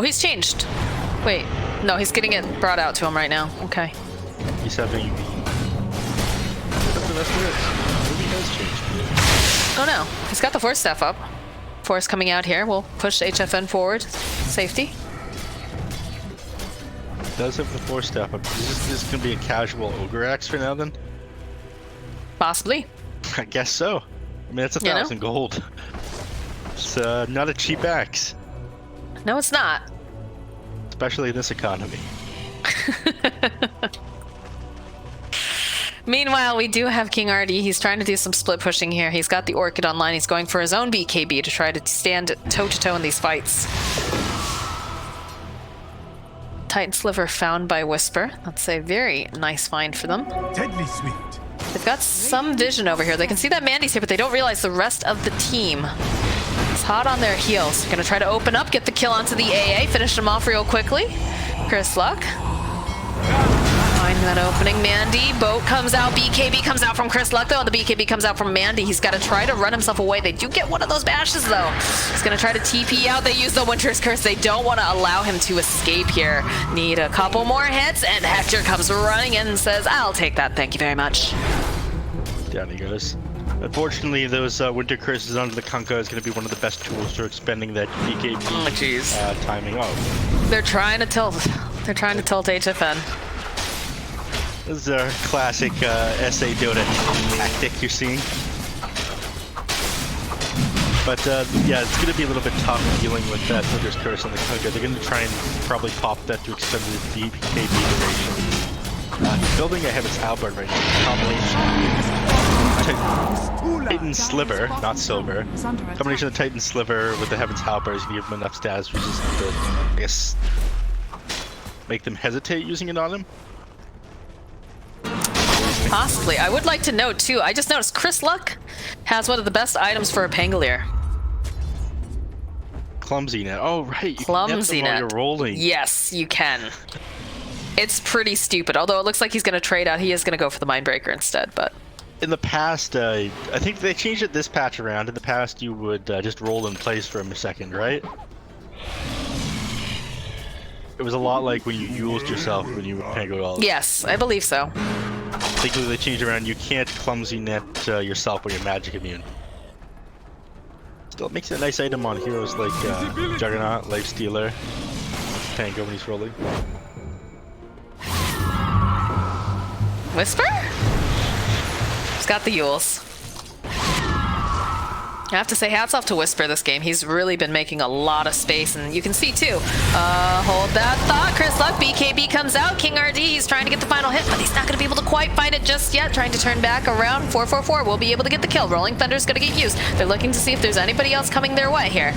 Oh, he's changed. Wait, no, he's getting it brought out to him right now. Okay. He's having the rest of it. Maybe he has changed. Oh no, he's got the force staff up. Force coming out here. We'll push HFN forward. Safety. Does have the force staff up. Is this gonna be a casual ogre axe for now then? Possibly. I guess so. I mean, it's 1,000 gold. It's not a cheap axe. No, it's not. Especially in this economy. Meanwhile, we do have King RD. He's trying to do some split pushing here. He's got the Orchid online. He's going for his own BKB to try to stand toe-to-toe in these fights. Titan Sliver found by Whisper. That's a very nice find for them. Deadly sweet. They've got some vision over here. They can see that Mandy's here, but they don't realize the rest of the team is hot on their heels. Gonna try to open up, get the kill onto the AA, finish them off real quickly. Chris Luck. Find that opening. Mandy, boat comes out, BKB comes out from Chris Luck though, and the BKB comes out from Mandy. He's got to try to run himself away. They do get one of those bashes though. He's going to try to TP out. They use the Winter's Curse. They don't want to allow him to escape here. Need a couple more hits, and Hector comes running in and says, I'll take that, thank you very much. Down he goes. Unfortunately, those Winter Curses under the Kunkka is going to be one of the best tools for expending that BKB timing off. They're trying to tilt. They're trying to tilt HFN. This is a classic SA Dota tactic you're seeing. But yeah, it's going to be a little bit tough dealing with that Winter's Curse on the Kunkka. They're going to try and probably pop that to extend the BKB duration. Building a Heaven's Halberd right now. Combination Titan Sliver, not Silver. Combination of Titan Sliver with the Heaven's Halberd is going to give him enough status resistance to, I guess, make them hesitate using it on him. Possibly. I would like to note too, I just noticed Chris Luck has one of the best items for a Pangolier. Clumsy net. Oh right, you Clumsy can net them while net. you're rolling. Yes, you can. It's pretty stupid, although it looks like he's going to trade out. He is going to go for the Mindbreaker instead, but... In the past, I think they changed it this patch around. In the past, you would just roll in place for a second, right? It was a lot like when you used yourself when you Pango all. Yes, I believe so. I think they changed around. You can't clumsy net yourself when you're magic immune. Still, it makes it a nice item on heroes like Juggernaut, Lifestealer, Pango when he's rolling. Whisper? He's got the Yules. I have to say, hats off to Whisper this game. He's really been making a lot of space, and you can see too. Hold that thought, Chris Luck. BKB comes out. King RD, he's trying to get the final hit, but he's not going to be able to quite find it just yet. Trying to turn back around. 444 will be able to get the kill. Rolling Thunder's going to get used. They're looking to see if there's anybody else coming their way here.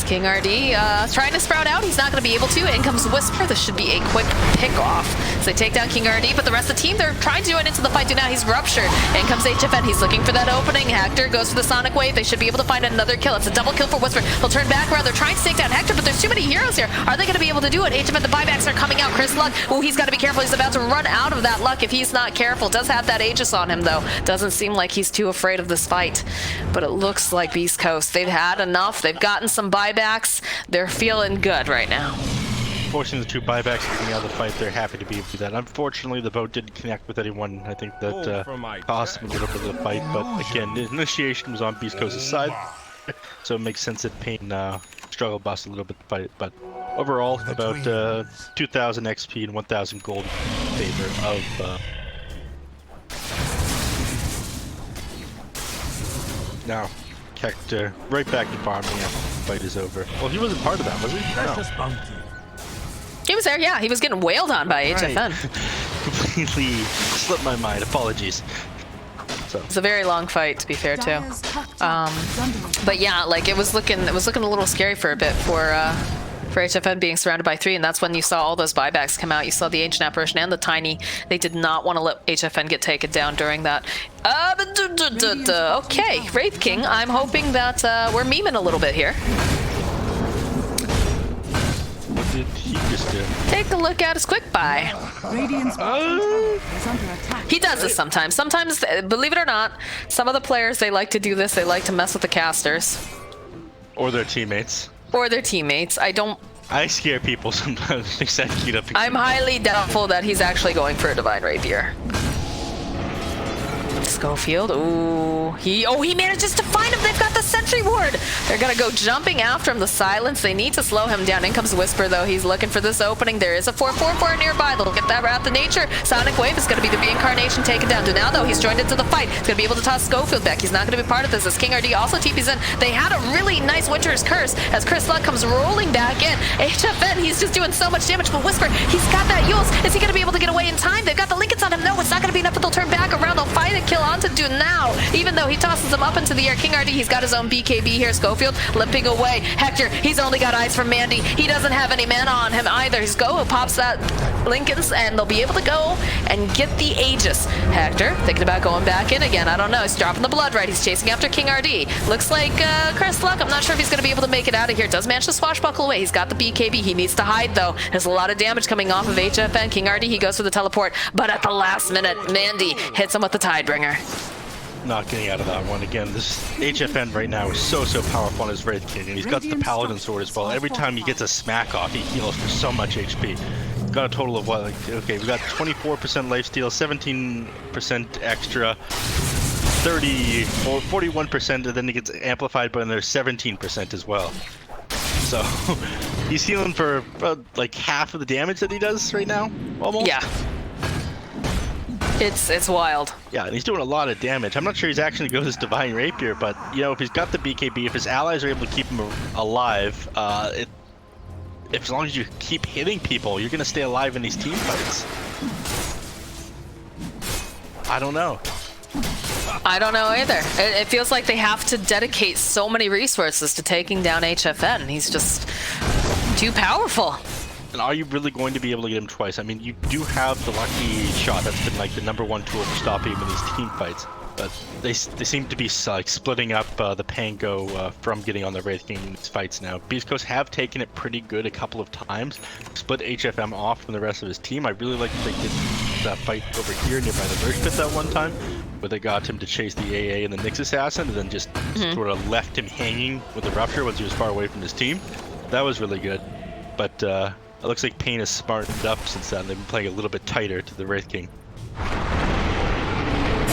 King RD trying to sprout out. He's not going to be able to. In comes Whisper. This should be a quick pick off. So they take down King RD, but the rest of the team, they're trying to join into the fight too now. He's ruptured. In comes HFN. He's looking for that opening. Hector goes for the Sonic Wave. They should be able to find another kill. It's a double kill for Whisper. They'll turn back around. They're trying to take down Hector, but there's too many heroes here. Are they going to be able to do it? HFN, the buybacks are coming out. Chris Luck, oh, he's got to be careful. He's about to run out of that luck if he's not careful. Does have that Aegis on him, though. Doesn't seem like he's too afraid of this fight. But it looks like Beastcoast, they've had enough. They've gotten some buybacks. They're feeling good right now. Fortunately, the two buybacks coming out of the fight, they're happy to be able to do that. Unfortunately, the boat didn't connect with anyone. I think that cost them a little bit of the fight, but again, the initiation was on Beastcoast's side, so it makes sense that Pain struggle bust a little bit the fight. But overall, about 2,000 XP and 1,000 gold in favor of. Now, Hector right back to farming after the fight is over. Well, he wasn't part of that, was he? No. He was there, yeah. He was getting wailed on by HFN. Right. Completely slipped my mind. Apologies. So. It's a very long fight, to be fair, too. But yeah, like it was looking a little scary for a bit for HFN being surrounded by 3, and that's when you saw all those buybacks come out. You saw the Ancient Apparition and the Tiny. They did not want to let HFN get taken down during that. Okay, Wraith King, I'm hoping that we're memeing a little bit here. What did he just do? Take a look at his quick buy. He does this sometimes. Sometimes, believe it or not, some of the players, they like to do this. They like to mess with the casters. Or their teammates. Or their teammates. I don't I scare people sometimes. Execute up. I'm highly doubtful that he's actually going for a Divine Rapier. Schofield, ooh, he manages to find him. They've got the sentry ward. They're gonna go jumping after him. The silence, they need to slow him down. In comes Whisper though. He's looking for this opening. There is a 4-4-4 nearby. They'll get that Wrath of Nature. Sonic Wave is gonna be the reincarnation taken down. Now though, he's joined into the fight. He's gonna be able to toss Schofield back. He's not gonna be part of this as King RD also TP's in. They had a really nice Winter's Curse as Chris Luck comes rolling back in. HFN, he's just doing so much damage, but Whisper, he's got that Yules. Is he gonna be able to get away in time? They've got the Lincolns on him. No, it's not gonna be enough, but they'll turn back around. They'll fight and kill onto Do now. Even though he tosses him up into the air, King RD, he's got his own BKB here. Schofield limping away. Hector, he's only got eyes from Mandy. He doesn't have any mana on him either. He's pops that Lincolns, and they'll be able to go and get the Aegis. Hector, thinking about going back in again. I don't know. He's dropping the blood right. He's chasing after King RD. Looks like Chris Luck, I'm not sure if he's going to be able to make it out of here. Does manage to swashbuckle away. He's got the BKB. He needs to hide, though. There's a lot of damage coming off of HFN. King RD, he goes for the teleport, but at the last minute, Mandy hits him with the Tidebringer. Not getting out of that one. Again, this HFN right now is so powerful on his Wraith King, and he's got the Paladin Sword as well. Every time he gets a smack off, he heals for so much HP. Got a total of what, like, okay, we got 24% lifesteal, 17% extra, 30 or 41%, and then he gets amplified by another 17% as well. So he's healing for like half of the damage that he does right now, almost. Yeah. It's wild. Yeah, and he's doing a lot of damage. I'm not sure he's actually going to go his Divine Rapier, but, you know, if he's got the BKB, if his allies are able to keep him alive, as long as you keep hitting people, you're going to stay alive in these team fights. I don't know. I don't know either. It feels like they have to dedicate so many resources to taking down HFN. He's just too powerful. And are you really going to be able to get him twice? I mean, you do have the lucky shot that's been like the #1 tool for stopping him in these team fights, but they seem to be like splitting up the Pango from getting on the Wraith King in these fights now. Beastcoast have taken it pretty good a couple of times, split HFM off from the rest of his team. I really like that they did that fight over here nearby the Merch Pit that one time, where they got him to chase the AA and the Nyx Assassin, and then just sort of left him hanging with the Rupture once he was far away from his team. That was really good, but it looks like Pain has smartened up since then. They've been playing a little bit tighter to the Wraith King.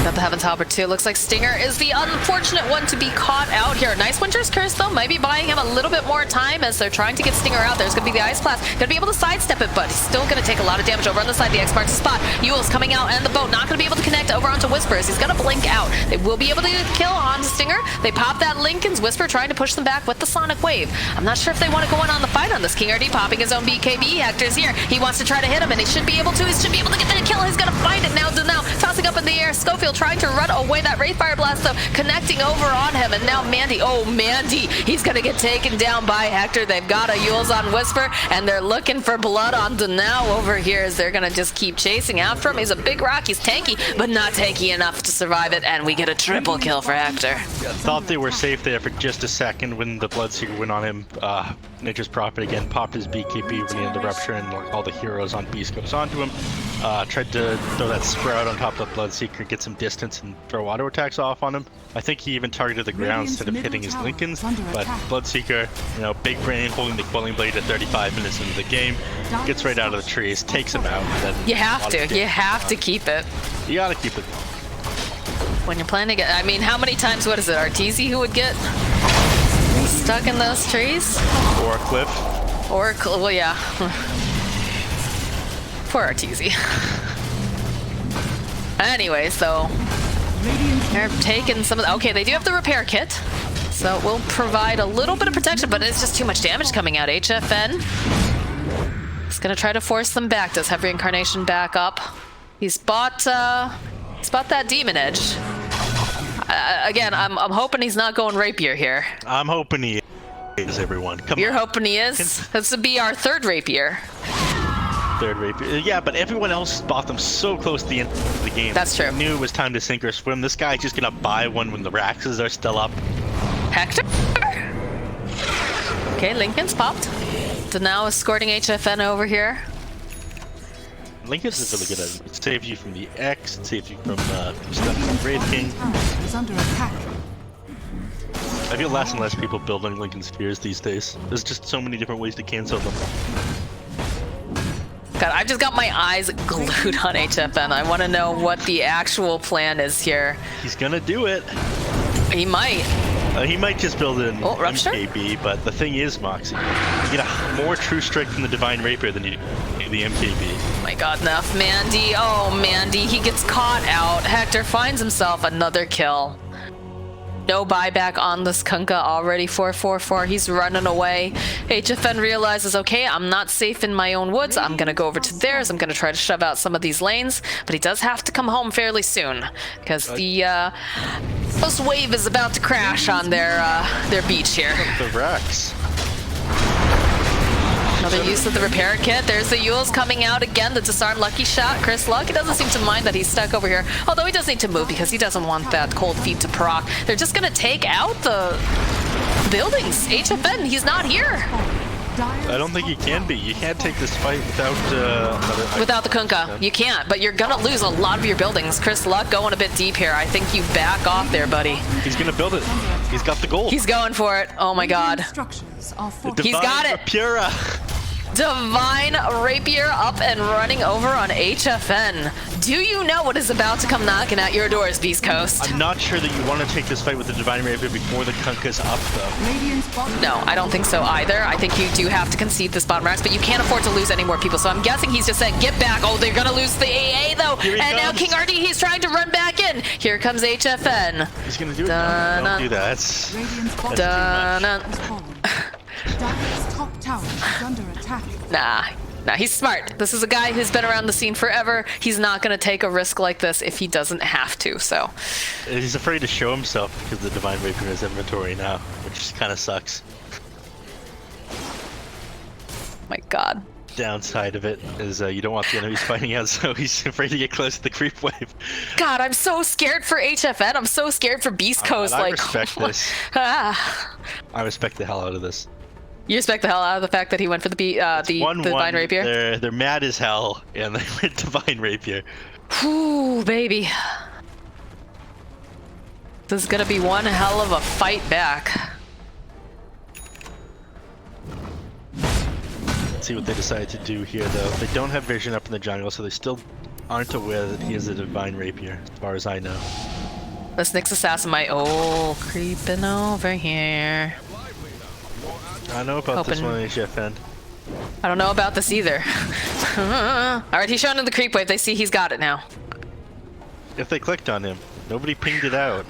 Got the Heaven's Halberd too. Looks like Stinger is the unfortunate one to be caught out here. Nice Winter's Curse though, might be buying him a little bit more time as they're trying to get Stinger out. There's gonna be the Ice Blast. Gonna be able to sidestep it, but he's still gonna take a lot of damage over on the side. The X marks the spot. Yule's coming out and the boat not gonna be able to connect over onto Whispers. He's gonna blink out. They will be able to kill onto Stinger. They pop that Lincoln's Whisper, trying to push them back with the Sonic Wave. I'm not sure if they want to go in on the fight on this. King RD popping his own BKB. Hector's here. He wants to try to hit him, and he should be able to. He should be able to get the kill. He's gonna find it now. Tossing up in the air. Schofield trying to run away. That Wraithfire Blast though connecting over on him, and now Mandy, he's gonna get taken down by Hector. They've got a Yules on Whisper, and they're looking for blood on Danao over here as they're gonna just keep chasing after him. He's a big rock, he's tanky, but not tanky enough to survive it, and we get a triple kill for Hector. Thought they were safe there for just a second when the Bloodseeker went on him. Nature's Prophet again popped his BKB when he had the Rupture, and all the heroes on Beastcoast onto him. Tried to throw that Sprout on top of the Bloodseeker, get some distance, and throw auto attacks off on him. I think he even targeted the ground instead of hitting his Lincolns, but Bloodseeker, you know, big brain, holding the Quelling Blade at 35 minutes into the game, gets right out of the trees, takes him out. And then you have to keep it. You gotta keep it. When you're playing to get, I mean, how many times, what is it, Arteezy who would get stuck in those trees? Or a cliff. Or, well, yeah. Poor Arteezy. Anyways, though, they're taking some of the, okay, they do have the repair kit, so it will provide a little bit of protection, but it's just too much damage coming out. HFN is gonna try to force them back. Does have reincarnation back up. He's bought that Demon Edge. Again, I'm hoping he's not going Rapier here. I'm hoping he is, everyone. You're hoping he is? This would be our third Rapier. Third Rapier. Yeah, but everyone else bought them so close to the end of the game. That's true. They knew it was time to sink or swim. This guy's just gonna buy one when the Raxes are still up. Hector? Okay, Lincoln's popped. Danao escorting HFN over here. Lincoln's is really good at it. It saves you from the X, it saves you from stuff from Wraith King. I feel less and less people building Lincoln Spheres these days. There's just so many different ways to cancel them. God, I've just got my eyes glued on HFN. I want to know what the actual plan is here. He's gonna do it. He might. He might just build an Rupture? MKB, but the thing is, Moxie, you get a more true strike from the Divine Rapier than you do the MKB. Oh my god, enough. Mandy, oh Mandy, he gets caught out. Hector finds himself another kill. No buyback on this Kunkka, already 4-4-4. He's running away. HFN realizes, okay, I'm not safe in my own woods. I'm going to go over to theirs. I'm going to try to shove out some of these lanes. But he does have to come home fairly soon, because the first wave is about to crash on their beach here. The Rex. Another use of the repair kit. There's the Yules coming out again. The disarm lucky shot. Chris Luck, he doesn't seem to mind that he's stuck over here. Although he does need to move because he doesn't want that cold feet to proc. They're just going to take out the buildings. HFN, he's not here. I don't think you can be. You can't take this fight without without the Kunkka. You can't, but you're going to lose a lot of your buildings. Chris Luck going a bit deep here. I think you back off there, buddy. He's going to build it. He's got the gold. He's going for it. Oh my god. He's got it. Pura. Divine Rapier up and running over on HFN. Do you know what is about to come knocking at your doors, Beastcoast? I'm not sure that you want to take this fight with the Divine Rapier before the Kunkka's up, though. No, I don't think so either. I think you do have to concede this bottom racks, but you can't afford to lose any more people. So I'm guessing he's just saying, get back. Oh, they're going to lose the AA, though. And now King RD, he's trying to run back in. Here comes HFN. He's going to do it. No, don't do that. That's too much. Dire's top tower is under attack. Nah, he's smart. This is a guy who's been around the scene forever. He's not going to take a risk like this if he doesn't have to, so. He's afraid to show himself because the Divine Rapier in his inventory now, which kind of sucks. My god. Downside of it is you don't want the enemies finding out, so he's afraid to get close to the creep wave. God, I'm so scared for HFN. I'm so scared for Beastcoast. I respect this. I respect the hell out of this. You respect the hell out of the fact that he went for the Divine Rapier? They're mad as hell, and they went Divine Rapier. Whew, baby. This is gonna be one hell of a fight back. Let's see what they decide to do here, though. They don't have vision up in the jungle, so they still aren't aware that he is a Divine Rapier, as far as I know. This Nyx Assassin might... Oh, creeping over here. I know about this one, HFN. I don't know about this either. Alright, he's showing in the creep wave. They see he's got it now. If they clicked on him, nobody pinged it out.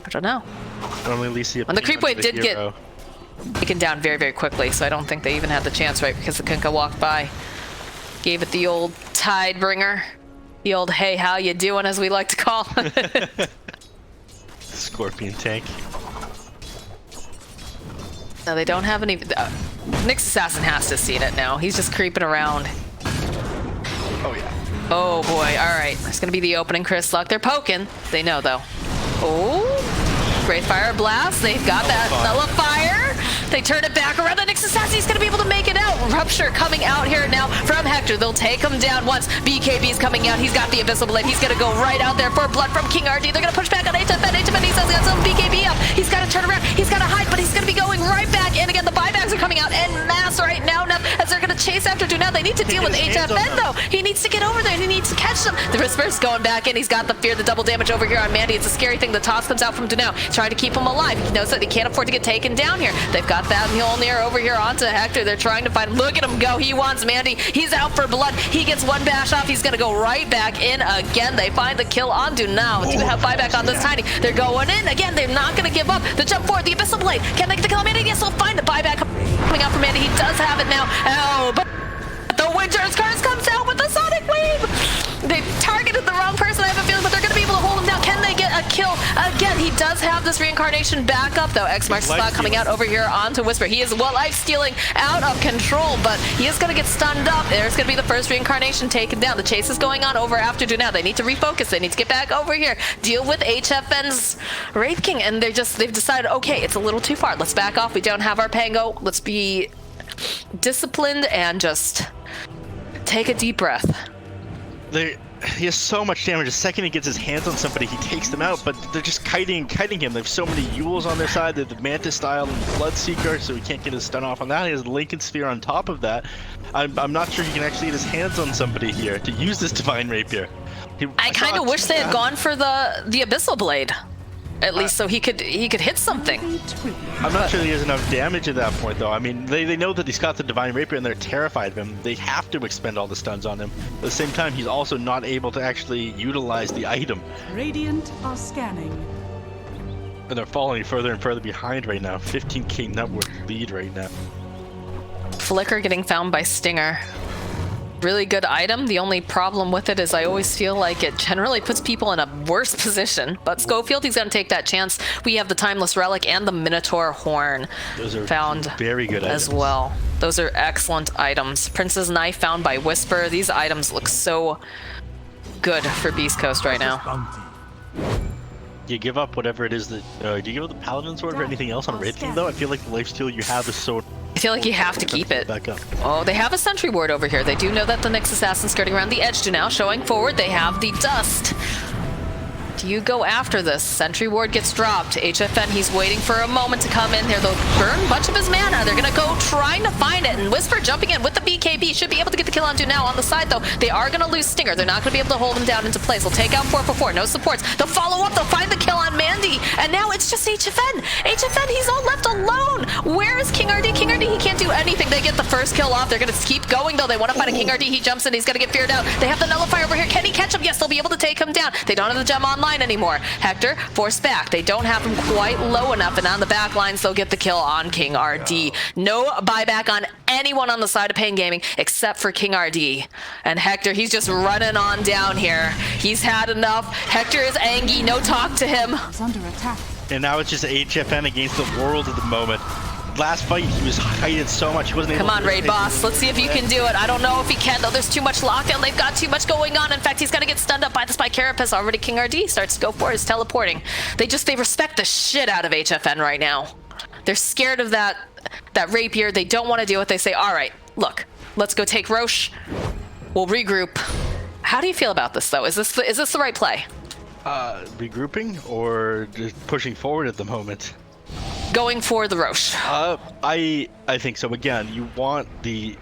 I don't know. Normally, at least And the creep wave did get taken down very, very quickly, so I don't think they even had the chance, right? Because the Kunkka walked by. Gave it the old tide bringer. The old, hey, how you doing, as we like to call it. Scorpion tank. No, they don't have any... Nyx Assassin has to have seen it now. He's just creeping around. Oh, yeah. Oh, boy. All right. There's going to be the opening, Chris Luck. They're poking. They know, though. Oh. Great Fire Blast. They've got that Nullifier. They turn it back around. The Nyx Assassin's going to be able to make it out. Rupture coming out here now from Hector. They'll take him down once. BKB's coming out. He's got the Invisible Blade. He's going to go right out there for blood from King RD. They're going to push back on HFN. HFN, he's got some BKB up. He's got to turn around. He's got to hide, but he's going to be going right back in again. The buybacks are coming out en masse right now as they're going to chase after Dunao. They need to deal with HFN, though. He needs to get over there, and he needs to catch them. The Whisper's going back in. He's got the fear, the double damage over here on Mandy. It's a scary thing. The toss comes out from Dunao, trying to keep him alive. He knows that he can't afford to get taken down here. They've got that Mjolnir over here onto Hector. They're trying to find him. Look at him go. He wants Mandy. He's out for blood. He gets one bash off. He's going to go right back in again. They find the kill on Dunao. Do have buyback on this Tiny. They're going in again. They're not going to give up. The jump forward. The Abyssal Blade. Can they get the kill on Mandy? Yes, they'll find the buyback coming out from Mandy. He does have it now. Oh, but the Winter's Curse comes out with the Sonic Wave. They targeted the wrong person, I have a feeling, but they're going to be able to hold him down. Can they get a kill again? He does have this reincarnation back up, though. X marks the spot coming out over here onto Whisper. He is life stealing out of control, but he is going to get stunned up. There's going to be the first reincarnation taken down. The chase is going on over after Dunao. They need to refocus. They need to get back over here, deal with HFN's Wraith King, and they've decided, okay, it's a little too far. Let's back off. We don't have our Pango. Let's be disciplined and just take a deep breath. he has so much damage. The second he gets his hands on somebody, he takes them out, but they're just kiting him. They have so many Yules on their side. They have the Mantis style and the Bloodseeker, so he can't get his stun off on that. He has the Lincoln Sphere on top of that. I'm not sure he can actually get his hands on somebody here to use this Divine Rapier. I kind of wish they had gone for the Abyssal Blade. At least so he could hit something. I'm not sure he has enough damage at that point, though. I mean, they know that he's got the Divine Rapier and they're terrified of him. They have to expend all the stuns on him. At the same time, he's also not able to actually utilize the item. Radiant are scanning. And they're falling further and further behind right now. 15k net worth lead right now. Flicker getting found by Stinger. Really good item. The only problem with it is I always feel like it generally puts people in a worse position. But Schofield, he's going to take that chance. We have the Timeless Relic and the Minotaur Horn. Those are found very good as items. Well. Those are excellent items. Prince's Knife found by Whisper. These items look so good for Beastcoast right now. You give up whatever it is that... do you give up the Paladin Sword or anything else on Red King, though? I feel like the lifesteal you have is so... I feel like you have to keep it. Back up. Oh, they have a Sentry Ward over here. They do know that the Nyx Assassin's skirting around the edge to now. Showing forward, they have the Dust. Do you go after this? Sentry Ward gets dropped. HFN, he's waiting for a moment to come in here. They'll burn a bunch of his mana. They're going to go trying to find it. And Whisper jumping in with the BKB. Should be able to get the kill on to now. On the side, though, they are going to lose Stinger. They're not going to be able to hold him down into place. They'll take out 444. No supports. They'll follow up. They'll find the kill on Mandy. And now it's just HFN. HFN, he's all left alone. Where is King RD? King RD, he can't do anything. They get the first kill off. They're going to keep going, though. They want to find a King RD. He jumps in. He's going to get feared out. They have the Nullifier over here. Can he catch him? Yes, they'll be able to take him down. They don't have the gem online anymore. Hector forced back. They don't have him quite low enough, and on the back lines, they'll get the kill on King RD. No buyback on anyone on the side of Pain Gaming except for King RD. And Hector, he's just running on down here. He's had enough. Hector is angry. No talk to him. It's under attack. And now it's just HFN against the world at the moment. Last fight, he was hiding so much. He wasn't able to... Come on, Raid Boss. Let's see if you can do it. I don't know if he can, though. There's too much lockdown. They've got too much going on. In fact, he's going to get stunned up by the Spike Carapace. Already King RD starts to go for his teleporting. They respect the shit out of HFN right now. They're scared of that rapier. They don't want to deal with it. They say, all right, look, let's go take Roche. We'll regroup. How do you feel about this, though? Is this the right play? Regrouping or just pushing forward at the moment? Going for the Roche. I think so. Again, you want the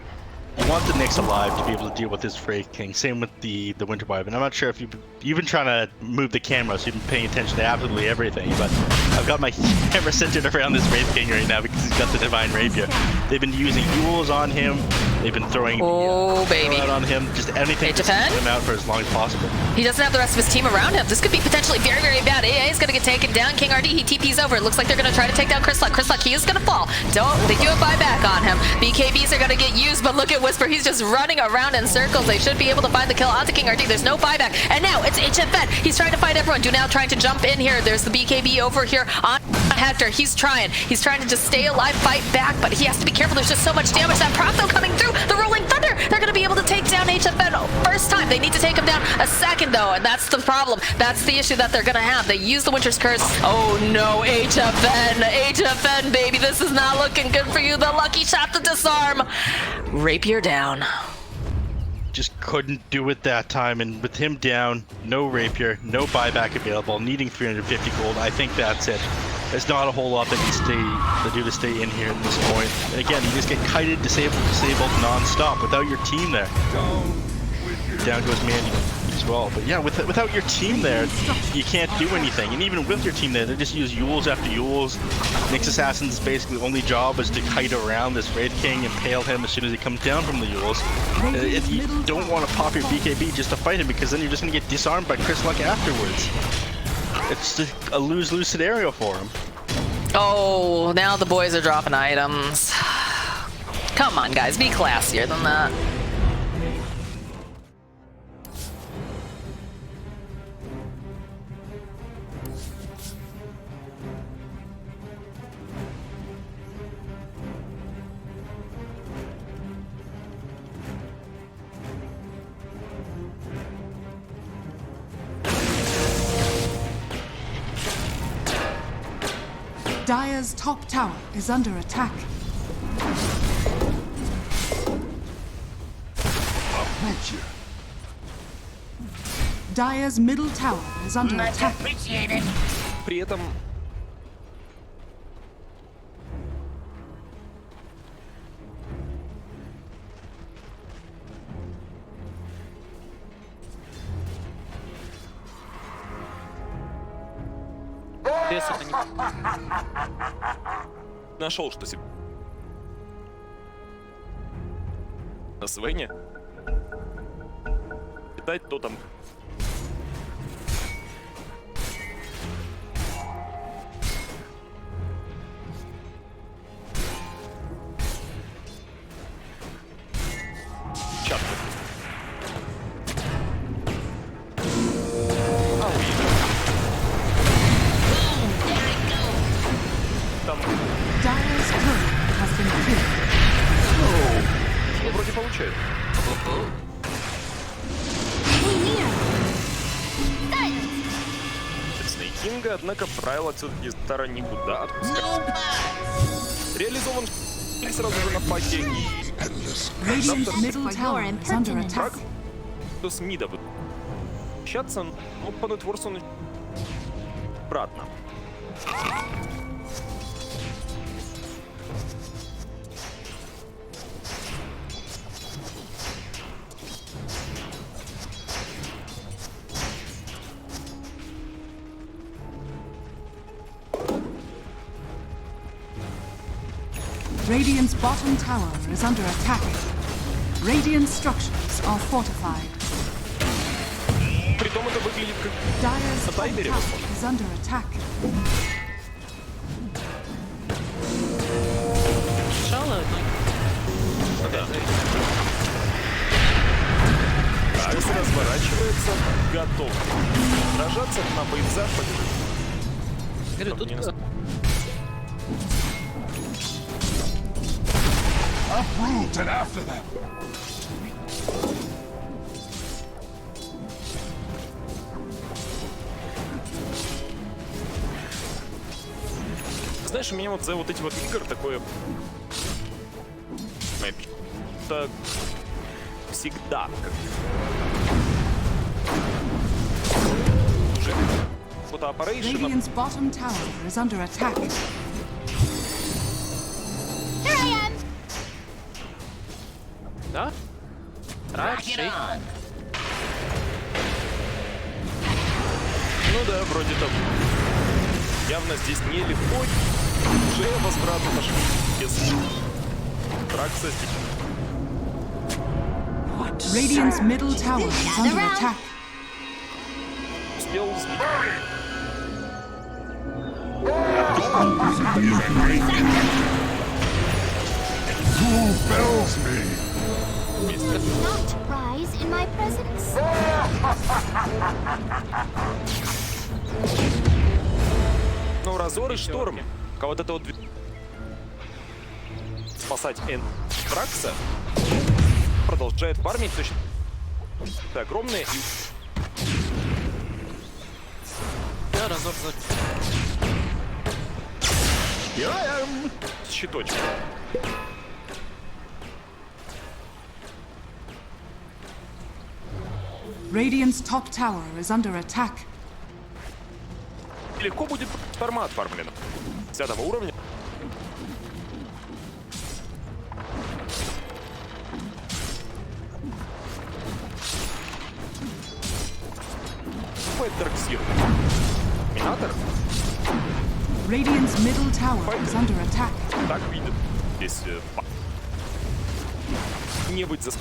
Nyx alive to be able to deal with this Wraith King. Same with the Winter Wyvern. I'm not sure if you've been trying to move the camera, so you've been paying attention to absolutely everything. But I've got my camera centered around this Wraith King right now because he's got the Divine Rapier. They've been using Yules on him. They've been throwing baby on him. Just anything to keep him out for as long as possible. He doesn't have the rest of his team around him. This could be potentially very, very bad. AA is going to get taken down. King RD, he TP's over. It looks like they're going to try to take down Chris Luck. Chris Luck, he is going to fall. They do a buyback on him. BKBs are going to get used, but look at Whisper. He's just running around in circles. They should be able to find the kill onto King RD. There's no buyback. And now it's HFN. He's trying to find everyone. Do now trying to jump in here. There's the BKB over here on Hector. He's trying to just stay alive, fight back, but he has to be careful. There's just so much damage. That prop though coming through. The Rolling Thunder. They're going to be able to take down HFN first time. They need to take him down a second though, and that's the problem. That's the issue that they're going to have. They use the Winter's Curse. Oh no, HFN, baby. This is not looking good for you. The lucky shot to disarm. Rapier down. Just couldn't do it that time, and with him down, no Rapier, no buyback available, needing 350 gold, I think that's it. There's not a whole lot that can do to stay in here at this point. And again, you just get kited, disabled, non-stop without your team there. Down goes Mandy as well. But yeah, without your team there, you can't do anything. And even with your team there, they just use Yules after Yules. Nyx Assassin's basically only job is to kite around this Wraith King, impale him as soon as he comes down from the Yules. You don't want to pop your BKB just to fight him, because then you're just going to get disarmed by Chris Luck afterwards. It's just a lose-lose scenario for him. Oh, now the boys are dropping items. Come on, guys, be classier than that. Dire's top tower is under attack. I'll match you. Dire's middle tower is under attack. При этом нашел, что себе на Свене питать, то там чат. Там Dire's turret has been killed. ну, вроде получает. Снейкинга, однако правило все-таки Стара никуда отпускать. Реализован и сразу же на паке и Radiant's middle tower is under attack. с мида будет общаться, но по нетворсу он обратно. Radiant's bottom tower is under attack. Radiant structures are fortified. Притом это выглядит как Dire's на top таймере, tower возможно. is under attack. Да. Айс разворачивается, готов сражаться на бойца. Uprooted after them. Знаешь, у меня вот за вот эти вот игр такое... Это всегда как... Уже фотоаппарейшн... Radiant's bottom tower is under attack. Да? Ну да, вроде того. Явно здесь нелегко. Уже возврат пошли. Если... Тракса здесь. Radiant's middle tower is under attack. Успел сбить. Who bells me? Not rise in my presence. Но разор и шторм. Вот это вот спасать Тракса продолжает фармить точно. Это огромные. Да, разор за... Щиточек. Radiant's top tower is under attack. Легко будет формат отфармлен. 10 уровня. Дарксир. Минатор. Radiant's middle tower is under attack. Так видит. Здесь не быть за...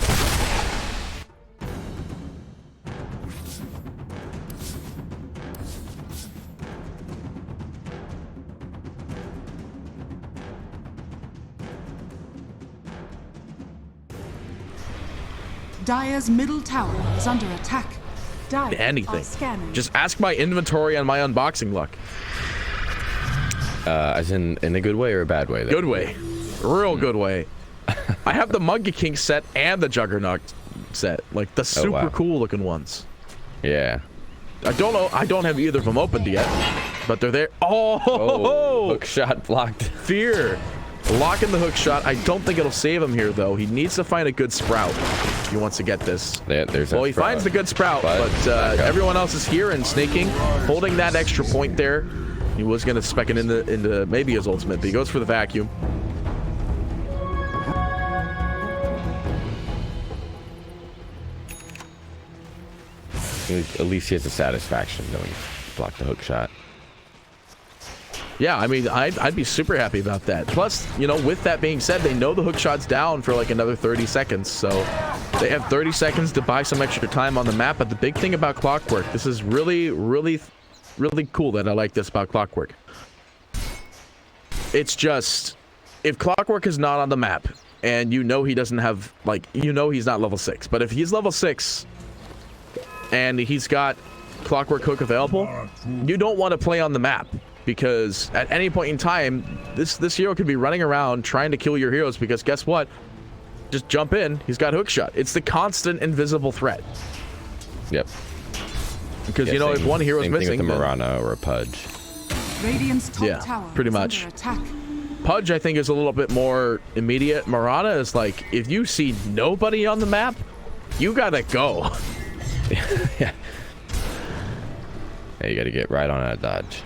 Dire's middle tower is under attack. Dire Anything. are scanning. Just ask my inventory on my unboxing luck. As in a good way or a bad way? Good way. Real good way. I have the Monkey King set and the Juggernaut set. Like the super wow. cool looking ones. Yeah. I don't know. I don't have either of them opened yet. But they're there. Oh, hook shot blocked. Fear. Locking the hook shot. I don't think it'll save him here, though. He needs to find a good sprout. if he wants to get this. Yeah, there's Well, he finds the good sprout, but everyone else is here and snaking, holding that extra point there. He was going to spec it into maybe his ultimate, but he goes for the vacuum. At least he has the satisfaction knowing he blocked the hook shot. Yeah, I mean, I'd be super happy about that. Plus, you know, with that being said, they know the hook shot's down for like another 30 seconds. So they have 30 seconds to buy some extra time on the map. But the big thing about Clockwork, this is really, really, really cool that I like this about Clockwork. It's just, if Clockwork is not on the map and you know he doesn't have, like, you know he's not level 6. But if he's level 6 and he's got Clockwork hook available, you don't want to play on the map. Because at any point in time, this hero could be running around trying to kill your heroes because guess what? Just jump in. He's got hook shot. It's the constant invisible threat. Yep. Because, you know, if one hero's missing... Same thing with the Marana or a Pudge. Radiant's top tower pretty is much. under attack. Pudge, I think, is a little bit more immediate. Marana is like, if you see nobody on the map, you gotta go. Yeah. Hey, you gotta get right on that dodge.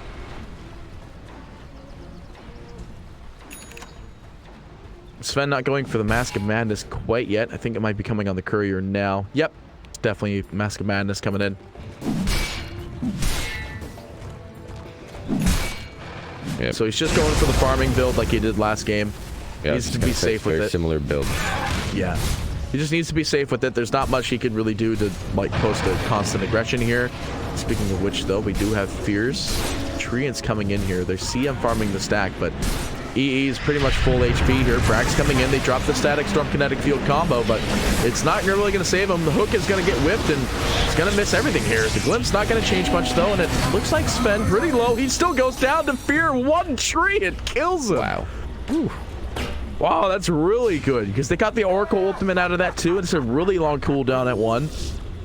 Sven not going for the Mask of Madness quite yet. I think it might be coming on the courier now. Yep, it's definitely Mask of Madness coming in. Yep. So he's just going for the farming build like he did last game. He needs to be safe with it. Similar build. Yeah. He just needs to be safe with it. There's not much he could really do to like post a constant aggression here. Speaking of which, though, we do have Fears. Treant's coming in here. They see him farming the stack, but EE is pretty much full HP here. Brax coming in. They drop the Static Storm Kinetic Field combo, but it's not really going to save him. The hook is going to get whipped, and it's going to miss everything here. The Glimpse not going to change much, though, and it looks like Sven pretty low. He still goes down to Fear. One tree. It kills him. Wow. Whew. Wow, that's really good, because they got the Oracle ultimate out of that, too. It's a really long cooldown at 1.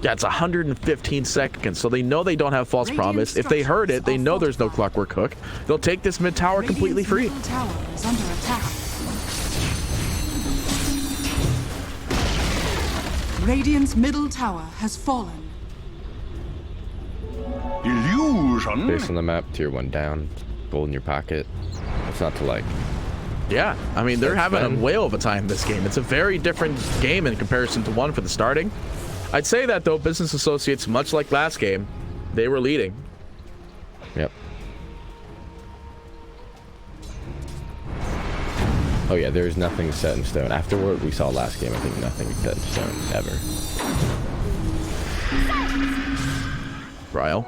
Yeah, it's 115 seconds, so they know they don't have False Promise. If they heard it, they know there's no Clockwork Hook. They'll take this mid tower completely free. Tower is under attack. Radiant's middle tower has fallen. Illusion. Based on the map, tier 1 down, gold in your pocket. What's not to like? Yeah, I mean, they're having a fun. whale of a time this game. It's a very different game in comparison to 1 for the starting. I'd say that, though, Business Associates, much like last game, they were leading. Yep. Oh yeah, there's nothing set in stone. After what we saw last game, I think nothing set in stone ever. Ryle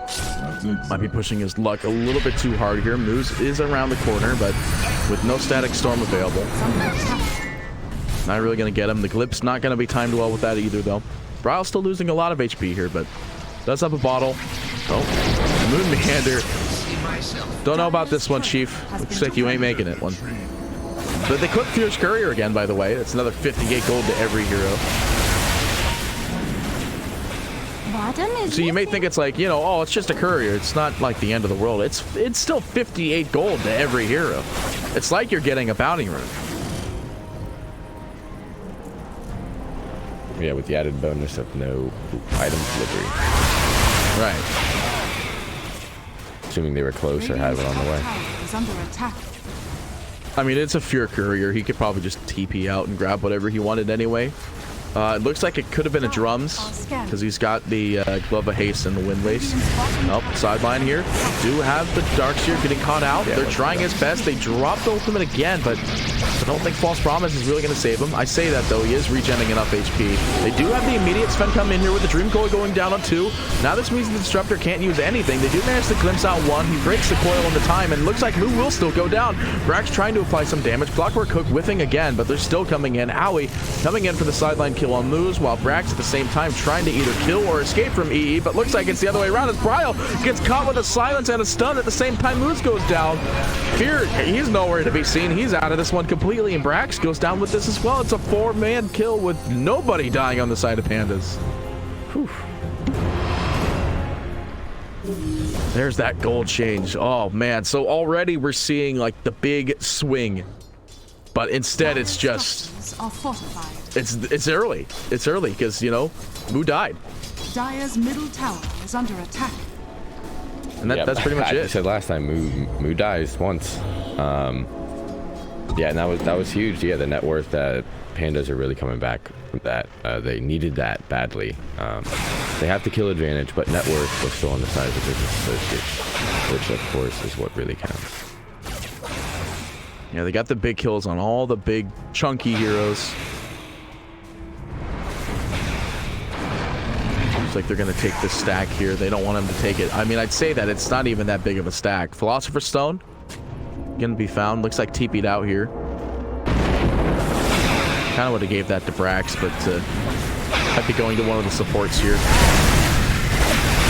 might be pushing his luck a little bit too hard here. Moose is around the corner, but with no Static Storm available. Not really going to get him. The Glip's not going to be timed well with that either, though. Ryle's still losing a lot of HP here, but does have a bottle. Oh, Moon Meander. Don't know about this one, Chief. Looks like you ain't making it one. But they clip Fierce Courier again, by the way. That's another 58 gold to every hero. So you may think it's like, you know, oh, it's just a courier. It's not like the end of the world. It's still 58 gold to every hero. It's like you're getting a bounty rune. Yeah, with the added bonus of no item delivery. Right. Assuming they were close or had one on the way. Is under attack. I mean, it's a Fear Courier. He could probably just TP out and grab whatever he wanted anyway. It looks like it could have been a Drums, because he's got the Glove of Haste and the Wind Lace. Oh, sideline here. Do have the Darkseer getting caught out. They're trying his best. They dropped the ultimate again, but I don't think False Promise is really going to save him. I say that, though. He is regenning enough HP. They do have the immediate Sven come in here with the Dream Coil going down on 2. Now this means the Disruptor can't use anything. They do manage to glimpse out 1. He breaks the coil in the time, and looks like Moo will still go down. Brax trying to apply some damage. Clockwork Hook whiffing again, but they're still coming in. Owie coming in for the sideline kill on Moose, while Brax at the same time trying to either kill or escape from EE, but looks like it's the other way around as Bryle gets caught with a silence and a stun at the same time. Moose goes down. Fear, he's nowhere to be seen. He's out of this one completely, and Brax goes down with this as well. It's a 4-man kill with nobody dying on the side of PandaS. Whew. There's that gold change. Oh man, so already we're seeing like the big swing But instead, it's just Structures are fortified. it's early. It's early because you know Mu died, Dire's middle tower is under attack. and that's pretty much I it. said last time, Mu dies once. Yeah, and that was huge. Yeah, the net worth that PandaS are really coming back from that. They needed that badly. They have the kill advantage, but net worth was still on the side of the business associate, which of course is what really counts. Yeah, they got the big kills on all the big chunky heroes. Looks like they're going to take this stack here. They don't want him to take it. I mean, I'd say that it's not even that big of a stack. Philosopher's Stone going to be found. Looks like TP'd out here. Kind of would have gave that to Brax, but might be going to one of the supports here.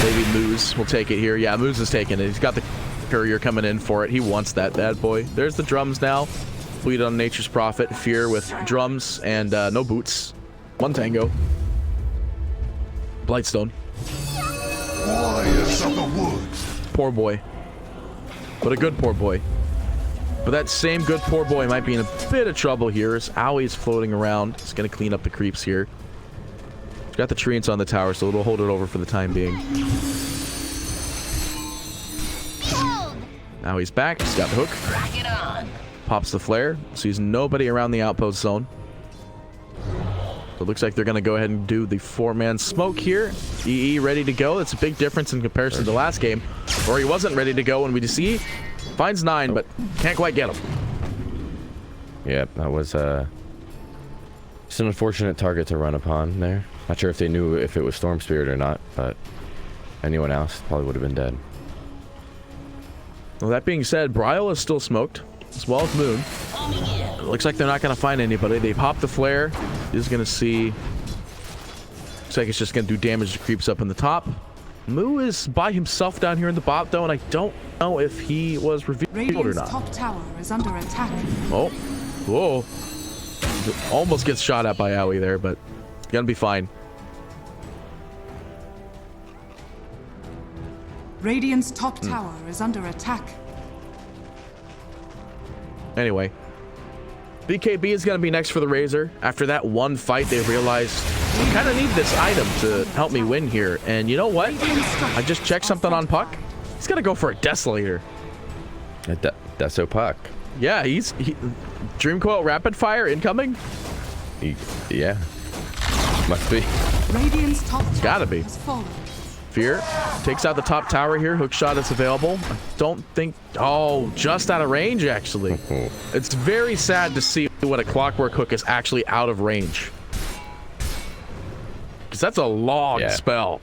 Maybe Moose will take it here. Yeah, Moose is taking it. He's got the courier coming in for it. He wants that bad boy. There's the drums now. Fleet on Nature's Prophet. Fear with drums and no boots. One tango. Blightstone. Warriors of the woods. Poor boy. But a good poor boy. But that same good poor boy might be in a bit of trouble here as Owie's floating around. He's going to clean up the creeps here. He's got the treants on the tower, so it'll hold it over for the time being. Now he's back. He's got the hook. Pops the flare. Sees nobody around the outpost zone. So it looks like they're going to go ahead and do the 4-man smoke here. EE ready to go. That's a big difference in comparison to last game, where he wasn't ready to go when we see finds 9, but can't quite get him. Yeah, that was it's an unfortunate target to run upon there. Not sure if they knew if it was Storm Spirit or not, but anyone else probably would have been dead. Well, that being said, Bryle is still smoked, as well as Moon. It looks like they're not going to find anybody. They pop the flare. He's going to see. Looks like it's just going to do damage to creeps up in the top. Mu is by himself down here in the bot, though, and I don't know if he was revealed or Radiant's not. top tower is under attack. Oh, whoa. Almost gets shot at by Owie there, but gonna be fine. Radiant's top tower is under attack. Anyway, BKB is going to be next for the Razor. After that one fight, they realized I kind of need this item to help me win here. And you know what? I just checked something on Puck. He's going to go for a Desolator. That's so Puck. Yeah, Dreamcoil Rapid Fire incoming? Yeah. Must be. Radiant's top tower Gotta be. has fallen. Fear takes out the top tower here. Hook shot is available. I don't think... Oh, just out of range, actually. It's very sad to see when a Clockwork Hook is actually out of range. Because that's a long spell.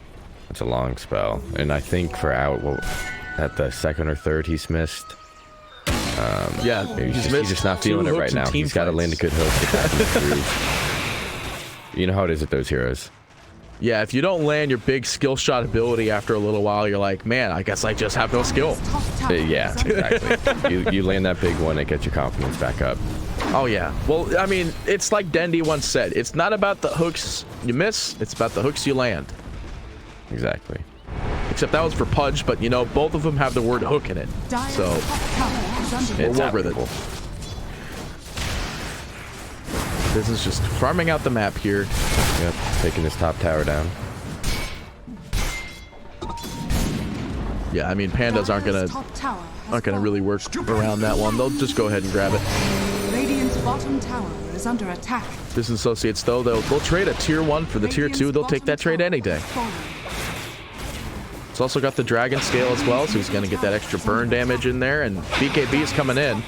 It's a long spell. And I think for out, at the second or third he's missed. Yeah, he's just not feeling it right now. He's got to land a good hook. You know how it is with those heroes. Yeah, if you don't land your big skill shot ability after a little while, you're like, man, I guess I just have no skill. Yeah, exactly. you land that big one, it gets your confidence back up. Oh, yeah. Well, I mean, it's like Dendy once said. It's not about the hooks you miss. It's about the hooks you land. Exactly. Except that was for Pudge, but, you know, both of them have the word hook in it. So, we'll work with it. This is just farming out the map here. Yep, taking this top tower down. Yeah, I mean, PandaS aren't gonna really work around that one. They'll just go ahead and grab it. Radiant's bottom tower is under attack. Business Associates, though, they'll trade a tier 1 for the tier 2. They'll take that trade any day. It's also got the Dragon Scale as well, so he's going to get that extra burn damage in there, and BKB is coming in.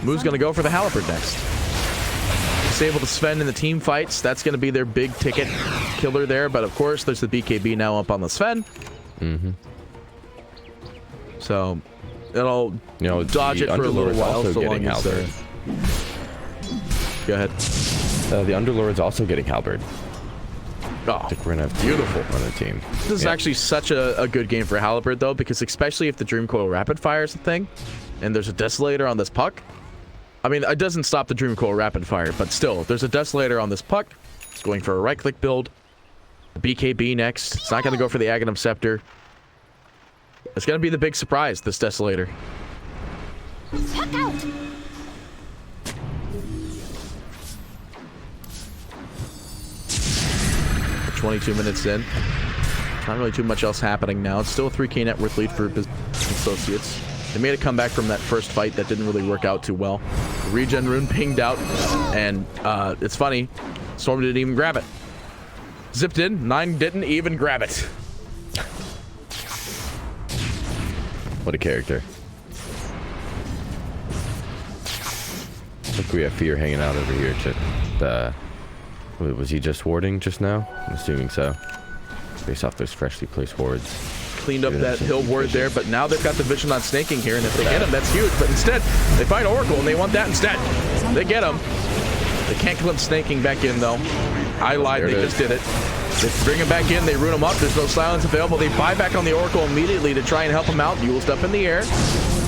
Moo's going to go for the Halberd next. Disable the Sven in the team fights. That's going to be their big ticket killer there, but of course, there's the BKB now up on the Sven. So, it'll dodge it for a little while, so long as Go ahead. The Underlord's also getting Halberd. Oh, we're gonna have beautiful on the team. This is actually such a good game for Halberd, though, because especially if the Dreamcoil Rapid Fire is a thing, and there's a Desolator on this Puck. I mean, it doesn't stop the Dreamcoil Rapid Fire, but still, if there's a Desolator on this Puck, it's going for a right-click build. BKB next. It's not going to go for the Aghanim Scepter. It's going to be the big surprise, this Desolator. Puck out. 22 minutes in. Not really too much else happening now. It's still a 3K net worth lead for Business Associates. They made a comeback from that first fight that didn't really work out too well. The regen rune pinged out, and it's funny, Storm didn't even grab it. Zipped in, 9 didn't even grab it. What a character. Look, we have Fear hanging out over here. Was he just warding just now? I'm assuming so. Based off those freshly placed wards. Cleaned up that hill ward there, but now they've got the vision on snaking here, and if they get him, that's huge. But instead, they find Oracle, and they want that instead. They get him. They can't clip snaking back in, though. I lied, they just did it. They bring him back in, they rune him up, there's no silence available. They buy back on the Oracle immediately to try and help him out. Yule's up in the air.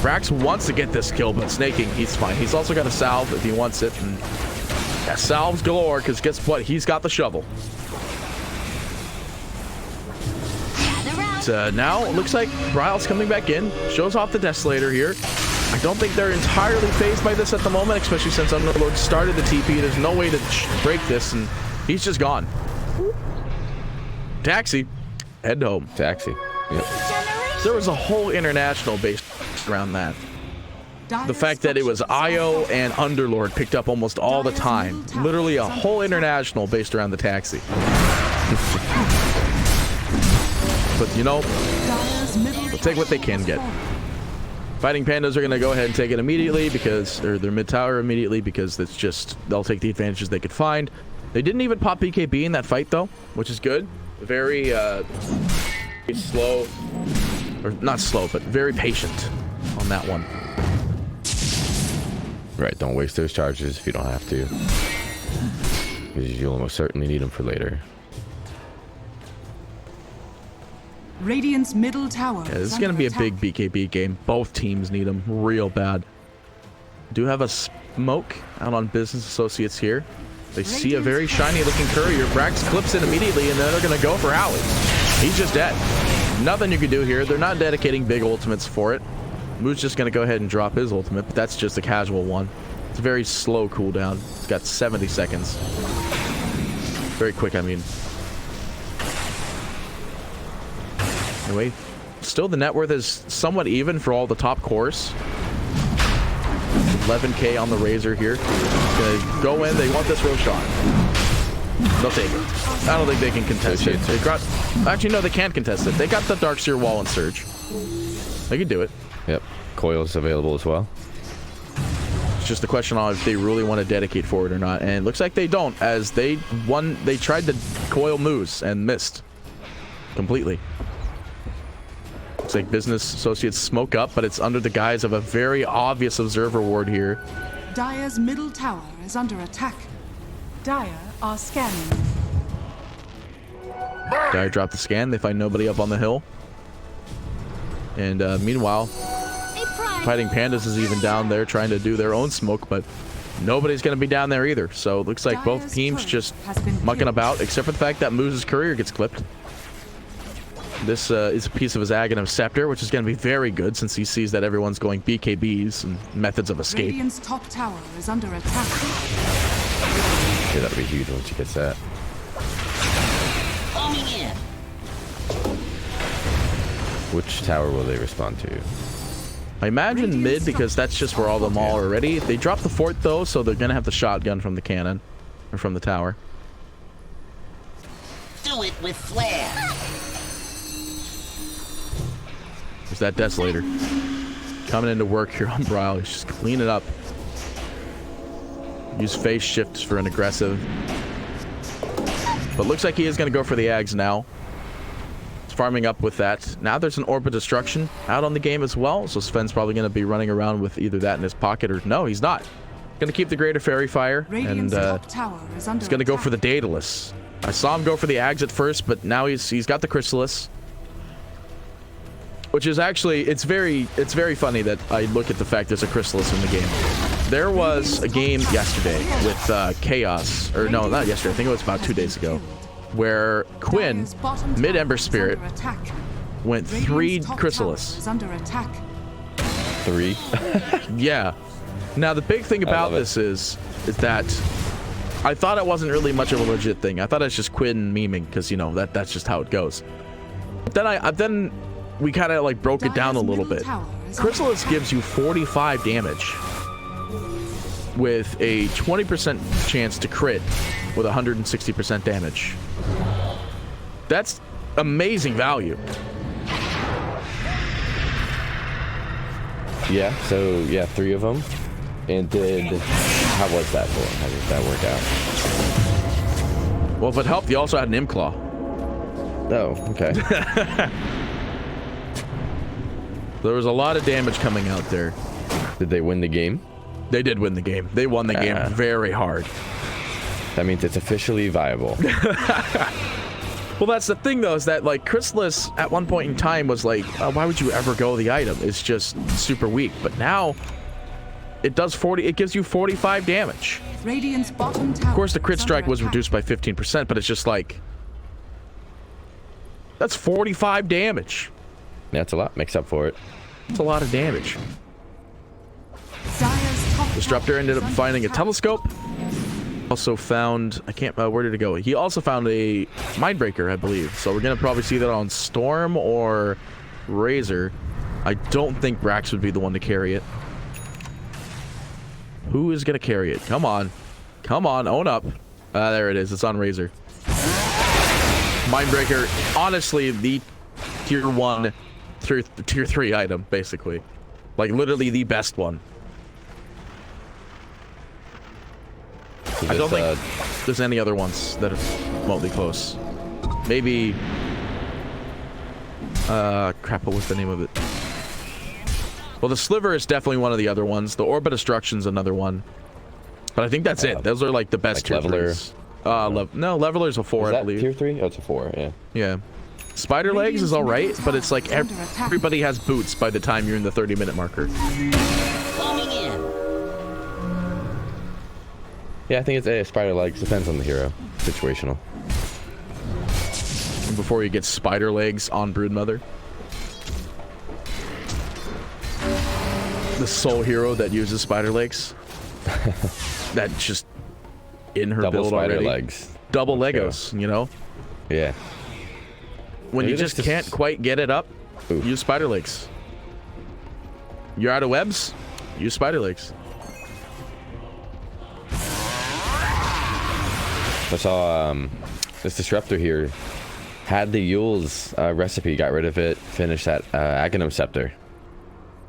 Brax wants to get this kill, but snaking, he's fine. He's also got a salve if he wants it. And yeah, salves galore, because guess what? He's got the shovel. Now it looks like Bryle's coming back in, shows off the Desolator here. I don't think they're entirely phased by this at the moment, especially since Underlord started the TP. There's no way to break this, and he's just gone. Taxi, head home. Taxi. Yep. There was a whole international based around that. The fact that it was IO and Underlord picked up almost all the time. Literally a whole international based around the Taxi. But you know, they'll take what they can get. Fighting Pandas are going to go ahead and take it immediately because, or their mid tower immediately because it's just, they'll take the advantages they could find. They didn't even pop BKB in that fight though, which is good. Very slow, or not slow, but very patient on that one. Right, don't waste those charges if you don't have to. Because you'll almost certainly need them for later. Radiant's middle tower. Yeah, this is going to be a big BKB game. Both teams need them real bad. Do have a smoke out on Business Associates here. They see a very shiny looking courier. Brax clips it immediately, and then they're going to go for Howie. He's just dead. Nothing you can do here. They're not dedicating big ultimates for it. Moo's just going to go ahead and drop his ultimate, but that's just a casual one. It's a very slow cooldown. It's got 70 seconds. Very quick, I mean. Anyway, still the net worth is somewhat even for all the top cores. 11k on the Razor here. Gonna go in, they want this Roshan. They'll take it. I don't think they can contest it. They got, actually, no, they can't contest it. They got the Darkseer wall and Surge. They can do it. Yep. Coil's available as well. It's just a question on if they really want to dedicate for it or not. And it looks like they don't, as they tried to coil Moose and missed completely. Looks like Business Associates smoke up, but it's under the guise of a very obvious observer ward here. Dire's middle tower is under attack. Dire are scanning. Dire drop the scan. They find nobody up on the hill. And meanwhile, Fighting Pandas is even down there trying to do their own smoke, but nobody's going to be down there either. So it looks like both teams just mucking about, except for the fact that Moose's courier gets clipped. This is a piece of his Aghanim Scepter, which is going to be very good since he sees that everyone's going BKBs and methods of escape. Radiant's top tower is under attack. Yeah, that'll be huge once he gets that. Which tower will they respond to? I imagine mid, because that's just where all them all are already. They drop the fort though, so they're going to have the shotgun from the cannon, or from the tower. Do it with flair. There's that Desolator coming into work here on Brile. He's just cleaning up. Use phase shifts for an aggressive. But looks like he is going to go for the Ags now. He's farming up with that. Now there's an Orb of Destruction out on the game as well. So Sven's probably going to be running around with either that in his pocket or no, he's not. Going to keep the Greater Fairy Fire. And he's going to go for the Daedalus. I saw him go for the Ags at first, but now he's got the Chrysalis. Which is actually, it's very funny that I look at the fact there's a Chrysalis in the game. There was a game yesterday with Chaos, or no, not yesterday, I think it was about 2 days ago, where Quinn, mid-Ember Spirit, went 3 Chrysalis. 3? Yeah. Now, the big thing about this is that I thought it wasn't really much of a legit thing. I thought it's just Quinn memeing because, you know, that's just how it goes. But then we kind of like broke it down a little bit. Chrysalis gives you 45 damage with a 20% chance to crit with 160% damage. That's amazing value. Yeah, so yeah, 3 of them. And how was that for? How did that work out? Well, if it helped, you also had an Imclaw. Oh, okay. There was a lot of damage coming out there. Did they win the game? They did win the game. They won the game very hard. That means it's officially viable. Well, that's the thing, though, is that, like, Chrysalis at one point in time was like, why would you ever go the item? It's just super weak. But now, it does 40. It gives you 45 damage. Radiant's bottom tower. Of course, the crit strike was reduced by 15%, but it's just like, that's 45 damage. That's a lot. Makes up for it. It's a lot of damage. Disruptor ended up finding a telescope. Also found, I can't, where did it go? He also found a Mindbreaker, I believe. So we're going to probably see that on Storm or Razor. I don't think Brax would be the one to carry it. Who is going to carry it? Come on. Come on, own up. There it is. It's on Razor. Mindbreaker, honestly, the tier 1 through tier 3 item, basically. Like, literally the best one. I don't think there's any other ones that are remotely close. Maybe... crap, what was the name of it? Well, the Sliver is definitely one of the other ones. The Orb of Destruction's another one. But I think that's it. Those are, like, the best tier 3s. No, Leveler's a 4, I believe. Tier 3? Oh, it's a 4, yeah. Yeah. Spider Legs is alright, but it's like everybody has boots by the time you're in the 30-minute marker. Yeah, I think it's a Spider Legs. Depends on the hero. Situational. And before you get Spider Legs on Broodmother. The sole hero that uses Spider Legs. That's just in her build already. Double Spider Legs. Double Legos, you know? Yeah. When you just can't quite get it up, use Spider Legs. You're out of webs? Use Spider Legs. I saw this Disruptor here had the Yule's recipe, got rid of it, finished that Aghanim Scepter.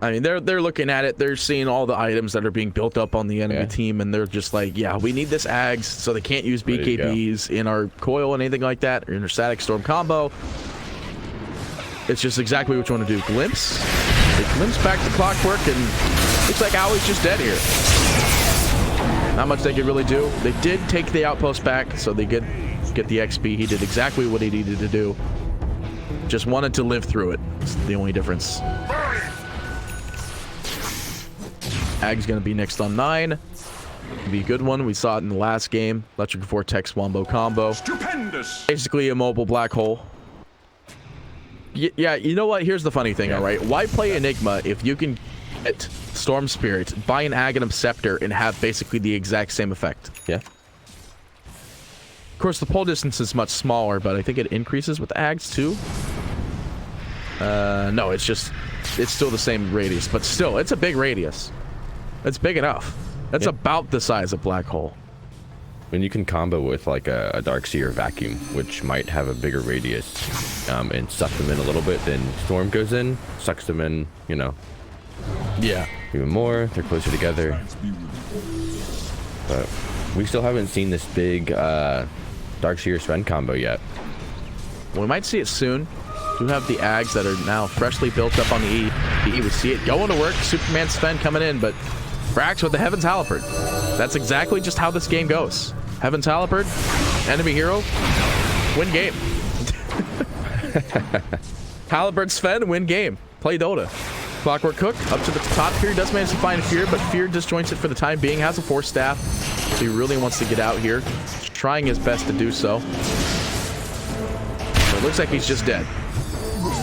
I mean, they're looking at it. They're seeing all the items that are being built up on the enemy team, and they're just like, yeah, we need this Ags, so they can't use BKBs in our coil and anything like that, or in our static storm combo. It's just exactly what you want to do. Glimpse. They glimpse back to Clockwork, and looks like Owie's just dead here. Not much they could really do. They did take the outpost back, so they get the XP. He did exactly what he needed to do. Just wanted to live through it. It's the only difference. Ag's going to be next on 9. Be a good one. We saw it in the last game. Electric Vortex Wombo combo. Stupendous. Basically a mobile black hole. Yeah, you know what? Here's the funny thing, all right? Why play Enigma if you can get Storm Spirit, buy an Aghanim Scepter, and have basically the exact same effect? Yeah. Of course, the pole distance is much smaller, but I think it increases with Ags too. No, it's still the same radius, but still, it's a big radius. It's big enough. That's about the size of Black Hole. When you can combo with like a Darkseer Vacuum, which might have a bigger radius, and suck them in a little bit, then Storm goes in, sucks them in, you know. Yeah. Even more, they're closer together. But we still haven't seen this big Darkseer Sven combo yet. We might see it soon. We have the Ags that are now freshly built up on the E. We see it going to work. Superman Sven coming in, but Brax with the Heaven's Halberd. That's exactly just how this game goes. Heaven's Halberd, enemy hero, win game. Halberd Sven, win game. Play Dota. Clockwork Cook up to the top here. He does manage to find Fear, but Fear disjoints it for the time being. Has a Force Staff, so he really wants to get out here. Trying his best to do so. But it looks like he's just dead.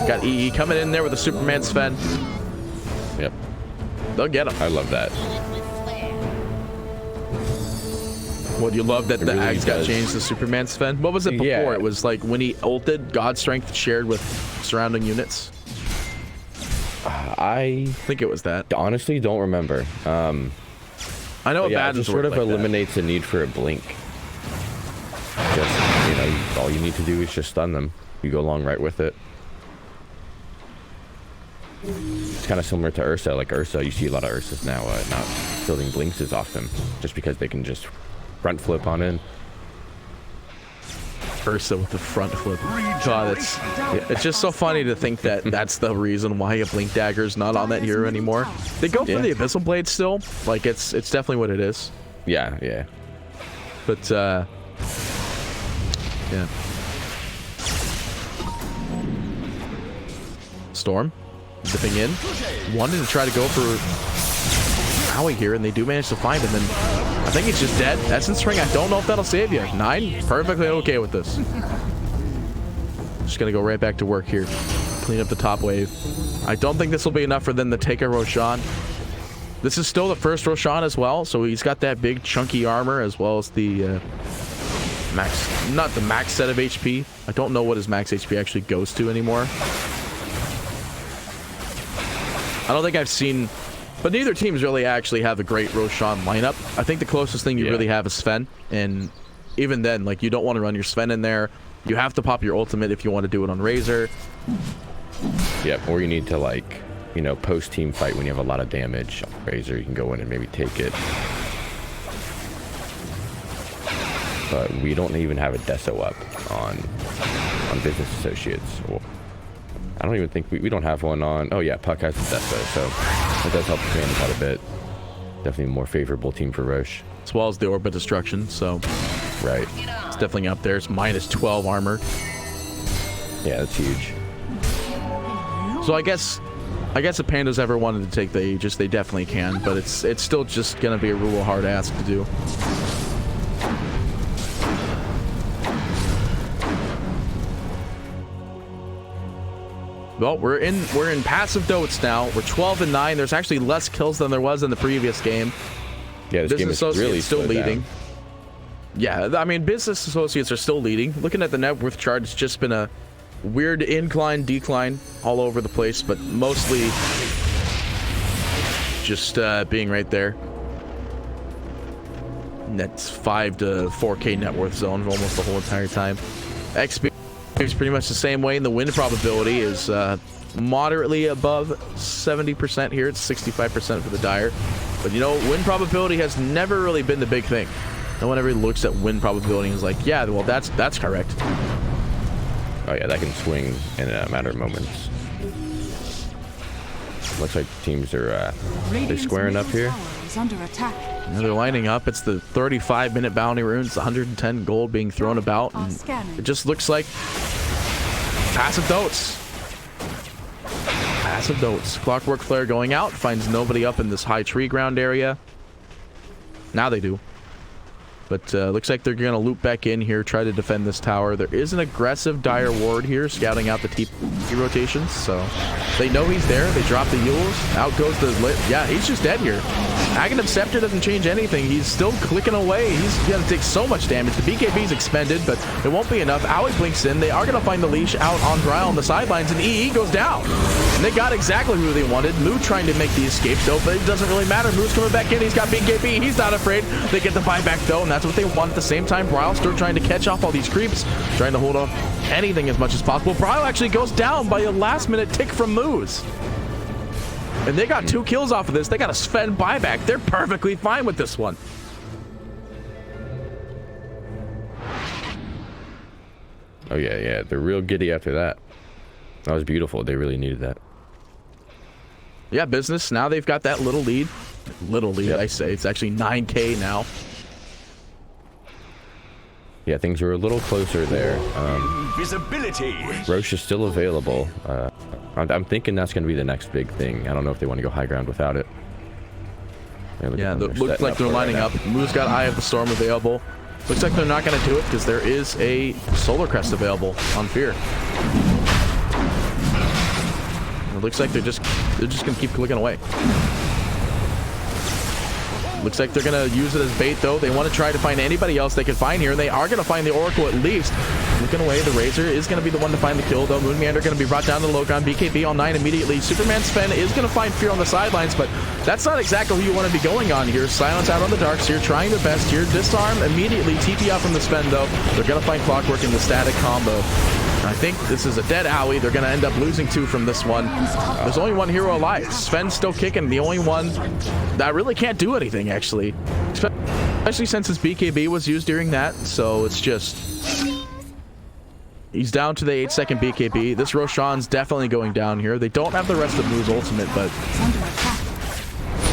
Got EE coming in there with a Superman Sven. Yep. They'll get him. I love that. What, you love that It the really Ags got does. changed to Superman Sven? What was it before? Yeah. It was like when he ulted, God Strength shared with surrounding units. I think it was that. honestly don't remember. I know it Yeah, it just sort of eliminates the need for a blink. Just, you know, all you need to do is just stun them. You go along right with it. It's kind of similar to Ursa. Like Ursa, you see a lot of Ursas now not building blinks as often, just because they can just front flip on in. Ursa with the front flip. God, it's just so funny to think that that's the reason why a blink dagger is not on that hero anymore. They go for the abyssal blade still. Like it's definitely what it is. Yeah, yeah. But yeah. Storm dipping in, wanted to try to go for Howie here, and they do manage to find him. And I think he's just dead. Essence Ring, I don't know if that'll save you. 9, perfectly okay with this. Just gonna go right back to work here, clean up the top wave. I don't think this will be enough for them to take a Roshan. This is still the first Roshan as well, so he's got that big chunky armor as well as the max, not the max set of HP. I don't know what his max HP actually goes to anymore. I don't think I've seen, but neither teams really actually have a great Roshan lineup. I think the closest thing you really have is Sven, and even then, like, you don't want to run your Sven in there. You have to pop your ultimate if you want to do it on Razor. Yep, or you need to, like, you know, post team fight when you have a lot of damage on Razor, you can go in and maybe take it. But we don't even have a Deso up on Business Associates. Well, I don't even think we don't have one on. Oh yeah, Puck has the Deso, so that does help the advantage out a bit. Definitely a more favorable team for Roche. As well as the Orbit Destruction, so right. It's definitely up there. It's minus 12 armor. Yeah, that's huge. So I guess if Pandas ever wanted to take the Aegis, they definitely can, but it's still just gonna be a real hard ask to do. Well, we're in passive Dotes now. We're 12-9. There's actually less kills than there was in the previous game. Yeah, this game is really still leading. Yeah, I mean, Business Associates are still leading. Looking at the net worth chart, it's just been a weird incline, decline all over the place, but mostly just being right there. That's 5 to 4K net worth zone almost the whole entire time. XP is pretty much the same way, and the win probability is moderately above 70% here. It's 65% for the Dire. But you know, win probability has never really been the big thing. No one ever looks at win probability and is like, yeah, well, that's correct. Oh yeah, that can swing in a matter of moments. Looks like teams are they're squaring up here. Under attack. Now they're lining up. It's the 35-minute bounty runes, 110 gold being thrown about, and it just looks like passive Dotes. Passive Dotes. Clockwork Flare going out, finds nobody up in this high tree ground area. Now they do. But looks like they're going to loop back in here, try to defend this tower. There is an aggressive Dire ward here, scouting out the TP rotations. So they know he's there. They drop the Yules. Out goes the lit. Yeah, he's just dead here. Aghanim Scepter doesn't change anything. He's still clicking away. He's going to take so much damage. The BKB's expended, but it won't be enough. Aoi blinks in. They are going to find the leash out on Dryle on the sidelines, and EE goes down. And they got exactly who they wanted. Moo trying to make the escape, though, but it doesn't really matter. Moo's coming back in. He's got BKB. He's not afraid. They get the buyback, though, and that's what they want. At the same time, Bryle still trying to catch off all these creeps, trying to hold off anything as much as possible. Bryle actually goes down by a last-minute tick from Moose. And they got 2 kills off of this. They got a Sven buyback. They're perfectly fine with this one. Oh yeah, they're real giddy after that. That was beautiful. They really needed that. Yeah, Business, now they've got that little lead. Little lead, yep. I say. It's actually 9K now. Yeah, things are a little closer there. Visibility. Roche is still available. I'm thinking that's going to be the next big thing. I don't know if they want to go high ground without it. Yeah, it looks like they're lining up. Moo's got Eye of the Storm available. Looks like they're not going to do it because there is a Solar Crest available on Fear. It looks like they're just going to keep clicking away. Looks like they're going to use it as bait, though. They want to try to find anybody else they can find here. They are going to find the Oracle at least. Looking away, the Razor is going to be the one to find the kill, though. Moonmeander going to be brought down to the low ground. BKB on 9 immediately. Superman Sven is going to find Fear on the sidelines, but that's not exactly who you want to be going on here. Silence out on the darks here, trying their best here. Disarm immediately. TP out from the Sven, though. They're going to find Clockwork in the static combo. I think this is a dead Owie. They're going to end up losing 2 from this one. There's only one hero alive. Sven's still kicking. The only one that really can't do anything, actually. Especially since his BKB was used during that. So it's just... He's down to the 8-second BKB. This Roshan's definitely going down here. They don't have the rest of Moo's ultimate, but...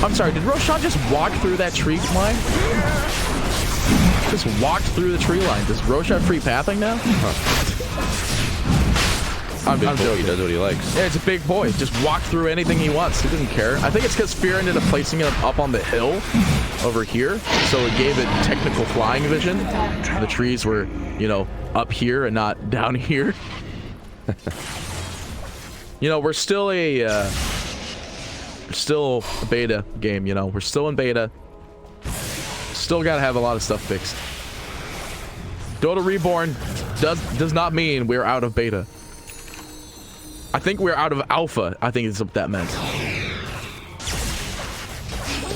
I'm sorry, did Roshan just walk through that tree line? Just walked through the tree line. Does Roshan free pathing now? I'm joking. He does what he likes. Yeah, it's a big boy. Just walk through anything he wants. He doesn't care. I think it's because Fear ended up placing it up on the hill over here, so it gave it technical flying vision. The trees were, you know, up here and not down here. You know, we're still a beta game. You know, we're still in beta. Still gotta have a lot of stuff fixed. Dota Reborn does not mean we're out of beta. I think we're out of alpha. I think it's what that meant.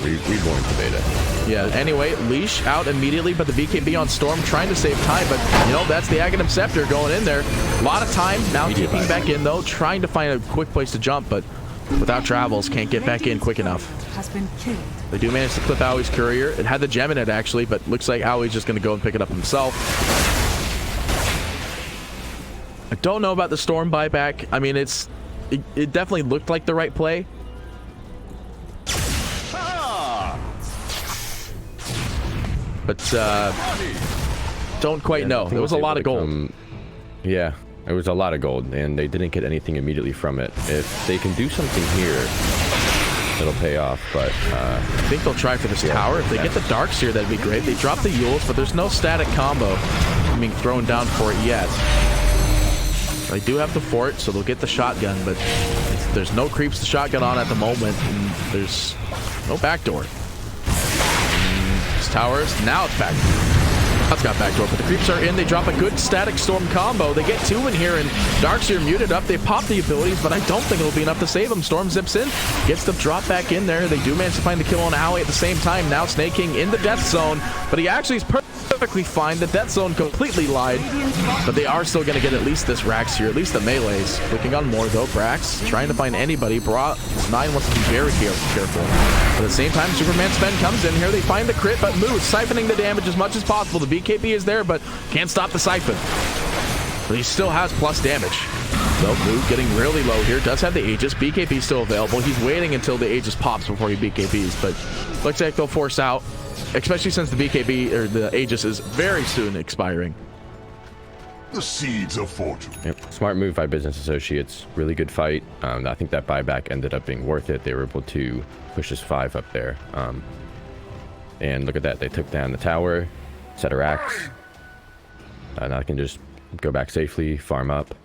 Reborn to beta. Yeah, anyway, Leash out immediately, but the BKB on Storm trying to save time, but, you know, that's the Aghanim Scepter going in there. A lot of time, now TPing back in, though, trying to find a quick place to jump, but without travels, can't get back in quick enough. They do manage to clip Owie's courier. It had the gem in it, actually, but looks like Owie's just going to go and pick it up himself. I don't know about the Storm buyback. I mean, it definitely looked like the right play. But don't quite know. There was a lot of gold. Yeah, it was a lot of gold, and they didn't get anything immediately from it. If they can do something here, it'll pay off, but I think they'll try for this tower. If they get the darks here, that'd be great. They drop the Yules, but there's no static combo being thrown down for it yet. They do have the fort, so they'll get the shotgun, but there's no creeps to shotgun on at the moment, and there's no backdoor. This towers, now it's back. That's got backdoor, but the creeps are in. They drop a good static storm combo. They get 2 in here, and Darks here muted up. They pop the abilities, but I don't think it'll be enough to save them. Storm zips in, gets the drop back in there. They do manage to find the kill on Owie at the same time. Now Snake King in the death zone, but he actually is perfectly fine. The death zone completely lied, but they are still going to get at least this Rax here, at least the melees. Clicking on more, though. Brax trying to find anybody. 9 wants to be very careful. But at the same time, Superman Sven comes in here. They find the crit, but Moo siphoning the damage as much as possible. The BKB is there, but can't stop the siphon. But he still has plus damage. So Moo getting really low here. Does have the Aegis. BKB still available. He's waiting until the Aegis pops before he BKBs, but looks like they'll force out, especially since the BKB or the Aegis is very soon expiring. The seeds of fortune. Yep. Smart move by Business Associates. Really good fight. I think that buyback ended up being worth it. They were able to push this 5 up there. And look at that. They took down the tower, set a Rax. Now they can just go back safely, farm up.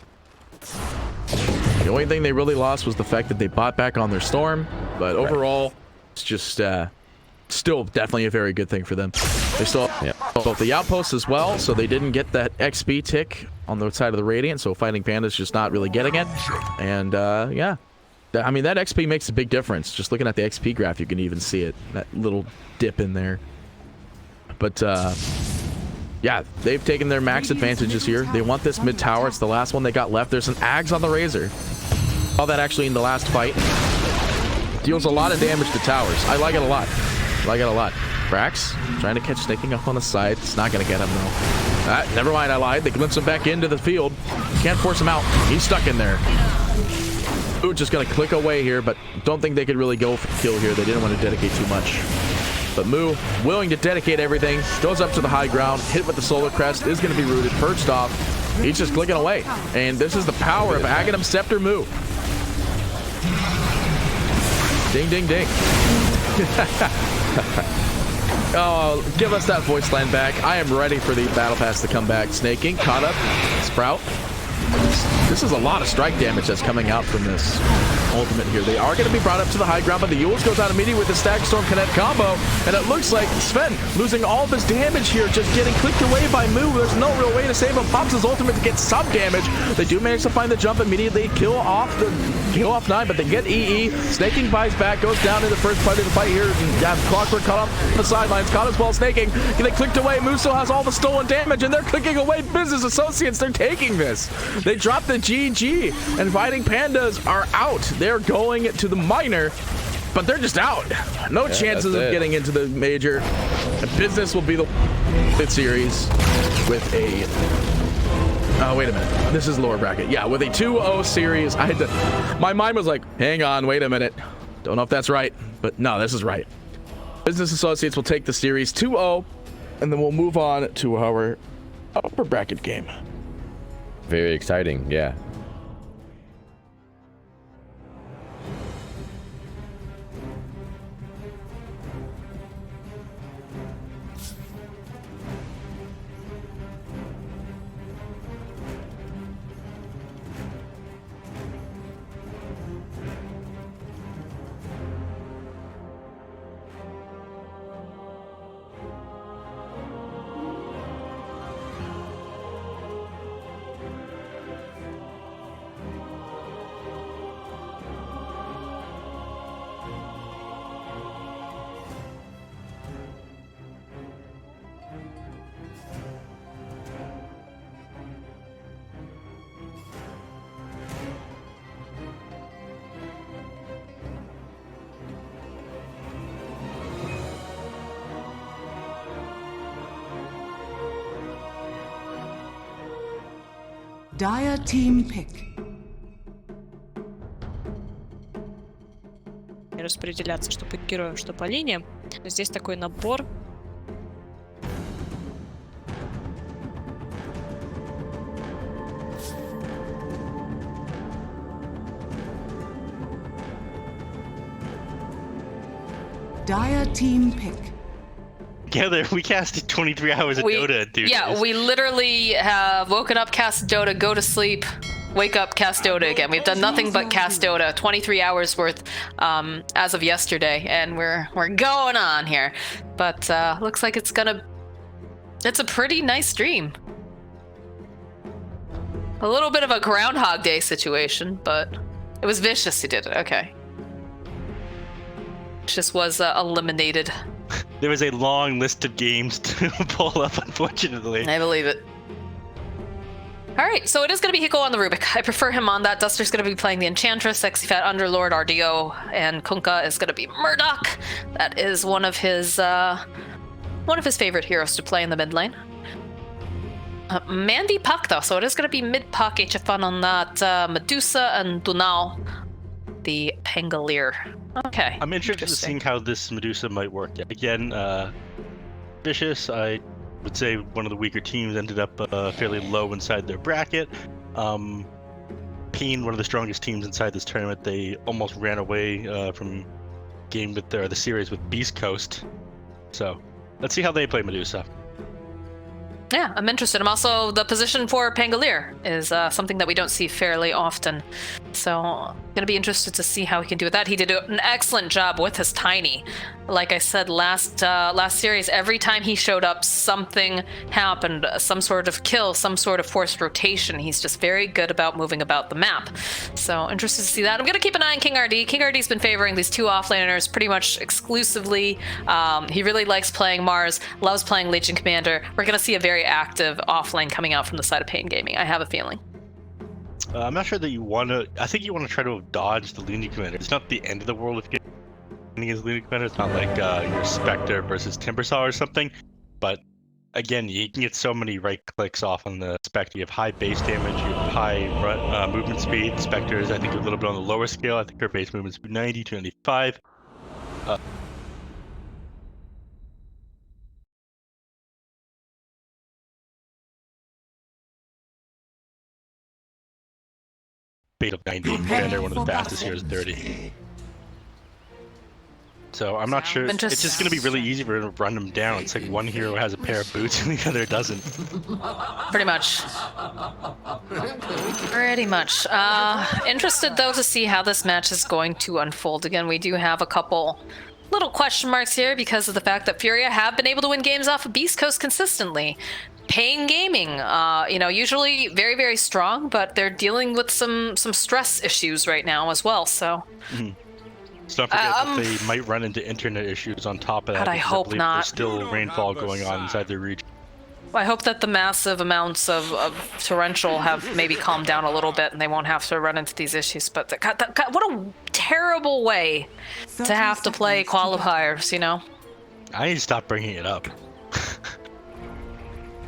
The only thing they really lost was the fact that they bought back on their Storm. But overall, it's just still definitely a very good thing for them. They still have both the outposts as well, so they didn't get that XP tick on the side of the Radiant, so fighting PandaS just not really getting it. And yeah, I mean, that XP makes a big difference. Just looking at the XP graph, you can even see it, that little dip in there. But yeah, they've taken their max advantages here. They want this mid tower. It's the last one they got left. There's an Ags on the Razor. Saw that actually in the last fight. Deals a lot of damage to towers. I like it a lot. I like it a lot. Brax trying to catch Snaking up on the side. It's not going to get him, though. Never mind, I lied. They glimpse him back into the field. Can't force him out. He's stuck in there. Ooh, just going to click away here, but don't think they could really go for the kill here. They didn't want to dedicate too much. But Moo, willing to dedicate everything, goes up to the high ground, hit with the Solar Crest, is going to be rooted, perched off. He's just clicking away. And this is the power of Aghanim Scepter Moo. Ding, ding, ding. Oh, give us that voice line back. I am ready for the battle pass to come back. Snake King caught up. Sprout This is a lot of strike damage that's coming out from this ultimate here. They are going to be brought up to the high ground, but the Yules goes out immediately with the Stag Storm Connect combo, and it looks like Sven losing all of his damage here, just getting clicked away by Moo. There's no real way to save him. Pops his ultimate to get some damage. They do manage to find the jump immediately, kill off 9, but they get EE. Snaking buys back, goes down in the first part of the fight here. And yeah, Clockwork caught off the sidelines, caught as well snaking. They clicked away. Moo still has all the stolen damage, and they're clicking away Business Associates. They're taking this. They drop the GG, and Fighting Pandas are out. They're going to the minor, but they're just out. No chances of getting into the major. And Business will be the series with a... Oh, wait a minute. This is lower bracket. Yeah, with a 2-0 series. I had to... My mind was like, hang on, wait a minute. Don't know if that's right, but no, this is right. Business Associates will take the series 2-0, and then we'll move on to our upper bracket game. Very exciting, yeah. Dire team pick. Распределяться, что по героям, что по линиям. Здесь такой набор. Dire team pick. Together, we casted 23 hours of Dota, dude. Yeah, we literally have woken up, cast Dota, go to sleep, wake up, cast Dota again. We've done nothing but cast Dota, 23 hours worth as of yesterday, and we're going on here. But looks like it's a pretty nice stream. A little bit of a Groundhog Day situation, but it was Vicious who did it. Okay. Vicious was eliminated. There was a long list of games to pull up, unfortunately. I believe it. All right, so it is going to be Hiko on the Rubik. I prefer him on that. Duster's going to be playing the Enchantress, Sexy Fat Underlord, RDO, and Kunkka is going to be Murdoch. That is one of his favorite heroes to play in the mid lane. Mandy Puck, though, so it is going to be mid Puck, HFN on that. Medusa and Dunao, the Pangolier. Okay. I'm interested in seeing how this Medusa might work. Again, Vicious, I would say one of the weaker teams, ended up fairly low inside their bracket. Peen, one of the strongest teams inside this tournament, they almost ran away from game with the series with Beastcoast. So let's see how they play Medusa. Yeah, I'm interested. I'm also, the position for Pangolier is something that we don't see fairly often. So I'm going to be interested to see how he can do with that. He did an excellent job with his Tiny. Like I said last series, every time he showed up, something happened, some sort of kill, some sort of forced rotation. He's just very good about moving about the map. So interested to see that. I'm going to keep an eye on King RD. King RD's been favoring these two offlaners pretty much exclusively. He really likes playing Mars, loves playing Legion Commander. We're going to see a very active offlane coming out from the side of Pain Gaming. I have a feeling. I'm not sure that you want to... I think you want to try to dodge the Legion Commander. It's not the end of the world if you're getting against Legion Commander. It's not like your Spectre versus Timbersaw or something. But again, you can get so many right clicks off on the Spectre. You have high base damage, you have high movement speed. Spectre is, I think, a little bit on the lower scale. I think her base movement speed 90 to 95. Of 90, Commander, one of the fastest here is 30. So I'm not sure. It's just going to be really easy for him to run them down. It's like one hero has a pair of boots and the other doesn't. Pretty much. Pretty much. Interested, though, to see how this match is going to unfold. Again, we do have a couple little question marks here because of the fact that FURIA have been able to win games off of Beastcoast consistently. Pain Gaming, you know, usually very, very strong, but they're dealing with some stress issues right now as well, so... So don't forget that they might run into internet issues on top of that. God, I hope believe not. There's still rainfall going on inside their region. Well, I hope that the massive amounts of torrential have maybe calmed down a little bit and they won't have to run into these issues. But God, what a terrible way to have to play qualifiers, you know? I need to stop bringing it up.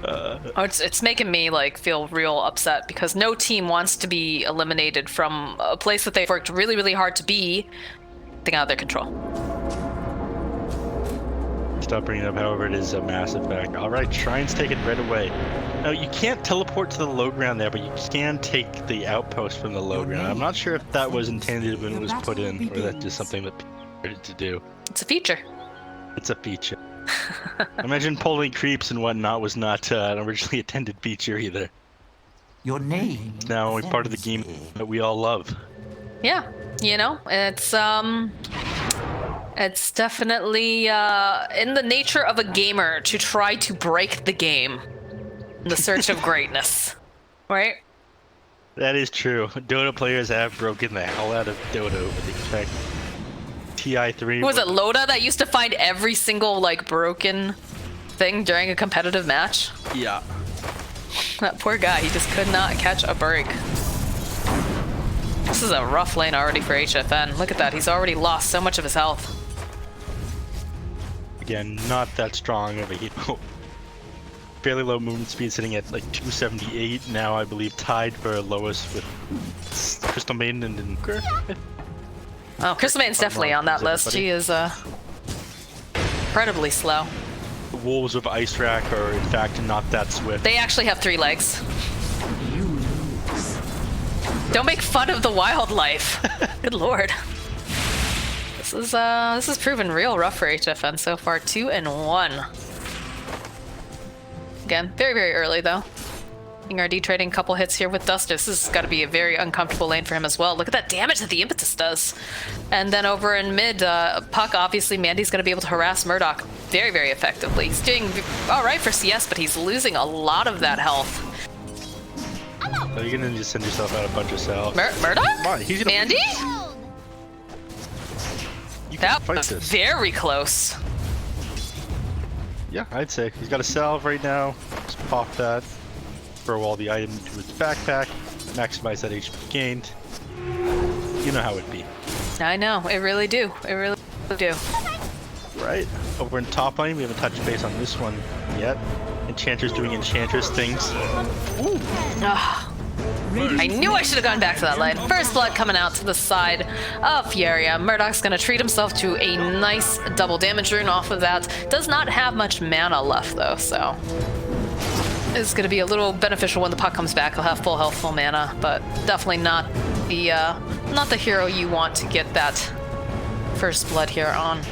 It's making me like feel real upset because no team wants to be eliminated from a place that they've worked really, really hard to be. Thing out of their control. Stop bringing it up, however, it is a massive fact. Alright, Shrine's taken right away. Now, you can't teleport to the low ground there, but you can take the outpost from the low ground. I'm not sure if that was intended when it was put in, or that's just something that people started to do. It's a feature. It's a feature. Imagine pulling creeps and whatnot was not an originally intended feature either. Your name. It's now only part of the game that we all love. Yeah, you know, it's definitely in the nature of a gamer to try to break the game in the search of greatness, right? That is true. Dota players have broken the hell out of Dota over the fact TI3. Was it Loda that used to find every single like broken thing during a competitive match? Yeah. That poor guy, he just could not catch a break. This is a rough lane already for HFN. Look at that, he's already lost so much of his health. Again, not that strong of a hero. Fairly low movement speed, sitting at like 278 now, I believe, tied for lowest with Crystal Maiden and Nuker. Oh, Crystal Maiden's definitely on that list. She is incredibly slow. The wolves with Ice Rack are in fact not that swift. They actually have 3 legs. Don't make fun of the wildlife. Good lord. This is proven real rough for HFN so far. 2-1. Again, very, very early though. RD trading a couple hits here with Duster. This has got to be a very uncomfortable lane for him as well. Look at that damage that the Impetus does. And then over in mid, Puck, obviously, Mandy's going to be able to harass Murdoch very, very effectively. He's doing all right for CS, but he's losing a lot of that health. So you're going to just send yourself out a bunch of cells. Murdoch? Come on, he's gonna Mandy? That was this. Very close. Yeah, I'd say. He's got a salve right now. Just pop that. Throw all the items into his backpack. Maximize that HP gained. You know how it'd be. I know. It really do. It really do. Right. Over in top lane, we haven't touched base on this one yet. Enchantress doing Enchantress things. Ooh. I knew I should have gone back to that lane. First blood coming out to the side of FURIA. Murdoch's going to treat himself to a nice double damage rune off of that. Does not have much mana left though, so it's going to be a little beneficial when the puck comes back. He'll have full health, full mana, but definitely not the hero you want to get that first blood here on.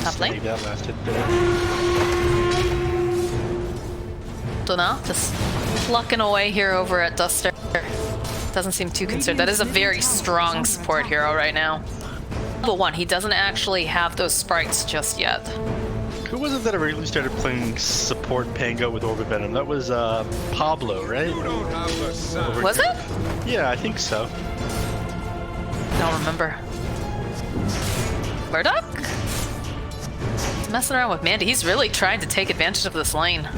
Top lane. That last hit there. Now, just plucking away here over at Duster. Doesn't seem too concerned. That is a very strong support hero right now. Level 1, he doesn't actually have those sprites just yet. Who was it that originally started playing support Pango with Orbit Venom? That was Pablo, right? Was it? Yeah, I think so. Don't remember. Murdoch? He's messing around with Mandy. He's really trying to take advantage of this lane.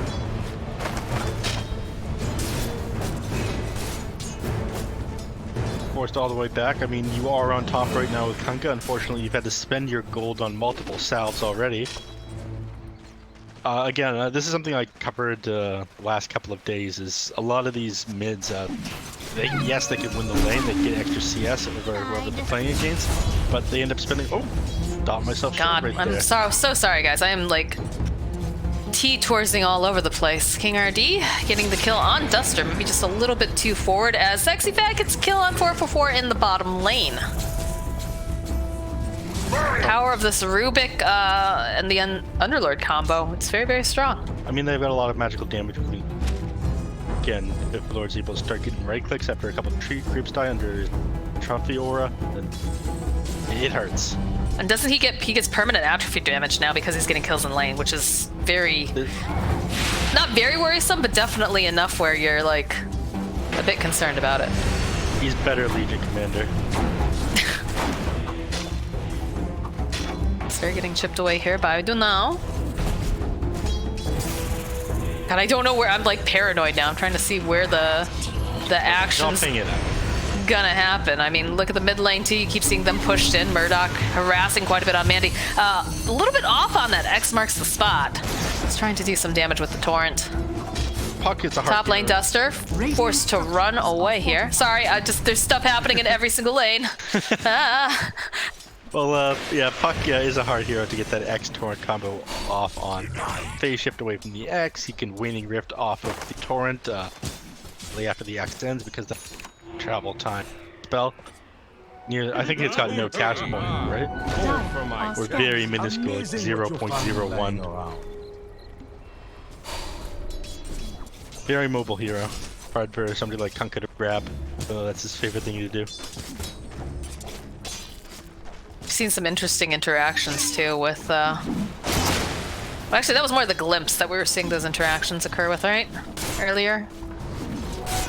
Forced all the way back. I mean, you are on top right now with Kunkka. Unfortunately, you've had to spend your gold on multiple salves already. Again, this is something I covered the last couple of days, is a lot of these mids, yes, they can win the lane, they get extra CS over whoever they're playing against, but they end up spending... Oh! Stopped myself short right there. I'm so sorry, guys. I am, like, T-toursing all over the place. King RD getting the kill on Duster, maybe just a little bit too forward, as Sexy Fat gets a kill on 444 in the bottom lane. power of this Rubik and the Underlord combo. It's very, very strong. I mean, they've got a lot of magical damage. Again, if the Lord's able to start getting right clicks after a couple of creeps die under Trophy Aura, then it hurts. And doesn't he gets permanent atrophy damage now because he's getting kills in lane, which is not very worrisome, but definitely enough where you're like a bit concerned about it. He's better Legion Commander. They're getting chipped away here by Dunao. God, I don't know where. I'm like paranoid now. I'm trying to see where the action's gonna happen. I mean, look at the mid lane too. You keep seeing them pushed in. Murdoch harassing quite a bit on Mandy. A little bit off on that. X marks the spot. He's trying to do some damage with the torrent. Top lane Duster forced to run away here. Sorry, there's stuff happening in every single lane. Well, yeah, Puck is a hard hero to get that X Torrent combo off on. Phase shift away from the X, he can Waning Rift off of the Torrent after the X ends because the travel time spell. I think it's got no cast point, right? Or very minuscule, like 0.01. Very mobile hero. Hard for somebody like Kunkka to grab, so that's his favorite thing to do. Seen some interesting interactions too with well, actually that was more the glimpse that we were seeing those interactions occur with, right? Earlier.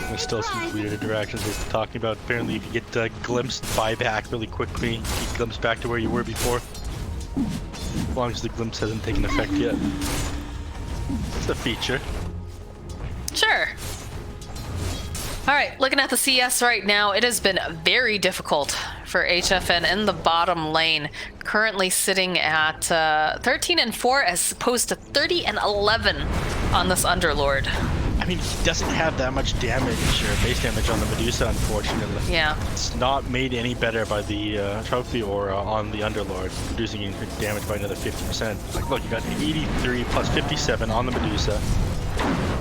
There's still some weird interactions we're talking about. Apparently if you get glimpsed buyback really quickly, you glimpse back to where you were before. As long as the glimpse hasn't taken effect yet. It's a feature. Sure. Alright, looking at the CS right now, it has been very difficult for HFN in the bottom lane. Currently sitting at 13-4 as opposed to 30-11 on this Underlord. I mean, he doesn't have that much damage or base damage on the Medusa, unfortunately. Yeah. It's not made any better by the Trophy Aura on the Underlord, reducing damage by another 50%. Like, look, you got 83 plus 57 on the Medusa.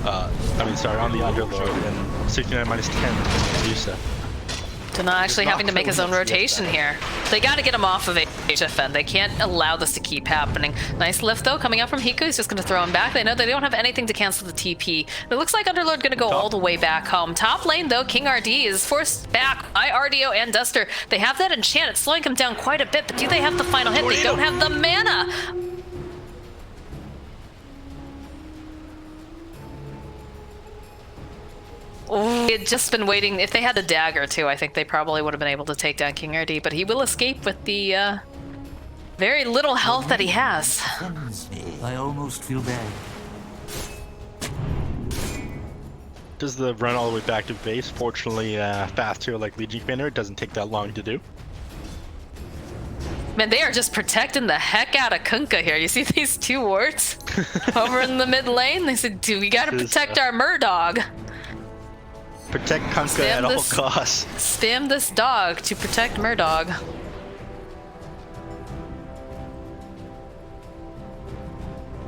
On the Underlord, and 69 minus 10 on the Medusa. To not actually having to make his own rotation here. They got to get him off of HFN. They can't allow this to keep happening. Nice lift though coming out from Hiku. He's just going to throw him back. They know they don't have anything to cancel the TP. But it looks like Underlord going to go all the way back home. Top lane though, King RD is forced back by RDO and Duster. They have that enchant. It's slowing him down quite a bit, but do they have the final hit? They don't have the mana. He had just been waiting. If they had the dagger too, I think they probably would have been able to take down King RD, but he will escape with the very little health that he has. I almost feel bad. Does the run all the way back to base? Fortunately, fast hero like Legion Commander, it doesn't take that long to do. Man, they are just protecting the heck out of Kunkka here. You see these two wards over in the mid lane? They said, dude, we gotta protect our Murdog. Protect Kunkka at all costs. Spam this dog to protect Murdog.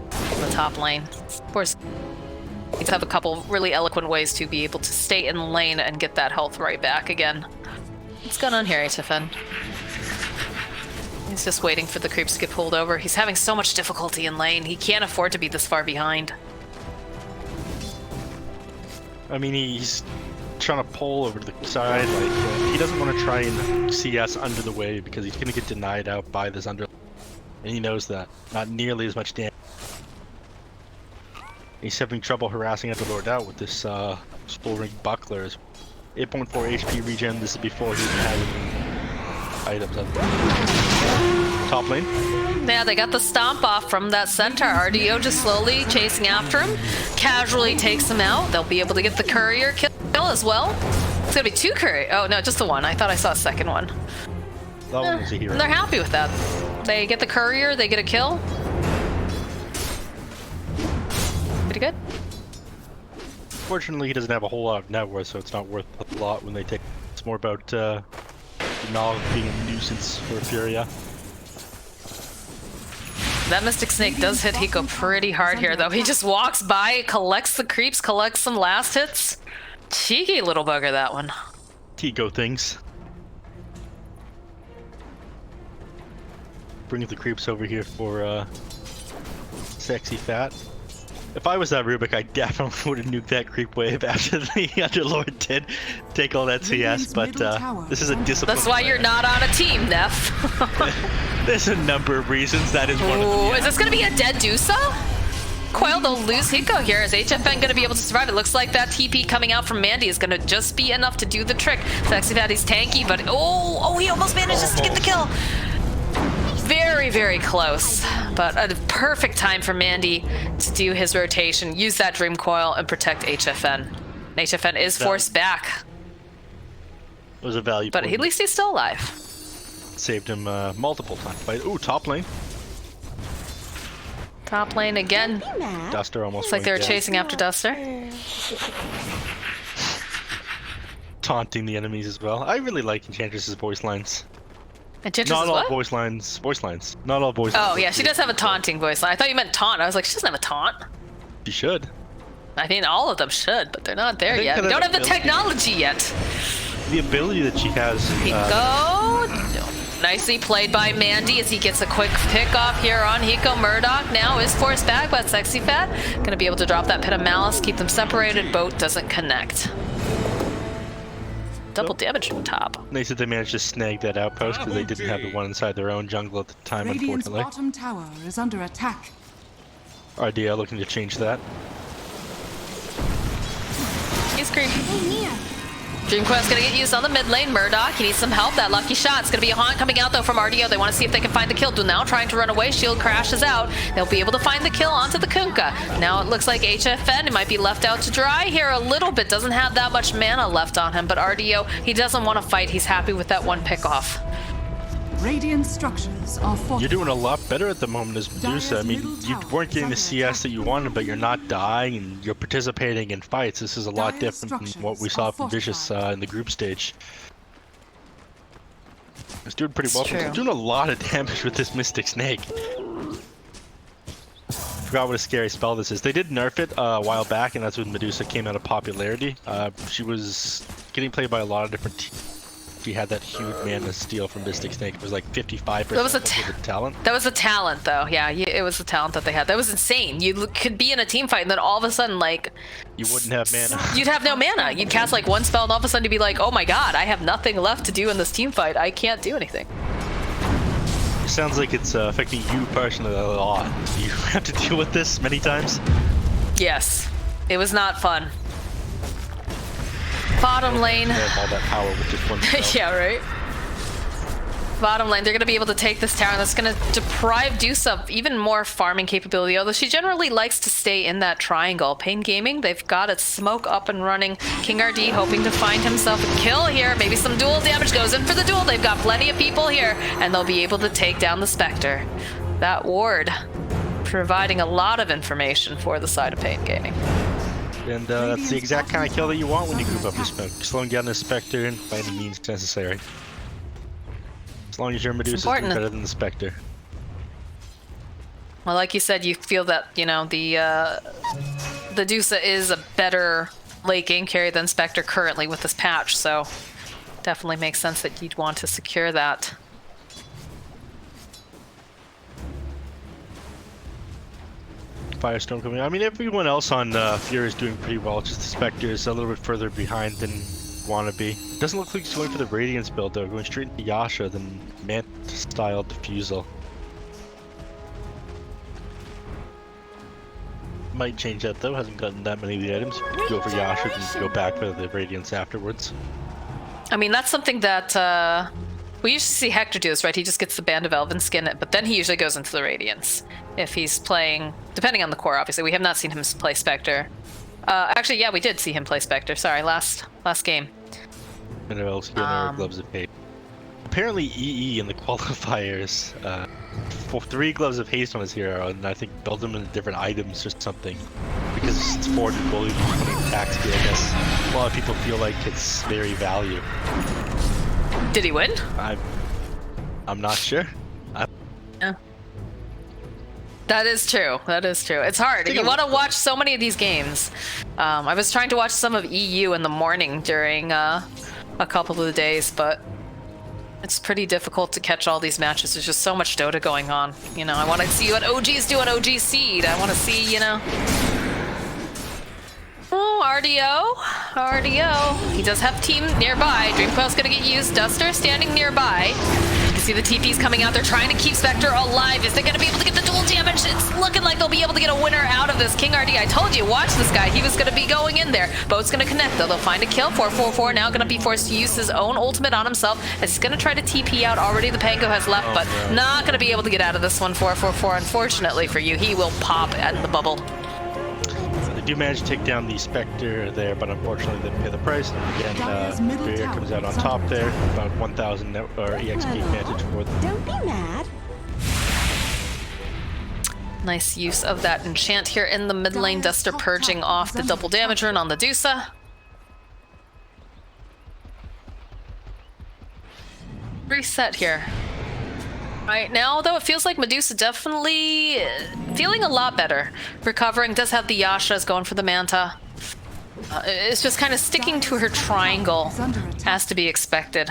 The top lane. Of course, you have a couple really eloquent ways to be able to stay in lane and get that health right back again. What's going on here, HFN? He's just waiting for the creeps to get pulled over. He's having so much difficulty in lane. He can't afford to be this far behind. I mean, he's trying to pull over to the side. Like, he doesn't want to try and CS under the wave because he's going to get denied out by this under. And he knows that. Not nearly as much damage. He's having trouble harassing Underlord out with this full ring buckler. 8.4 HP regen. This is before he even had any items up there. Top lane. Yeah, they got the stomp off from that center. RDO just slowly chasing after him. Casually takes him out. They'll be able to get the courier kill as well. It's gonna be two courier. Oh no, just the one. I thought I saw a second one. That one was a hero. They're happy with that. They get the courier, they get a kill. Pretty good. Fortunately, he doesn't have a whole lot of net worth, so it's not worth a lot when they take. It's more about knowledge being a nuisance for FURIA. That Mystic Snake does hit Hiko pretty hard here, though. He just walks by, collects the creeps, collects some last hits. Cheeky little bugger, that one. Tigo things. bring the creeps over here for Sexy Fat. If I was that Rubik, I definitely would have nuked that creep wave after the Underlord did take all that CS, but this is a discipline. That's why you're not on a team, Neff. There's a number of reasons. That is one of them. Yeah. Is this going to be a dead Dusa? Coil, they'll lose Hiko here. Is HFN going to be able to survive? It looks like that TP coming out from Mandy is going to just be enough to do the trick. Sexy Fatty's tanky, but oh, he almost manages to get the kill. Very, very close, but a perfect time for Mandy to do his rotation, use that Dream Coil, and protect HFN. HFN is forced back. It was a value but point. at least he's still alive. Saved him multiple times. Ooh, top lane. Top lane again. Duster almost Looks like they were down. chasing after Duster. Taunting the enemies as well. I really like Enchantress's voice lines. Enchantress Not is all what? voice lines. Not all voice Oh, lines. yeah, she does have a taunting voice line. I thought you meant taunt. I was like, she doesn't have a taunt. She should. I mean, all of them should, but they're not there think yet. that We don't have the ability- technology yet. The ability that she has. Hiko. Nicely played by Mandy as he gets a quick pick off here on Hiko. Murdoch now is forced back, but Sexy Fat gonna be able to drop that Pit of Malice, keep them separated. Boat doesn't connect. Double damage from top. Nice that they managed to snag that outpost because they didn't have the one inside their own jungle at the time, Radiant's unfortunately. bottom tower is under attack. RDL looking to change that. He's creepy. Dream Quest gonna get used on the mid lane. Murdoch, he needs some help. That lucky shot's gonna be a haunt coming out though from RDO. They want to see if they can find the kill. Now trying to run away. Shield crashes out. They'll be able to find the kill onto the Kunkka. Now it looks like HFN might be left out to dry here a little bit. Doesn't have that much mana left on him, but RDO, he doesn't want to fight. He's happy with that one pick off. Radiant structures are fortified. You're doing a lot better at the moment as Medusa. I mean, you weren't getting the CS that you wanted, but you're not dying and you're participating in fights. This is a lot different from what we saw from Vicious in the group stage. It's doing pretty well. It's doing a lot of damage with this Mystic Snake. Forgot what a scary spell this is. They did nerf it a while back, and that's when Medusa came out of popularity. She was getting played by a lot of different teams. She had that huge mana steal from Mystic Snake. It was like 55% That was a talent. That was a talent, though. Yeah, it was the talent that they had. That was insane. You could be in a team fight, and then all of a sudden, like, you wouldn't have mana. You'd have no mana. You'd cast like one spell, and all of a sudden, you'd be like, "Oh my god, I have nothing left to do in this team fight. I can't do anything." It sounds like it's affecting you personally a lot. Do you have to deal with this many times? Yes, it was not fun. Bottom lane. All that power with just one spell. Yeah, right. Bottom lane, they're going to be able to take this tower, and that's going to deprive Deuce of even more farming capability, although she generally likes to stay in that triangle. Pain Gaming, they've got its smoke up and running. King RD hoping to find himself a kill here. Maybe some dual damage goes in for the duel. They've got plenty of people here, and they'll be able to take down the Spectre. That ward providing a lot of information for the side of Pain Gaming. And that's the exact kind of kill that you want when you group up the Smoke. Slowing down the Spectre by any means necessary. As long as your Medusa is better than the Spectre. Well, like you said, you feel that, you know, the Dusa is a better late game carry than Spectre currently with this patch, so definitely makes sense that you'd want to secure that. Firestorm coming. I mean, everyone else on FURIA is doing pretty well. Just the Spectre is a little bit further behind than wannabe. Doesn't look like he's going for the Radiance build though. Going straight into Yasha, then Mant-style Diffusal. Might change that though. Hasn't gotten that many of the items. Go for Yasha, then go back for the Radiance afterwards. I mean, that's something that we usually see Hector do this, right? He just gets the Band of Elven skin, but then he usually goes into the Radiance. If he's playing, depending on the core, obviously. We have not seen him play Spectre. Actually, yeah, we did see him play Spectre. Sorry, last game. Band of Elven skin or Gloves of Haste. Apparently EE in the qualifiers, 3 Gloves of Haste on his hero, and I think build them into different items or something. Because it's 400 gold, you can put attack skill. I guess a lot of people feel like it's very value. Did he win? I'm not sure. Yeah. That is true. That is true. It's hard. You want to watch so many of these games. I was trying to watch some of EU in the morning during a couple of the days, but It's pretty difficult to catch all these matches. There's just so much Dota going on. You know, I want to see what OGs do on OG Seed. I want to see, you know. Oh, RDO. He does have team nearby. Dreamcoil's gonna get used. Duster standing nearby. You can see the TP's coming out. They're trying to keep Spectre alive. Is they gonna be able to get the dual damage? It's looking like they'll be able to get a winner out of this. King RD, I told you, watch this guy. He was gonna be going in there. Bo's gonna connect though. They'll find a kill. 444 now gonna be forced to use his own ultimate on himself as he's gonna try to TP out. Already the Pango has left, but not gonna be able to get out of this one. 444, unfortunately for you, he will pop at the bubble. They do manage to take down the Spectre there, but unfortunately they pay the price. And again, FURIA comes out on top there. About 1,000 EXP advantage for them. Don't be mad. Nice use of that enchant here in the mid lane. Duster purging off the double damage rune on the Dusa. Reset here. Right now, though, it feels like Medusa definitely feeling a lot better. Recovering, does have the Yashas, going for the Manta. It's just kind of sticking to her triangle, as to be expected.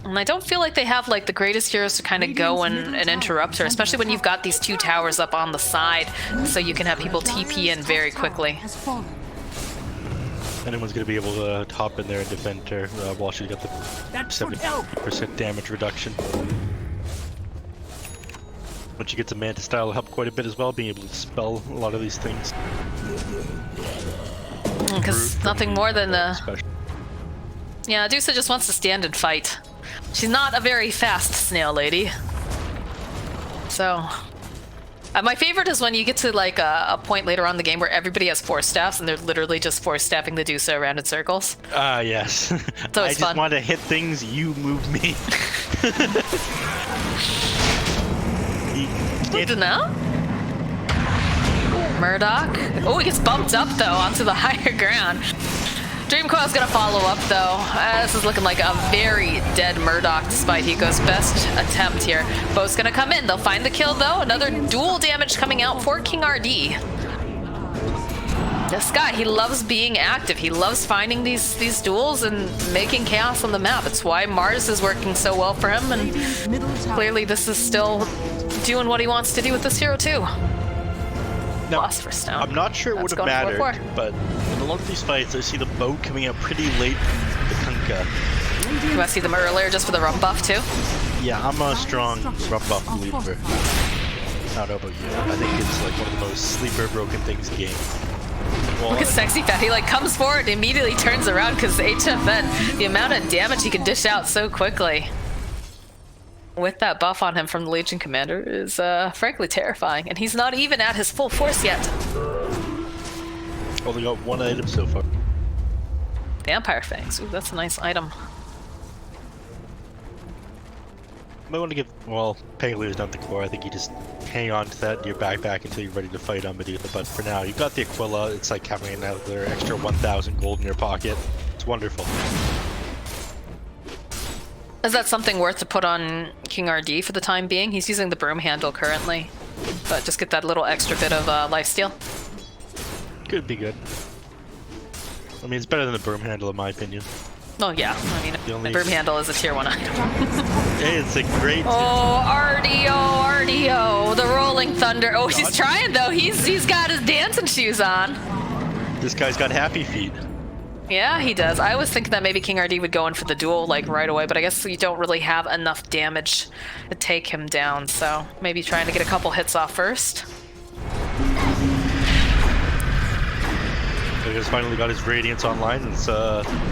And I don't feel like they have like the greatest heroes to kind of go and interrupt her, especially when you've got these two towers up on the side, so you can have people TP in very quickly. Anyone's going to be able to hop in there and defend her while she's got the 70% damage reduction. Once she gets a Manta style, it'll help quite a bit as well, being able to dispel a lot of these things. Because nothing more than the... Yeah, Dusa just wants to stand and fight. She's not a very fast snail lady. So... my favorite is when you get to like a point later on in the game where everybody has force staffs and they're literally just force staffing the Dusa around in circles. Yes. So I just want to hit things, you move me. Good now? Murdoch. Oh, he gets bumped up though onto the higher ground. Dreamcoil's gonna follow up though. This is looking like a very dead Murdoch despite Hiko's best attempt here. Bo's gonna come in. They'll find the kill though. Another dual damage coming out for King RD. This guy, he loves being active. He loves finding these duels and making chaos on the map. It's why Mars is working so well for him, and clearly this is still doing what he wants to do with this hero too. Now, Lost for Stone. I'm not sure it would have mattered, but in a lot of these fights, I see the Bo coming out pretty late from the Kunkka. You want to see them earlier just for the rump buff too? Yeah, I'm a strong rump buff believer. I don't know about you. I think it's like one of the most sleeper broken things in the game. Well, look at Sexy Fat. He like comes forward and immediately turns around because HFN, the amount of damage he can dish out so quickly with that buff on him from the Legion Commander is frankly terrifying. And he's not even at his full force yet. Only got one item so far. Vampire Fangs. Ooh, that's a nice item. Might want to give, well, Pangolier done the core. I think you just hang on to that in your backpack until you're ready to fight on Medusa. But for now, you've got the Aquila. It's like having another extra 1,000 gold in your pocket. It's wonderful. Is that something worth to put on King RD for the time being? He's using the broom handle currently, but just get that little extra bit of lifesteal. Could be good. I mean, it's better than the broom handle in my opinion. Oh yeah, I mean, the broom handle is a tier 1 item. It's a great... Oh, RDO, the Rolling Thunder. Oh, he's trying though. He's got his dancing shoes on. This guy's got happy feet. Yeah, he does. I was thinking that maybe King RD would go in for the duel like right away, but I guess you don't really have enough damage to take him down, so maybe trying to get a couple hits off first. He just finally got his Radiance online. It's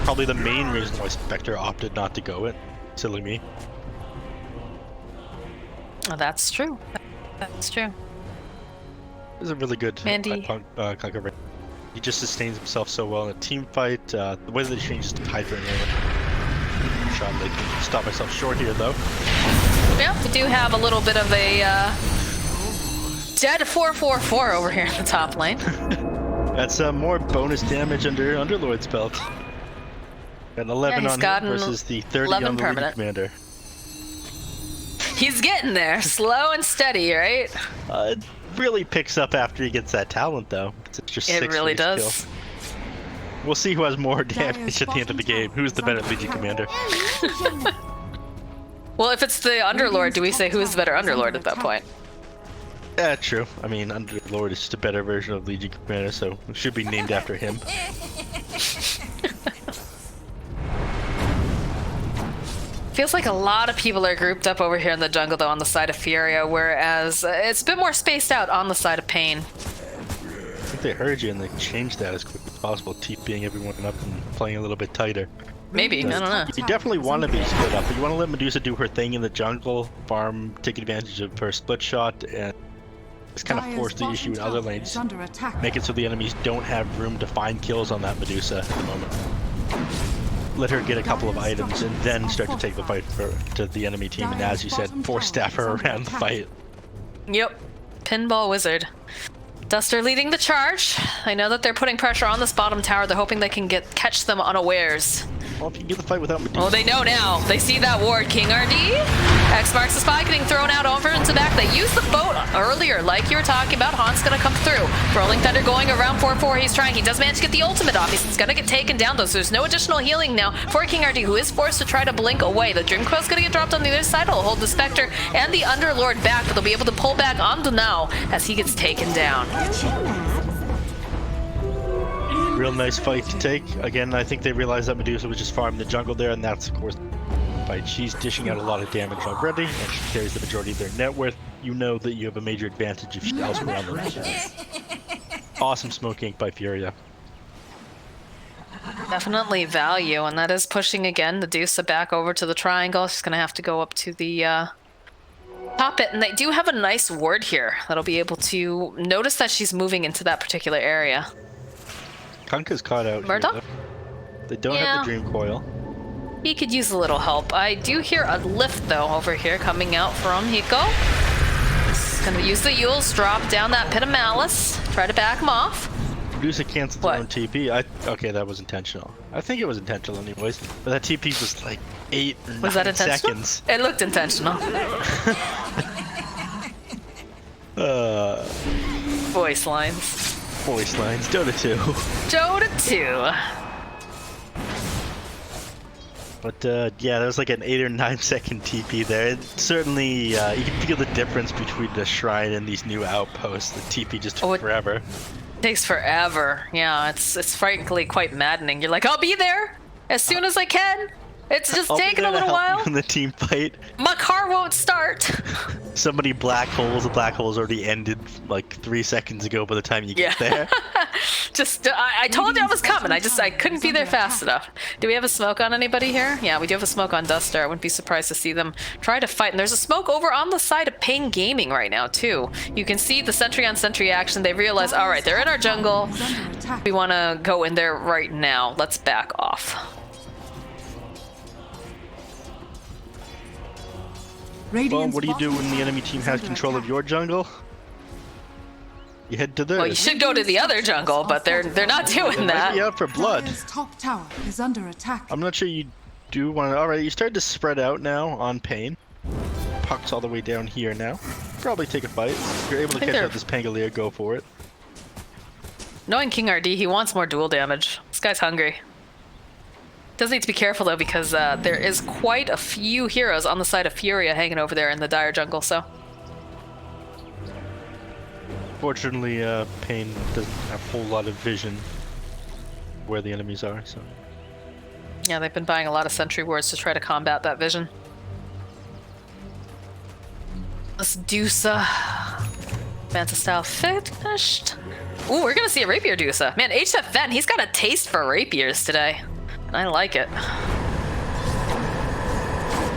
probably the main reason why Spectre opted not to go it. Silly me. Oh, that's true. That's true. This is a really good Kunkka. He just sustains himself so well in a team fight. The way that he changes to Hydra and shot, like, stop myself short here though. Yeah, we do have a little bit of a dead 444 over here in the top lane. That's more bonus damage under Underlord's belt. Got an 11 on him versus the 30 on the Legion Commander. He's getting there, slow and steady, right? It really picks up after he gets that talent, though. It's just it really does. Kill. We'll see who has more damage at the end of the game. Who's the better Legion Commander? Well, if it's the Underlord, do we say who is the better Underlord at that point? Yeah, true. I mean, Underlord is just a better version of Legion Commander, so it should be named after him. Feels like a lot of people are grouped up over here in the jungle, though, on the side of FURIA, whereas it's a bit more spaced out on the side of Pain. I think they heard you and they changed that as quick as possible, TPing everyone up and playing a little bit tighter. Maybe, I don't know. You definitely want to be split up, but you want to let Medusa do her thing in the jungle, farm, take advantage of her split shot, and just kind of force the issue in other lanes. Make it so the enemies don't have room to find kills on that Medusa at the moment. Let her get a couple of items and then start to take the fight to the enemy team, and as you said, force staff her around the fight. Yep. Pinball Wizard. Duster leading the charge. I know that they're putting pressure on this bottom tower. They're hoping they can catch them unawares. Well, if you get the fight without Medusa. Oh, they know now. They see that ward. King RD. X marks the spot, getting thrown out over into back. They used the boat earlier, like you were talking about. Han's gonna come through. Rolling Thunder going around 4-4. He's trying. He does manage to get the ultimate off. He's gonna get taken down, though, so there's no additional healing now for King RD, who is forced to try to blink away. The Dream Quill's gonna get dropped on the other side. It'll hold the Spectre and the Underlord back, but they'll be able to pull back on the now as he gets taken down. Real nice fight to take. Again, I think they realized that Medusa was just farming the jungle there, and that's, of course, the fight. She's dishing out a lot of damage already, and she carries the majority of their net worth. You know that you have a major advantage if she's elsewhere on the map. Awesome smoke ink by FURIA. Definitely value, and that is pushing again Medusa back over to the triangle. She's going to have to go up to the top it, and they do have a nice ward here that'll be able to notice that she's moving into that particular area. Kunkka's caught out Murdoch? here, they don't have the Dream Coil. He could use a little help. I do hear a lift, though, over here coming out from Hiko. He's going to use the Yules, drop down that Pit of Malice, try to back him off. Medusa canceled her own TP. Okay, that was intentional. I think it was intentional anyways, but that TP was like 8 or 9 was that intentional? seconds. It looked intentional. Voice lines. Voice lines. Dota 2. Dota 2. But yeah, there was like an 8 or 9 second TP there. It certainly, you can feel the difference between the shrine and these new outposts. The TP just took forever. It takes forever. Yeah, it's frankly quite maddening. You're like, I'll be there as soon as I can. It's just taking a little while. In the team fight. My car won't start. Somebody black holes. The black hole's already ended like 3 seconds ago by the time you get there. Just, I told you I was coming. I couldn't be there fast enough. Do we have a smoke on anybody here? Yeah, we do have a smoke on Duster. I wouldn't be surprised to see them try to fight. And there's a smoke over on the side of Pain Gaming right now, too. You can see the sentry on sentry action. They realize, all right, they're in our jungle. We want to go in there right now. Let's back off. Well, what do you do when the enemy team has control of your jungle? You head to theirs. Well, you should go to the other jungle, but they're not doing that. Yeah, for blood. Top tower is under attack. I'm not sure you do want to. All right, you started to spread out now on Pain. Puck's all the way down here now. Probably take a fight. If you're able to catch out this Pangolier, go for it. Knowing King RD, he wants more duel damage. This guy's hungry. Does need to be careful though, because there is quite a few heroes on the side of FURIA hanging over there in the dire jungle, so. Fortunately, Pain doesn't have a whole lot of vision where the enemies are, so. Yeah, they've been buying a lot of sentry wards to try to combat that vision. This Dusa. Manta style finished. Ooh, we're gonna see a Rapier Dusa. Man, HF Ven, he's got a taste for rapiers today. I like it.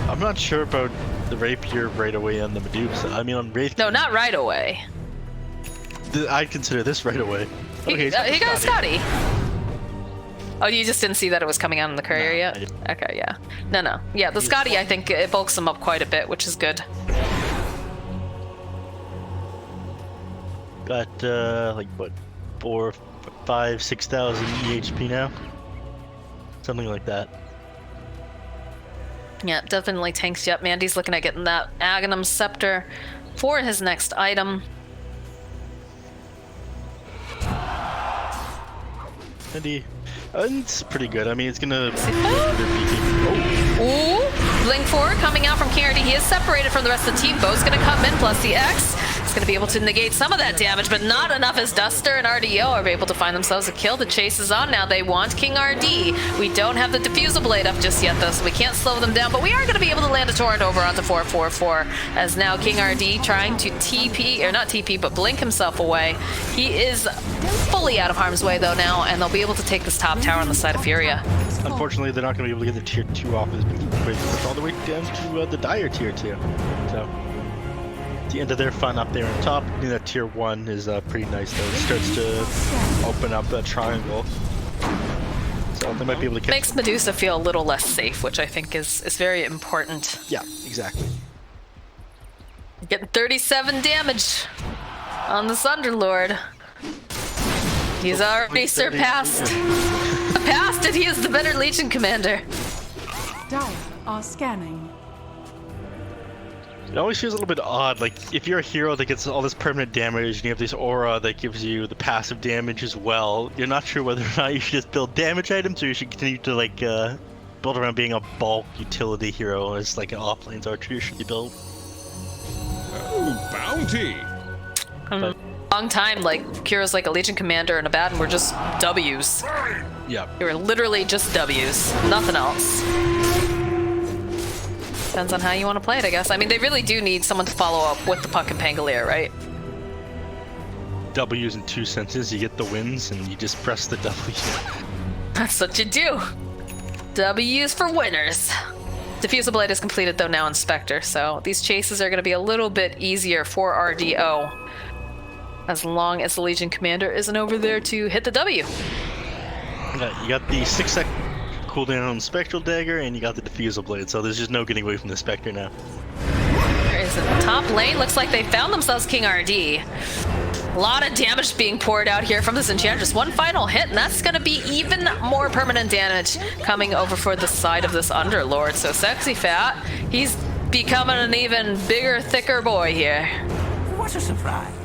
I'm not sure about the Rapier right away on the Medusa. I mean, on Wraith. No, not right away. I'd consider this right away. Okay, he got a Scotty. Oh, you just didn't see that it was coming out in the courier yet? Okay, yeah. No. Yeah, the Scotty, I think it bulks him up quite a bit, which is good. Got, like, what, 4, 5, 6,000 EHP now? Something like that. Yeah, definitely tanks you up. Mandy's looking at getting that Aghanim Scepter for his next item. Mandy, it's pretty good. I mean, it's gonna... Ooh! Blink 4 coming out from King RD. He is separated from the rest of the team. Bo's gonna come in, plus the X. He's gonna be able to negate some of that damage, but not enough as Duster and RDO are able to find themselves a kill. The chase is on now. They want King RD. We don't have the Diffusal Blade up just yet, though, so we can't slow them down, but we are gonna be able to land a Torrent over onto 444, as now King RD trying to TP, or not TP, but blink himself away. He is fully out of harm's way, though, now, and they'll be able to take this top tower on the side of FURIA. Unfortunately, they're not going to be able to get the tier 2 off. It's been pushed all the way down to the dire tier 2. So, the end of their fun up there on top. I think that tier 1 is pretty nice, though. It starts to open up that triangle. So they might be able to catch. Makes Medusa feel a little less safe, which I think is very important. Yeah, exactly. Getting 37 damage on this Underlord. He's already surpassed it. He is the better Legion commander. Dire are scanning. It always feels a little bit odd, like if you're a hero that gets all this permanent damage and you have this aura that gives you the passive damage as well, you're not sure whether or not you should just build damage items or you should continue to like build around being a bulk utility hero as like offlanes are traditionally built. Oh, bounty! Long time, like heroes like a Legion commander and a Batten were just W's. Yeah. They were literally just W's, nothing else. Depends on how you want to play it, I guess. I mean, they really do need someone to follow up with the Puck and Pangolier, right? W's in 2 senses. You get the wins and you just press the W. That's what you do. W's for winners. Diffusal Blade is completed though now in Spectre, so these chases are going to be a little bit easier for RDO. As long as the Legion commander isn't over there to hit the W. You got the 6-second cooldown on the Spectral Dagger, and you got the Diffusal Blade, so there's just no getting away from the Spectre now. There is in the top lane. Looks like they found themselves King RD. A lot of damage being poured out here from this Enchantress. One final hit, and that's going to be even more permanent damage coming over for the side of this Underlord. So Sexy Fat, he's becoming an even bigger, thicker boy here. What a surprise.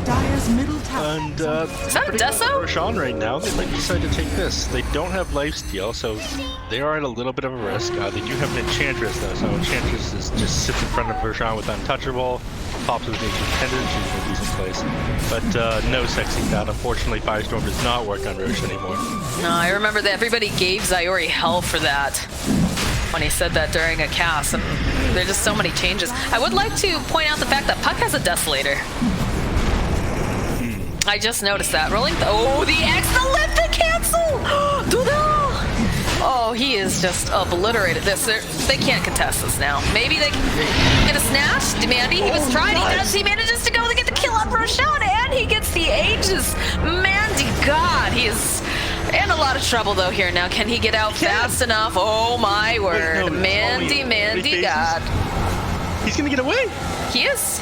Dire's middle tower. And is that Deso? Roshan right now, they might decide to take this. They don't have lifesteal, so they are at a little bit of a risk. They do have an Enchantress though, so Enchantress just sits in front of Roshan with Untouchable, pops with Nature's Pendant, she's in a decent place. But no Sexy Fat. Unfortunately, Firestorm does not work on Roshan anymore. No, I remember that everybody gave Zyori hell for that when he said that during a cast. And there are just so many changes. I would like to point out the fact that Puck has a Desolator. I just noticed that. Rolling. Oh, the X, the lift, the cancel! Oh, he is just obliterated. They can't contest this now. Maybe they can get a snatch. Demandy, he was trying. He manages to go to get the kill on Roshan, and he gets the Aegis. Mandy, God, he is in a lot of trouble though here now. Can he get out fast enough? Oh my word. Mandy, God. He's gonna get away. He is.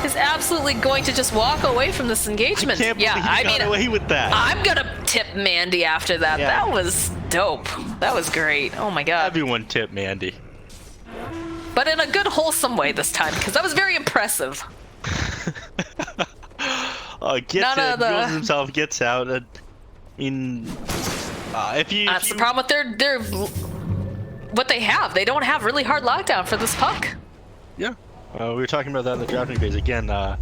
Is absolutely going to just walk away from this engagement. I got away with that. I'm gonna tip Mandy after that. Yeah. That was dope. That was great. Oh my god. Everyone tip Mandy. But in a good, wholesome way this time, because that was very impressive. Builds himself, gets out. That's the problem with their what they have. They don't have really hard lockdown for this Puck. Yeah. We were talking about that in the drafting phase. Again, a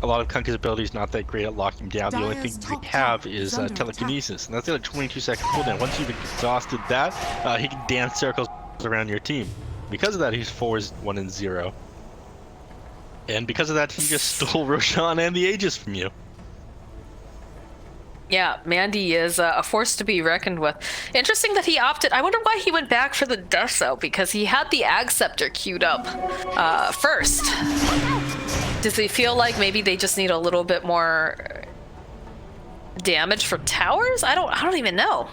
lot of Kunkka's ability is not that great at locking down. The only thing they have is telekinesis, and that's got a 22-second cooldown. Once you've exhausted that, he can dance circles around your team. Because of that, he's 4-1-0. And because of that, he just stole Roshan and the Aegis from you. Yeah, Mandy is a force to be reckoned with. Interesting that he opted. I wonder why he went back for the Deso, because he had the Ag Scepter queued up first. Does he feel like maybe they just need a little bit more damage for towers? I don't even know.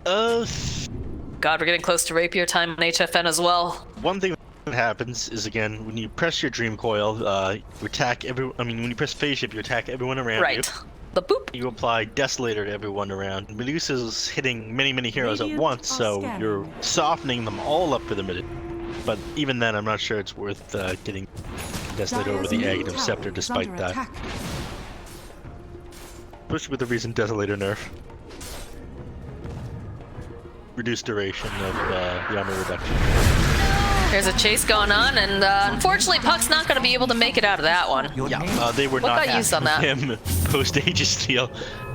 God, we're getting close to rapier time on HFN as well. One thing that happens is, again, when you press your Dream Coil, you attack when you press Phase Shift, you attack everyone around you. Right. The boop. You apply Desolator to everyone around. Medusa's hitting many heroes at once, so you're softening them all up for the minute. But even then, I'm not sure it's worth getting Desolator over the Aghanim Scepter despite that. Especially with the recent Desolator nerf. reduced duration of the armor reduction. There's a chase going on, and unfortunately, Puck's not going to be able to make it out of that one. Yeah, they were What not got used on that? him post Aegis Steel.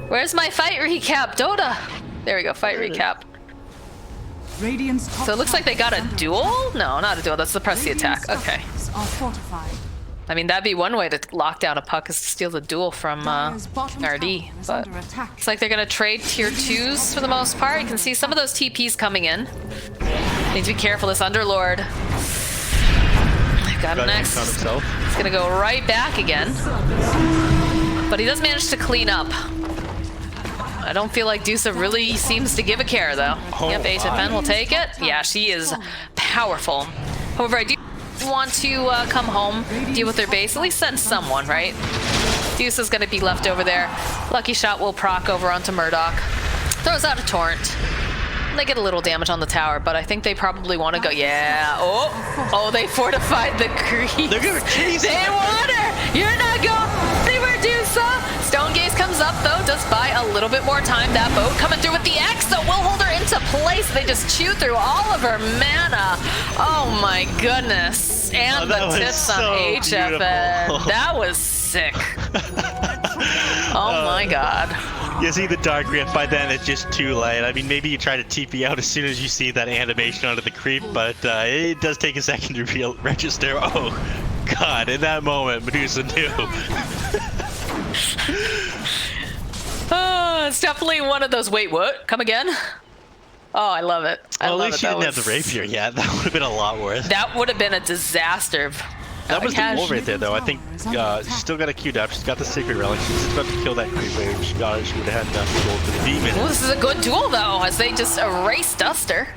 Where's my fight recap, Dota? There we go, fight recap. So it looks like they got a duel? No, not a duel. That's the press the attack. Okay. I mean, that'd be one way to lock down a Puck, is to steal the duel from RD. But it's like they're going to trade tier 2s for the most part. You can see some of those TPs coming in. Need to be careful, this Underlord. Got him next. He's going to go right back again. But he does manage to clean up. I don't feel like Dusa really seems to give a care, though. Yep, HFN will take it. Yeah, she is powerful. However, I do want to come home, deal with their base, at least send someone, right? Dusa's going to be left over there. Lucky Shot will proc over onto Murdoch. Throws out a Torrent. They get a little damage on the tower, but I think they probably want to go. Yeah. Oh, they fortified the creep. They're gonna chase They want her. You're not going anywhere, Dusa. Stone Gaze comes up though, does buy a little bit more time. That boat coming through with the X, so will hold her into place. They just chew through all of her mana. Oh my goodness. And the tits on HFN. That was sick. Oh my god. You see the Dark Rift, by then it's just too late. I mean, maybe you try to TP out as soon as you see that animation onto the creep, but it does take a second to register. Oh, God, in that moment, Medusa knew. It's definitely one of those, wait, what? Come again? Oh, I love it. Well, at least she didn't have the rapier yet. That would have been a lot worse. That would have been a disaster. That was the goal right there, though. I think she's still got a queued up. She's got the Sacred Relic. She's just about to kill that creep wave. She would have had enough to go for the demon. Well, this is a good duel, though, as they just erase Duster.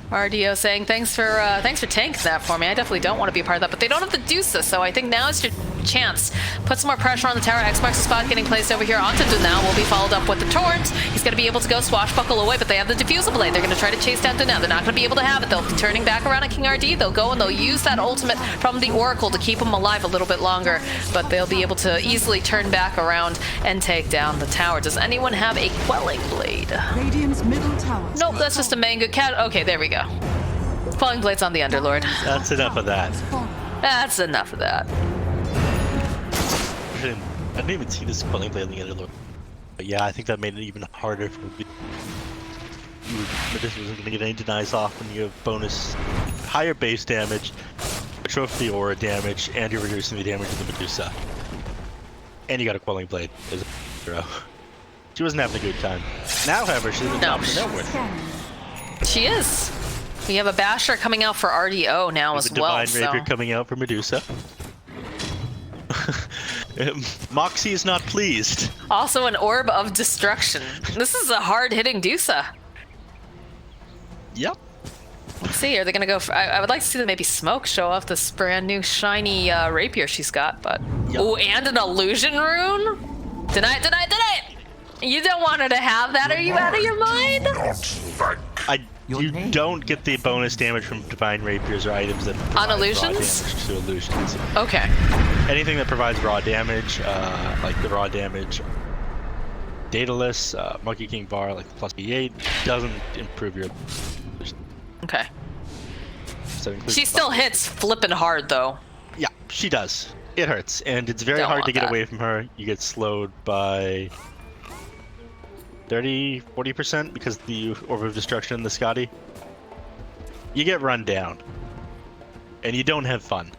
RDO saying, thanks for tanking that for me. I definitely don't want to be a part of that, but they don't have the Dusa, so I think now is your chance. Put some more pressure on the tower. X marks the spot getting placed over here onto Dunal. Will be followed up with the Torrent. He's going to be able to go swashbuckle away, but they have the Diffusal Blade. They're going to try to chase down Dunal. They're not going to be able to have it. They'll be turning back around on King RD. They'll go and they'll use that ultimate from the Oracle to keep him alive a little bit longer, but they'll be able to easily turn back around and take down the tower. Does anyone have a Quelling Blade? Radiant's middle tower. Nope, that's just a Manga Cat. Okay, there we go. Quelling Blade's on the Underlord. That's enough of that. That's enough of that. I didn't even see this Quelling Blade on the Underlord. But yeah, I think that made it even harder for me. Medusa wasn't going to get any denies off when you have bonus higher base damage, trophy aura damage, and you're reducing the damage of the Medusa. And you got a Quelling Blade as a hero. She wasn't having a good time. Now, however, she's in the top of the net worth. She is. We have a Basher coming out for RDO now as well. Divine Rapier coming out for Medusa. Moxie is not pleased. Also an Orb of Destruction. This is a hard-hitting Dusa. Yep. Let's see, are they going to go for... I would like to see them maybe Smoke show off this brand new shiny rapier she's got, but... Yep. Oh, and an Illusion Rune? Deny it, deny it, deny it! You don't want her to have that, are you out of your mind? You don't get the bonus damage from Divine Rapiers or items that on illusions? Damage to illusions. Okay. Anything that provides raw damage, like the raw damage Daedalus, Monkey King Bar, like the plus B8, doesn't improve your... Okay. So she still hits flippin' hard, though. Yeah, she does. It hurts, and it's very hard to get away from her. You get slowed by 30-40% because the Orb of Destruction in the Scotty. You get run down, and you don't have fun.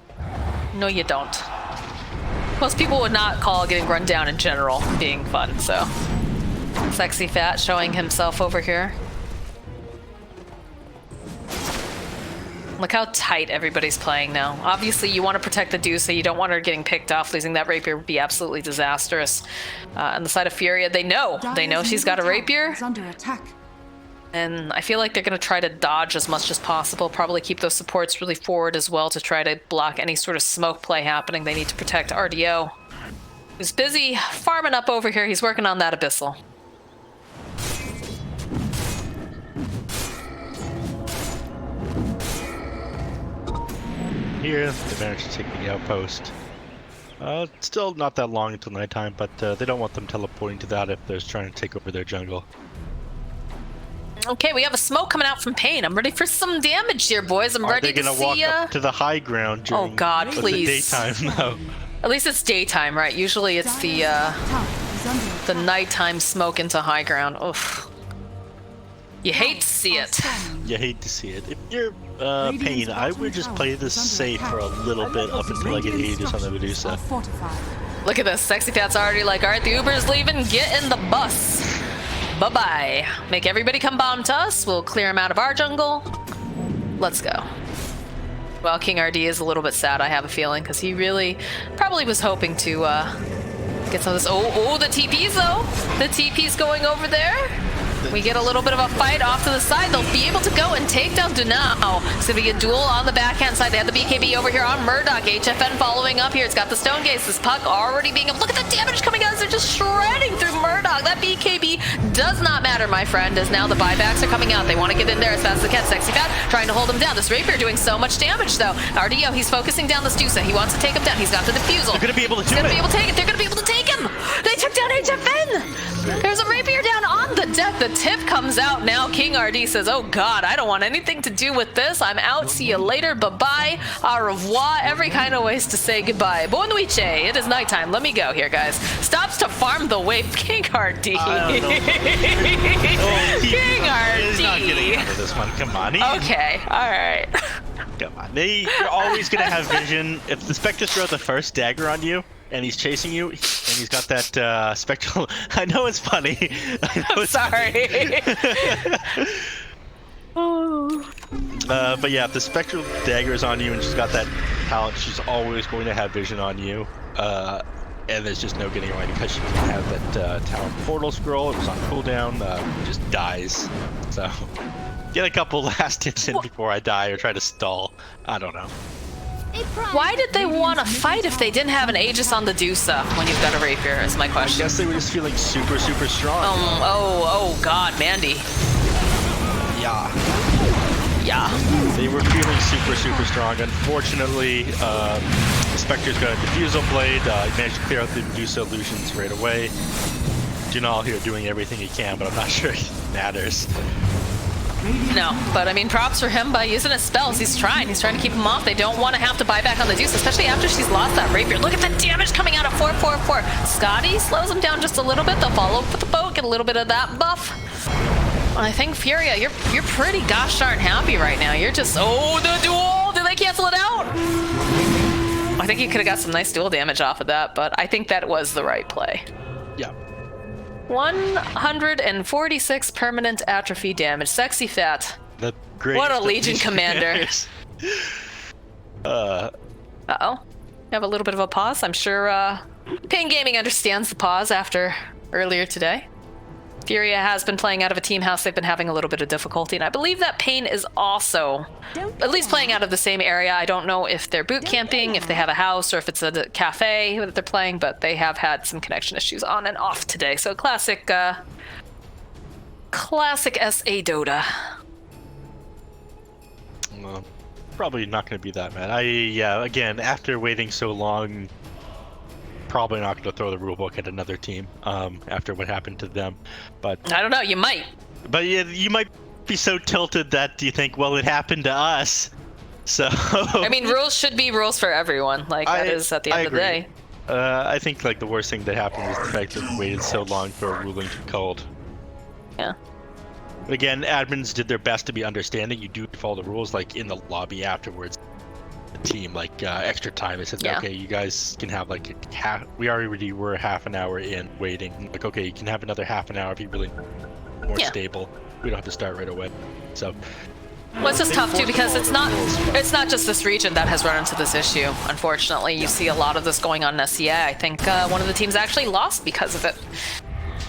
No, you don't. Most people would not call getting run down in general being fun, so... Sexy Fat showing himself over here. Look how tight everybody's playing now. Obviously, you want to protect the Dusa. You don't want her getting picked off. Losing that rapier would be absolutely disastrous. On the side of Furia, they know she's got a rapier. Under attack. And I feel like they're going to try to dodge as much as possible. Probably keep those supports really forward as well to try to block any sort of smoke play happening. They need to protect RDO, who's busy farming up over here. He's working on that Abyssal. Here, they managed to take the outpost. Still not that long until nighttime, but they don't want them teleporting to that if they're trying to take over their jungle. Okay, we have a smoke coming out from Pain. I'm ready for some damage here, boys. I'm ready to see Are they gonna walk up to the high ground during God, please. the daytime? No. At least it's daytime, right? Usually it's the nighttime smoke into high ground. Oof. You hate to see it. You hate to see it. If you're Pain, I would just play this safe for a little bit up until I get Aegis on the Medusa. Look at this. Sexy Fat's already like, alright, the Uber's leaving. Get in the bus. Bye-bye. Make everybody come bomb to us. We'll clear them out of our jungle. Let's go. Well, King RD is a little bit sad, I have a feeling, because he really probably was hoping to get some of this. Oh, the TP's though. The TP's going over there. We get a little bit of a fight off to the side. They'll be able to go and take down Dunao. It's going to be a duel on the backhand side. They have the BKB over here on Murdoch. HFN following up here. It's got the Stone Gaze. This puck already being... Look at the damage coming out as they're just shredding through Murdoch. That BKB does not matter, my friend, as now the buybacks are coming out. They want to get in there as fast as they can. Sexy Fat trying to hold him down. This Rapier doing so much damage, though. RDO, he's focusing down the Stusa. He wants to take him down. He's got the defusal. They're going to be able to do it. They're going to be able to take it. They're going to be able to take him. They took down HFN. There's a Rapier down on the deck. The tip comes out now. King RD says, oh God, I don't want anything to do with this. I'm out. See you later. Bye-bye. Au revoir. Every kind of ways to say goodbye. Bonne nuit. It is nighttime. Let me go here, guys. Stops to farm the wave. King RD. King RD. He's not getting out of this one. Come on. Okay. All right. Come on. You're always going to have vision. If the Spectre throws the first dagger on you, and he's chasing you, and he's got that spectral... I know it's funny. I know it's sorry. But yeah, if the spectral dagger is on you and she's got that talent, she's always going to have vision on you. And there's just no getting away because she doesn't have that talent portal scroll. It was on cooldown. Just dies. So get a couple last hits in before I die or try to stall. I don't know. Why did they want to fight if they didn't have an Aegis on the Dusa when you've got a Rapier, is my question. I guess they were just feeling super, super strong. Oh God, Mandy. Yeah. They were feeling super, super strong. Unfortunately, Spectre's got a Diffusal Blade. He managed to clear out the Medusa illusions right away. Junal here doing everything he can, but I'm not sure it matters. No, but I mean, props for him by using his spells. He's trying to keep him off. They don't want to have to buy back on the Deuce, especially after she's lost that Rapier. Look at the damage coming out of 444. Scotty slows him down just a little bit. They'll follow up with the boat, get a little bit of that buff. I think Furia, you're pretty gosh darn happy right now. You're just, oh, the duel! Did they cancel it out? I think you could have got some nice duel damage off of that, but I think that was the right play. Yeah. 146 permanent atrophy damage. Sexy Fat. What a Legion commander. Uh-oh. We have a little bit of a pause. I'm sure Pain Gaming understands the pause after earlier today. Furia has been playing out of a team house. They've been having a little bit of difficulty, and I believe that Pain is also at least playing out of the same area. I don't know if they're boot camping, if they have a house, or if it's a cafe that they're playing, but they have had some connection issues on and off today. So classic SA Dota. Well, probably not going to be that bad. Again, after waiting so long, probably not going to throw the rulebook at another team after what happened to them. But I don't know, you might. But you might be so tilted that you think, well, it happened to us. So I mean, rules should be rules for everyone. Like that is at the end of the day. I think like the worst thing that happened was the fact that we waited so long for a ruling to be called. Yeah. But again, admins did their best to be understanding. You do follow the rules, like in the lobby afterwards. The team like extra time. They said, okay, you guys can have like we already were half an hour in waiting. Like, okay, you can have another half an hour if you really more stable. We don't have to start right away. So. Well, it's just tough too because it's not just this region that has run into this issue. Unfortunately, you see a lot of this going on in SCA. I think one of the teams actually lost because of it,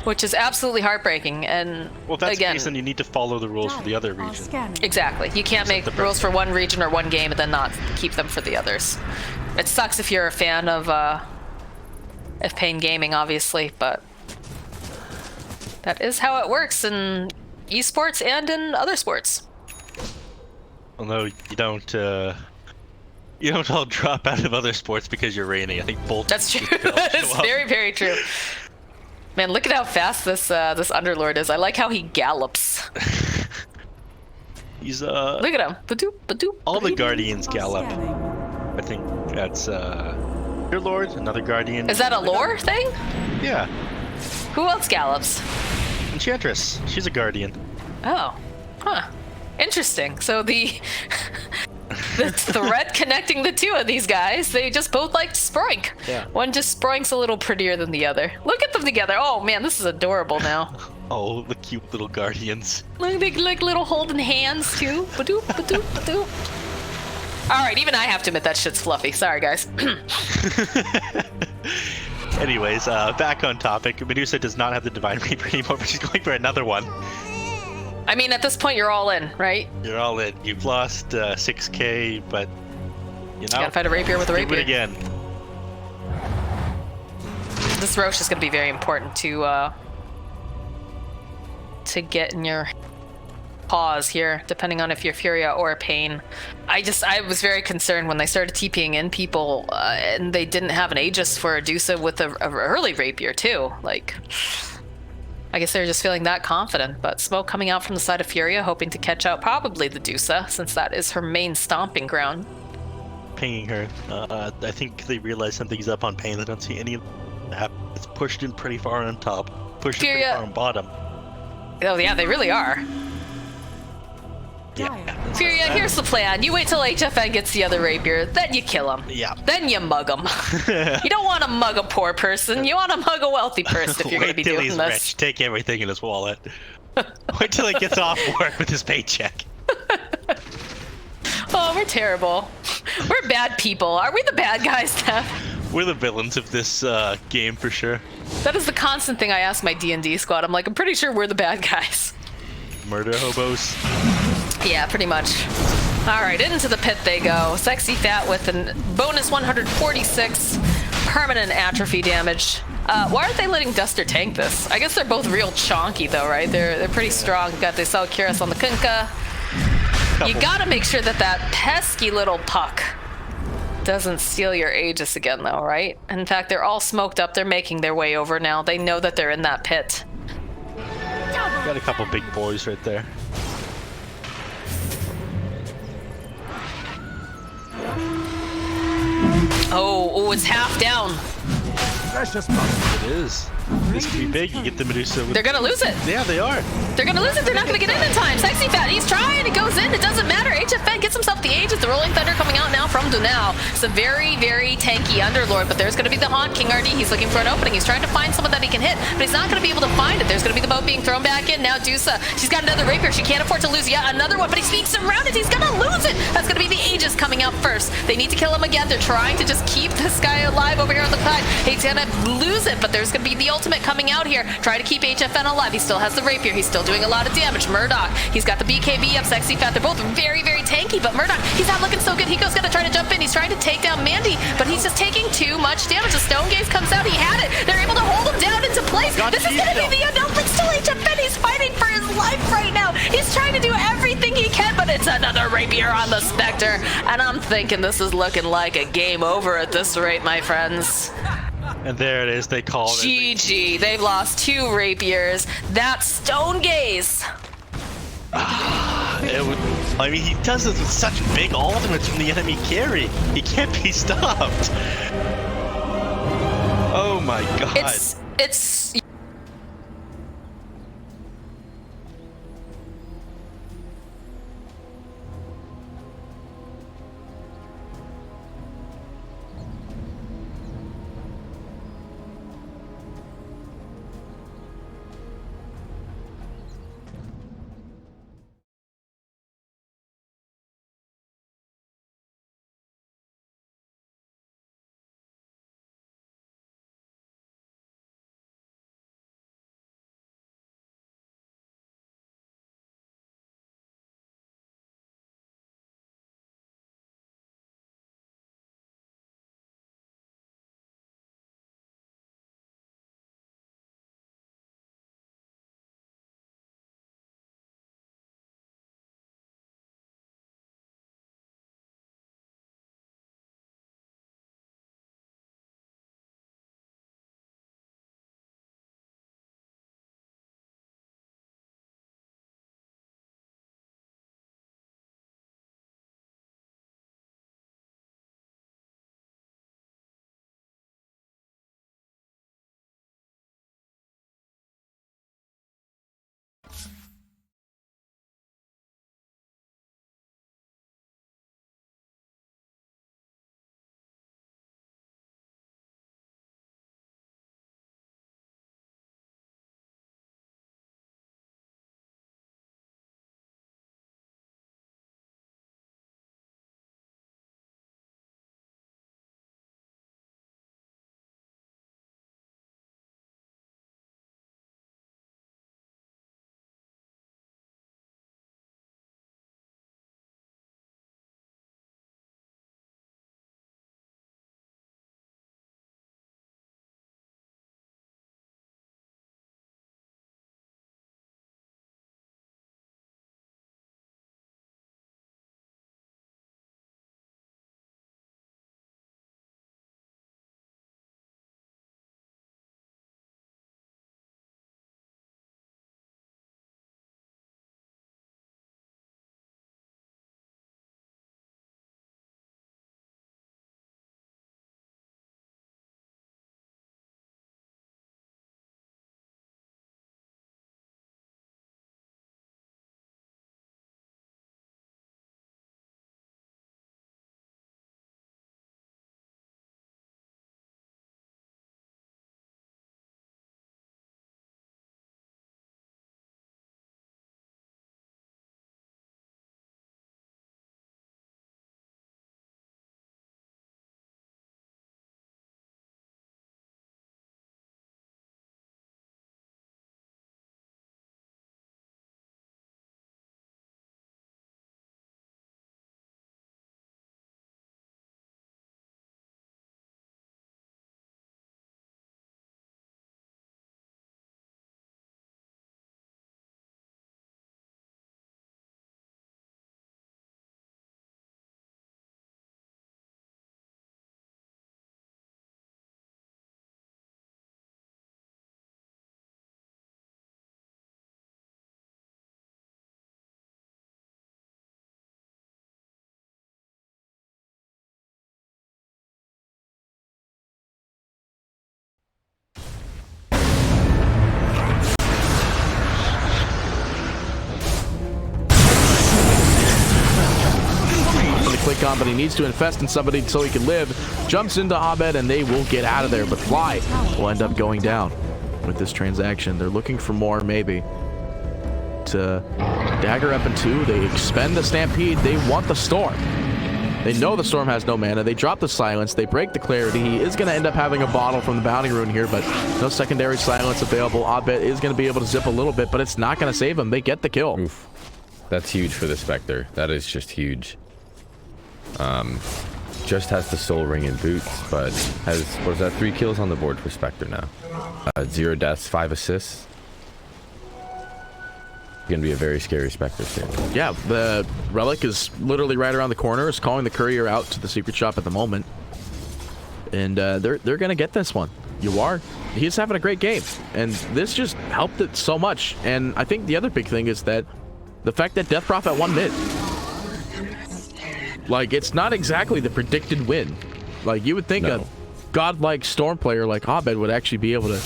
which is absolutely heartbreaking. And well, if that's again, the case, then you need to follow the rules for the other region. Exactly. You can't make rules for one region or one game and then not keep them for the others. It sucks if you're a fan of Pain Gaming, obviously, but that is how it works in esports and in other sports. Although you don't all drop out of other sports because you're raining. I think both. That's true. That's very, very true. Man, look at how fast this Underlord is. I like how he gallops. He's Look at him. Ba-doop, ba-doop, all the ba-doop. Guardians gallop. I think that's your Lord, another Guardian. Is that a lore thing? Yeah. Who else gallops? Enchantress. She's a Guardian. Oh. Huh. Interesting. So the thread connecting the two of these guys, they just both like to sproink. Yeah. One just sproinks a little prettier than the other. Look at them together. Oh man, this is adorable now. Oh, the cute little Guardians. Look, they like little holding hands too. Ba-doop, ba-doop, ba-doop. All right, even I have to admit that shit's fluffy. Sorry, guys. Anyways, back on topic. Medusa does not have the Divine Reaper anymore, but she's going for another one. I mean, at this point, you're all in, right? You're all in. You've lost 6k, but you know. Gotta fight a rapier with a rapier. Do it again. This Roche is gonna be very important to get in your paws here, depending on if you're Furia or Pain. I was very concerned when they started TPing in people, and they didn't have an Aegis for Adusa with a early rapier too. Like, I guess they were just feeling that confident. But smoke coming out from the side of Furia, hoping to catch out probably the Dusa, since that is her main stomping ground. Pinging her. I think they realize something's up on Pain. They don't see any. It's pushed in pretty far on top, pushed in pretty far on bottom. Oh yeah, they really are. Yeah. Furia, here's the plan. You wait till HFN gets the other rapier, then you kill him. Yeah. Then you mug him. You don't want to mug a poor person. You want to mug a wealthy person if you're going to be doing he's this. Rich. Take everything in his wallet. Wait till he gets off work with his paycheck. Oh, we're terrible. We're bad people. Are we the bad guys, Steph? We're the villains of this game for sure. That is the constant thing I ask my D&D squad. I'm like, I'm pretty sure we're the bad guys. Murder hobos. Yeah, pretty much. All right, into the pit they go. Sexy Fat with a bonus 146 permanent atrophy damage. Why aren't they letting Duster tank this? I guess they're both real chonky though, right? They're pretty strong. Got they sell Cuirass on the Kunkka. You gotta make sure that pesky little puck doesn't steal your Aegis again though, right? In fact, they're all smoked up. They're making their way over now. They know that they're in that pit. Got a couple big boys right there. Oh, it's half down. It is. This could be big. You get the Medusa. They're gonna lose it. Yeah, they are. They're gonna lose it. They're not gonna get in time. Sexy Fat, he's trying. It goes in. It doesn't matter. HFN gets himself the Aegis. The Rolling Thunder coming out now from Dunao. It's a very, very tanky Underlord, but there's gonna be the Haunt. King RD, he's looking for an opening. He's trying to find someone that he can hit, but he's not gonna be able to find it. There's gonna be the boat being thrown back in. Now Dusa, she's got another rapier. She can't afford to lose yet another one, but he sneaks around it. He's gonna lose it. That's gonna be the Aegis coming out first. They need to kill him again. They're trying to just keep this guy alive over here on the side. He's gonna lose it, but there's gonna be the ultimate coming out here. Try to keep HFN alive. He still has the rapier. He's still doing a lot of damage. Murdoch, he's got the BKB up. Sexy Fat, they're both very, very tanky, but Murdoch, he's not looking so good. Hiko's gonna try to jump in. He's trying to take down Mandy, but he's just taking too much damage. The Stone Gaze comes out. He had it. They're able to hold him down into place. This is gonna be the unknown, but still HFN, he's fighting for his life right now. He's trying to do everything he can, but it's another rapier on the Spectre, and I'm thinking this is looking like a game over at this rate, my friends. And there it is. They call it. GG. They've lost 2 rapiers. That's Stone Gaze. I mean, he does this with such big ultimates from the enemy carry. He can't be stopped. Oh my god. It's on, but he needs to invest in somebody so he can live. Jumps into Abed, and they will get out of there, but Fly will end up going down with this transaction. They're looking for more, maybe. To dagger up in 2. They expend the Stampede. They want the Storm. They know the Storm has no mana. They drop the Silence. They break the Clarity. He is going to end up having a bottle from the Bounty Rune here, but no secondary Silence available. Abed is going to be able to zip a little bit, but it's not going to save him. They get the kill. Oof. That's huge for the Spectre. That is just huge. Just has the Soul Ring and Boots, but has, what is that, 3 kills on the board for Spectre now. 0 deaths, 5 assists. Gonna be a very scary Spectre soon. Yeah, the Relic is literally right around the corner. Is calling the courier out to the secret shop at the moment, and they're gonna get this one. You are. He's having a great game, and this just helped it so much. And I think the other big thing is that the fact that Death Prophet won mid. Like, it's not exactly the predicted win. Like, you would think a godlike Storm player like Abed would actually be able to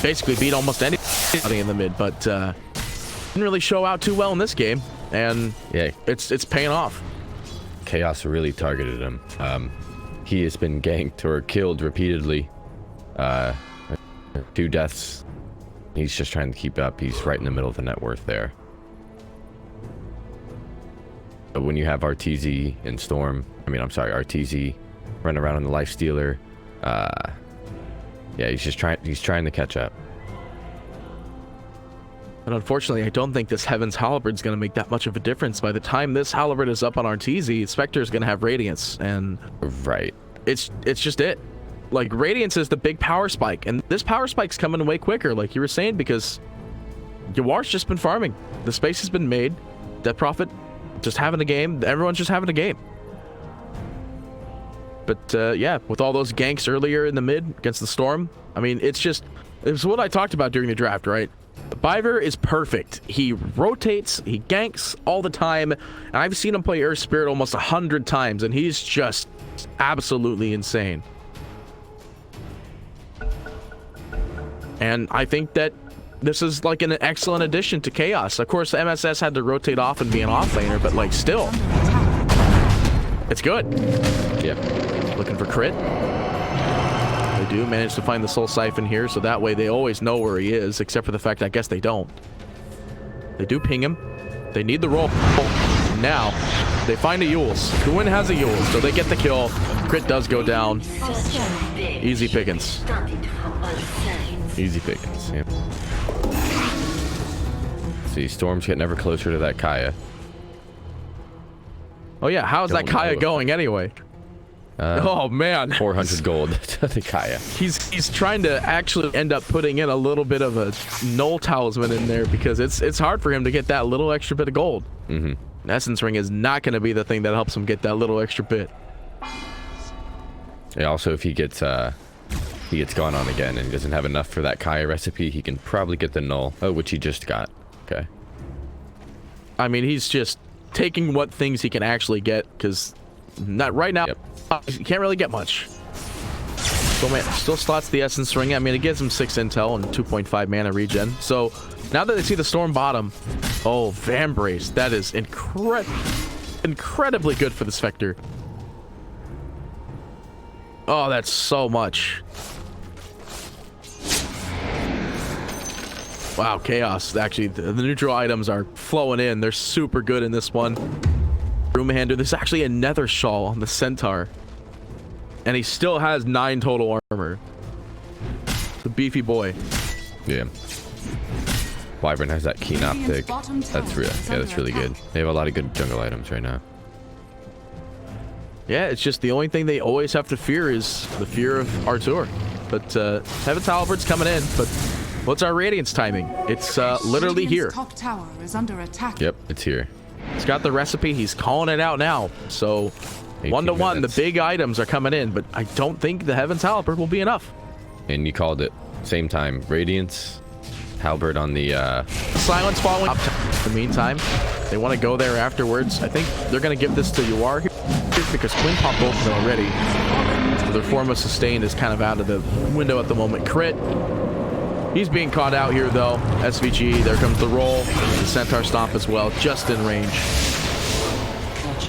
basically beat almost anybody in the mid, but didn't really show out too well in this game, and yeah, it's paying off. Chaos really targeted him. He has been ganked or killed repeatedly. 2 deaths. He's just trying to keep up. He's right in the middle of the net worth there. But when you have RTZ and Storm, RTZ running around on the Lifestealer, yeah, he's trying to catch up. And unfortunately, I don't think this Heaven's Halberd's going to make that much of a difference. By the time this Halberd is up on RTZ, Spectre is going to have Radiance, and right, it's just it. Like, Radiance is the big power spike, and this power spike's coming way quicker, like you were saying, because Yawar's just been farming. The space has been made. Death Prophet just having a game. Everyone's just having a game. But yeah, with all those ganks earlier in the mid against the Storm, I mean, it's what I talked about during the draft, right? Biver is perfect. He rotates, he ganks all the time. And I've seen him play Earth Spirit almost 100 times, and he's just absolutely insane. And I think that this is like an excellent addition to Chaos. Of course, MSS had to rotate off and be an offlaner, but like still, it's good. Yeah. Looking for crit. They do manage to find the Soul Siphon here, so that way they always know where he is, except for the fact I guess they don't. They do ping him. They need the roll. Now, they find a Yules. Gwyn has a Yules, so they get the kill. Crit does go down. Easy pickings. Easy pickings, yeah. See, Storm's getting ever closer to that Kaya. Oh yeah, how's that Kaya going anyway? Oh man, 400 gold to the Kaya. He's trying to actually end up putting in a little bit of a null talisman in there, because it's hard for him to get that little extra bit of gold. Essence Ring is not going to be the thing that helps him get that little extra bit. Yeah, also if he gets gone on again and he doesn't have enough for that Kaya recipe, he can probably get the null. Oh, which he just got. Okay. I mean, he's just taking what things he can actually get, because not right now. Yep. You can't really get much. So man, still slots the Essence Ring. I mean, it gives him 6 intel and 2.5 mana regen. So now that they see the Storm bottom, oh, Vambrace, that is incredibly good for the Spectre. Oh, that's so much. Wow, Chaos. Actually, the neutral items are flowing in. They're super good in this one. Broomhander. There's actually a Nether Shawl on the Centaur. And he still has 9 total armor. The beefy boy. Yeah. Wyvern has that Keen Optic. That's real. Yeah, that's really good. They have a lot of good jungle items right now. Yeah, it's just the only thing they always have to fear is the fear of Artur. But Heaven's Halberd's coming in, but what's our Radiance timing? It's literally here. Top tower is under attack. Yep, it's here. He's got the recipe. He's calling it out now. So 1-to-1, the big items are coming in, but I don't think the Heaven's Halberd will be enough. And you called it. Same time. Radiance, Halberd on the Silence following up. In the meantime, they want to go there afterwards. I think they're going to give this to Yawar here, because Quinn popped both of them already. So their form of sustain is kind of out of the window at the moment. Crit. He's being caught out here, though. SVG, there comes the roll. The Centaur Stomp as well, just in range.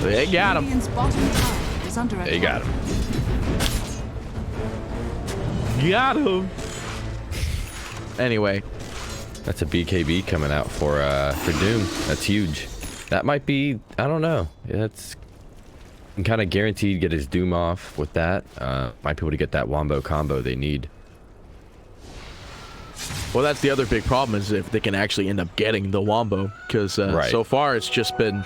They got him. is under attack. Yeah, you got him. Got him. Anyway, that's a BKB coming out for Doom. That's huge. That might be, I don't know. That's kind of guaranteed to get his Doom off with that. Might be able to get that wombo combo they need. Well, that's the other big problem is if they can actually end up getting the wombo, because so far it's just been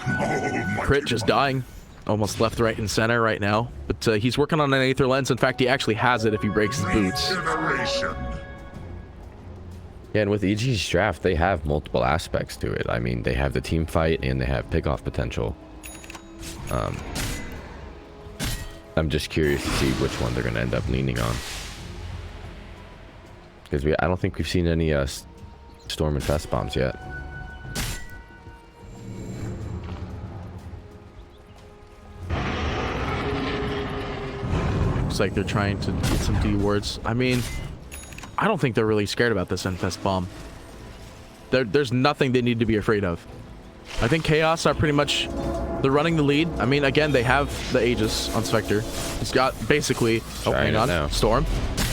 Crit just dying almost left, right, and center right now. But he's working on an Aether Lens. In fact, he actually has it if he breaks his boots. Yeah, and with EG's draft, they have multiple aspects to it. I mean, they have the team fight and they have pickoff potential. I'm just curious to see which one they're going to end up leaning on. Because I don't think we've seen any Storm and Fest bombs yet. Looks like they're trying to get some D wards. I mean, I don't think they're really scared about this Infest bomb. There's nothing they need to be afraid of. I think Chaos are pretty much... They're running the lead. I mean, again, they have the Aegis on Spectre. He's got basically... Oh, hang on. Now. Storm.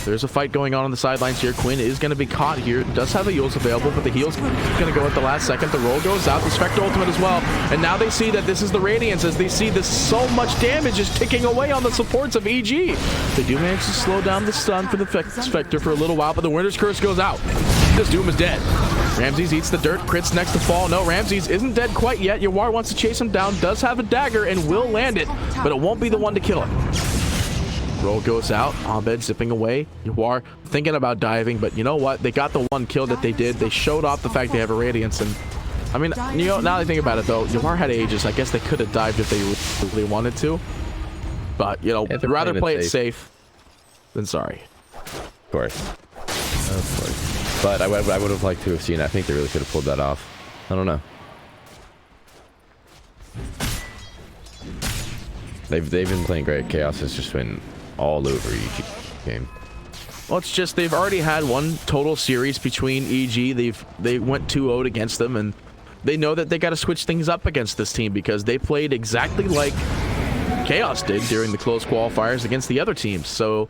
There's a fight going on the sidelines here. Quinn is going to be caught here. Does have a heals available, but the heals going to go at the last second. The roll goes out. The Spectre ultimate as well. And now they see that this is the Radiance as they see this so much damage is ticking away on the supports of EG. They do manage to slow down the stun for the Spectre for a little while, but the Winter's Curse goes out. This Doom is dead. Ramses eats the dirt. Crit's next to fall. No, Ramses isn't dead quite yet. Yawar wants to chase him down. Does have a dagger and will land it, but it won't be the one to kill him. Roll goes out. Abed zipping away. Yawar thinking about diving, but you know what? They got the one kill that they did. They showed off the fact they have a Radiance, and I mean, you know, now that I think about it though, Yawar had Aegis. I guess they could have dived if they really wanted to, but you know, I'd rather play it safe than sorry. Of course. Of course. But I would have liked to have seen it. I think they really could have pulled that off. I don't know. They've been playing great. Chaos has just been all over EG game. Well, it's just they've already had one total series between EG. They went 2-0 against them, and they know that they got to switch things up against this team because they played exactly like Chaos did during the close qualifiers against the other teams. So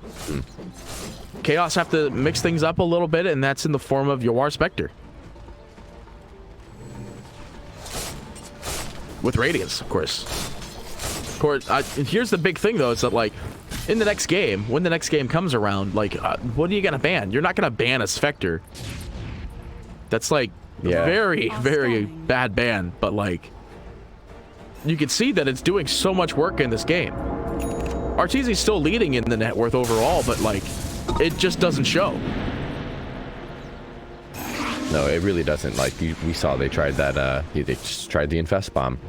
Chaos have to mix things up a little bit, and that's in the form of Yawar Spectre. With Radiance, of course. Here's the big thing, though, is that, like, in the next game, when the next game comes around, like, what are you going to ban? You're not going to ban a Spectre. That's, like, very, very bad ban, but, like, you can see that it's doing so much work in this game. Arteezy's still leading in the net worth overall, but, like, it just doesn't show. No, it really doesn't. Like, we saw they tried that, they just tried the Infest bomb.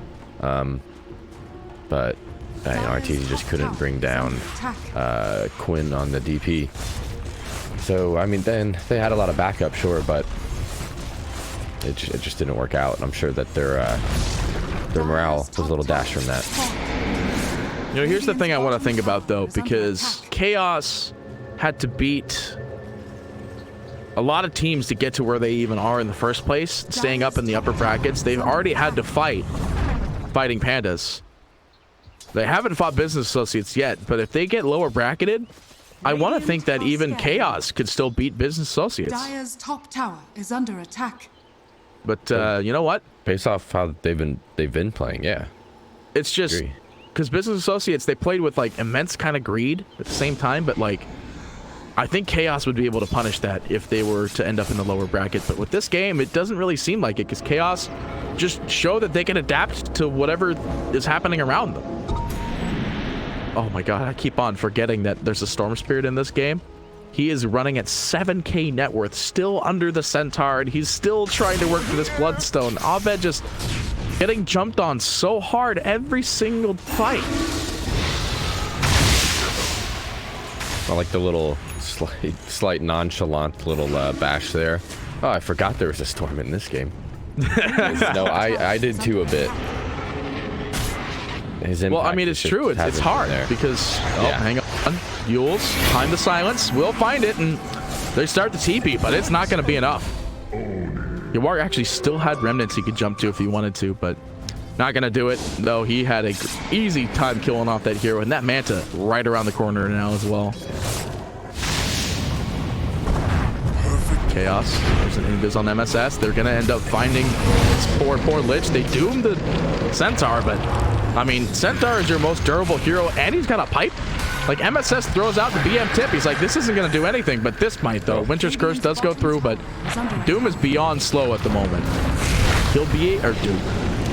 But Arteezy just couldn't bring down Quinn on the DP. So, I mean, then they had a lot of backup, sure, but it just didn't work out. And I'm sure that their morale was a little dashed from that. You know, here's the thing I want to think about, though, because Chaos had to beat a lot of teams to get to where they even are in the first place, staying up in the upper brackets. They've already had to fighting PandaS. They haven't fought Business Associates yet, but if they get lower bracketed, I want to think that even Chaos could still beat Business Associates. Dire's top tower is under attack. But you know what? Based off how they've been playing, yeah. It's just because Business Associates, they played with like immense kind of greed at the same time, but like I think Chaos would be able to punish that if they were to end up in the lower bracket. But with this game, it doesn't really seem like it because Chaos just show that they can adapt to whatever is happening around them. Oh my god, I keep on forgetting that there's a Storm Spirit in this game. He is running at 7k net worth, still under the Centaur, and he's still trying to work for this Bloodstone. Abed just getting jumped on so hard every single fight. I like the little slight nonchalant little bash there. Oh, I forgot there was a Storm in this game. No, I did too a bit. Well, I mean, it's true. It's hard because, hang on. Yules, time the silence. We'll find it, and they start the TP, but it's not going to be enough. Yawar actually still had remnants he could jump to if he wanted to, but Not gonna do it, though. He had a easy time killing off that hero, and that Manta right around the corner now as well. Chaos. There's an invis on MSS. They're gonna end up finding this poor Lich. They doomed the Centaur, but I mean, Centaur is your most durable hero, and he's got a pipe. Like, MSS throws out the BM tip. He's like, this isn't gonna do anything, but this might though. Winter's Curse does go through, but Doom is beyond slow at the moment. He'll be Doom.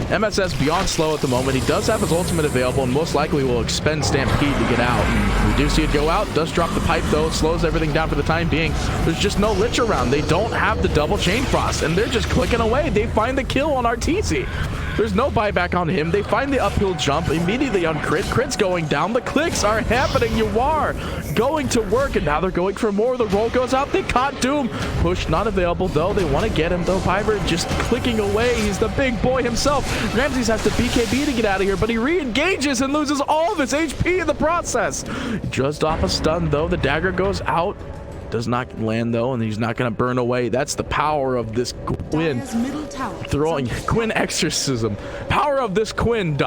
MSS beyond slow at the moment. He does have his ultimate available and most likely will expend Stampede to get out. And we do see it go out. Does drop the pipe though. Slows everything down for the time being. There's just no Lich around. They don't have the double chain frost and they're just clicking away. They find the kill on RTZ. There's no buyback on him. They find the uphill jump immediately on Crit. Crit's going down. The clicks are happening. You are going to work, and now they're going for more. The roll goes out. They caught Doom. Push not available, though. They want to get him, though. Piper just clicking away. He's the big boy himself. Ramses has to BKB to get out of here, but he re-engages and loses all of his HP in the process. Just off a stun, though. The dagger goes out. Does not land though, and he's not going to burn away. That's the power of this Quinn. Throwing Quinn exorcism. Power of this Quinn. ...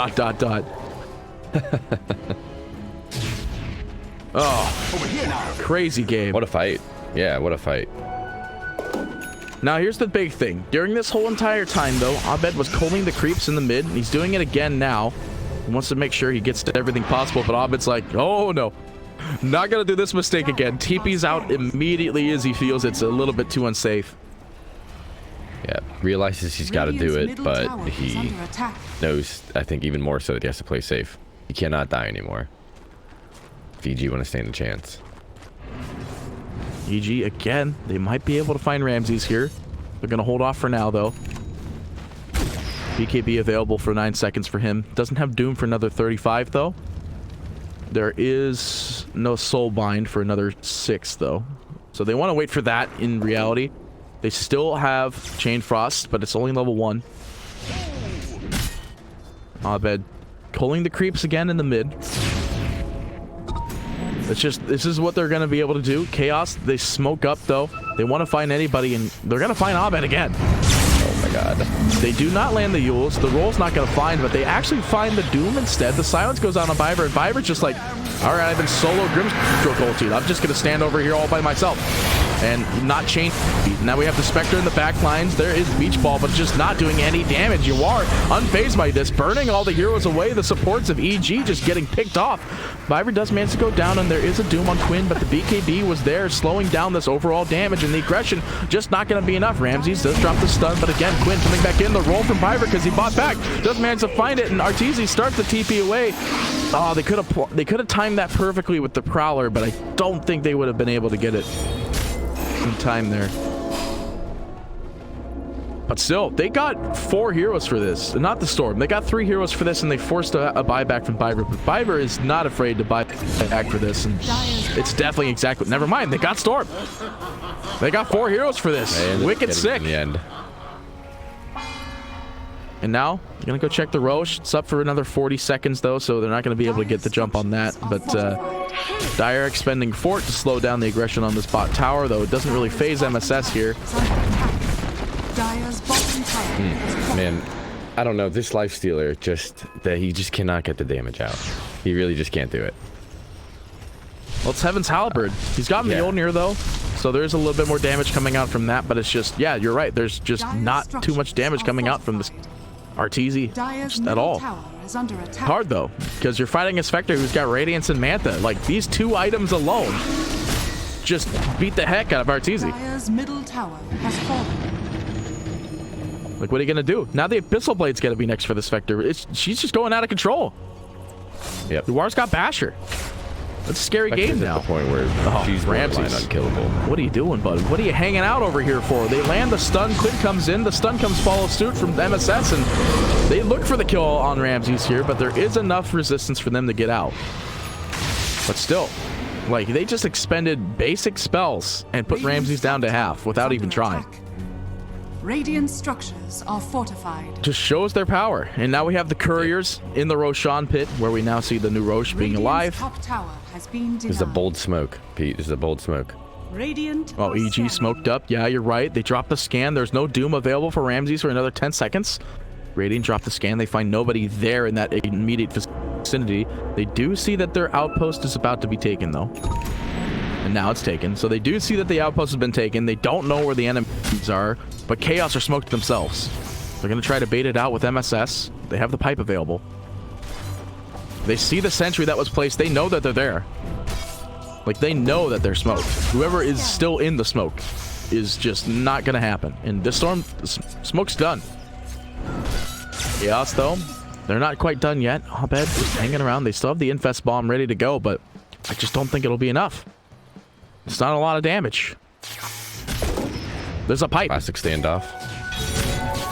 Oh, crazy game. What a fight. Yeah, what a fight. Now here's the big thing. During this whole entire time though, Abed was culling the creeps in the mid, and he's doing it again now. He wants to make sure he gets to everything possible, but Abed's like, oh no. Not gonna do this mistake again. TP's out immediately as he feels it's a little bit too unsafe. Yeah, realizes he's got to do it, but he knows, I think, even more so that he has to play safe. He cannot die anymore. If EG want to stand a chance. EG again. They might be able to find Ramses here. They're gonna hold off for now though. BKB available for 9 seconds for him. Doesn't have Doom for another 35 though. There is no soul bind for another 6 though, so they want to wait for that. In reality, they still have chain frost, but it's only level 1. Abed culling the creeps again in the mid. This is what they're going to be able to do. Chaos, they smoke up though. They want to find anybody, and they're going to find Abed again. Oh my god. They do not land the Yules. The roll's not going to find, but they actually find the Doom instead. The silence goes out on Viber, and Viber's just like, all right, I've been solo Grimstroke ulted. I'm just going to stand over here all by myself and not chain. Now we have the Spectre in the back lines. There is Beach Ball, but just not doing any damage. You are unfazed by this, burning all the heroes away. The supports of EG just getting picked off. Viber does manage to go down, and there is a Doom on Quinn, but the BKB was there, slowing down this overall damage, and the aggression just not going to be enough. Ramses does drop the stun, but again, Quinn coming back in. The roll from Viber because he bought back. Does manage to find it, and RTZ starts the TP away. Oh, they could have timed that perfectly with the Prowler, but I don't think they would have been able to get it in time there. But still, they got 4 heroes for this. Not the Storm. They got 3 heroes for this, and they forced a buyback from Viber. But Viber is not afraid to buy back for this, and it's definitely exactly. Never mind, they got Storm. They got 4 heroes for this. Wicked sick. In the end. And now, you're going to go check the Roche. It's up for another 40 seconds, though, so they're not going to be able to get the jump on that. But Dire expending Fort to slow down the aggression on this bot tower, though it doesn't really phase MSS here. Man, I don't know. This Lifestealer, he just cannot get the damage out. He really just can't do it. Well, it's Heaven's Halberd. He's got Mjolnir, though, so there's a little bit more damage coming out from that, but it's just, yeah, you're right. There's just not too much damage coming out from this RTZ at all. Hard, though, because you're fighting a Spectre who's got Radiance and Manta. Like, these 2 items alone just beat the heck out of RTZ. Middle tower has fallen. Like, what are you going to do? Now the Abyssal Blade's going to be next for the Spectre. She's just going out of control. Yep. Duar's got Basher. That's a scary game now. At the point where she's Ramses unkillable. What are you doing, bud? What are you hanging out over here for? They land the stun. Quinn comes in. The stun comes follow suit from MSS, and they look for the kill on Ramses here, but there is enough resistance for them to get out. But still, like, they just expended basic spells and put Ramses down to half without even trying. Radiant structures are fortified. Just shows their power. And now we have the couriers in the Roshan pit, where we now see the new Roche being alive. Top tower has been denied. This is a bold smoke, Pete. This is a bold smoke. Radiant. Oh, EG smoked up. Yeah, you're right. They dropped the scan. There's no Doom available for Ramses for another 10 seconds. Radiant drop the scan. They find nobody there in that immediate vicinity. They do see that their outpost is about to be taken, though. And now it's taken. So they do see that the outpost has been taken. They don't know where the enemies are, but Chaos are smoked themselves. They're going to try to bait it out with MSS. They have the pipe available. They see the sentry that was placed. They know that they're there. Like, they know that they're smoked. Whoever is still in the smoke is just not going to happen. And this storm, smoke's done. Chaos, though, they're not quite done yet. Abed just hanging around. They still have the infest bomb ready to go, but I just don't think it'll be enough. It's not a lot of damage. There's a pipe. Classic standoff.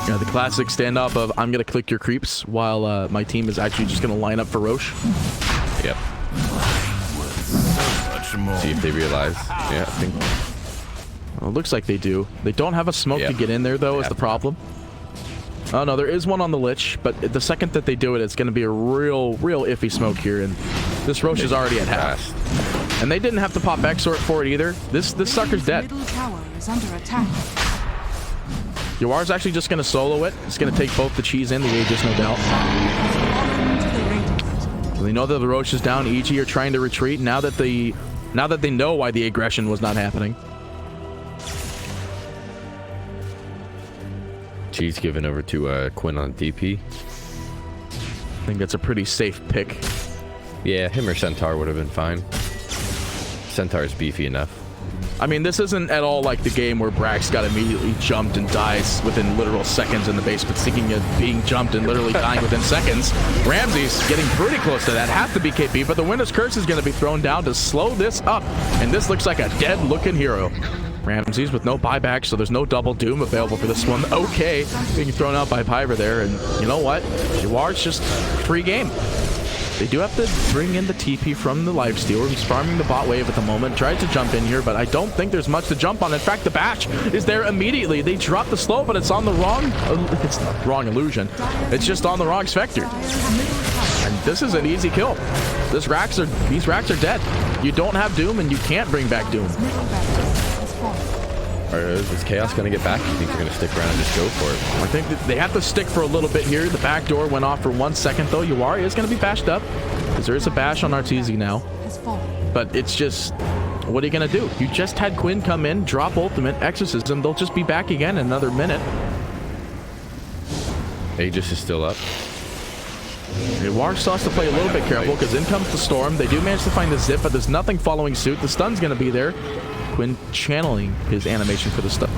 Yeah, the classic standoff of I'm going to click your creeps while my team is actually just going to line up for Roche. Yep. See if they realize. Yeah, I think. Well, it looks like they do. They don't have a smoke to get in there, though, is the problem. Oh, no, there is one on the Lich, but the second that they do it, it's going to be a real iffy smoke here, and this Roche is already at half. And they didn't have to pop Exort for it either. This sucker's dead. Middle tower is under attack. Yoar's actually just going to solo it. It's going to take both the cheese and the Aegis, no doubt. They know that the Roche is down. EG are trying to retreat now that they know why the aggression was not happening. Cheese given over to Quinn on DP. I think that's a pretty safe pick. Yeah, him or Centaur would have been fine. Centaur's beefy enough. I mean, this isn't at all like the game where Brax got immediately jumped and dies within literal seconds in the base, but thinking of being jumped and literally dying within seconds. Ramsey's getting pretty close to that. Half the BKB, but the Winter's Curse is going to be thrown down to slow this up. And this looks like a dead-looking hero. Ramsey's with no buyback, so there's no double doom available for this one. Okay, being thrown out by Piver there, and you know what? Yoar's just free game. They do have to bring in the TP from the Lifestealer, who's farming the bot wave at the moment. Tried to jump in here, but I don't think there's much to jump on. In fact, the Bash is there immediately. They drop the slow, but it's on the wrong... it's not the wrong illusion. It's just on the wrong Spectre. And this is an easy kill. These racks are dead. You don't have Doom, and you can't bring back Doom. Is Chaos going to get back? You think they're going to stick around and just go for it? I think that they have to stick for a little bit here. The back door went off for 1 second, though. Yoar is going to be bashed up, because there is a bash on Arteezy now. But it's just, what are you going to do? You just had Quinn come in, drop ultimate, exorcism. They'll just be back again in another minute. Aegis is still up. Yoar still has to play a little bit careful, because in comes the Storm. They do manage to find the Zip, but there's nothing following suit. The stun's going to be there. Quinn channeling his animation for the stun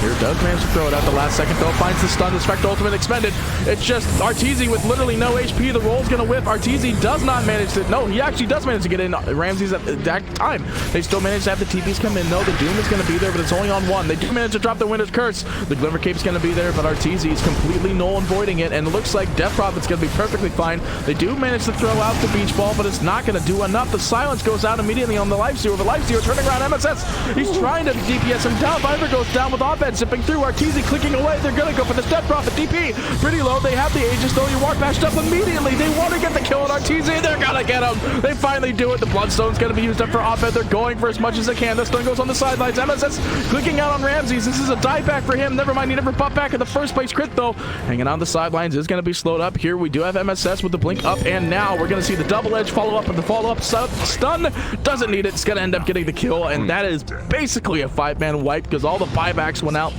here. Does manage to throw it out the last second, though. Finds the stun. The Spectre ultimate expended. It's just Arteezy with literally no HP. The roll's going to whip. Arteezy does not manage to... No, he actually does manage to get in. Ramsey's at that time. They still manage to have the TPs come in, though. The Doom is going to be there, but it's only on one. They do manage to drop the Winter's Curse. The Glimmer Cape's going to be there, but Arteezy is completely null and voiding it, and it looks like Death Prophet's going to be perfectly fine. They do manage to throw out the Beach Ball, but it's not going to do enough. The silence goes out immediately on the Lifestealer. The Lifestealer turning around MSS. He's trying to DPS him down. Viper goes down with Abed zipping through. Arteezy clicking away. They're going to go for this Death Prophet DP. Pretty low. They have the Aegis, though. Yoar bashed up immediately. They want to get the kill on Arteezy. They're going to get him. They finally do it. The Bloodstone's going to be used up for Abed. They're going for as much as they can. The stun goes on the sidelines. MSS clicking out on Ramses. This is a dieback for him. Never mind. He never popped back in the first place crit, though. Hanging on the sidelines is going to be slowed up. Here we do have MSS with the blink up, and now we're going to see the double edge follow up, and the follow up stun doesn't need it. It's going to end up getting the kill, and that is basically a 5-man wipe because all the buybacks went out.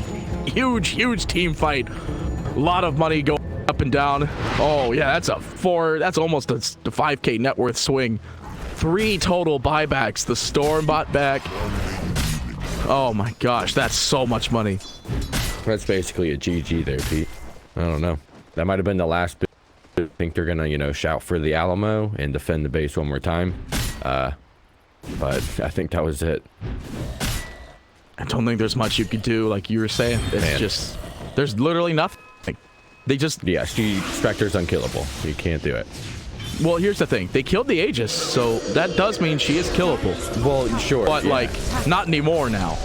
Huge team fight. A lot of money going up and down. Oh yeah, that's almost a 5K net worth swing. 3 total buybacks. The Storm bought back. Oh my gosh, that's so much money. That's basically a GG there, Pete. I don't know. That might have been the last bit. I think they're gonna, you know, shout for the Alamo and defend the base one more time. But I think that was it. I don't think there's much you could do, like you were saying. It's just, there's literally nothing. They just... Yeah, Spectre's unkillable. You can't do it. Well, here's the thing. They killed the Aegis, so that does mean she is killable. Well, sure. But, like, not anymore now.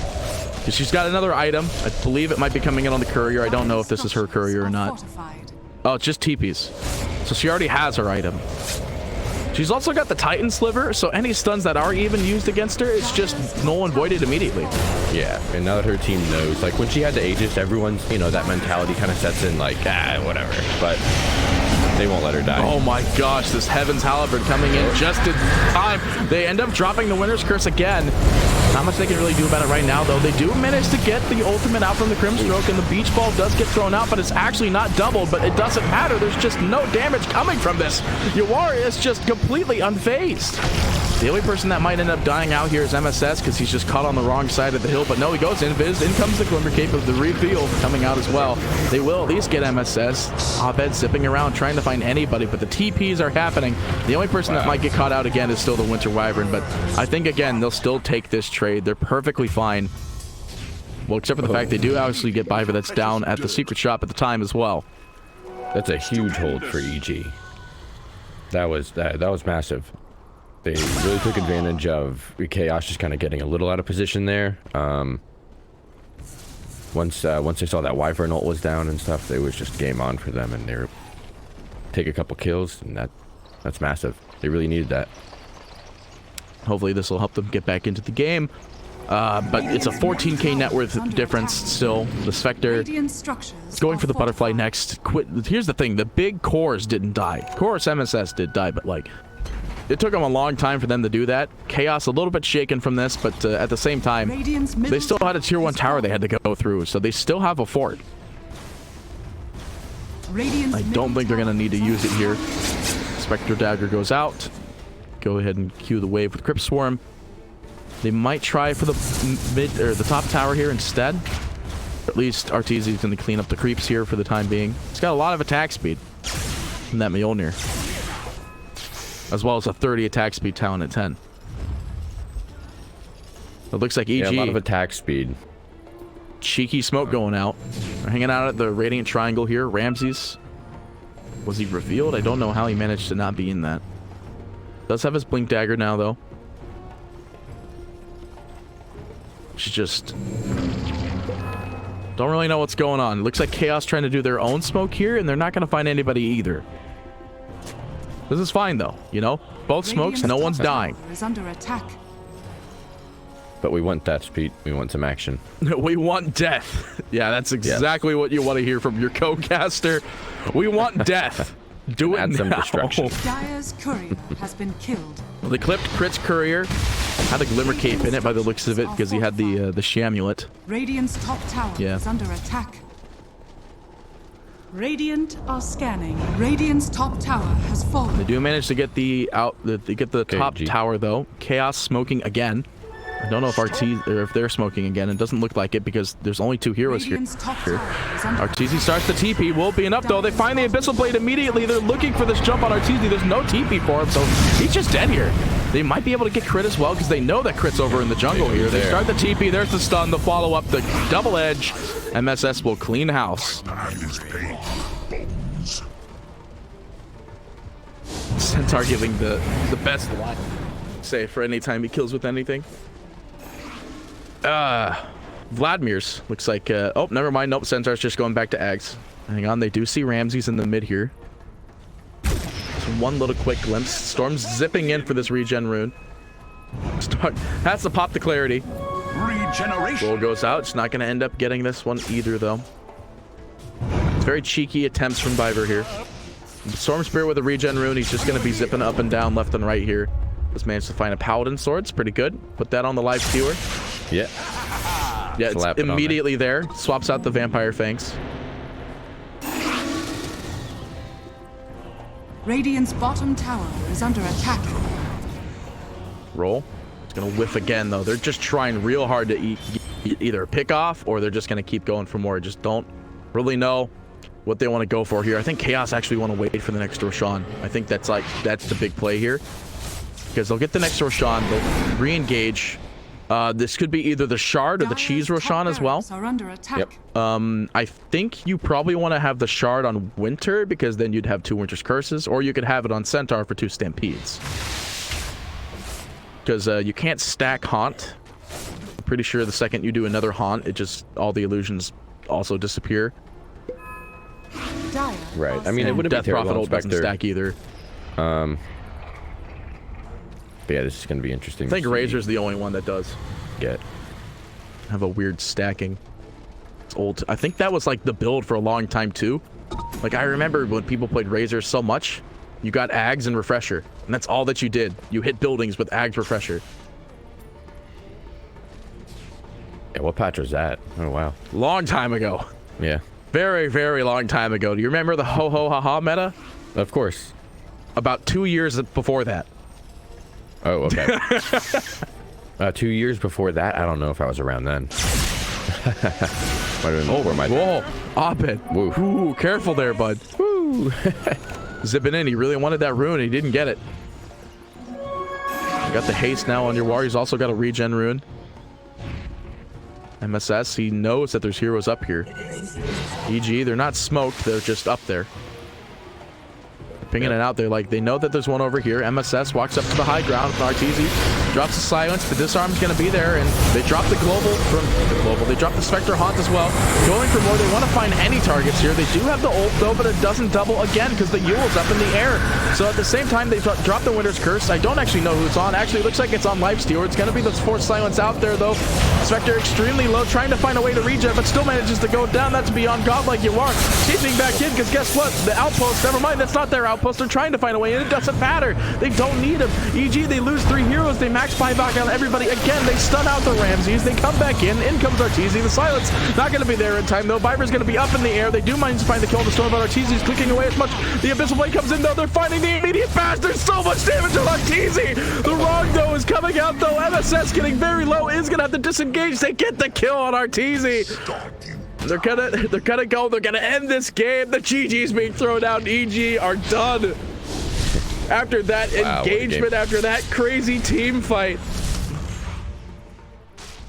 Because she's got another item. I believe it might be coming in on the courier. I don't know if this is her courier or not. Oh, it's just TPs. So she already has her item. She's also got the Titan Sliver, so any stuns that are even used against her, it's just null and voided immediately. Yeah, and now that her team knows, like when she had the Aegis, everyone's, you know, that mentality kind of sets in like, whatever. But they won't let her die. Oh my gosh, this Heaven's Halberd coming in just in time. They end up dropping the Winner's Curse again. Not much they can really do about it right now, though. They do manage to get the ultimate out from the Crimstroke, and the Beach Ball does get thrown out, but it's actually not doubled, but it doesn't matter. There's just no damage coming from this. Yawar is just completely unfazed. The only person that might end up dying out here is MSS, because he's just caught on the wrong side of the hill, but no, he goes Invis. In comes the Glimmer Cape of the reveal coming out as well. They will at least get MSS. Abed zipping around, trying to find anybody, but the TPs are happening. The only person that might get caught out again is still the Winter Wyvern, but I think, again, they'll still take this trade. They're perfectly fine. Well, except for the fact they do obviously get Biver that's down at the secret shop at the time as well. That's a huge hold for EG. That was massive. They really took advantage of Chaos just kind of getting a little out of position there. Once they saw that Wyvern ult was down and stuff, it was just game on for them, and they were take a couple kills, and that's massive. They really needed that. Hopefully this will help them get back into the game. But it's a 14k net worth difference still. The Spectre is going for the Butterfly next. Here's the thing, the big cores didn't die. Of course MSS did die, but like, it took them a long time for them to do that. Chaos a little bit shaken from this, but at the same time, they still had a tier 1 tower they had to go through, so they still have a fort. I don't think they're going to need to use it here. Spectre Dagger goes out. Go ahead and cue the wave with Crypt Swarm. They might try for the mid or the top tower here instead. At least Arteezy's going to clean up the creeps here for the time being. He's got a lot of attack speed from that Mjolnir, as well as a 30 attack speed talent at 10. It looks like EG. Yeah, a lot of attack speed. Cheeky smoke going out. They're hanging out at the Radiant Triangle here. Ramses. Was he revealed? I don't know how he managed to not be in that. Does have his Blink Dagger now, though. She's just... don't really know what's going on. It looks like Chaos trying to do their own smoke here, and they're not going to find anybody either. This is fine, though. You know? Both smokes, no one's dying. Is under attack. But we want that speed. We want some action. We want death. Yeah, that's exactly what you want to hear from your co-caster. We want death. Do it now. Some destruction. Dire's courier has been killed. Well, they clipped Crit's courier. Had a Glimmer Cape in it by the looks of it because he had the Shamulet. Radiant's top tower is under attack. Radiant are scanning. Radiant's top tower has fallen. They do manage to get the top tower though. Chaos smoking again. I don't know if Arteezy or if they're smoking again. It doesn't look like it because there's only 2 heroes here. Arteezy starts the TP. Will be enough though. They find the Abyssal Blade immediately. They're looking for this jump on Arteezy. There's no TP for him, so he's just dead here. They might be able to get Crit as well because they know that Crit's over in the jungle here. They start the TP. There's the stun. The follow up. The double edge. MSS will clean house. Centaur giving the best line, say, for any time he kills with anything. Vladimir's looks like oh, never mind. Nope, Centaur's just going back to Ags. Hang on, they do see Ramses in the mid here. Just one little quick glimpse. Storm's zipping in for this regen rune. Has to pop the clarity. Regeneration. Roll goes out. It's not going to end up getting this one either, though. It's very cheeky attempts from Biver here. Storm Spirit with a regen rune. He's just going to be zipping up and down, left and right here. Just managed to find a Paladin sword. It's pretty good. Put that on the live viewer. Yeah. Yeah, it's immediately there. Swaps out the Vampire Fangs. Radiant's bottom tower is under attack. Roll. It's going to whiff again, though. They're just trying real hard to either pick off or they're just going to keep going for more. Just don't really know what they want to go for here. I think Chaos actually want to wait for the next Roshan. I think that's the big play here. Because they'll get the next Roshan, they'll re-engage. This could be either the Shard or the Cheese Roshan as well. Yep. I think you probably want to have the Shard on Winter because then you'd have 2 Winter's Curses, or you could have it on Centaur for 2 Stampedes. Because you can't stack Haunt. I'm pretty sure the second you do another Haunt, it just, all the illusions also disappear. Right. I mean, it would have been Death Prophet ult doesn't stack either. But yeah, this is going to be interesting. I think Razor's the only one that does. Get. Have a weird stacking. It's old. I think that was like the build for a long time too. Like I remember when people played Razor so much, you got Ags and Refresher, and that's all that you did. You hit buildings with Ags Refresher. Yeah, what patch was that? Oh wow. Long time ago. Yeah. Very, very long time ago. Do you remember the ho ho ha ha meta? Of course. About 2 years before that. Oh, okay. 2 years before that? I don't know if I was around then. Oh, whoa. Abed. Woo. Ooh, careful there, bud. Woo. Zipping in. He really wanted that rune. He didn't get it. You got the haste now on your war. He's also got a regen rune. MSS, he knows that there's heroes up here. EG, they're not smoked. They're just up there. Pinging it out there like they know that there's one over here. MSS walks up to the high ground from RTZ, drops the silence. The disarm's gonna be there, and they drop the global from the global. They drop the Spectre Haunt as well. Going for more. They want to find any targets here. They do have the ult though, but it doesn't double again because the Yule's up in the air. So at the same time, they drop the Winter's Curse. I don't actually know who it's on. Actually, it looks like it's on Lifestealer. It's gonna be the forced silence out there though. Spectre extremely low, trying to find a way to regen, but still manages to go down. That's beyond godlike you are. Chasing back in because guess what? The outpost. Never mind. That's not their outpost. They're trying to find a way in. It doesn't matter. They don't need him. EG, they lose 3 heroes. They max buyback on everybody. Again, they stun out the Ramses. They come back in. In comes Arteezy. The silence not going to be there in time, though. Viper's going to be up in the air. They do manage to find the kill on the storm, but Arteezy's clicking away as much. The Abyssal Blade comes in, though. They're finding the immediate pass. There's so much damage on Arteezy. The wrong, though, is coming out, though. MSS getting very low. Is going to have to disengage. They get the kill on Arteezy. They're gonna go. They're gonna end this game. The GG's being thrown out. EG are done. After that engagement, after that crazy team fight.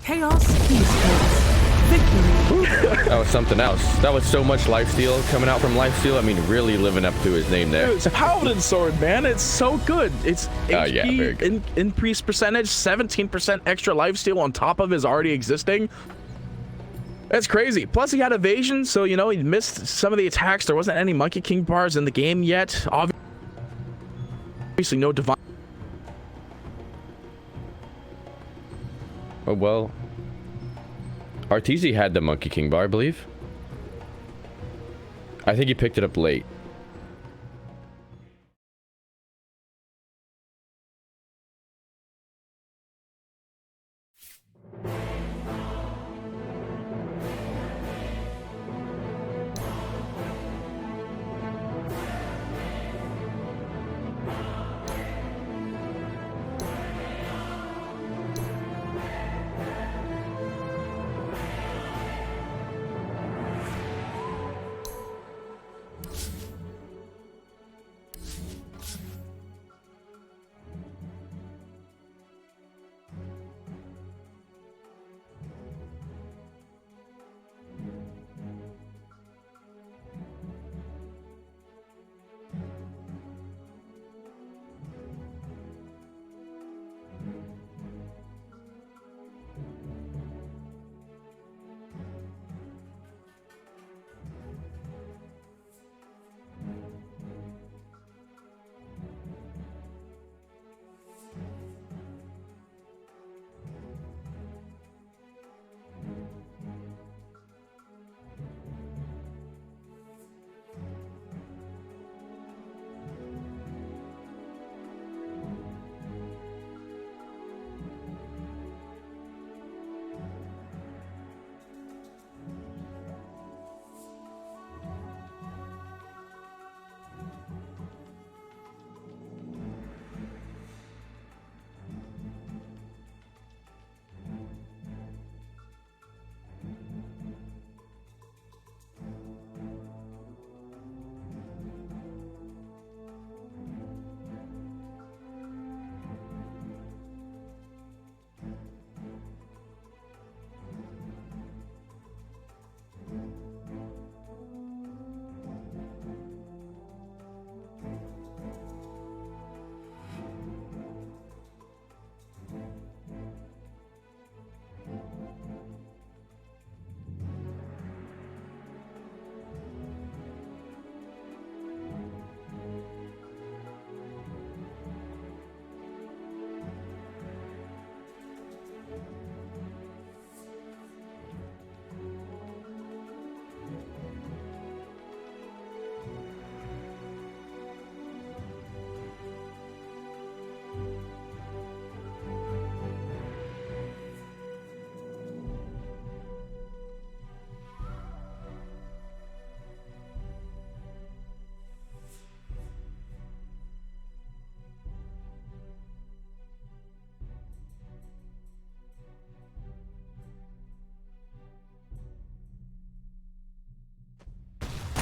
Chaos Beastcoast. Victory. That was something else. That was so much lifesteal coming out from lifesteal. I mean, really living up to his name there. It's Paladin Sword, man. It's so good. It's HP yeah, very good. increased percentage, 17% extra lifesteal on top of his already existing. That's crazy. Plus, he had evasion, so, you know, he missed some of the attacks. There wasn't any Monkey King bars in the game yet. Obviously, no divine. Oh, well. Arteezy had the Monkey King bar, I believe. I think he picked it up late.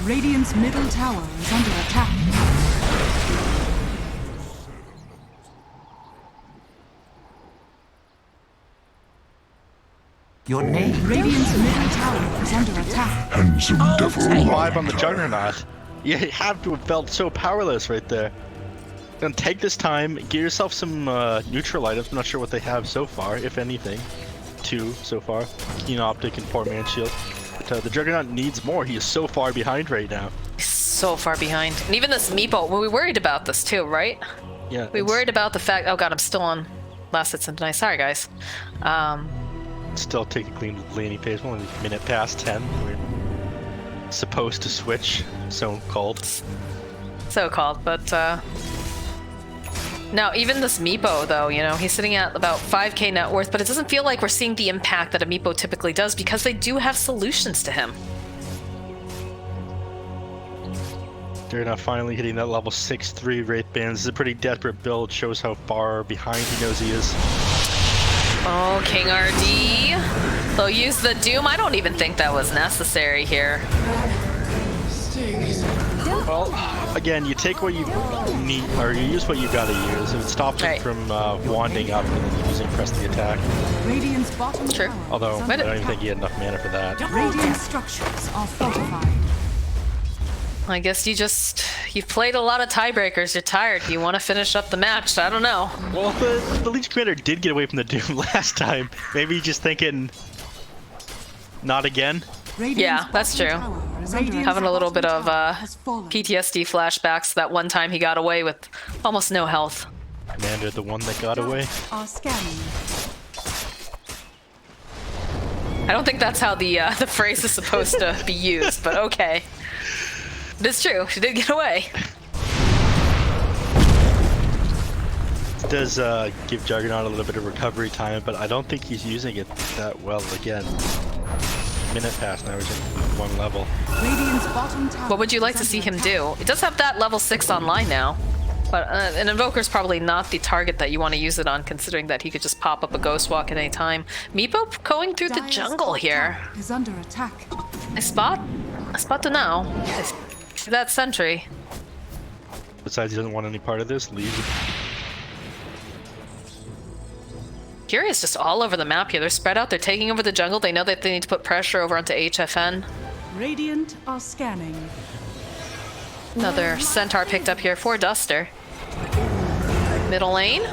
Radiant's middle tower is under attack. Your name. Radiant's middle tower is under attack. Handsome devil. 5 on the Juggernaut. You have to have felt so powerless right there. Then take this time, get yourself some neutral items. I'm not sure what they have so far, if anything. 2 so far. Keen Optic and 4-man shield. But the Juggernaut needs more. He is so far behind right now. So far behind. And even this Meepo, we worried about this too, right? Yeah. We worried about the fact, oh god, I'm still on last hits and deny. Sorry guys. Still technically in the laning phase, only a minute past 10. We're supposed to switch, so called. So called, but now even this Meepo though, you know, he's sitting at about 5k net worth, but it doesn't feel like we're seeing the impact that a Meepo typically does because they do have solutions to him. They're now finally hitting that level 6-3 Wraith Band. This is a pretty desperate build, shows how far behind he knows he is. Oh, King RD. They'll use the Doom. I don't even think that was necessary here. Well, again, you take what you need, or you use what you gotta use. It stops him from wanding up and then using press the attack. Radiant's bottom True. tower Although, is I under don't even attack. think he had enough mana for that. Radiant structures are fortified. I guess you've played a lot of tiebreakers. You're tired. You want to finish up the match. I don't know. Well, the Leech Commander did get away from the Doom last time. Maybe just thinking, not again. Yeah, that's true. Having a little bit of PTSD flashbacks that one time he got away with almost no health. Commander, the one that got away. Are scanning. I don't think that's how the phrase is supposed to be used, but okay. It's true. She did get away. It does give Juggernaut a little bit of recovery time, but I don't think he's using it that well again. Minute past now, we're just 1 level. Radiant's bottom tower. What would you like to see him do? It does have that level 6 online now, but an Invoker's probably not the target that you want to use it on, considering that he could just pop up a Ghost Walk at any time. Meepo going through the jungle here. Is under attack. I spot to now. That sentry. Besides, he doesn't want any part of this. Leave. Curious just all over the map here. They're spread out. They're taking over the jungle. They know that they need to put pressure over onto HFN. Radiant are scanning. Another Centaur picked up here for Duster. Middle lane.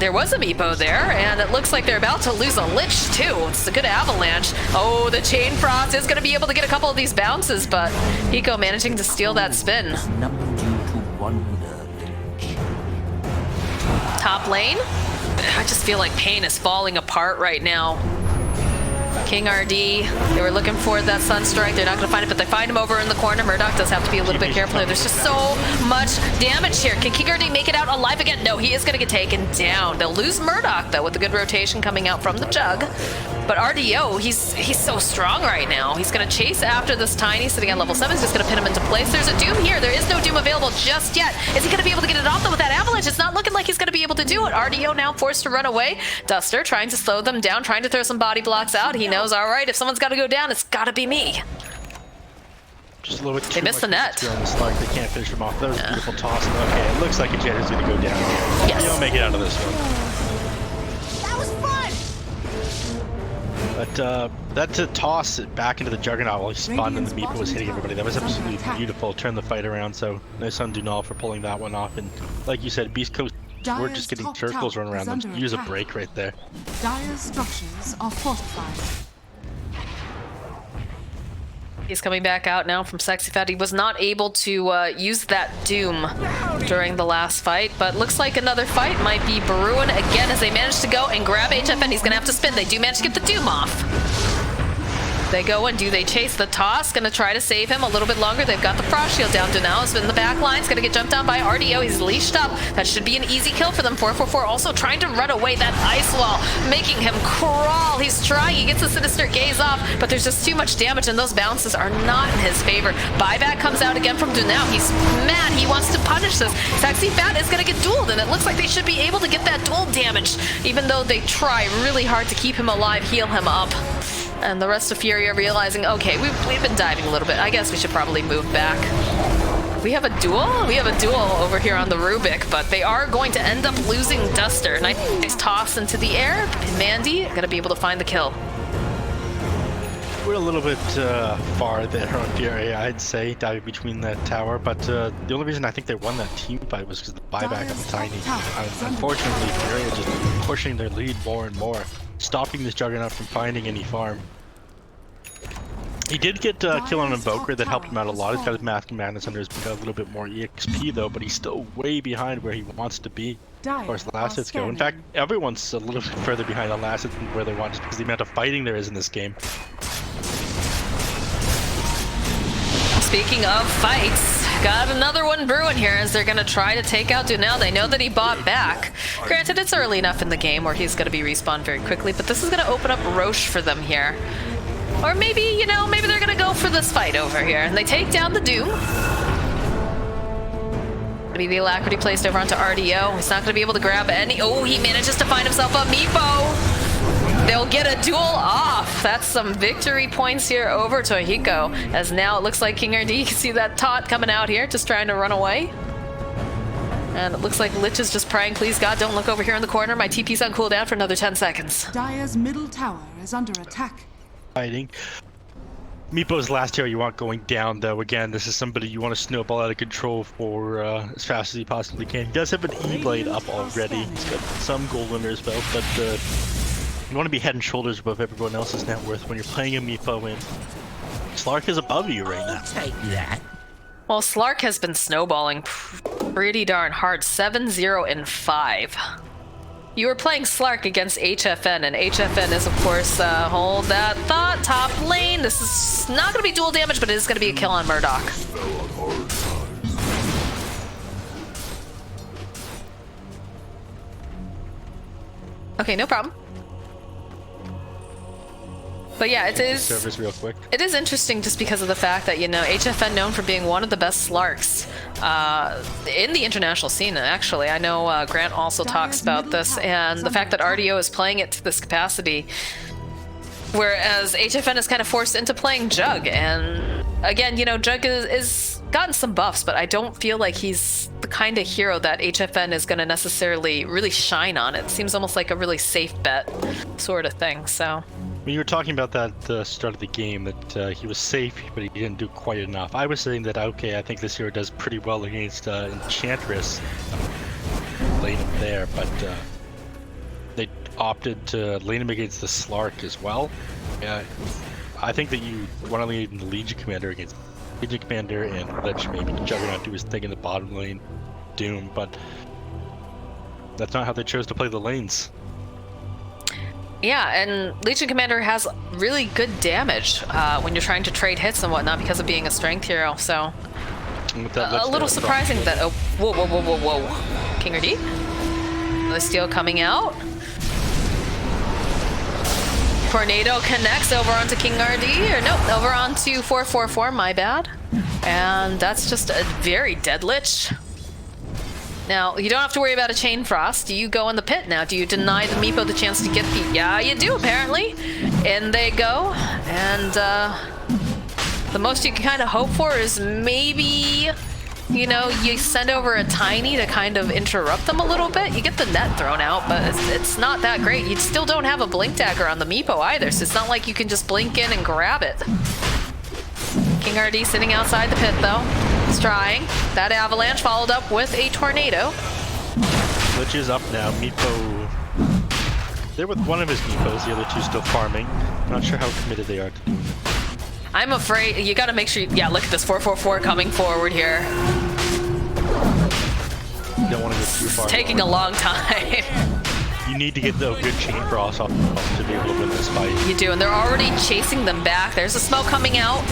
There was a Meepo there, and it looks like they're about to lose a Lich too. It's a good avalanche. Oh, the Chain Frost is going to be able to get a couple of these bounces, but Hiko managing to steal that spin. Top lane. I just feel like Pain is falling apart right now. King RD, they were looking for that Sunstrike. They're not going to find it, but they find him over in the corner. Murdoch does have to be a little bit careful here. There's just so much damage here. Can King RD make it out alive again? No, he is going to get taken down. They'll lose Murdoch, though, with a good rotation coming out from the Jug. But RDO, he's so strong right now. He's going to chase after this Tiny sitting at level 7. He's just going to pin him into place. There's a Doom here. There is no Doom available just yet. Is he going to be able to get it off, though, with that Avalanche? It's not looking like he's going to be able to do it. RDO now forced to run away. Duster trying to slow them down, trying to throw some body blocks out. He knows, all right, if someone's got to go down, it's got to be me. Just a little bit too They missed the net. On the slug. They can't finish him off. That was a beautiful toss. Okay, it looks like a Jetter's going to go down here. Yes. He'll make it out of this one. That was fun! But that's a toss it back into the Juggernaut while he spun and the Meepo was hitting everybody. That was absolutely beautiful. Turn the fight around. So nice on Dunal for pulling that one off. And like you said, Beastcoast, we're just getting circles run around them. Use a break right there. Dire structures are fortified. He's coming back out now from Sexy Fat. He was not able to use that Doom during the last fight, but looks like another fight might be brewing again as they manage to go and grab HFN. He's going to have to spin. They do manage to get the Doom off. They go and do they chase the toss? Going to try to save him a little bit longer. They've got the Frost Shield down to now. He's in the back line. He's going to get jumped down by RDO. He's leashed up. That should be an easy kill for them. 444 also trying to run away. That ice wall making him crawl. He's trying. He gets the Sinister Gaze off, but there's just too much damage, and those bounces are not in his favor. Buyback comes out again from Dunau. He's mad. He wants to punish this. Sexy Fat is going to get dueled, and it looks like they should be able to get that duel damage, even though they try really hard to keep him alive, heal him up. And the rest of FURIA realizing, okay, we've been diving a little bit. I guess we should probably move back. We have a duel? We have a duel over here on the Rubik, but they are going to end up losing Duster. Nice toss into the air. Mandy gonna be able to find the kill. We're a little bit far there on FURIA, I'd say, diving between that tower, but the only reason I think they won that team fight was because the buyback of Tiny. Unfortunately, FURIA just pushing their lead more and more, stopping this Juggernaut from finding any farm. He did get a kill on Invoker that helped him out a lot. He's got his Mask of Madness under his belt, a little bit more EXP though, but he's still way behind where he wants to be as far as last hits go. In fact, everyone's a little bit further behind on last hits than where they want, just because the amount of fighting there is in this game. Speaking of fights, got another one brewing here as they're going to try to take out Dunel. They know that he bought back. Granted, it's early enough in the game where he's going to be respawned very quickly, but this is going to open up Roche for them here. Or maybe, you know, maybe they're going to go for this fight over here. And they take down the Doom. Gonna be the Alacrity placed over onto RDO. He's not going to be able to grab any. Oh, he manages to find himself a Meepo. They'll get a duel off. That's some victory points here over to Hiko. As now it looks like King RD, you can see that taunt coming out here, just trying to run away. And it looks like Lich is just praying, please God, don't look over here in the corner. My TP's on cooldown for another 10 seconds. Dire's middle tower is under attack. Fighting. Meepo's last hero you want going down, though. Again, this is somebody you want to snowball out of control for as fast as he possibly can. He does have an E-Blade up already. He's got some gold under his belt, but you want to be head and shoulders above everyone else's net worth when you're playing a Meepo in. Slark is above you right now. Take that. Well, Slark has been snowballing pretty darn hard. 7-0 and 5. You were playing Slark against HFN, and HFN is, of course, hold that thought, top lane. This is not going to be dual damage, but it is going to be a kill on Murdoch. Okay, no problem. But yeah, it is. Servers real quick. It is interesting just because of the fact that, you know, HFN known for being one of the best Slarks in the international scene. Actually, I know Grant also talks about this, and the fact that RDO is playing it to this capacity, whereas HFN is kind of forced into playing Jug. And again, you know, Jug is gotten some buffs, but I don't feel like he's the kind of hero that HFN is going to necessarily really shine on. It seems almost like a really safe bet sort of thing. So. When you were talking about that at the start of the game, that he was safe, but he didn't do quite enough. I was saying that, okay, I think this hero does pretty well against Enchantress lane him there, but they opted to lane him against the Slark as well. I think that you want to lead the Legion Commander against Legion Commander and Lich, maybe Juggernaut do his thing in the bottom lane, Doom, but that's not how they chose to play the lanes. Yeah, and Legion Commander has really good damage when you're trying to trade hits and whatnot because of being a strength hero, so a little surprising that, oh, whoa. King RD? The steal coming out. Tornado connects over onto King RD, or nope, over onto 444, my bad. And that's just a very dead Lich. Now, you don't have to worry about a Chain Frost. Do you go in the pit now? Do you deny the Meepo the chance to get the... Yeah, you do, apparently. In they go. And the most you can kind of hope for is maybe, you know, you send over a Tiny to kind of interrupt them a little bit. You get the net thrown out, but it's not that great. You still don't have a Blink Dagger on the Meepo either, so it's not like you can just blink in and grab it. King RD sitting outside the pit, though. He's trying. That avalanche followed up with a tornado. Lich is up now. Meepo... They're with one of his Meepos, the other two still farming. I'm not sure how committed they are to doing it. I'm afraid you gotta make sure you... Yeah, look at this 444 coming forward here. You don't want to go too far. It's taking a long time. You need to get the good Chain Frost off to be able to win this fight. You do, and they're already chasing them back. There's a smoke coming out.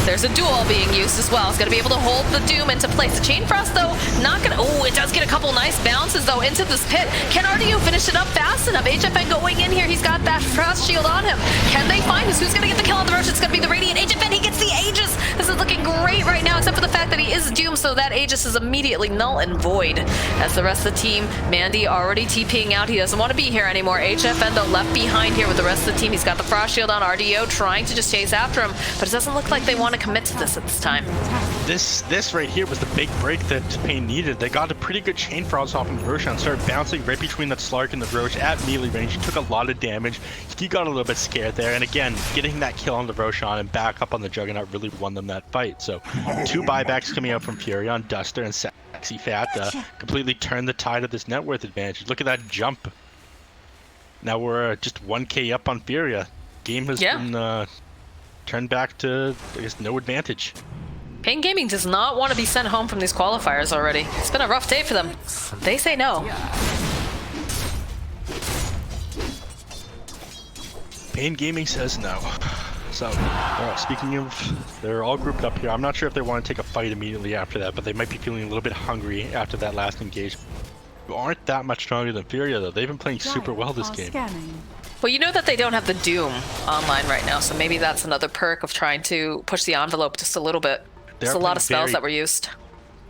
There's a duel being used as well. It's going to be able to hold the Doom into place. The Chain Frost, though, not going to... Oh, it does get a couple nice bounces, though, into this pit. Can RDO finish it up fast enough? HFN going in here. He's got that Frost Shield on him. Can they find us? Who's going to get the kill on the Roche? It's going to be the Radiant HFN. He gets the Aegis. This is looking great right now. except for the fact that he is doomed, so that Aegis is immediately null and void. As the rest of the team, Mandy already TPing out. He doesn't want to be here anymore. HFN, though, left behind here with the rest of the team. He's got the Frost Shield on. RDO trying to just chase after him, but it doesn't look like they want to commit to this at this time. This right here was the big break that Pain needed. They got a pretty good chain frost off of Roshan, started bouncing right between that Slark and the Roche at melee range. He took a lot of damage. He got a little bit scared there, and again, getting that kill on the Roshan and back up on the Juggernaut really won them that fight. So 2 buybacks coming out from FURIA on Duster and Sexy Fat completely turned the tide of this net worth advantage. Look at that jump. Now we're just 1k up on FURIA. Game has been turned back to, I guess, no advantage. Pain Gaming does not want to be sent home from these qualifiers already. It's been a rough day for them. They say no. Pain Gaming says no. So, speaking of, they're all grouped up here. I'm not sure if they want to take a fight immediately after that, but they might be feeling a little bit hungry after that last engagement. Who aren't that much stronger than FURIA, though. They've been playing super well this game. Well, you know that they don't have the Doom online right now, so maybe that's another perk of trying to push the envelope just a little bit. There's a lot of spells that were used.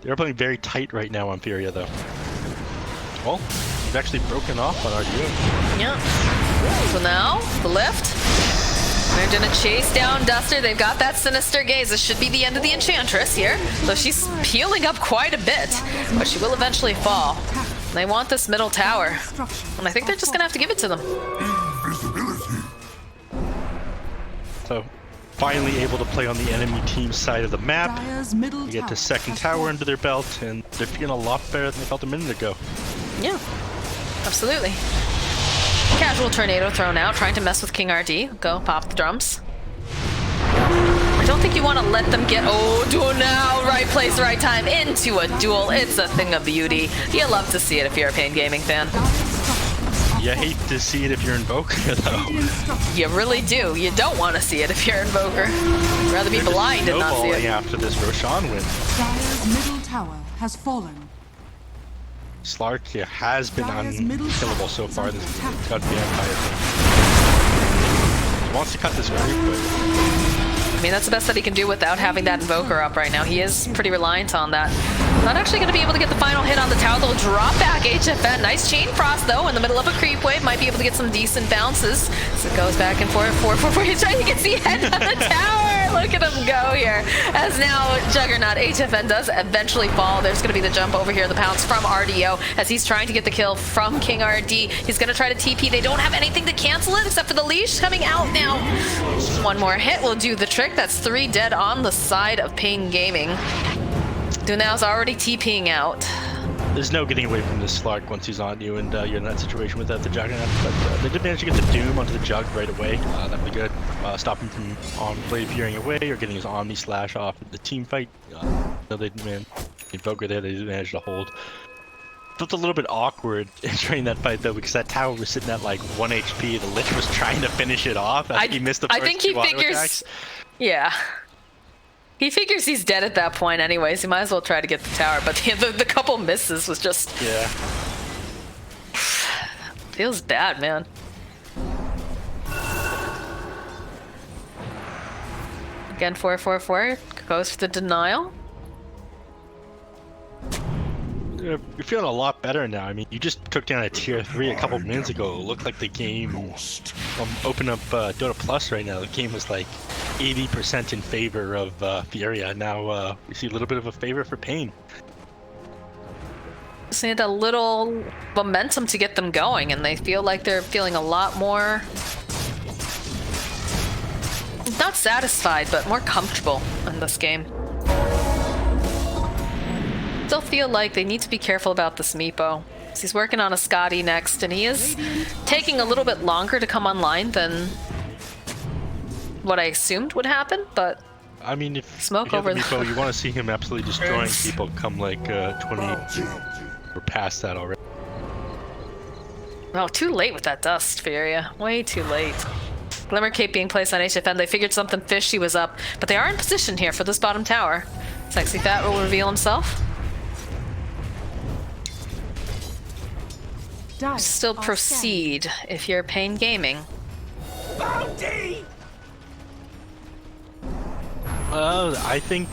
They're playing very tight right now on FURIA, though. Well, they've actually broken off on RDO. Yeah. So now, the lift. They're gonna chase down Duster. They've got that Sinister Gaze. This should be the end of the Enchantress here. So she's healing up quite a bit, but she will eventually fall. They want this middle tower, and I think they're just gonna have to give it to them. So, finally able to play on the enemy team's side of the map. They get the second tower under their belt, and they're feeling a lot better than they felt a minute ago. Yeah, absolutely. Casual tornado thrown out, trying to mess with King RD. Go pop the drums. I don't think you want to let them get, duel now, right place, right time, into a duel. It's a thing of beauty. You love to see it if you're a Pain Gaming fan. You hate to see it if you're Invoker, though. You really do. You don't want to see it if you're Invoker. You'd rather be blind and not see it. After this Roshan win. Dire's middle tower has fallen. Slark has been unkillable so far this game. He's got banned by a thing. He wants to cut this creep, but... I mean, that's the best that he can do without having that Invoker up right now. He is pretty reliant on that. Not actually going to be able to get the final hit on the tower. They'll drop back HFN. Nice chain frost, though, in the middle of a creep wave. Might be able to get some decent bounces. So it goes back and forth. 4-4-4. He's trying to get the head on the tower. Look at him go here. As now Juggernaut HFN does eventually fall. There's going to be the jump over here, the pounce from RDO, as he's trying to get the kill from King RD. He's going to try to TP. They don't have anything to cancel it except for the leash coming out now. One more hit will do the trick. That's 3 dead on the side of Pain Gaming. Dunao's already TPing out. There's no getting away from this Slark once he's on you, and you're in that situation without the Juggernaut. But they did manage to get the Doom onto the Jug right away. That'd be good. Stop him from Blade veering away or getting his Omni Slash off in the team fight. So they did Invoker there, they did manage to hold. Felt a little bit awkward during that fight though, because that tower was sitting at like 1 HP. The Lich was trying to finish it off. He missed the first I think he figures. Yeah. He figures he's dead at that point anyways. He might as well try to get the tower, but the couple misses was just... Yeah. Feels bad, man. Again, 4-4-4 goes for the denial. You're feeling a lot better now. I mean, you just took down a tier 3 a couple minutes ago. It looked like the game, open up Dota Plus right now, the game was like 80% in favor of FURIA. Now we see a little bit of a favor for Pain. Just need a little momentum to get them going, and they feel like they're feeling a lot more... not satisfied, but more comfortable in this game. Still feel like they need to be careful about this Meepo. He's working on a Scotty next, and he is taking a little bit longer to come online than what I assumed would happen, but I mean, if smoke you over the Meepo, you want to see him absolutely destroying people come like 20 or past that already. Oh, too late with that dust, FURIA. Way too late. Glimmer Cape being placed on HFN. They figured something fishy was up, but they are in position here for this bottom tower. Sexy Fat will reveal himself. Still proceed if you're Pain Gaming. I think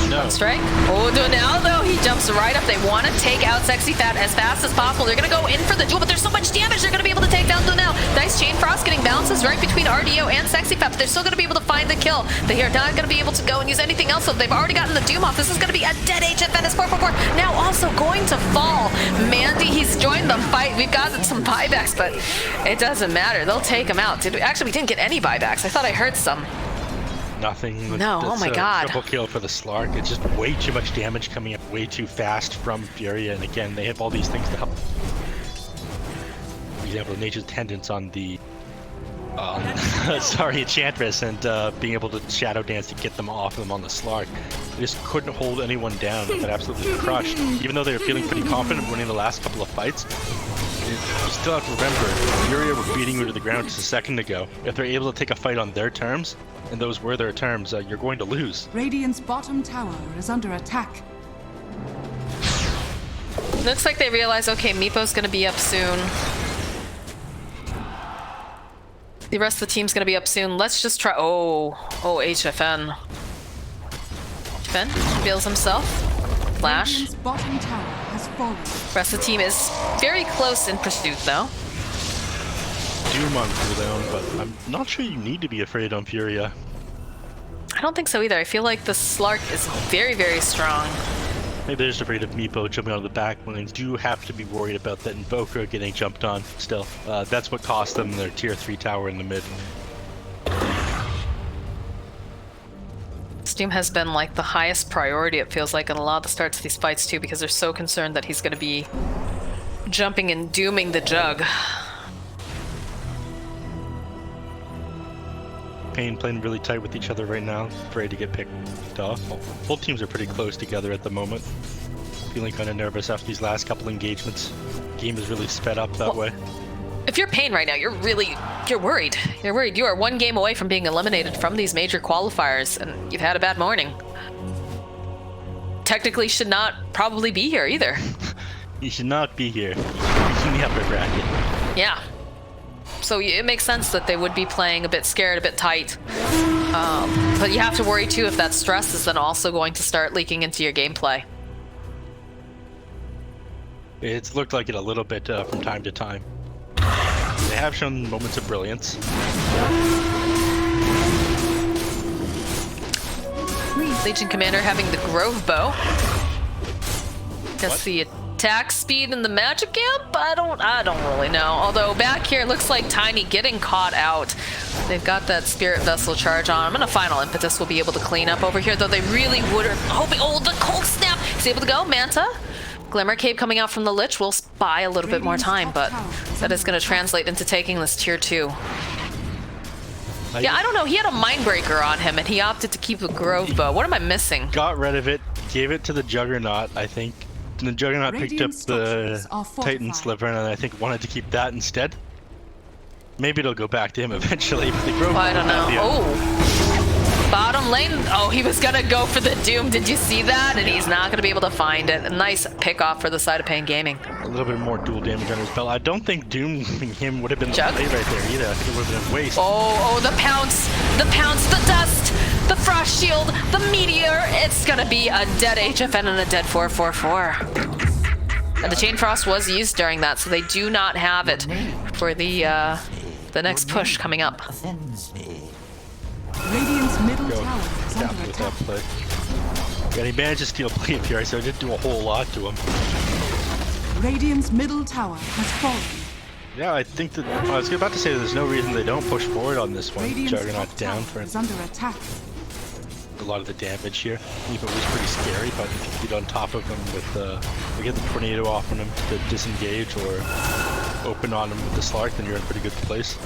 No. Strike. Oh, now though, he jumps right up. They want to take out Sexy Fat as fast as possible. They're going to go in for the duel, but there's so much damage they're going to be able to take down Donell. Nice Chain Frost getting bounces right between RDO and Sexy Fat, but they're still going to be able to find the kill. They are not going to be able to go and use anything else, so they've already gotten the Doom off. This is going to be a dead HFN as 444. Now also going to fall. Mandy, he's joined the fight. We've gotten some buybacks, but it doesn't matter. They'll take him out. Actually, we didn't get any buybacks. I thought I heard some. Nothing. No, oh my god. Triple kill for the Slark. It's just way too much damage coming up way too fast from FURIA, and again, they have all these things to help. For example, Nature's Tendance on the Enchantress, and being able to Shadow Dance to get them off them on the Slark. They just couldn't hold anyone down. They got absolutely crushed. Even though they were feeling pretty confident winning the last couple of fights, you still have to remember, FURIA were beating you to the ground just a second ago. If they're able to take a fight on their terms, and those were their terms, you're going to lose. Radiant's bottom tower is under attack. Looks like they realize, okay, Meepo's gonna be up soon. The rest of the team's gonna be up soon. Let's just try. Oh, HFN. HFN reveals himself. Flash. Radiant's bottom tower has fallen. Rest of the team is very close in pursuit, though. Doom on cooldown, but I'm not sure you need to be afraid on FURIA. I don't think so either. I feel like the Slark is very, very strong. Maybe they're just afraid of Meepo jumping on the back lines. Do have to be worried about that Invoker getting jumped on still. That's what cost them their tier 3 tower in the mid. Doom has been like the highest priority, it feels like, in a lot of the starts of these fights too, because they're so concerned that he's going to be jumping and dooming the Jug. Pain playing really tight with each other right now, afraid to get picked off. Both teams are pretty close together at the moment. Feeling kind of nervous after these last couple engagements. Game is really sped up that way. If you're Pain right now, you're worried. You're worried. You are one game away from being eliminated from these major qualifiers, and you've had a bad morning. Technically should not probably be here either. You should not be here. You're in the upper bracket. Yeah. So it makes sense that they would be playing a bit scared, a bit tight. But you have to worry too if that stress is then also going to start leaking into your gameplay. It's looked like it a little bit from time to time. They have shown moments of brilliance. Legion Commander having the Grove Bow. Guess the attack speed in the magic amp? I don't really know. Although back here it looks like Tiny getting caught out. They've got that Spirit Vessel charge on. I'm gonna Final Impetus will be able to clean up over here, though they really would are hoping. Oh, the Cold Snap! He's able to go. Manta. Glimmer Cape coming out from the Lich will buy a little bit more time, but that is going to translate into taking this tier 2. Yeah, I don't know. He had a Mindbreaker on him, and he opted to keep a Grove Bow. What am I missing? Got rid of it, gave it to the Juggernaut, I think. And the Juggernaut picked up the Titan Sliver, and I think wanted to keep that instead. Maybe it'll go back to him eventually, but the Grove Bow... I don't know. Oh! Bottom lane. Oh, he was gonna go for the Doom. Did you see that? And he's not gonna be able to find it. A nice pick off for the side of Pain Gaming. A little bit more dual damage on his belt. I don't think dooming him would have been the play right there either. I think it would have been a waste. Oh, the pounce, the dust, the frost shield, the meteor. It's gonna be a dead HFN and a dead 444. And the Chain Frost was used during that, so they do not have it for the next push coming up. Radiant's middle tower is under attack. Play. Yeah, he managed to steal play of Fury, so it didn't do a whole lot to him. Radiant's middle tower has fallen. Yeah, I think that I was about to say there's no reason they don't push forward on this one. Radiant's Juggernaut down for is under attack. A lot of the damage here. Even was pretty scary, but if you get on top of him with we get the tornado off on him to disengage or open on him with the Slark, then you're in a pretty good place.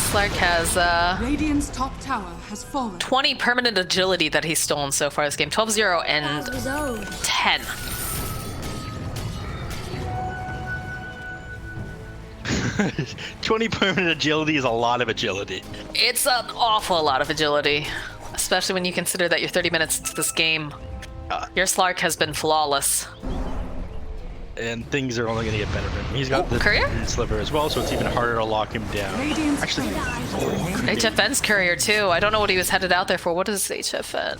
Slark has Radiant's top tower has fallen. 20 permanent agility that he's stolen so far this game. 12-0 and 10. $20 permanent agility is a lot of agility. It's an awful lot of agility, especially when you consider that you're 30 minutes into this game. Your Slark has been flawless. and things are only going to get better for him. He's got the Courier? sliver as well, so it's even harder to lock him down. Actually, HFN's courier too. I don't know what he was headed out there for. What does HFN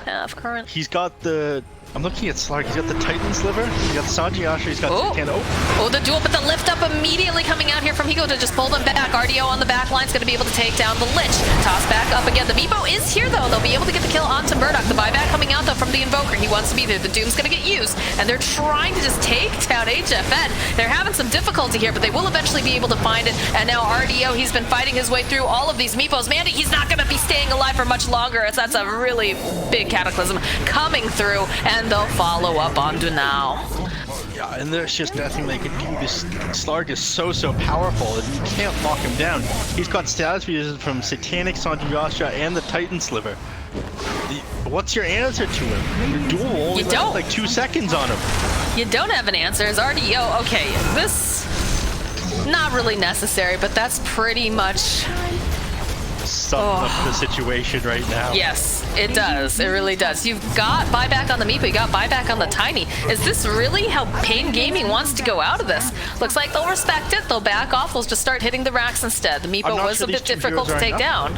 have current? he's got the... I'm looking at Slark. He's got the Titan sliver. He's got Sanjiasha. He's got Canada. Oh, the duel, but the lift up immediately coming out here from Higo to just pull them back. RDO on the back line is going to be able to take down the Lich. Toss back up again. The Meepo is here though. They'll be able to get the kill onto Murdoch. The buyback coming out though from the Invoker. He wants to be there. The Doom's going to get used, and they're trying to just take down HFN. They're having some difficulty here, but they will eventually be able to find it. And now RDO, he's been fighting his way through all of these Meepos. Mandy, he's not going to be staying alive for much longer, as that's a really big cataclysm coming through, and they'll follow up on Dunao. Yeah, and there's just nothing they can do. This Slark is so powerful, and you can't lock him down. He's got status fuses from Satanic, Sanjiasha, and the Titan Sliver. What's your answer to him? Your duel only lasts like 2 seconds on him. You don't have an answer. Is RDO okay? This not really necessary, but that's pretty much sums up the situation right now. Yes, it does. It really does. You've got buyback on the Meepo, you got buyback on the Tiny. Is this really how Pain Gaming wants to go out of this? Looks like they'll respect it. They'll back off. They'll just start hitting the racks instead. The Meepo was a bit difficult to take down.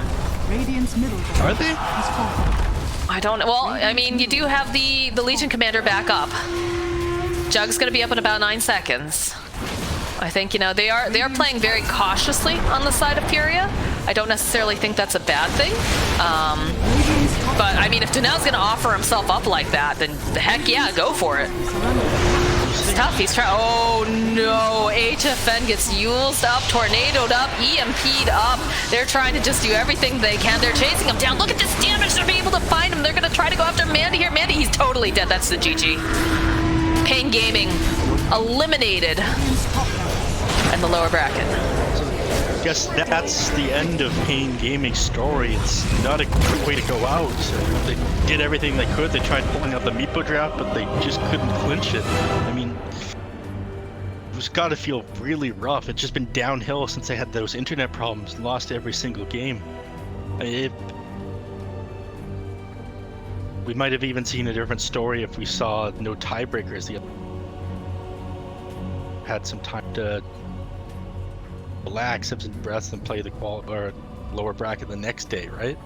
Radiant's middle Are they? I don't know. Well, I mean, you do have the Legion Commander back up. Jug's going to be up in about 9 seconds. I think, you know, they are playing very cautiously on the side of FURIA. I don't necessarily think that's a bad thing. But, I mean, if Dunao's going to offer himself up like that, then heck yeah, go for it. It's tough. He's trying. Oh, no. HFN gets used up, tornadoed up, EMP'd up. They're trying to just do everything they can. They're chasing him down. Look at this damage. They're being able to find him. They're going to try to go after Mandy here. Mandy, he's totally dead. That's the GG. Pain Gaming eliminated in the lower bracket. I guess that's the end of Pain Gaming's story. It's not a good way to go out. They did everything they could. They tried pulling out the Meepo draft, but they just couldn't clinch it. I mean, it's got to feel really rough. It's just been downhill since they had those internet problems and lost every single game. We might have even seen a different story if we saw no tiebreakers. Had some time to relax, have some breaths, and play the lower bracket the next day, right?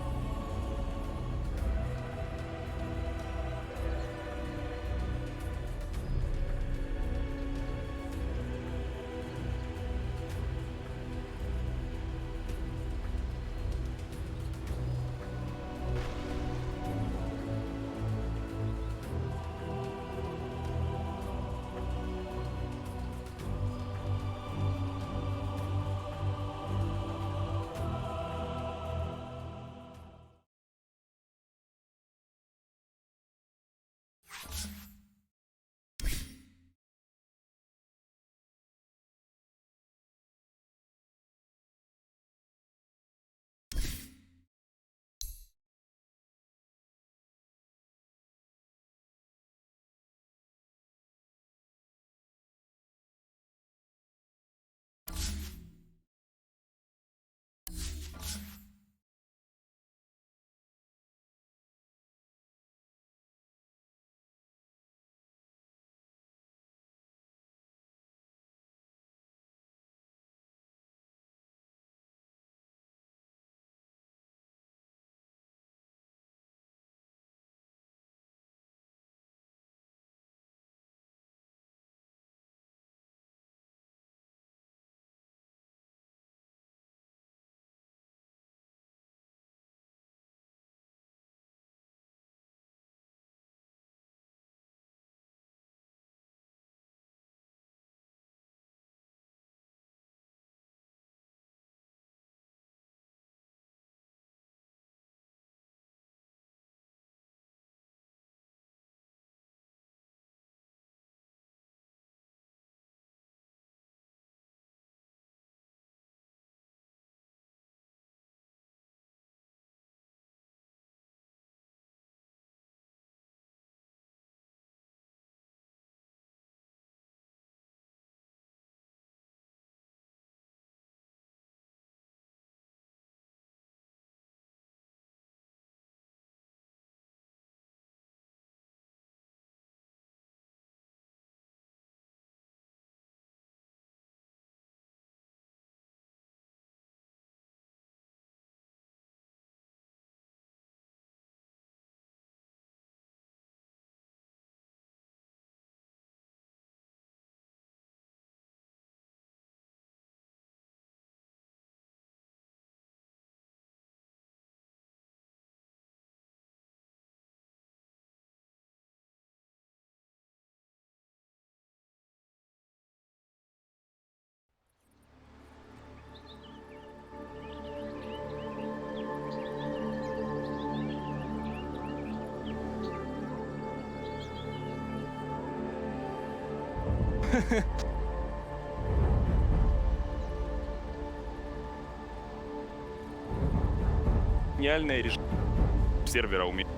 Гениальное решение сервера у меня.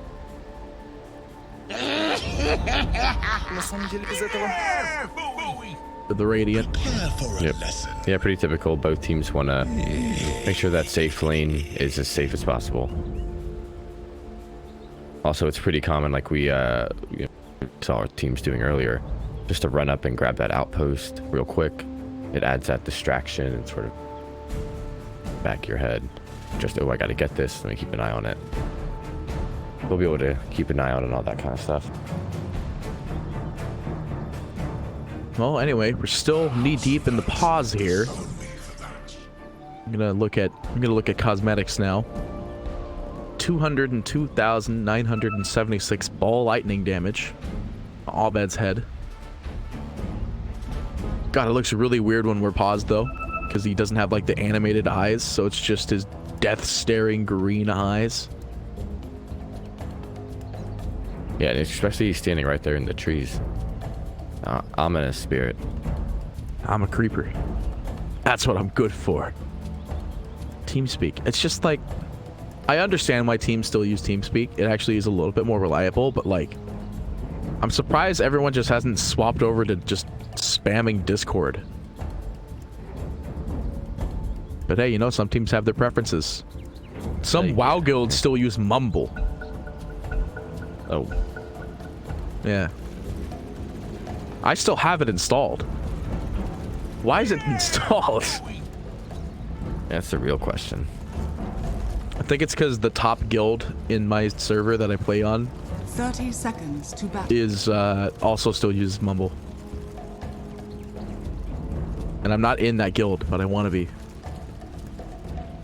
На самом деле без этого. The Radiant. Yep. Yeah, pretty typical. Both teams want to make sure that safe lane is as safe as possible. Also, it's pretty common, like we saw our teams doing earlier, just to run up and grab that outpost real quick. It adds that distraction and sort of back of your head. Just, oh, I got to get this. Let me keep an eye on it. We'll be able to keep an eye out on all that kind of stuff. Well, anyway, we're still knee deep in the pause here. I'm gonna look at cosmetics now. 202,976 ball lightning damage. Abed's head. God, it looks really weird when we're paused though, because he doesn't have like the animated eyes, so it's just his death staring green eyes. Yeah, and especially standing right there in the trees. Ominous spirit. I'm a creeper. That's what I'm good for. TeamSpeak. It's just like, I understand why teams still use TeamSpeak. It actually is a little bit more reliable, but like, I'm surprised everyone just hasn't swapped over to just spamming Discord. But hey, you know, some teams have their preferences. Some WoW guilds still use Mumble. Oh. Yeah. I still have it installed. Why is it installed? That's the real question. I think it's because the top guild in my server that I play on 30 seconds to battle. is also still uses Mumble. And I'm not in that guild, but I want to be. I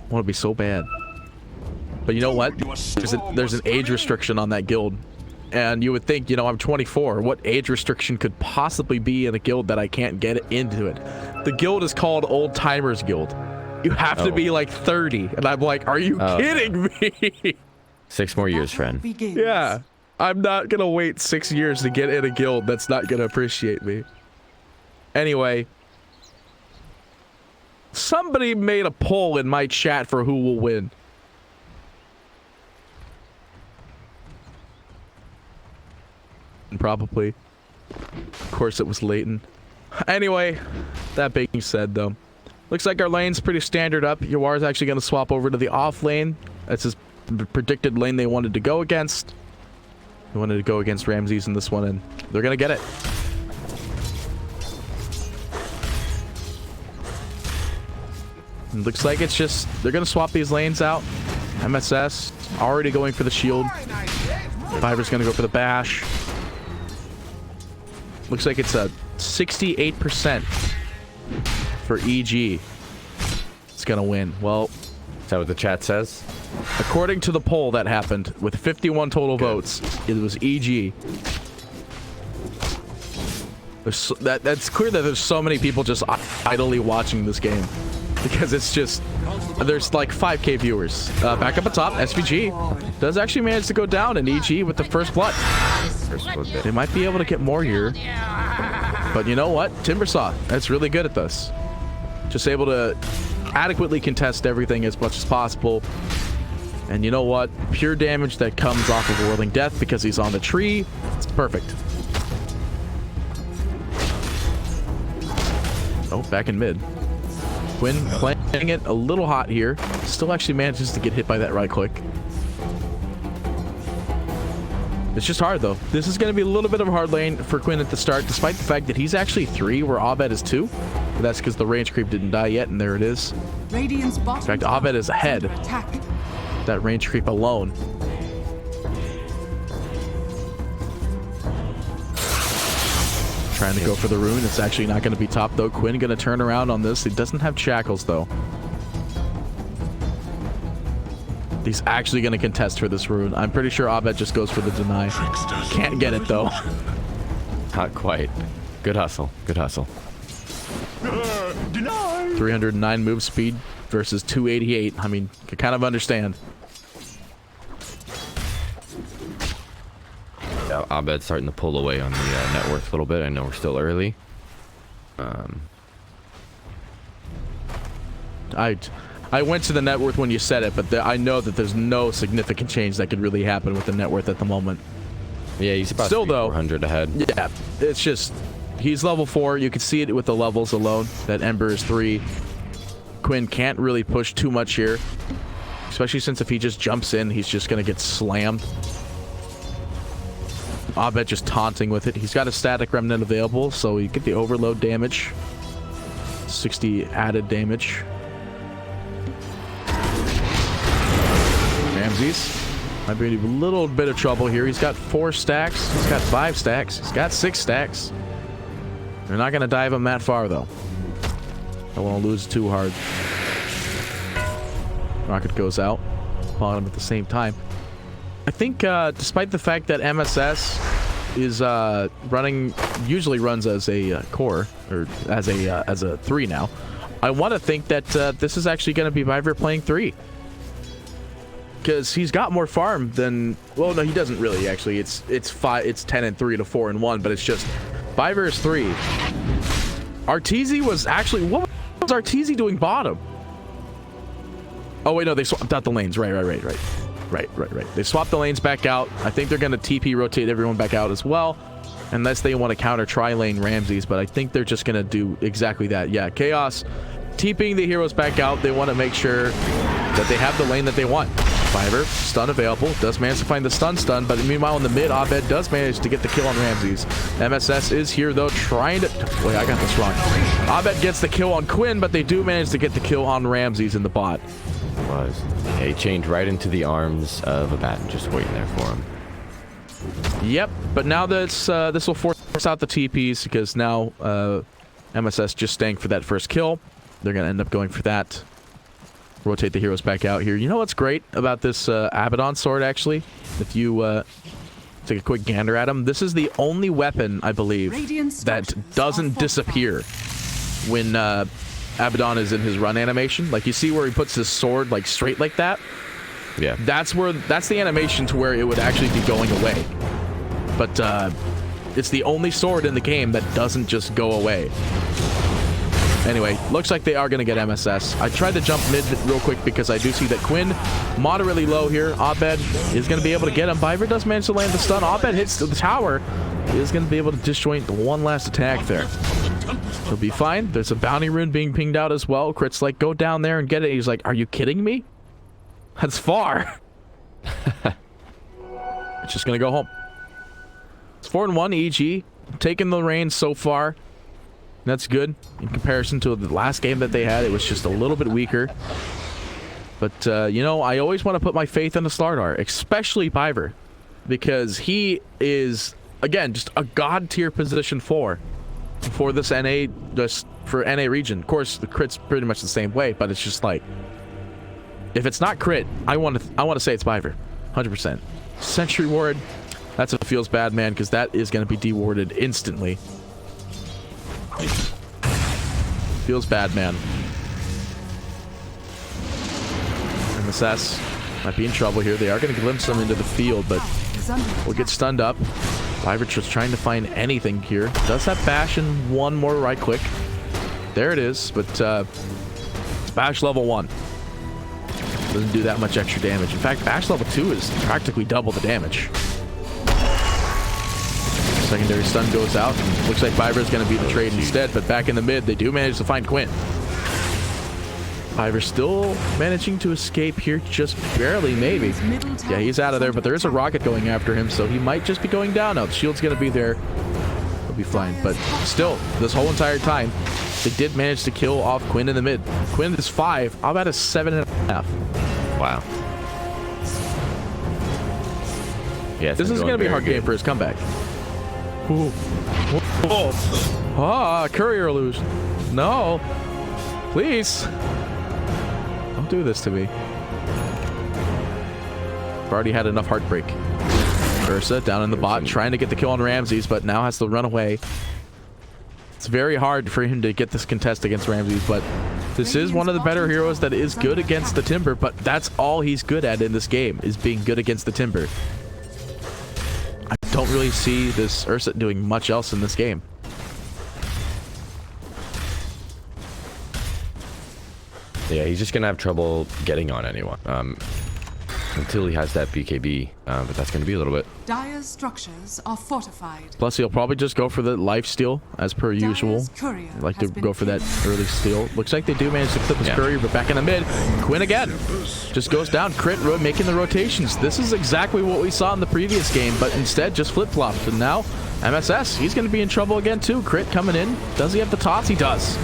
want to be so bad. But you know what? There's an age restriction on that guild. And you would think, you know, I'm 24. What age restriction could possibly be in a guild that I can't get into it? The guild is called Old Timers Guild. You have to be like 30. And I'm like, are you kidding me? 6 more years, friend. Yeah. I'm not going to wait 6 years to get in a guild that's not going to appreciate me. Anyway. Somebody made a poll in my chat for who will win. Probably. Of course, it was Leighton. Anyway, that being said, though, looks like our lane's pretty standard up. Yawar's actually going to swap over to the off lane. That's his predicted lane they wanted to go against. They wanted to go against Ramses in this one, and they're going to get it. It looks like it's just, they're going to swap these lanes out. MSS already going for the shield. Fiver's going to go for the bash. Looks like it's a 68% for EG. It's going to win. Well, is that what the chat says? According to the poll that happened, with 51 total votes, it was EG. That's clear that there's so many people just idly watching this game. Because it's just, there's like 5k viewers. Back up at top, SVG does actually manage to go down in EG with the first blood. They might be able to get more here. But you know what? Timbersaw, that's really good at this. Just able to adequately contest everything as much as possible. And you know what? Pure damage that comes off of Whirling Death because he's on the tree. It's perfect. Oh, back in mid. Quinn playing it a little hot here. Still actually manages to get hit by that right click. It's just hard though. This is going to be a little bit of a hard lane for Quinn at the start, despite the fact that he's actually 3 where Abed is 2. But that's because the range creep didn't die yet, and there it is. In fact, Abed is ahead. That range creep alone. Trying to go for the rune. It's actually not going to be top though. Quinn going to turn around on this. He doesn't have shackles though. He's actually going to contest for this rune. I'm pretty sure Abed just goes for the deny. Can't get it though. Not quite. Good hustle. Good hustle. 309 move speed versus 288. I mean, you kind of understand. Yeah, Abed's starting to pull away on the net worth a little bit. I know we're still early. I went to the net worth when you said it, but I know that there's no significant change that could really happen with the net worth at the moment. Yeah, he's about still though 400 ahead. Yeah, it's just he's level 4. You can see it with the levels alone. That Ember is 3. Quinn can't really push too much here, especially since if he just jumps in, he's just gonna get slammed. Abed just taunting with it. He's got a static remnant available, so you get the overload damage. 60 added damage. Ramses might be in a little bit of trouble here. He's got 4 stacks. He's got 5 stacks. He's got 6 stacks. They're not going to dive him that far, though. I won't lose too hard. Rocket goes out. Upon him at the same time. I think, despite the fact that MSS is usually runs as a core, or as a 3 now, I want to think that this is actually going to be Viver playing 3. Because he's got more farm than, well, no, he doesn't really actually. It's 10 and 3 to 4 and 1, but it's just Viver is 3. Arteezy was actually, what was Arteezy doing bottom? Oh wait, no, they swapped out the lanes. Right. They swapped the lanes back out. I think they're going to TP rotate everyone back out as well, unless they want to counter tri-lane Ramses, but I think they're just going to do exactly that. Yeah, Chaos TPing the heroes back out. They want to make sure that they have the lane that they want. Viver, stun available, does manage to find the stun, but meanwhile in the mid, Abed does manage to get the kill on Ramses. MSS is here though, trying to, wait, I got this wrong. Abed gets the kill on Quinn, but they do manage to get the kill on Ramses in the bot. Yeah, he changed right into the arms of a bat, just waiting there for him. Yep, but now this will force out the TPs, because now MSS just staying for that first kill. They're going to end up going for that. Rotate the heroes back out here. You know what's great about this Abaddon sword, actually? If you take a quick gander at him, this is the only weapon, I believe, that doesn't disappear when Abaddon is in his run animation. Like, you see where he puts his sword, like, straight like that? Yeah. That's the animation to where it would actually be going away. But it's the only sword in the game that doesn't just go away. Anyway, looks like they are going to get MSS. I tried to jump mid real quick because I do see that Quinn moderately low here. Abed is going to be able to get him. Viver does manage to land the stun. Abed hits the tower. He is going to be able to disjoint one last attack there. He'll be fine. There's a bounty rune being pinged out as well. Crit's like, go down there and get it. He's like, are you kidding me? That's far. It's just going to go home. It's 4-1 EG. Taking the reins so far. That's good in comparison to the last game that they had. It was just a little bit weaker. But, you know, I always want to put my faith in the StarLadder, especially Viver, because he is, again, just a god tier position for this NA, just for NA region. Of course, the crit's pretty much the same way, but it's just like, if it's not crit, I want to say it's Viver, 100%. Sentry ward, that's what feels bad, man, because that is going to be dewarded instantly. Feels bad, man. MSS might be in trouble here. They are going to glimpse them into the field, but will get stunned up. Viver just trying to find anything here. Does have Bash and one more right click. There it is, but Bash level 1. Doesn't do that much extra damage. In fact, Bash level 2 is practically double the damage. Secondary stun goes out. Looks like Viver is going to be the trade instead, but back in the mid, they do manage to find Quinn. Viver still managing to escape here, just barely, maybe. Yeah, he's out of there, but there is a rocket going after him, so he might just be going down now. The shield's going to be there. He'll be fine, but still, this whole entire time, they did manage to kill off Quinn in the mid. Quinn is 5. I'm at a 7.5. Wow. Yeah, this is going to be a hard game for his comeback. Ooh. Oh. Ah, courier illusion. No. Please. Don't do this to me. I've already had enough heartbreak. Ursa down in the bot, trying to get the kill on Ramses, but now has to run away. It's very hard for him to get this contest against Ramses, but this is one of the better heroes that is good against the Timber, but that's all he's good at in this game, is being good against the Timber. I don't really see this Ursa doing much else in this game. Yeah, he's just gonna have trouble getting on anyone until he has that BKB, but that's gonna be a little bit. Dire's structures are fortified. Plus, he'll probably just go for the life steal as per usual. Like to go for that early steal. Looks like they do manage to clip his courier, but back in the mid, Quinn again just goes down. Crit making the rotations. This is exactly what we saw in the previous game, but instead just flip-flopped. And now MSS, he's going to be in trouble again too. Crit coming in. Does he have the tots? He does.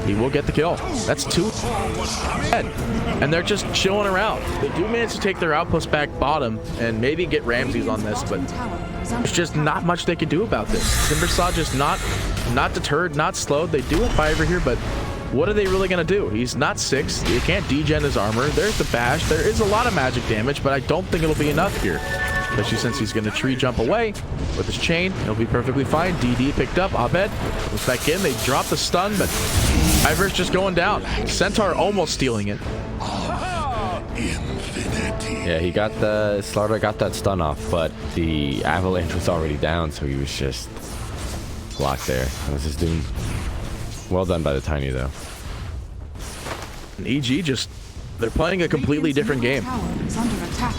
He will get the kill. That's 2. And they're just chilling around. They do manage to take their outpost back bottom and maybe get Ramses on this, but there's just not much they can do about this. Timbersaw just not deterred, not slowed. They do have Fiverr here, but what are they really going to do? He's not 6. They can't degen his armor. There's the bash. There is a lot of magic damage, but I don't think it'll be enough here. Especially since he's going to tree jump away with his chain. He'll be perfectly fine. DD picked up. Abed goes back in. They drop the stun, but Ivor's just going down. Centaur almost stealing it. Yeah, he got the StarLadder got that stun off, but the avalanche was already down, so he was just blocked there. That was his doom. Well done by the Tiny, though. And EG just, they're playing a completely different game.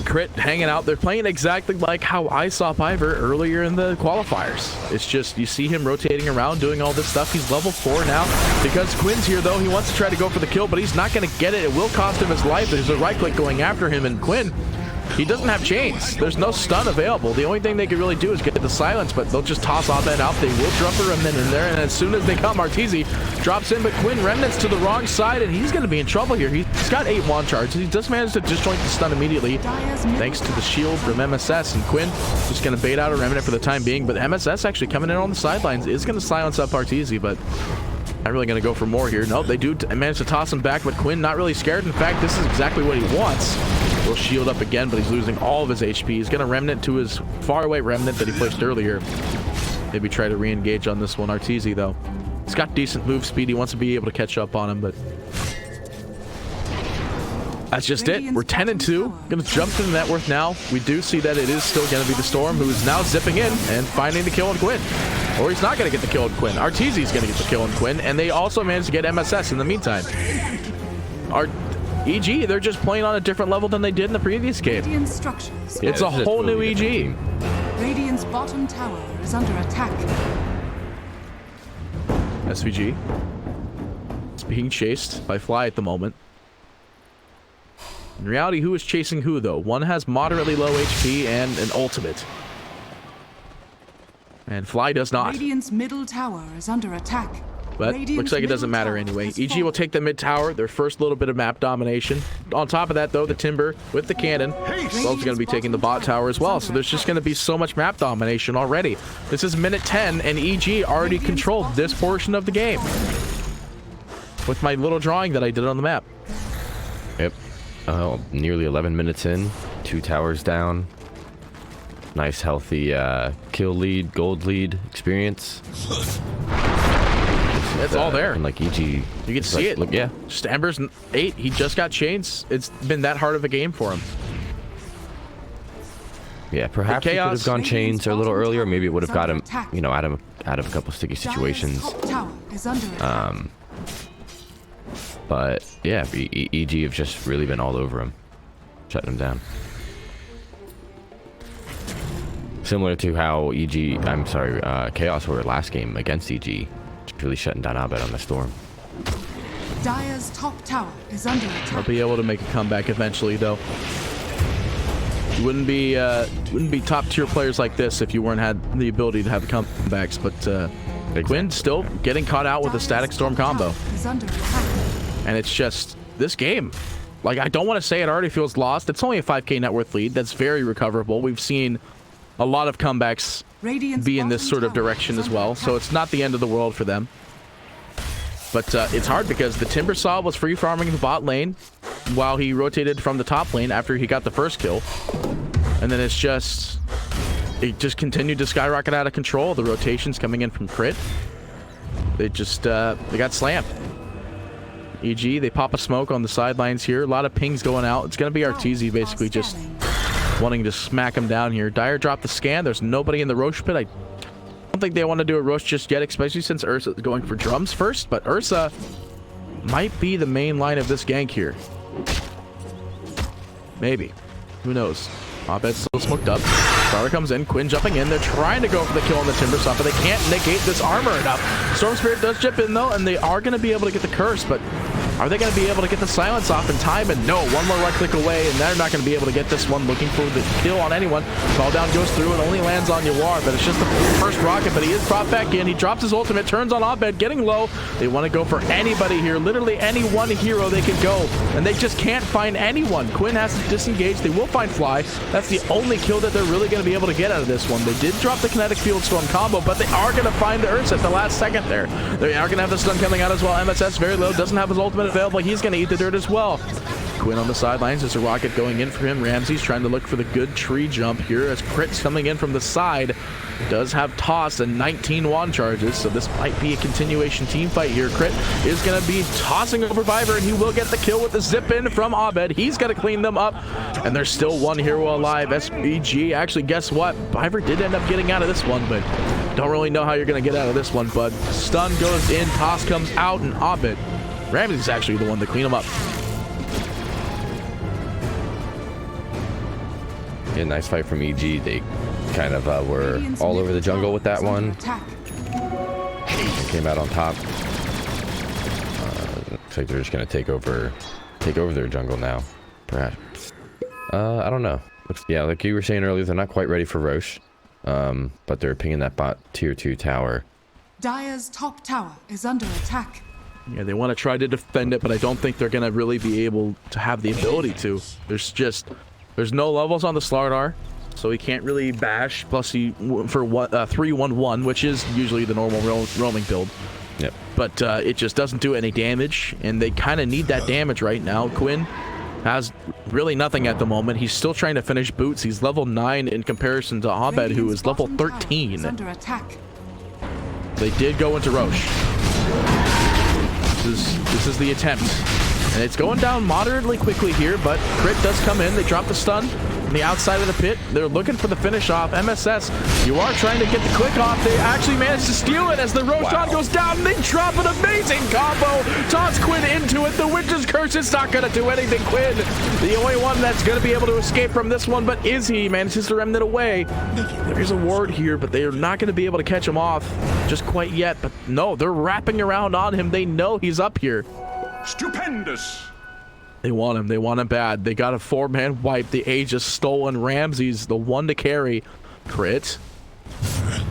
Crit hanging out. They're playing exactly like how I saw Piper earlier in the qualifiers. It's just, you see him rotating around, doing all this stuff. He's level 4 now. Because Quinn's here, though, he wants to try to go for the kill, but he's not going to get it. It will cost him his life. There's a right click going after him, and Quinn, he doesn't have chains. There's no stun available. The only thing they can really do is get the silence, but they'll just toss Abed out. They will drop a remnant in there, and as soon as they come, Arteezy drops in, but Quinn remnants to the wrong side, and he's going to be in trouble here. He's got 8 wand charges. He just managed to disjoint the stun immediately, thanks to the shield from MSS, and Quinn just going to bait out a remnant for the time being, but MSS actually coming in on the sidelines is going to silence up Arteezy, but not really going to go for more here. Nope, they do manage to toss him back, but Quinn not really scared. In fact, this is exactly what he wants. Will shield up again, but he's losing all of his HP. He's going to remnant to his faraway remnant that he pushed earlier. Maybe try to re-engage on this one. Arteezy, though, he's got decent move speed. He wants to be able to catch up on him, but that's just it. We're 10-2. Going to jump to the net worth now. We do see that it is still going to be the Storm, who is now zipping in and finding the kill on Quinn. Or he's not going to get the kill on Quinn. Arteezy's going to get the kill on Quinn, and they also managed to get MSS in the meantime. EG, they're just playing on a different level than they did in the previous game. It's a whole new EG. Radiant's bottom tower is under attack. SVG is being chased by Fly at the moment. In reality, who is chasing who, though? One has moderately low HP and an ultimate. And Fly does not. Radiant's middle tower is under attack. But looks like it doesn't matter anyway. EG will take the mid tower, their first little bit of map domination. On top of that, though, the Timber with the cannon is also going to be taking the bot tower as well. So there's just going to be so much map domination already. This is minute 10, and EG already controlled this portion of the game with my little drawing that I did on the map. Yep. Nearly 11 minutes in, 2 towers down. Nice, healthy kill lead, gold lead experience. It's all there. And like EG, you can see it. Look, yeah. Just Ember's 8. He just got chains. It's been that hard of a game for him. Yeah, perhaps he could have gone chains a little earlier. Maybe it would have got him, you know, out of a couple sticky situations. But yeah, EG have just really been all over him, shutting him down. Similar to how Chaos were last game against EG. Really shutting down Abed on the Storm. Dire's top tower is under attack. They'll be able to make a comeback eventually, though. You wouldn't be top tier players like this if you weren't had the ability to have comebacks. But exactly. Quinn still getting caught out with a static Storm combo, and it's just this game. Like, I don't want to say it already feels lost. It's only a 5K net worth lead. That's very recoverable. We've seen a lot of comebacks be in this sort of direction as well, so it's not the end of the world for them. But it's hard because the Timbersaw was free farming the bot lane while he rotated from the top lane after he got the first kill, and then it just continued to skyrocket out of control. The rotations coming in from Crit, they got slammed. EG, they pop a smoke on the sidelines here. A lot of pings going out. It's going to be Arteezy basically just wanting to smack him down here. Dire dropped the scan. There's nobody in the Roche pit. I don't think they want to do a Roche just yet, especially since Ursa is going for drums first. But Ursa might be the main line of this gank here. Maybe. Who knows? Abed's still smoked up. StarLadder comes in. Quinn jumping in. They're trying to go for the kill on the Timber Saw, but they can't negate this armor enough. Storm Spirit does chip in, though, and they are going to be able to get the curse, but are they going to be able to get the silence off in time? And no, one more right click away, and they're not going to be able to get this one. Looking for the kill on anyone. Fall down goes through and only lands on Yawar, but it's just the first rocket, but he is brought back in. He drops his ultimate, turns on Abed, getting low. They want to go for anybody here. Literally any one hero they could go, and they just can't find anyone. Quinn has to disengage. They will find Fly. That's the only kill that they're really going to be able to get out of this one. They did drop the Kinetic Field Storm combo, but they are going to find the Ursa at the last second there. They are going to have the stun coming out as well. MSS very low, doesn't have his ultimate available. He's going to eat the dirt as well. Quinn on the sidelines. There's a rocket going in for him. Ramsey's trying to look for the good tree jump here as Crit's coming in from the side. Does have toss and 19 wand charges, so this might be a continuation team fight here. Crit is going to be tossing over Viver, and he will get the kill with the zip in from Abed. He's got to clean them up, and there's still one hero alive. SBG, actually, guess what? Viver did end up getting out of this one, but don't really know how you're going to get out of this one, bud. Stun goes in, toss comes out, and Abed. Ramsey's actually the one to clean him up. Yeah, nice fight from EG. They kind of were all over the jungle with that one. They came out on top. Looks like they're just gonna take over their jungle now, perhaps. I don't know. Yeah, like you were saying earlier, they're not quite ready for Roche, but they're pinging that bot tier 2 tower. Dire's top tower is under attack. Yeah, they want to try to defend it, but I don't think they're going to really be able to have the ability to. There's no levels on the StarLadder, so he can't really bash. Plus, he for 3-1-1, which is usually the normal roaming build. Yep. But it just doesn't do any damage, and they kind of need that damage right now. Quinn has really nothing at the moment. He's still trying to finish boots. He's level 9 in comparison to Abed, who is level 13. Under attack. They did go into Roche. This is the attempt. And it's going down moderately quickly here, but Crit does come in. They drop the stun on the outside of the pit. They're looking for the finish off. MSS, you are trying to get the click off. They actually managed to steal it as the Roshan goes down. And they drop an amazing combo. Toss Quinn into it. The Witch's Curse is not going to do anything. Quinn, the only one that's going to be able to escape from this one, but is he? Manages to remnant away. There's a ward here, but they are not going to be able to catch him off just quite yet. But no, they're wrapping around on him. They know he's up here. Stupendous. They want him. They want him bad. They got a 4-man wipe. The age is stolen. Ramsey's the one to carry. Crit.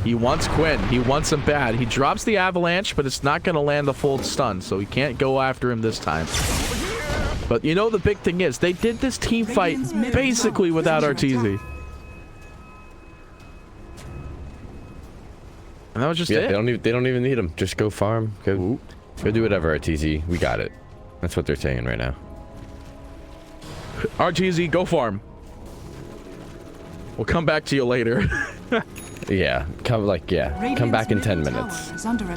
He wants Quinn. He wants him bad. He drops the avalanche, but it's not going to land the full stun, so he can't go after him this time. But you know the big thing is, they did this team fight basically without RTZ. And that was just it. They don't even need him. Just go farm. Go do whatever, RTZ. We got it. That's what they're saying right now. RTZ, go farm. We'll come back to you later. Yeah, come back in 10 minutes.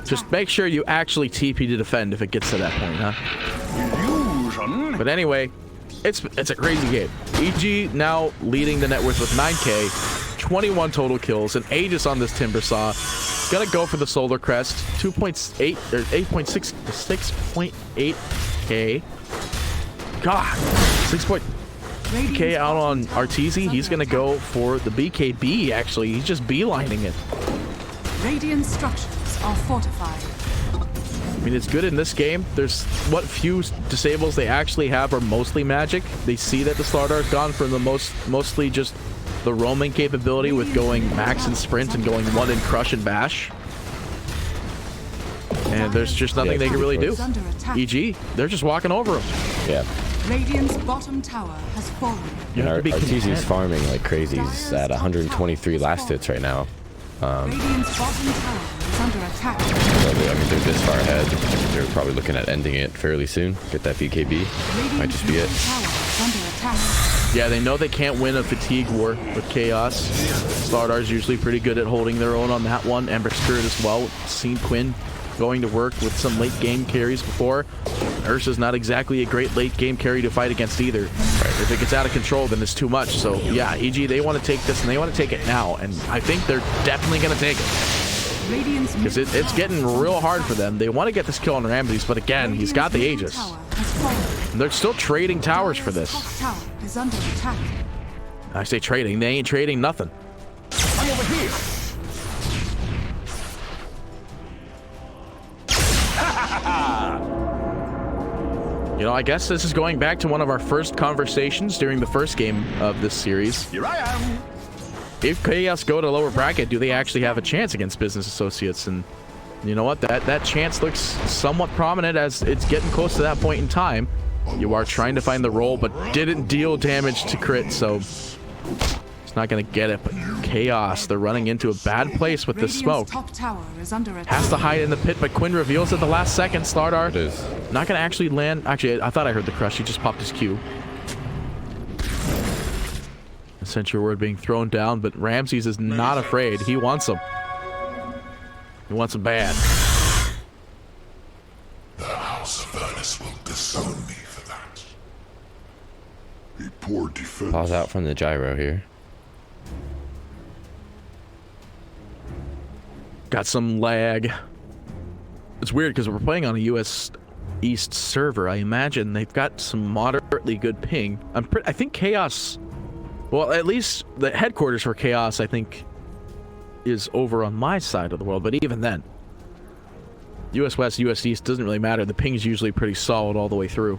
Just make sure you actually TP to defend if it gets to that point, huh? But anyway, it's a crazy game. EG now leading the net worth with 9k, 21 total kills, and Aegis on this Timber Saw. Gonna go for the Solar Crest, 2.8 or 8.6 6.8k. God, 6.8k out on RTZ. He's gonna go for the BKB. Actually, he's just beelining it. Radiant structures are fortified. I mean, it's good in this game. There's what few disables they actually have are mostly magic. They see that the StarLadder has gone from the mostly just the roaming capability with going max and sprint and going 1 in crush and bash. And there's just nothing they can really do. EG, they're just walking over them. Yeah. Radiant's bottom tower has fallen. RTZ's farming like crazy. He's at 123 last hits right now. Radiant's bottom tower is under attack. So I mean, they're this far ahead. They're probably looking at ending it fairly soon. Get that BKB. Might just be it. Yeah, they know they can't win a fatigue war with Chaos. StarLadder's usually pretty good at holding their own on that one. Ember Spirit as well. Seen Quinn going to work with some late game carries before. Ursa's not exactly a great late game carry to fight against either. If it gets out of control, then it's too much. So yeah, EG, they want to take this and they want to take it now. And I think they're definitely going to take it. Radiant's Because it's getting real hard for them. They want to get this kill on Ramses, but again, he's got the Aegis. And they're still trading towers for this. Top tower is under attack. I say trading, they ain't trading nothing. I'm over here. You know, I guess this is going back to one of our first conversations during the first game of this series. Here I am. If Chaos go to lower bracket, do they actually have a chance against Business Associates? And you know what? That chance looks somewhat prominent as it's getting close to that point in time. You are trying to find the roll, but didn't deal damage to crit, so it's not going to get it. But Chaos, they're running into a bad place with this smoke. Top tower is under attack. Has to hide in the pit, but Quinn reveals at the last second. StarLadder It is. not going to actually land. Actually, I thought I heard the crush. He just popped his Q. The sentry word being thrown down, but Ramses is not afraid. He wants him. He wants him bad. The House of Furnace will disown me for that. A poor defense. Pause out from the gyro here. Got some lag. It's weird because we're playing on a US East server. I imagine they've got some moderately good ping. I think Chaos, well, at least the headquarters for Chaos, I think, is over on my side of the world. But even then, US West, US East doesn't really matter. The ping's usually pretty solid all the way through.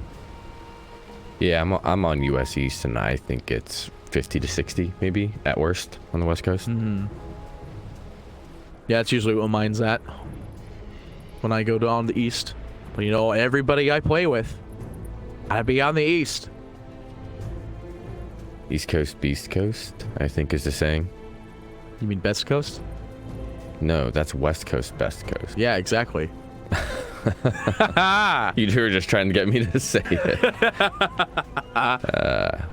Yeah, I'm on US East, and I think it's 50 to 60, maybe, at worst, on the West Coast. Mm-hmm. Yeah, that's usually what mine's at when I go down the East. But you know, everybody I play with, I'd be on the East. East Coast, Beast Coast, I think is the saying. You mean Best Coast? No, that's West Coast, Best Coast. Yeah, exactly. You were just trying to get me to say it.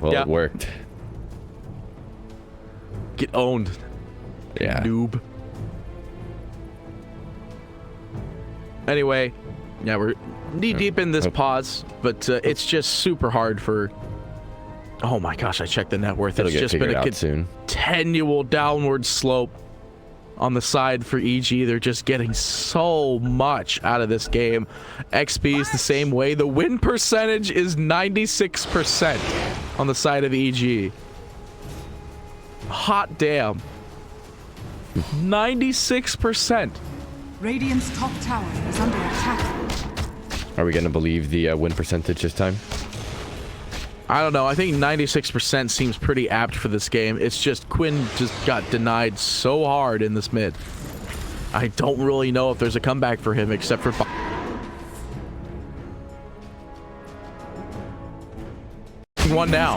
Well, yeah. It worked. Get owned. Yeah. Noob. Anyway, yeah, we're knee deep in this pause, but it's just super hard for. Oh my gosh, I checked the net worth. It's just been a continual downward slope on the side for EG. They're just getting so much out of this game. XP is the same way. The win percentage is 96% on the side of EG. Hot damn. 96%. Radiant's top tower is under attack. Are we going to believe the win percentage this time? I don't know. I think 96% seems pretty apt for this game. It's just Quinn just got denied so hard in this mid. I don't really know if there's a comeback for him except for... One now.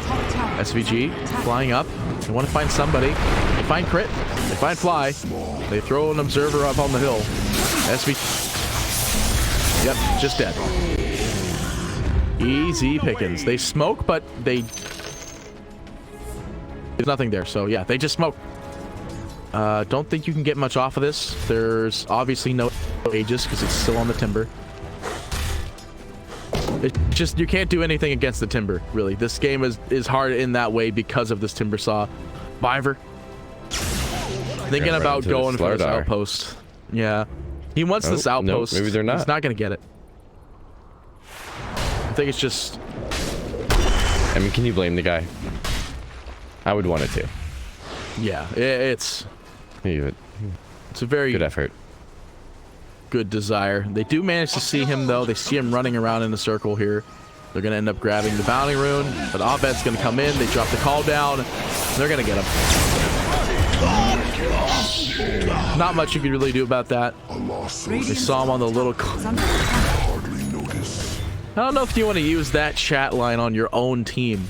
SVG flying up. They want to find somebody. They find Crit. They find Fly. They throw an observer up on the hill. SVG. Yep, just dead. Easy pickings. They smoke, but there's nothing there. So yeah, they just smoke. Don't think you can get much off of this. There's obviously no Aegis because it's still on the Timber. It just, you can't do anything against the Timber, really. This game is hard in that way because of this Timber Saw. Viver thinking about going for this outpost. Yeah, he wants this outpost. No, maybe they're not. He's not gonna get it. I think it's just... I mean, can you blame the guy? I would want it to. Yeah, it's a very good effort. Good desire. They do manage to see him, though. They see him running around in the circle here. They're going to end up grabbing the bounty rune, but Abed's going to come in. They drop the call down. They're going to get him. Not much you can really do about that. They saw him on the little... I don't know if you want to use that chat line on your own team.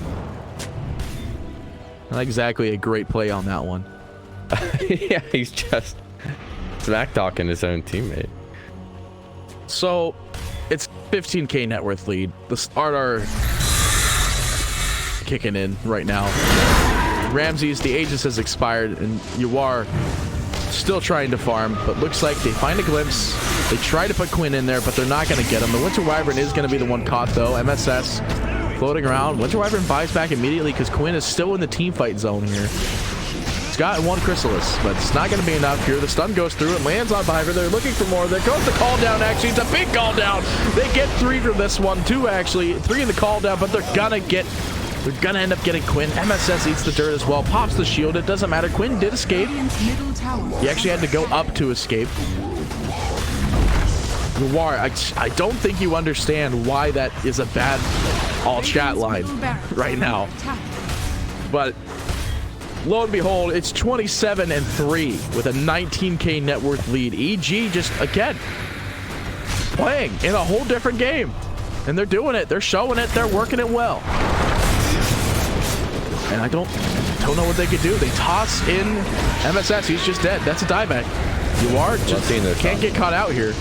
Not exactly a great play on that one. Yeah, he's just smack talking his own teammate. So, it's 15k net worth lead. The start are kicking in right now. Ramses, the Aegis has expired, and you are still trying to farm, but looks like they find a glimpse. They try to put Quinn in there, but they're not going to get him. The Winter Wyvern is going to be the one caught, though. MSS floating around. Winter Wyvern buys back immediately because Quinn is still in the team fight zone here. It's got one Chrysalis, but it's not going to be enough here. The stun goes through and lands on Viper. They're looking for more. There goes the call down, actually. It's a big call down. They get 3 from this one, 2 actually. 3 in the call down, but they're going to end up getting Quinn. MSS eats the dirt as well. Pops the shield. It doesn't matter. Quinn did escape. He actually had to go up to escape. Noir, I don't think you understand why that is a bad all-chat line right now. But lo and behold, it's 27-3 with a 19K net worth lead. EG just, again, playing in a whole different game. And they're doing it. They're showing it. They're working it well. And I don't know what they could do. They toss in MSS. He's just dead. That's a dieback. You are just can't get caught out here.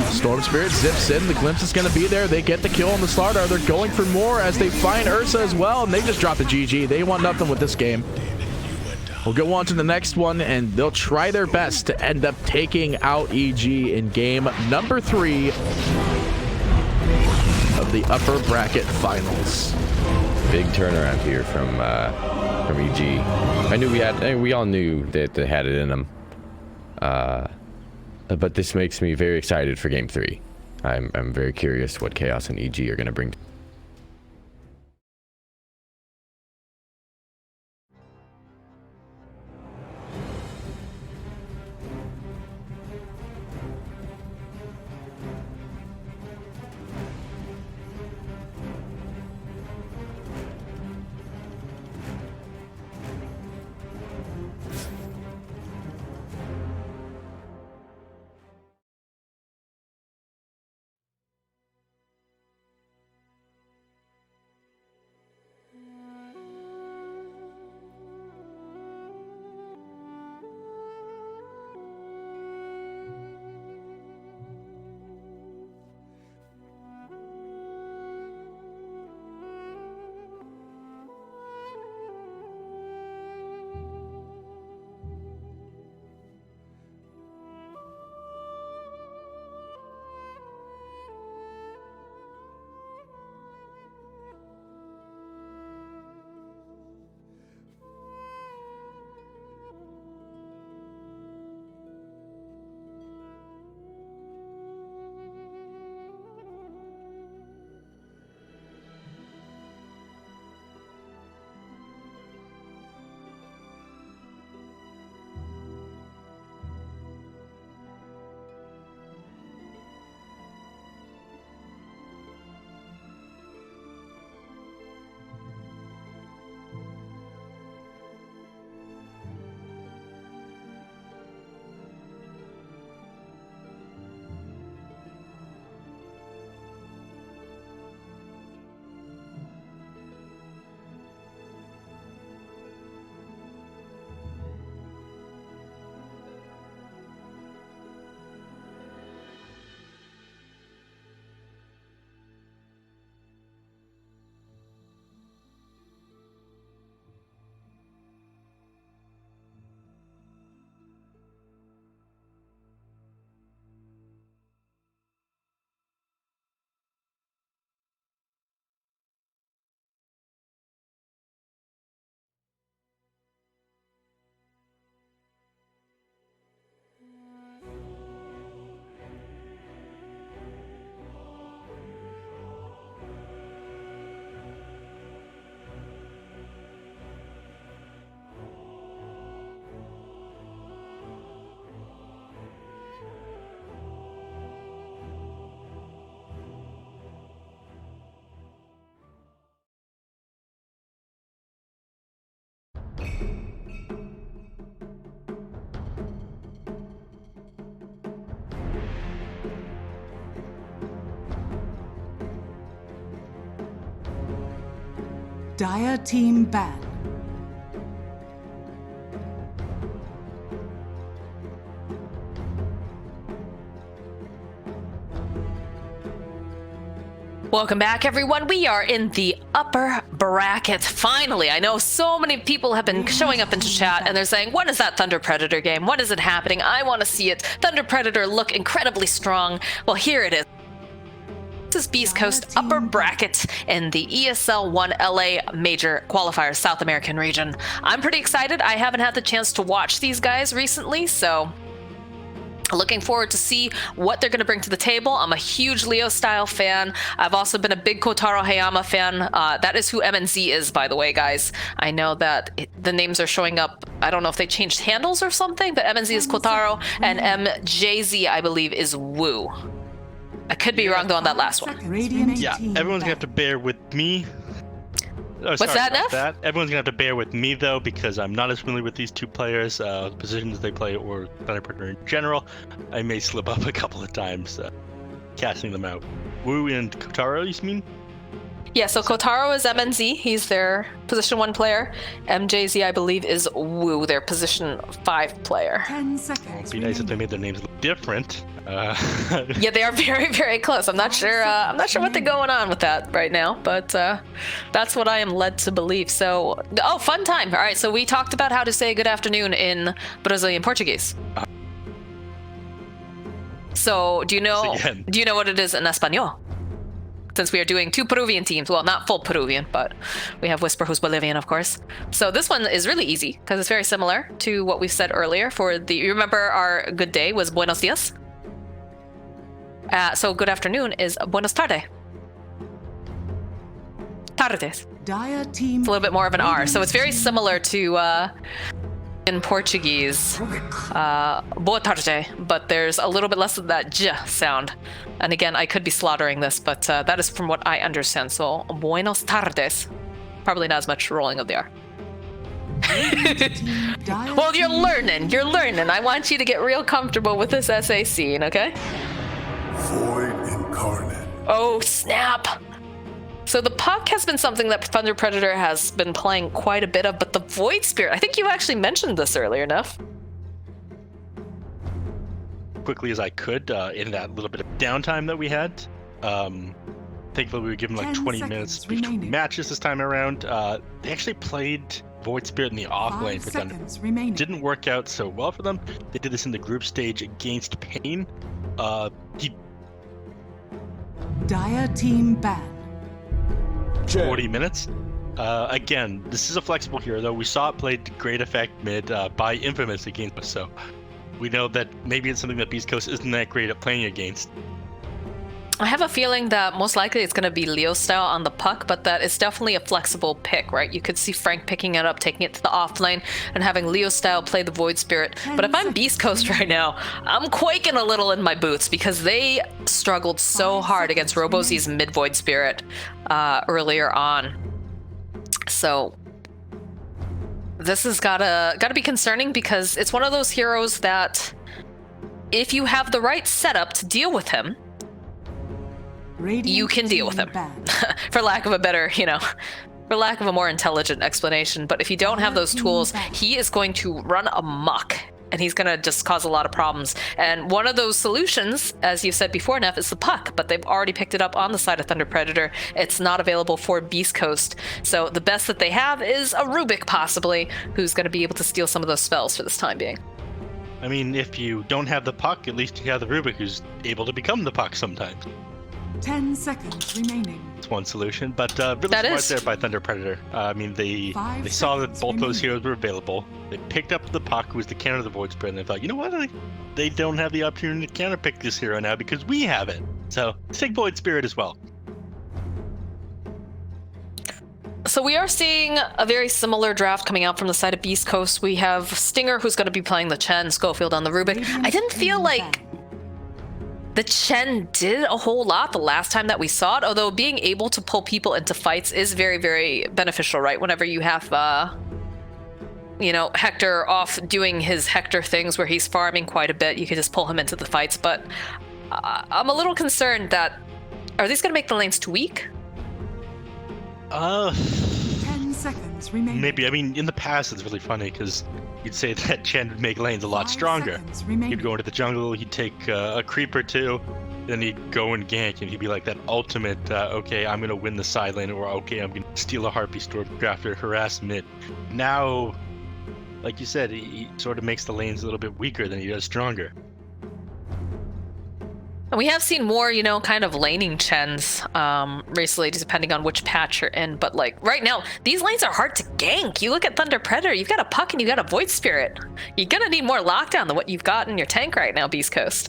Storm Spirit zips in. The glimpse is going to be there. They get the kill on the StarLadder. They're going for more as they find Ursa as well, and they just drop the GG. They want nothing with this game. We'll go on to the next one, and they'll try their best to end up taking out EG in game number 3 of the upper bracket finals. Big turnaround here from EG. We all knew that they had it in them. But this makes me very excited for game 3. I'm very curious what Chaos and EG are going to bring. Dire team ban. Welcome back, everyone. We are in the upper bracket. Finally, I know so many people have been showing up into chat and they're saying, when is that Thunder Predator game? When is it happening? I want to see it. Thunder Predator look incredibly strong. Well, here it is. This is Beastcoast upper bracket in the ESL One LA Major Qualifiers South American region. I'm pretty excited. I haven't had the chance to watch these guys recently, so looking forward to see what they're going to bring to the table. I'm a huge Leo style fan. I've also been a big Kotaro Hayama fan. That is who MNZ is, by the way, guys. I know that the names are showing up. I don't know if they changed handles or something, but MNZ is Kotaro and MJZ, I believe, is Wu. I could be wrong though on that last one. Yeah, everyone's gonna have to bear with me. Oh, what's that, Neff? Everyone's gonna have to bear with me though, because I'm not as familiar with these two players, the positions they play, or Thunder Predator in general. I may slip up a couple of times casting them out. Wu and Kotaro, you mean? Yeah, so Kotaro is MNZ. He's their position 1 player. MJZ, I believe, is Wu, their position 5 player. 10 seconds. It'd be nice if they made their names look different. Yeah, they are very, very close. I'm not sure. I'm not sure what they're going on with that right now, but that's what I am led to believe. So, oh, fun time! All right, so we talked about how to say good afternoon in Brazilian Portuguese. So, do you know what it is in Espanol? Since we are doing 2 Peruvian teams, well, not full Peruvian, but we have Whisper, who's Bolivian, of course. So this one is really easy because it's very similar to what we said earlier. You remember our good day was buenos dias. So good afternoon is buenas tardes. Tardes. Dire team. It's a little bit more of an R, so it's very similar to in Portuguese, boa tarde, but there's a little bit less of that j sound. And again, I could be slaughtering this, but that is from what I understand. So buenos tardes, probably not as much rolling of the R. Well, you're learning. I want you to get real comfortable with this SA scene, okay? Void incarnate. Oh, snap. So the puck has been something that Thunder Predator has been playing quite a bit of, but the Void Spirit, I think you actually mentioned this earlier, Neff. Quickly as I could, in that little bit of downtime that we had. Thankfully, we were given like 20 minutes between matches this time around. They actually played Void Spirit in the off lane for Thunder. Didn't work out so well for them. They did this in the group stage against Pain. Dire team ban. 40 minutes. Again, this is a flexible hero, though. We saw it played to great effect mid by Infamous against us, so we know that maybe it's something that Beastcoast isn't that great at playing against. I have a feeling that most likely it's going to be Leo style on the puck, but that it's definitely a flexible pick, right? You could see Frank picking it up, taking it to the off lane, and having Leo style play the Void Spirit. But if I'm Beastcoast right now, I'm quaking a little in my boots because they struggled so hard against Robozi's mid Void Spirit earlier on. So this has gotta be concerning because it's one of those heroes that if you have the right setup to deal with him, you can deal with him, for lack of a better, for lack of a more intelligent explanation. But if you don't have those tools, he is going to run amok, and he's going to just cause a lot of problems. And one of those solutions, as you said before, Neff, is the puck, but they've already picked it up on the side of Thunder Predator. It's not available for Beastcoast. So the best that they have is a Rubik, possibly, who's going to be able to steal some of those spells for this time being. I mean, if you don't have the puck, at least you have the Rubik, who's able to become the puck sometimes. 10 seconds remaining. It's one solution, but really smart there by Thunder Predator. I mean, they saw that both those heroes were available. They picked up the puck, who was the counter to the Void Spirit, and they thought, you know what? They don't have the opportunity to counter pick this hero now because we have it. So let's take Void Spirit as well. So we are seeing a very similar draft coming out from the side of Beastcoast. We have Stinger, who's going to be playing the Chen, Schofield on the Rubik. I didn't feel like the Chen did a whole lot the last time that we saw it, although being able to pull people into fights is very, very beneficial, right? Whenever you have, Hector off doing his Hector things where he's farming quite a bit, you can just pull him into the fights. But I'm a little concerned that, are these going to make the lanes too weak? 10 seconds remaining. Maybe. I mean, in the past, it's really funny because you'd say that Chen would make lanes a lot stronger. He'd go into the jungle, he'd take a creep or two, then he'd go and gank, and he'd be like that ultimate, okay, I'm going to win the side lane, or okay, I'm going to steal a Harpy Storm after harass mid. Now, like you said, he sort of makes the lanes a little bit weaker than he does stronger. And we have seen more, you know, kind of laning Chens recently, depending on which patch you're in. But like right now, these lanes are hard to gank. You look at Thunder Predator, you've got a Puck and you got a Void Spirit. You're gonna need more lockdown than what you've got in your tank right now, Beastcoast.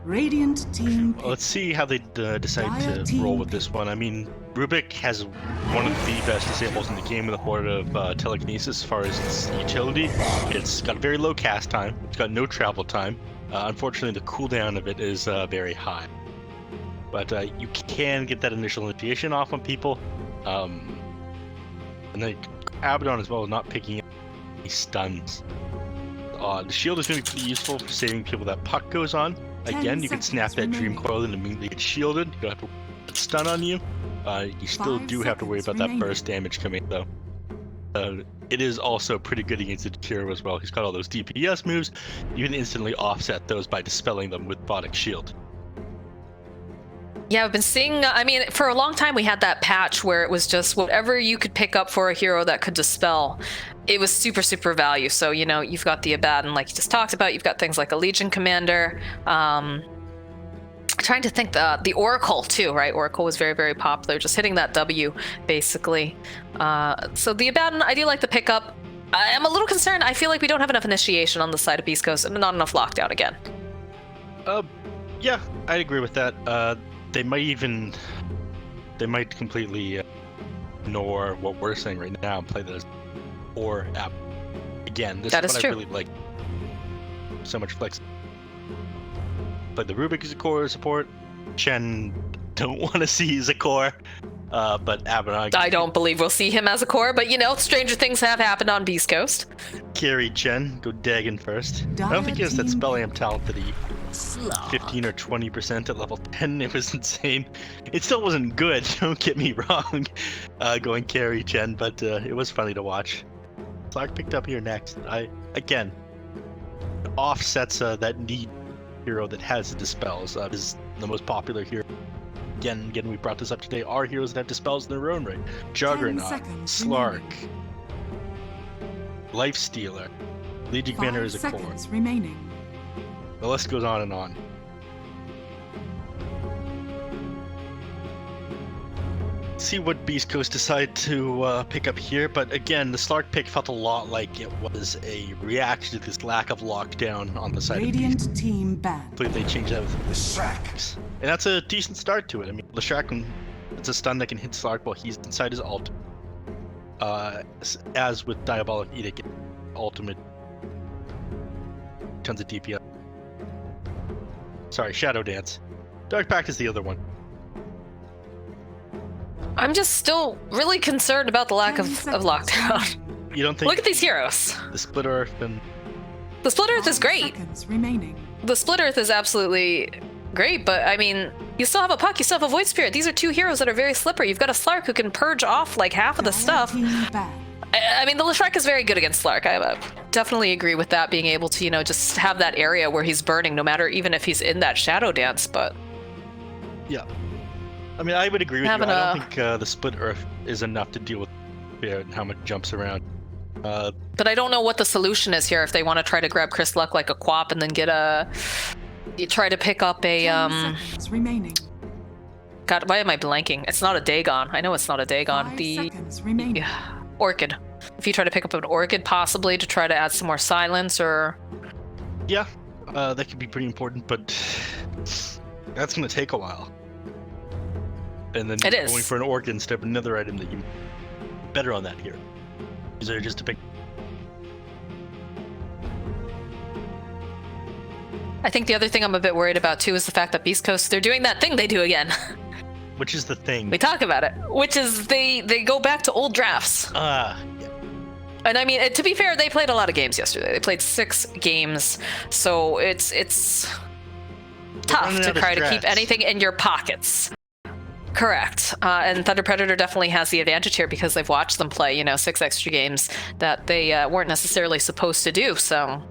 Radiant team. Well, let's see how they decide to roll with this one. I mean, Rubik has one of the best disables in the game with a horde of telekinesis as far as its utility. It's got a very low cast time. It's got no travel time. Unfortunately, the cooldown of it is very high. But you can get that initial initiation off on people. And then Abaddon as well is not picking up any stuns. The shield is going to be pretty useful for saving people that Puck goes on. Again, you can snap that Dream Coil and immediately get shielded. You don't have to put stun on you. You still do have to worry about that burst damage coming though. It is also pretty good against the hero as well. He's got all those DPS moves. You can instantly offset those by dispelling them with Bodic Shield. Yeah, I've been seeing, I mean, for a long time we had that patch where it was just whatever you could pick up for a hero that could dispel. It was super, super value. So, you know, you've got the Abaddon, like you just talked about. You've got things like a Legion Commander. Trying to think, the Oracle too, right? Oracle was very, very popular. Just hitting that W, basically. So the Abaddon, I do like the pickup. I'm a little concerned. I feel like we don't have enough initiation on the side of Beastcoast and not enough lockdown again. Yeah, I'd agree with that. They might completely ignore what we're saying right now and play that as or app. Again, this is what I really like. So much flex. Play the Rubik as a core support. Chen don't want to see as a core. But Abaddon. I don't believe we'll see him as a core, but you know, stranger things have happened on Beastcoast. Carry Chen, go Dagon first. I don't think he has that Spelliam talent that he 15 or 20% at level 10. It was insane. It still wasn't good, don't get me wrong, going carry Chen, but it was funny to watch. Clark picked up here next. Again, offsets that need hero that has dispels. Is the most popular hero. Again, we brought this up today. Our heroes that have dispels in their own right. Juggernaut, Slark, Lifestealer, Legion Commander is a core. Remaining. The list goes on and on. See what Beastcoast decide to pick up here, but again, the Slark pick felt a lot like it was a reaction to this lack of lockdown on the side Radiant of Beast. team banned. Hopefully they change that with the Shrek. And that's a decent start to it. I mean, the Shrek, it's a stun that can hit Slark while he's inside his ult. As with Diabolic Edict, ultimate, tons of DPS. Sorry, Shadow Dance. Dark Pact is the other one. I'm just still really concerned about the lack of lockdown. You don't think? Look at these heroes. The Split Earth and... The Split Earth is great. The Split Earth is absolutely great, but I mean, you still have a Puck, you still have a Void Spirit. These are two heroes that are very slippery. You've got a Slark who can purge off like half of the stuff. I mean, the Shrek is very good against Slark. I definitely agree with that, being able to, you know, just have that area where he's burning, no matter even if he's in that Shadow Dance, but... Yeah. I mean, I would agree with you. I don't think the Split Earth is enough to deal with and how much jumps around. But I don't know what the solution is here if they want to try to grab Chris Luck like a Quap and then get a... You try to pick up a... remaining. God, why am I blanking? It's not a Dagon. I know it's not a Dagon. The Orchid. If you try to pick up an Orchid, possibly, to try to add some more silence, or... Yeah, that could be pretty important, but that's going to take a while. And then going for an Orchid instead of another item that you better on that here. Is there just to pick... I think the other thing I'm a bit worried about too is the fact that Beastcoast, they're doing that thing they do again. Which is the thing? We talk about it. Which is they go back to old drafts. Yeah. And I mean, to be fair, they played a lot of games yesterday. They played 6 games, so it's tough to try to keep anything in your pockets. Correct. And Thunder Predator definitely has the advantage here because they've watched them play, you know, 6 extra games that they weren't necessarily supposed to do, so...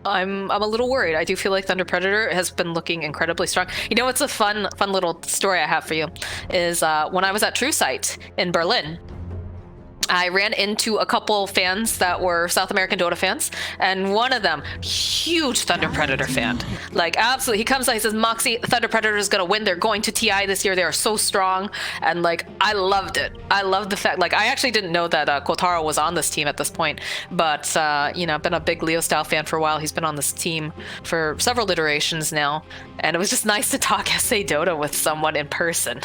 I'm a little worried. I do feel like Thunder Predator has been looking incredibly strong. You know what's a fun little story I have for you is when I was at True Sight in Berlin, I ran into a couple fans that were South American Dota fans, and one of them, huge Thunder Predator fan. Like, absolutely. He comes out, he says, Moxie, Thunder Predator is going to win. They're going to TI this year. They are so strong. And, like, I loved it. I loved the fact, like, I actually didn't know that Kotaro was on this team at this point. But, you know, I've been a big Leo style fan for a while. He's been on this team for several iterations now. And it was just nice to talk SA Dota with someone in person.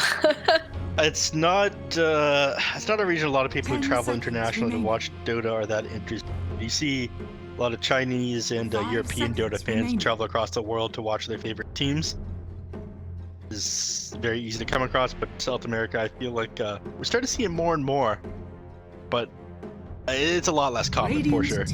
It's not a region a lot of people who travel internationally to watch Dota are that interested. You see a lot of Chinese and European Dota fans travel across the world to watch their favorite teams. It's very easy to come across, but South America, I feel like we're starting to see it more and more. But it's a lot less common for sure.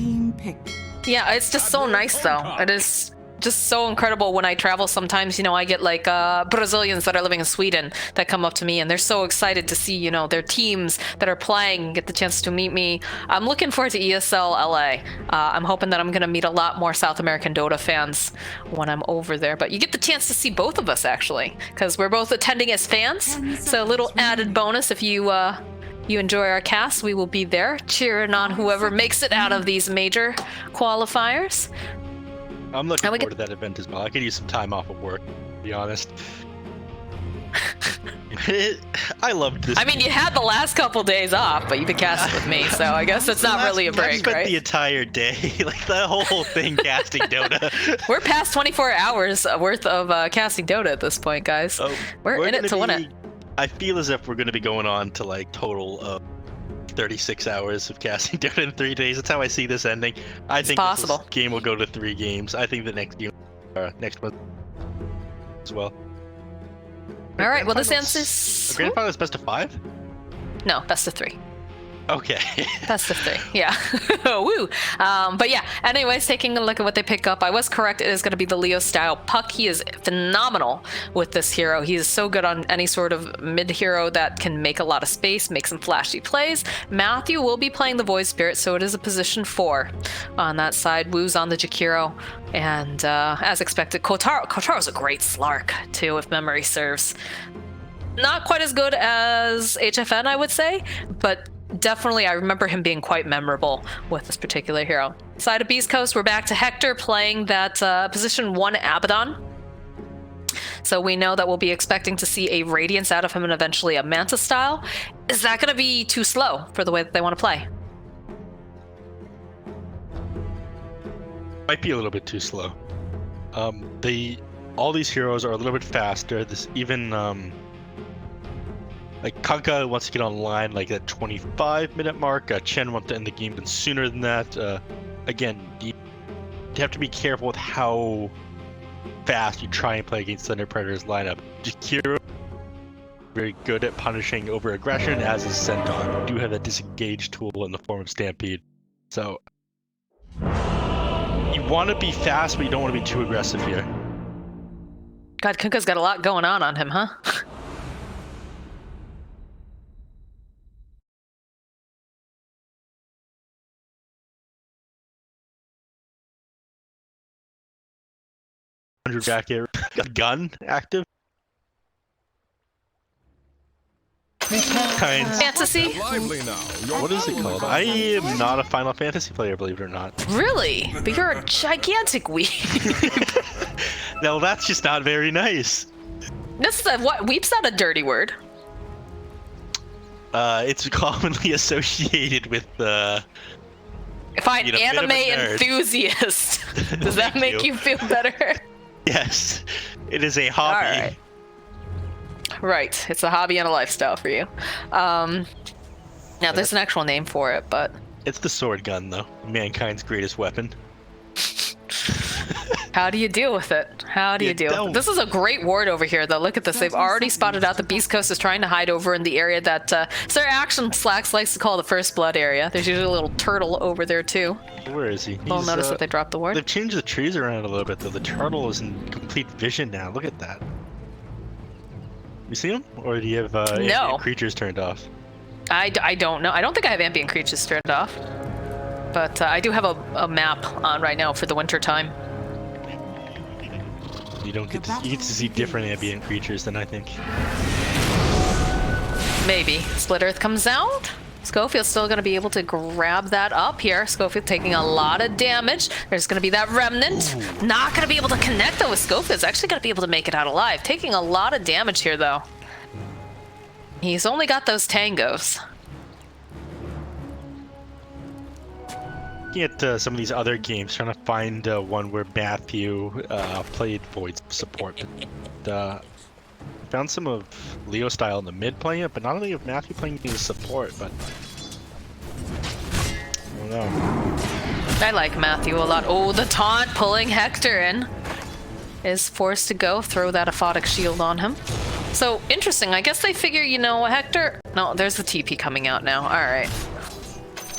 Yeah, it's just so nice though. It is just so incredible when I travel sometimes. You know, I get like Brazilians that are living in Sweden that come up to me and they're so excited to see, you know, their teams that are playing, get the chance to meet me. I'm looking forward to ESL LA. I'm hoping that I'm going to meet a lot more South American Dota fans when I'm over there. But you get the chance to see both of us actually, because we're both attending as fans. So a little added bonus if you enjoy our cast, we will be there cheering on whoever makes it out of these major qualifiers. I'm looking forward to that event as well. I could use some time off of work, to be honest. I loved this. I mean, you had the last couple days off, but you've been casting with me, so I guess it's not really a break, I spent right? the entire day, like the whole thing, casting Dota. We're past 24 hours worth of casting Dota at this point, guys. We're in it to win it. I feel as if we're going to be going on to like total of 36 hours of casting Dota in 3 days. That's how I see this ending. I think this game will go to 3 games. I think the next game, next month as well. All right. Well, this answers. Grand Finals best of 5? No, best of 3. Okay. Best of 3. Yeah. Woo. But yeah. Anyways, taking a look at what they pick up, I was correct. It is going to be the Leo style Puck. He is phenomenal with this hero. He is so good on any sort of mid hero that can make a lot of space, make some flashy plays. Matthew will be playing the Void Spirit, so it is a position 4 on that side. Woo's on the Jakiro, and as expected, Kotaro's a great Slark too, if memory serves. Not quite as good as HFN, I would say, but definitely, I remember him being quite memorable with this particular hero. Side of Beastcoast, we're back to Hector playing that position 1 Abaddon. So we know that we'll be expecting to see a Radiance out of him and eventually a Manta style. Is that going to be too slow for the way that they want to play? Might be a little bit too slow. All these heroes are a little bit faster. Like Kanka wants to get online like at 25-minute mark. Chen wants to end the game even sooner than that. Again, you have to be careful with how fast you try and play against Thunder Predator's lineup. Jakiro very good at punishing over aggression, as is Senton. You do have a disengage tool in the form of Stampede. So you want to be fast, but you don't want to be too aggressive here. God, Kanka's got a lot going on him, huh? Back here, gun active. Fantasy? What is it called? I am not a Final Fantasy player, believe it or not. Really? But you're a gigantic weeb. No, that's just not very nice. This is what? Weep's not a dirty word. It's commonly associated with Fine, anime enthusiast. Does that make you feel better? Yes, it is a hobby. All right. Right, it's a hobby and a lifestyle for you. Now, there's an actual name for it, but... It's the sword gun, though. Mankind's greatest weapon. How do you deal with it? How do you deal with it? This is a great ward over here, though. Look at this. They've already spotted out the Beastcoast is trying to hide over in the area that Sir Action Slacks likes to call the First Blood area. There's usually a little turtle over there, too. Where is he? You'll notice that they dropped the ward. They've changed the trees around a little bit, though. The turtle is in complete vision now. Look at that. You see him? Or do you have ambient creatures turned off? I don't know. I don't think I have ambient creatures turned off. But I do have a map on right now for the winter time. You get to see different ambient creatures than I think. Maybe. Split Earth comes out. Schofield's still going to be able to grab that up here. Schofield taking a lot of damage. There's going to be that remnant. Ooh. Not going to be able to connect though with Schofield's actually going to be able to make it out alive. Taking a lot of damage here though. He's only got those tangos. Looking at some of these other games, trying to find one where Matthew played Void support. Found some of Leo style in the mid playing it, but not only of Matthew playing the support, but I don't know. I like Matthew a lot. Oh, the taunt pulling Hector in. Is forced to go, throw that aphotic shield on him. So interesting, I guess they figure, you know, Hector... No, there's the TP coming out now, alright.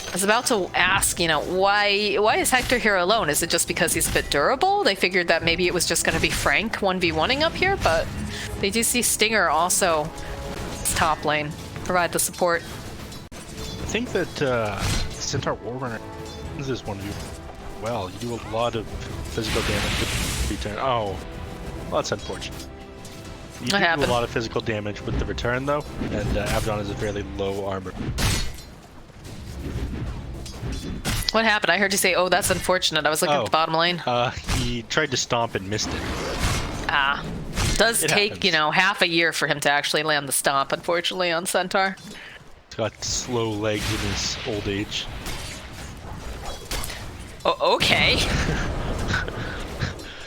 I was about to ask, you know, why is Hector here alone? Is it just because he's a bit durable? They figured that maybe it was just going to be Frank 1v1ing up here, but they do see Stinger also top lane, provide the support. I think that Centaur Warrunner this one you well. You do a lot of physical damage with return. Oh, well, that's unfortunate. You do a lot of physical damage with the return though, and Abaddon is a fairly low armor. What happened? I heard you say, oh, that's unfortunate. I was looking at the bottom lane. He tried to stomp and missed it. Ah. Does take, you know, half a year for him to actually land the stomp, unfortunately, on Centaur. He's got slow legs in his old age. Oh, okay.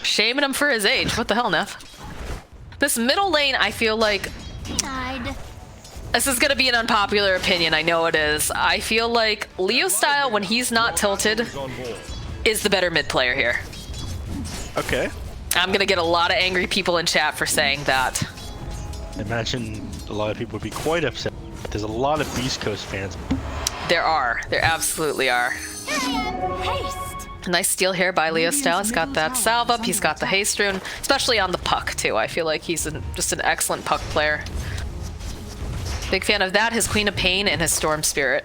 Shaming him for his age. What the hell, Neff? This middle lane, I feel like... This is gonna be an unpopular opinion, I know it is. I feel like Leo style, when he's not tilted, is the better mid player here. Okay. I'm gonna get a lot of angry people in chat for saying that. I imagine a lot of people would be quite upset. There's a lot of Beastcoast fans. There are. There absolutely are. A nice steal here by Leo style. He's got that salve up. He's got the haste rune, especially on the puck too. I feel like he's just an excellent puck player. Big fan of that, his Queen of Pain and his Storm Spirit.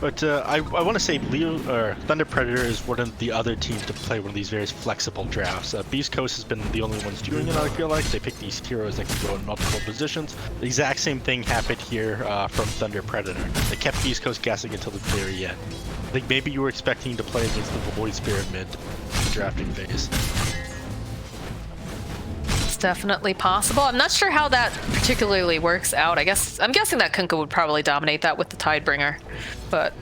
But I want to say Leo or Thunder Predator is one of the other teams to play one of these very flexible drafts. Beastcoast has been the only ones doing it, I feel like. They pick these heroes that can go in multiple positions. The exact same thing happened here from Thunder Predator. They kept Beastcoast guessing until the very end. I think maybe you were expecting to play against the Void Spirit mid drafting phase. Definitely possible. I'm not sure how that particularly works out. I'm guessing that Kunkka would probably dominate that with the Tidebringer, but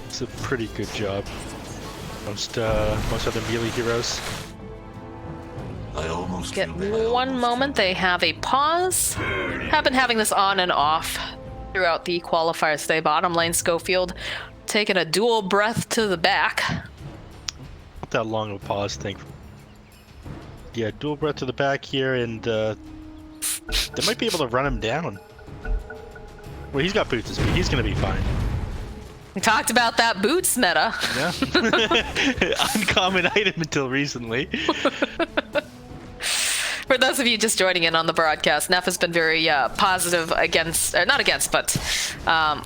it's a pretty good job. Most other melee heroes. Get one moment. They have a pause. Have been having this on and off throughout the qualifiers today. Bottom lane Schofield taking a dual breath to the back. Not that long of a pause thing. Yeah, dual breath to the back here, and they might be able to run him down. Well, he's got boots, so he's gonna be fine. We talked about that boots meta. Yeah. Uncommon item until recently. For those of you just joining in on the broadcast, Neff has been very positive against, not against, but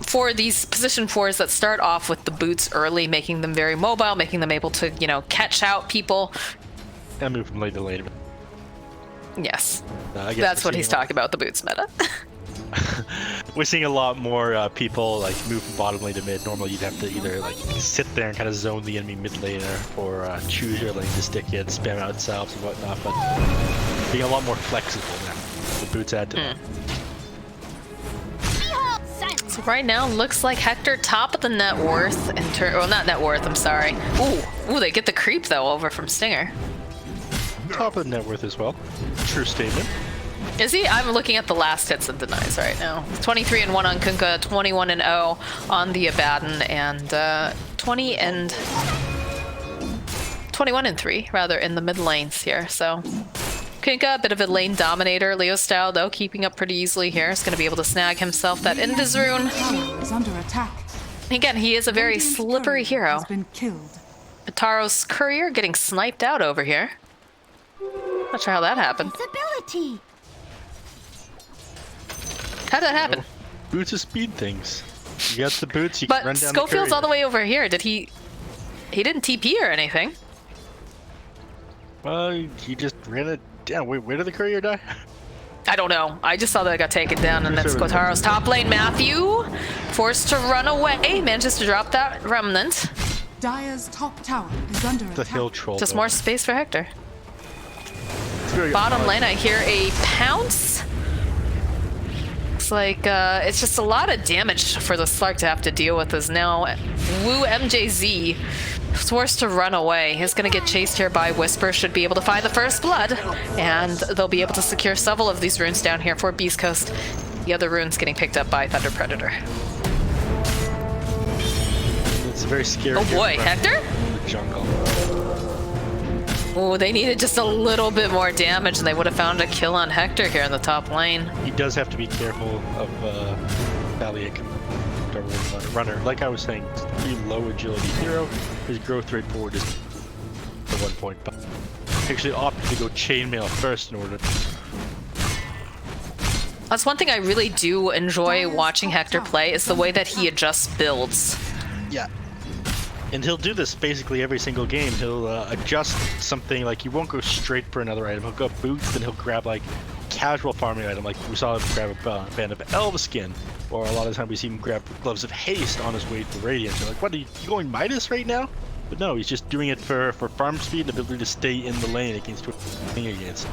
for these position 4s that start off with the boots early, making them very mobile, making them able to, you know, catch out people. And move from lane to lane. Yes, that's what he's talking about, the boots meta. We're seeing a lot more people like move from bottom lane to mid. Normally you'd have to either like sit there and kind of zone the enemy mid laner, or choose your lane to stick in, spam out salves and whatnot, but being a lot more flexible now. The boots add to that. So right now, looks like Hector top of the net worth, well, not net worth, I'm sorry. Ooh, they get the creep though over from Stinger. Top of the net worth as well. True statement. Is he? I'm looking at the last hits and denies right now. 23-1 on Kunkka, 21-0 on the Abaddon, and 21-3 rather in the mid lanes here. So Kunkka, a bit of a lane dominator. Leo style though, keeping up pretty easily here. Is going to be able to snag himself that Invis rune. Is under attack. Again, he is a very slippery hero. Has been killed. Pitaro's courier getting sniped out over here. Not sure how that happened. How'd that happen? Boots of speed things. You got the boots, you can run down Schofield's the all the way over here. Did he didn't TP or anything? Well, he just ran it down. Wait, where did the courier die? I don't know. I just saw that it got taken down, and then Skotaro's top lane. Matthew forced to run away. Manages to drop that remnant. Dire's top tower is under The attack. hill troll. Just though. more space for Hector. Very Bottom odd. lane, I hear a pounce. Looks like it's just a lot of damage for the Slark to have to deal with. Is now Woo MJZ forced to run away. He's going to get chased here by Whisper. Should be able to find the first blood, and they'll be able to secure several of these runes down here for Beastcoast. The other runes getting picked up by Thunder Predator. It's very scary. Oh here boy, from Hector? the jungle. Oh, they needed just a little bit more damage, and they would have found a kill on Hector here in the top lane. He does have to be careful of Valiant runner. Like I was saying, he's a pretty low agility hero. His growth rate forward is at 1.5. Actually opted to go chainmail first in order. That's one thing I really do enjoy watching Hector play, is the way that he adjusts builds. Yeah. And he'll do this basically every single game. He'll adjust something, like he won't go straight for another item. He'll go boots, then he'll grab like casual farming item, like we saw him grab a band of Elva skin, or a lot of the time we see him grab gloves of haste on his way to Radiant. You're like, what, are you going Midas right now? But no, he's just doing it for farm speed and ability to stay in the lane against what he's playing against.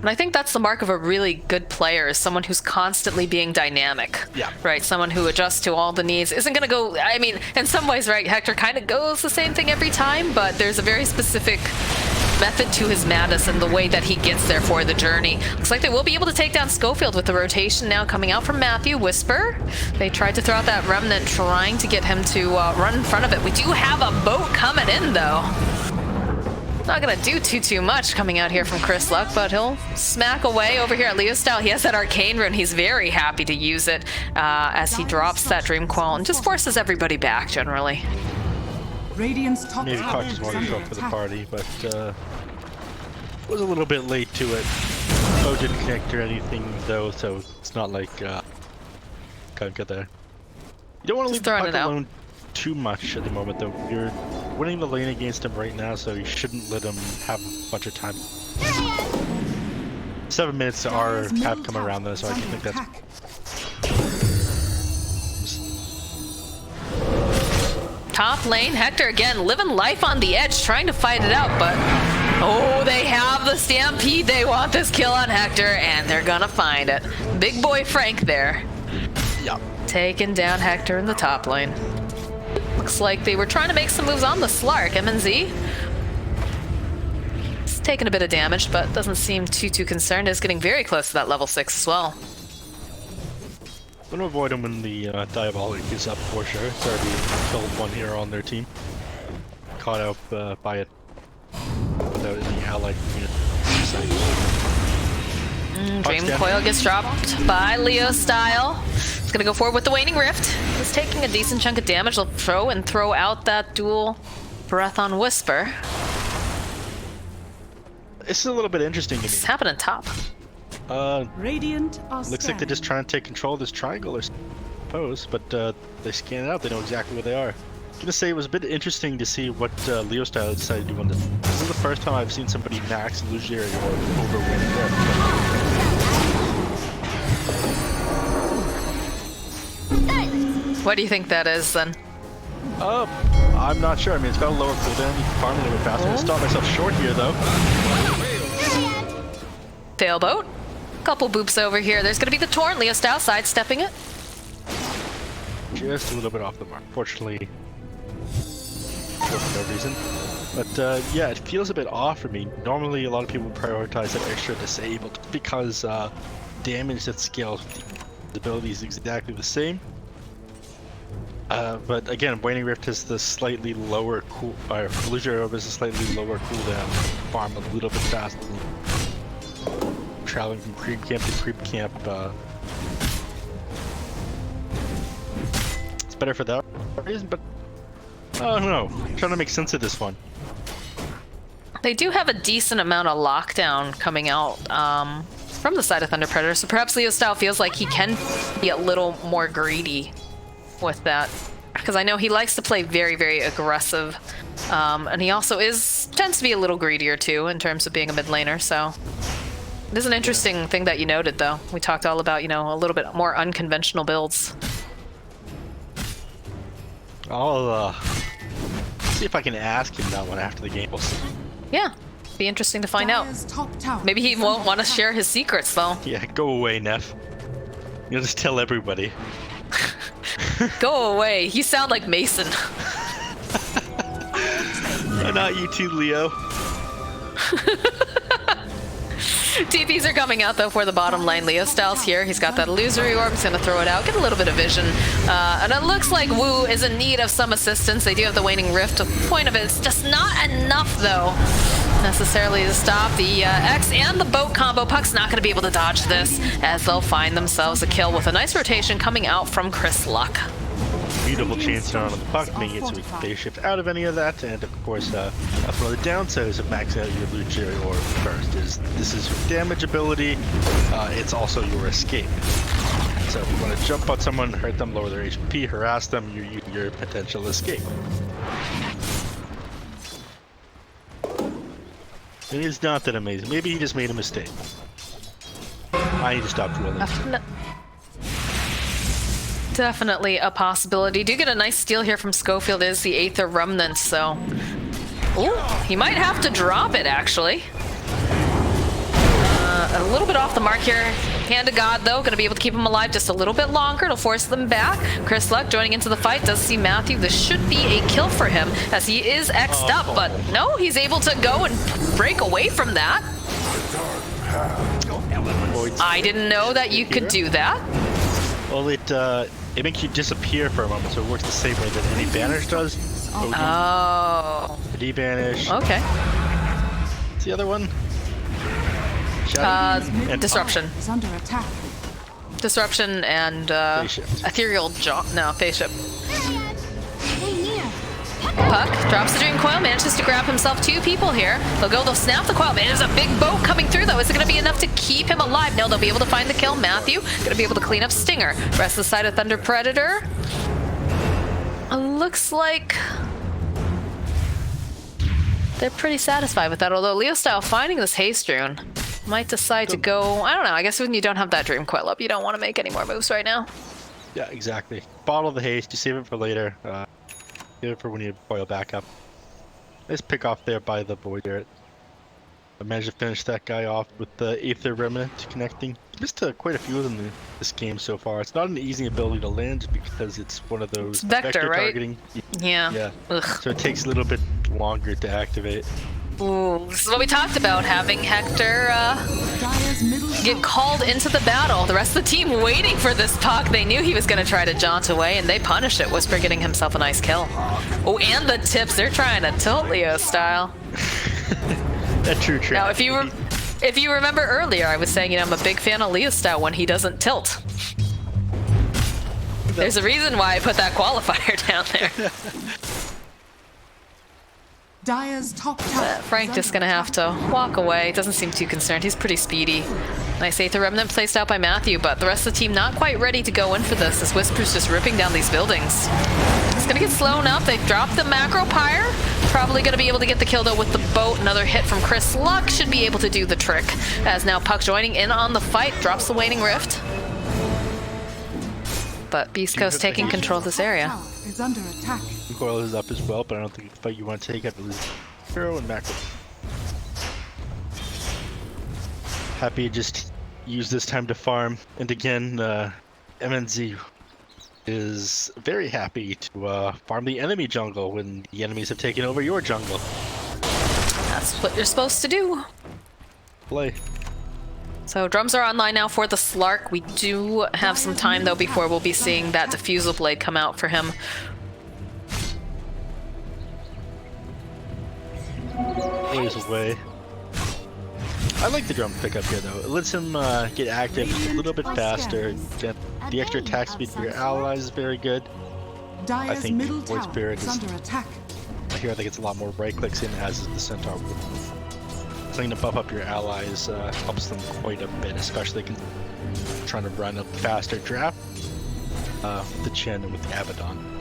And I think that's the mark of a really good player, is someone who's constantly being dynamic. Yeah. Right, someone who adjusts to all the needs. Isn't going to go, I mean, in some ways, right, Hector kind of goes the same thing every time, but there's a very specific method to his madness and the way that he gets there for the journey. Looks like they will be able to take down Schofield with the rotation now coming out from Matthew. Whisper, they tried to throw out that remnant, trying to get him to run in front of it. We do have a boat coming in, though. Not gonna do too much coming out here from Chris Luck, but he'll smack away over here at Leo style. He has that arcane rune. He's very happy to use it as he drops that Dream Quell and just forces everybody back generally. Radiant's top Maybe tower Cox is wanted to under show up for the attack. party, but was a little bit late to it. Bo didn't connect or anything though, so it's not like can't get there. You don't want to leave the throwing puck it out. alone too much at the moment though. You're winning the lane against him right now, so you shouldn't let him have a bunch of time. 7 minutes have come around though, so I think that's Top lane, Hector again, living life on the edge, trying to fight it out, but oh, they have the stampede. They want this kill on Hector, and they're gonna find it. Big boy Frank there. Yep. Taking down Hector in the top lane. Looks like they were trying to make some moves on the Slark. MNZ. It's taking a bit of damage, but doesn't seem too concerned. Is getting very close to that level 6 as well. I'm gonna avoid him when the Diabolic is up for sure. It's already killed one hero on their team. Caught out by it without any allied unit. Dream Coil gets dropped by Leo style. He's gonna go forward with the Waning Rift. He's taking a decent chunk of damage. They'll throw out that dual breath on Whisper. This is a little bit interesting to me. What's happening top? Radiant are Looks like they're just trying to take control of this triangle, I suppose, but they scan it out. They know exactly where they are. I'm gonna say it was a bit interesting to see what Leo Style decided to do on this. This is the first time I've seen somebody max illusionary or over Waning Rift. What do you think that is then? I'm not sure. I mean, it's got a lower cooldown. You can farm a little bit faster. I'm gonna stop myself short here, though. Fail boat. Couple boops over here. There's gonna be the Torrent. Leo style sidestepping it. Just a little bit off the mark. Fortunately, for no reason. But yeah, it feels a bit off for me. Normally, a lot of people prioritize that extra disabled because damage that scales with the ability is exactly the same. But again, Waning Rift has the slightly lower cool, or Illusionary Orb is a slightly lower cooldown. Farm a little bit faster. Traveling from creep camp to creep camp. It's better for that reason, but I don't know. I'm trying to make sense of this one. They do have a decent amount of lockdown coming out from the side of Thunder Predator, so perhaps Leo style feels like he can be a little more greedy with that, because I know he likes to play very aggressive, and he also tends to be a little greedier too in terms of being a mid laner. So It is an interesting thing that you noted, though. We talked all about, you know, a little bit more unconventional builds. I'll see if I can ask him that one after the game. We'll see. Yeah, be interesting to find out. Maybe he won't want to share his secrets, though. Yeah, go away, Neff. You'll just tell everybody. Go away. You sound like Mason. Not you too, Leo. TPs are coming out though for the bottom lane. Leo Styles here. He's got that illusory orb. He's gonna throw it out, get a little bit of vision. And it looks like Wu is in need of some assistance. They do have the waning rift. The point of it is just not enough though, necessarily to stop the X and the boat combo. Puck's not gonna be able to dodge this as they'll find themselves a kill with a nice rotation coming out from Chris Luck. Beautiful chance down on the puck, making it so we can phase shift out of any of that, and of course, that's one of the downsides of maxing out your illusory orb first, is this is your damage ability, it's also your escape. So if you want to jump on someone, hurt them, lower their HP, harass them, you're using your potential escape. And it's not that amazing. Maybe he just made a mistake. I need to stop drilling. Definitely a possibility. Do get a nice steal here from Schofield. Is the Aether Remnant, so... Ooh, he might have to drop it, actually. A little bit off the mark here. Hand of God, though, gonna be able to keep him alive just a little bit longer. It'll force them back. Chris Luck joining into the fight. Does see Matthew. This should be a kill for him, as he is X'd up, but no, he's able to go and break away from that. I didn't know that you could do that. Well, it makes you disappear for a moment, so it works the same way that any banish does. Oh. De-banish. Okay. What's the other one? Disruption. Is under attack. Disruption and ethereal jump. No, phase shift. Puck drops the Dream Coil, manages to grab himself 2 people here. They'll snap the coil. Man, there's a big boat coming through though. Is it going to be enough to keep him alive? No, they'll be able to find the kill. Matthew going to be able to clean up Stinger. Rest of the side of Thunder Predator. Looks like they're pretty satisfied with that. Although Leo Style finding this haste rune might decide to go. I don't know. I guess when you don't have that Dream Coil up, you don't want to make any more moves right now. Yeah, exactly. Bottle the haste. You save it for later. Save it for when you boil back up. Nice pick off there by the boy there. I managed to finish that guy off with the Aether Remnant connecting. Missed quite a few of them in this game so far. It's not an easy ability to land because it's one of those vector right? targeting. Yeah. Yeah. Ugh. So it takes a little bit longer to activate. Ooh, this is what we talked about, having Hector get called into the battle. The rest of the team waiting for this puck. They knew he was going to try to jaunt away, and they punished it. Whisper getting himself a nice kill. Oh, and the tips. They're trying to tilt Leo Style. That true trap. Now, if you remember earlier, I was saying, you know, I'm a big fan of Leo Style when he doesn't tilt. There's a reason why I put that qualifier down there. Dire's top tower. Frank just gonna have to walk away. Doesn't seem too concerned. He's pretty speedy. Nice Aether Remnant placed out by Matthew, but the rest of the team not quite ready to go in for this. This Whisper's just ripping down these buildings. It's gonna get slown up. They've dropped the Macro Pyre. Probably gonna be able to get the kill though with the boat. Another hit from Chris Luck should be able to do the trick. As now Puck joining in on the fight. Drops the Waning Rift. But Beastcoast taking control of this area. Is under attack. Coil is up as well, but I don't think it's the fight you want to take. I believe Hero and Macro. Happy to just use this time to farm. And again, MNZ is very happy to farm the enemy jungle when the enemies have taken over your jungle. That's what you're supposed to do. Play. So drums are online now for the Slark. We do have some time though before we'll be seeing that Diffusal Blade come out for him. There's a way. I like the drum pickup here though. It lets him get active just a little bit faster. The extra attack speed for your allies is very good. I think Void Spirit is under attack. Here I think it's a lot more right clicks in, as is the Centaur. Something to buff up your allies helps them quite a bit, especially trying to run a faster draft with the Chen and with the Abaddon.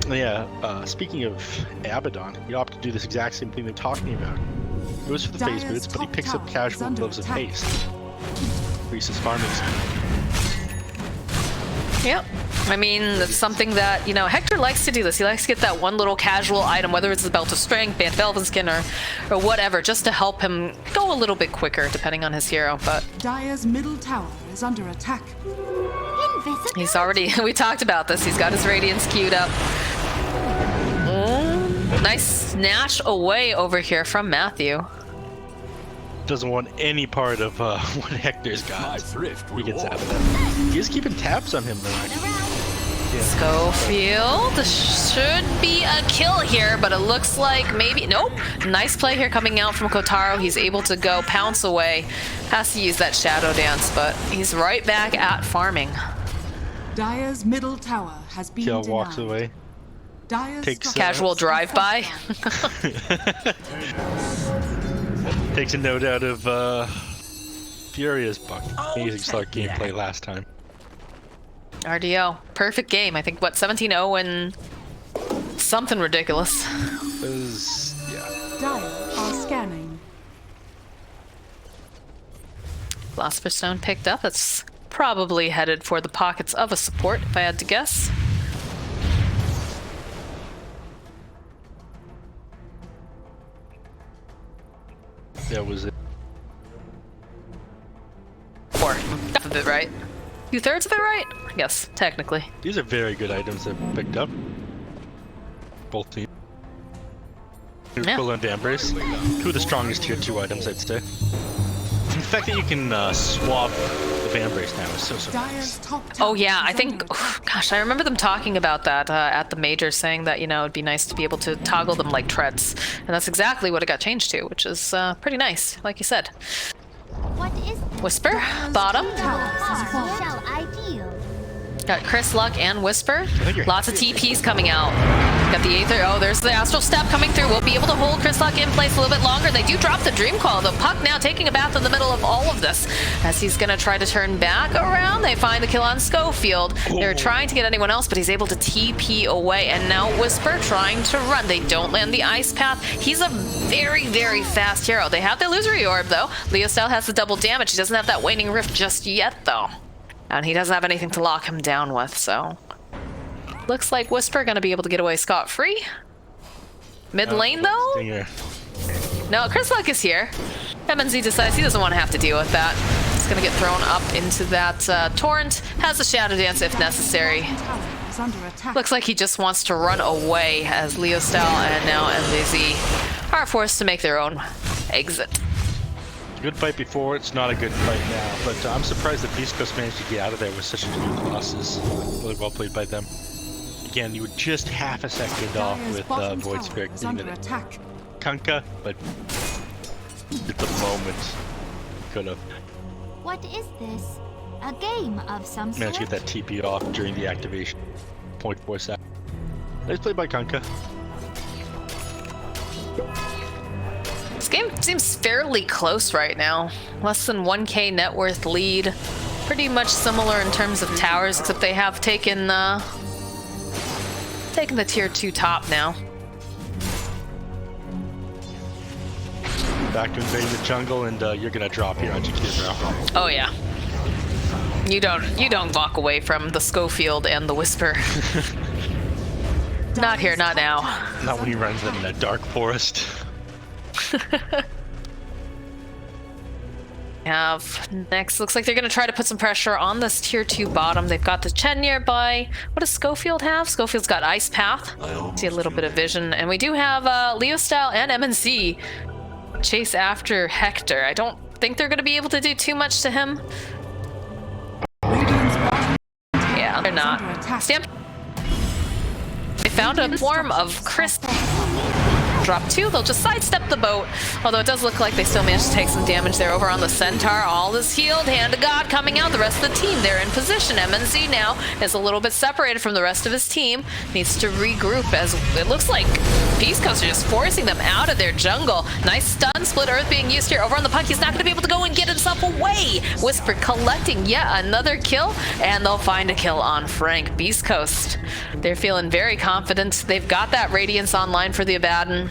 Yeah, speaking of Abaddon, you opt to do this exact same thing they're talking about. Goes for the phase boots, but he picks up casual gloves of haste. Increases farming speed. Yep. I mean, that's something that, you know, Hector likes to do this. He likes to get that one little casual item, whether it's the Belt of Strength, Band Velvet Skin, or whatever, just to help him go a little bit quicker, depending on his hero. But Dire's middle tower is under attack. he's already, we talked about this, he's got his Radiance queued up. Nice snatch away over here from Matthew. Doesn't want any part of what Hector's got. He gets out of that. He's keeping tabs on him though. Schofield should be a kill here, but it looks like maybe, nope. Nice play here coming out from Kotaro. He's able to go pounce away. Has to use that Shadow Dance, but he's right back at farming. Dire's middle tower has been Kill denied. walks away. Dire's Takes Casual drive-by. Takes a note out of Furia's amazing start gameplay last time. RDO, perfect game. I think what, 17-0 and something ridiculous. Yeah. Dire are scanning. Philosopher's Stone picked up. It's probably headed for the pockets of a support, if I had to guess. That was it. Or half of it right. 2/3 of it right? I guess, technically. These are very good items that we picked up. Both teams. Neutral and Vambrace. Two of the strongest tier 2 items, I'd say. The fact that you can swap the Vambrace now is so nice. Oh yeah, I think, gosh, I remember them talking about that at the major, saying that, you know, it'd be nice to be able to toggle them like treads. And that's exactly what it got changed to, which is pretty nice, like you said. What is Whisper, bottom. Got Chris, Luck, and Whisper. Lots of TPs coming out. Got the Aether. Oh, there's the Astral Step coming through. We'll be able to hold Chris Luck in place a little bit longer. They do drop the Dream Call, though. Puck now taking a bath in the middle of all of this. As he's going to try to turn back around, they find the kill on Schofield. They're trying to get anyone else, but he's able to TP away. And now Whisper trying to run. They don't land the Ice Path. He's a very, very fast hero. They have the Illusory Orb, though. Leo Style has the double damage. He doesn't have that Waning Rift just yet, though. And he doesn't have anything to lock him down with, so... Looks like Whisper gonna be able to get away scot-free. Mid lane, though? No, Chris Luck is here. MNZ decides he doesn't want to have to deal with that. He's gonna get thrown up into that torrent. Has the Shadow Dance if necessary. Looks like he just wants to run away as Leo Style and now MVZ are forced to make their own exit. Good fight before, it's not a good fight now, but I'm surprised that Beastcoast managed to get out of there with such few losses. Really well played by them. Again, you were just half a second off with Void Spirit getting it. Kunkka, but at the moment, could have. What is this? A game of some sort? Managed to get that TP off during the activation. 0.4 seconds. Nice play by Kunkka. This game seems fairly close right now. Less than 1k net worth lead. Pretty much similar in terms of towers, except they have taken the tier 2 top now. Back to invading the jungle, and you're gonna drop here, aren't you, kid, bro? Oh yeah. You don't walk away from the Schofield and the Whisper. Not here, not now. Not when he runs in that dark forest. Have next, looks like they're gonna try to put some pressure on this tier 2 bottom. They've got the Chen nearby. What does Schofield have? Schofield's got Ice Path. See a little bit of vision, and we do have Leo Style and MNC chase after Hector. I don't think they're gonna be able to do too much to him. Yeah, they're not. Stamp. They found a form of Chris. Drop 2, they'll just sidestep the boat. Although it does look like they still managed to take some damage there over on the Centaur. All is healed, Hand of God coming out. The rest of the team, they're in position. MNZ now is a little bit separated from the rest of his team. Needs to regroup as it looks like Beastcoast are just forcing them out of their jungle. Nice stun split earth being used here. Over on the Puck, he's not going to be able to go and get himself away. Whisper collecting yet another kill, and they'll find a kill on Frank. Beastcoast, they're feeling very confident. They've got that Radiance online for the Abaddon.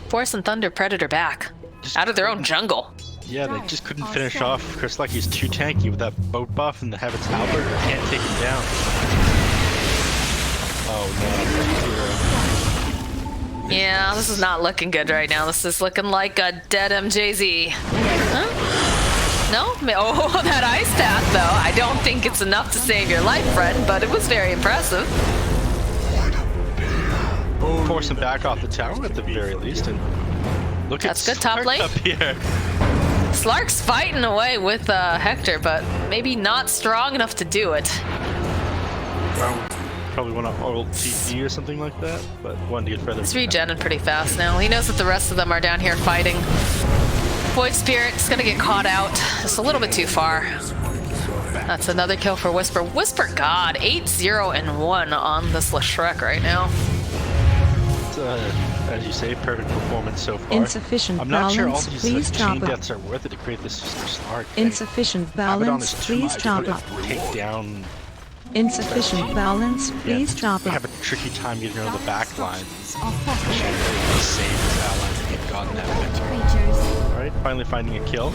Force and Thunder Predator back. Out of their own jungle. Yeah, they just couldn't finish off Chris Lucky's too tanky with that boat buff and the Heaven's Halberd. Can't take him down. Oh no. Yeah, this is not looking good right now. This is looking like a dead MJZ. Huh? No? Oh, that ice path, though. I don't think it's enough to save your life, friend, but it was very impressive. Force him back off the tower at the very least, and look That's at good top Slark lane. up here. Slark's fighting away with Hector, but maybe not strong enough to do it. Probably want to ult TP or something like that, but one to get further. He's regenning pretty fast now. He knows that the rest of them are down here fighting. Void Spirit's gonna get caught out just a little bit too far. That's another kill for Whisper. Whisper God, 8-0-1 on this Leshreck right now. As you say, perfect performance so far. Insufficient I'm not sure all balance, these please chain chop up. deaths are worth it to create this Slark. Insufficient balance, please chop up. Take down. Insufficient balance, please chop They up. have a tricky time getting around the back line. Save his allies and get gotten that victory. Alright, finally finding a kill.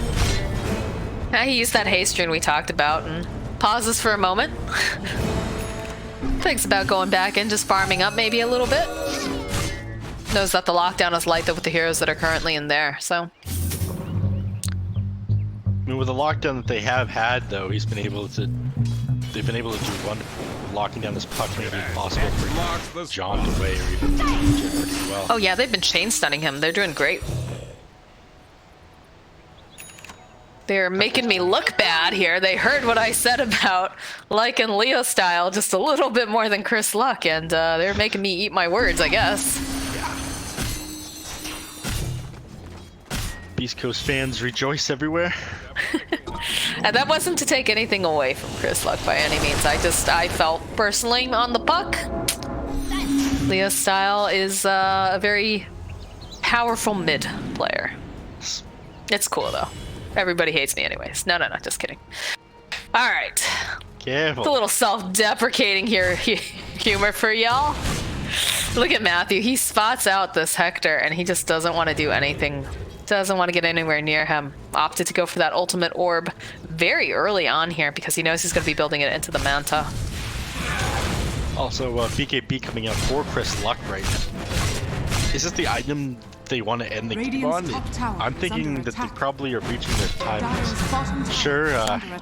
He used that haste rune we talked about and pauses for a moment. Thinks about going back and just farming up maybe a little bit. Knows that the lockdown is light though with the heroes that are currently in there, so. I mean, with the lockdown that they have had, though, they've been able to do wonderful, locking down this puck maybe possible for John away or even DJ pretty well. Oh yeah, they've been chain stunning him. They're doing great. They're making me look bad here. They heard what I said about liking Leo style just a little bit more than Chris Luck, and they're making me eat my words, I guess. Beastcoast fans rejoice everywhere. And that wasn't to take anything away from Chris Luck by any means. I felt personally on the puck. Leo style is a very powerful mid player. It's cool though. Everybody hates me anyways. No, just kidding. All right. Careful. It's a little self-deprecating here humor for y'all. Look at Matthew. He spots out this Hector and he just doesn't want to do anything. Doesn't want to get anywhere near him. Opted to go for that ultimate orb very early on here because he knows he's going to be building it into the Manta. Also, BKB coming out for Chris Luck right now. Is this the item they want to end the game on? I'm thinking that they probably are reaching their time. Sure,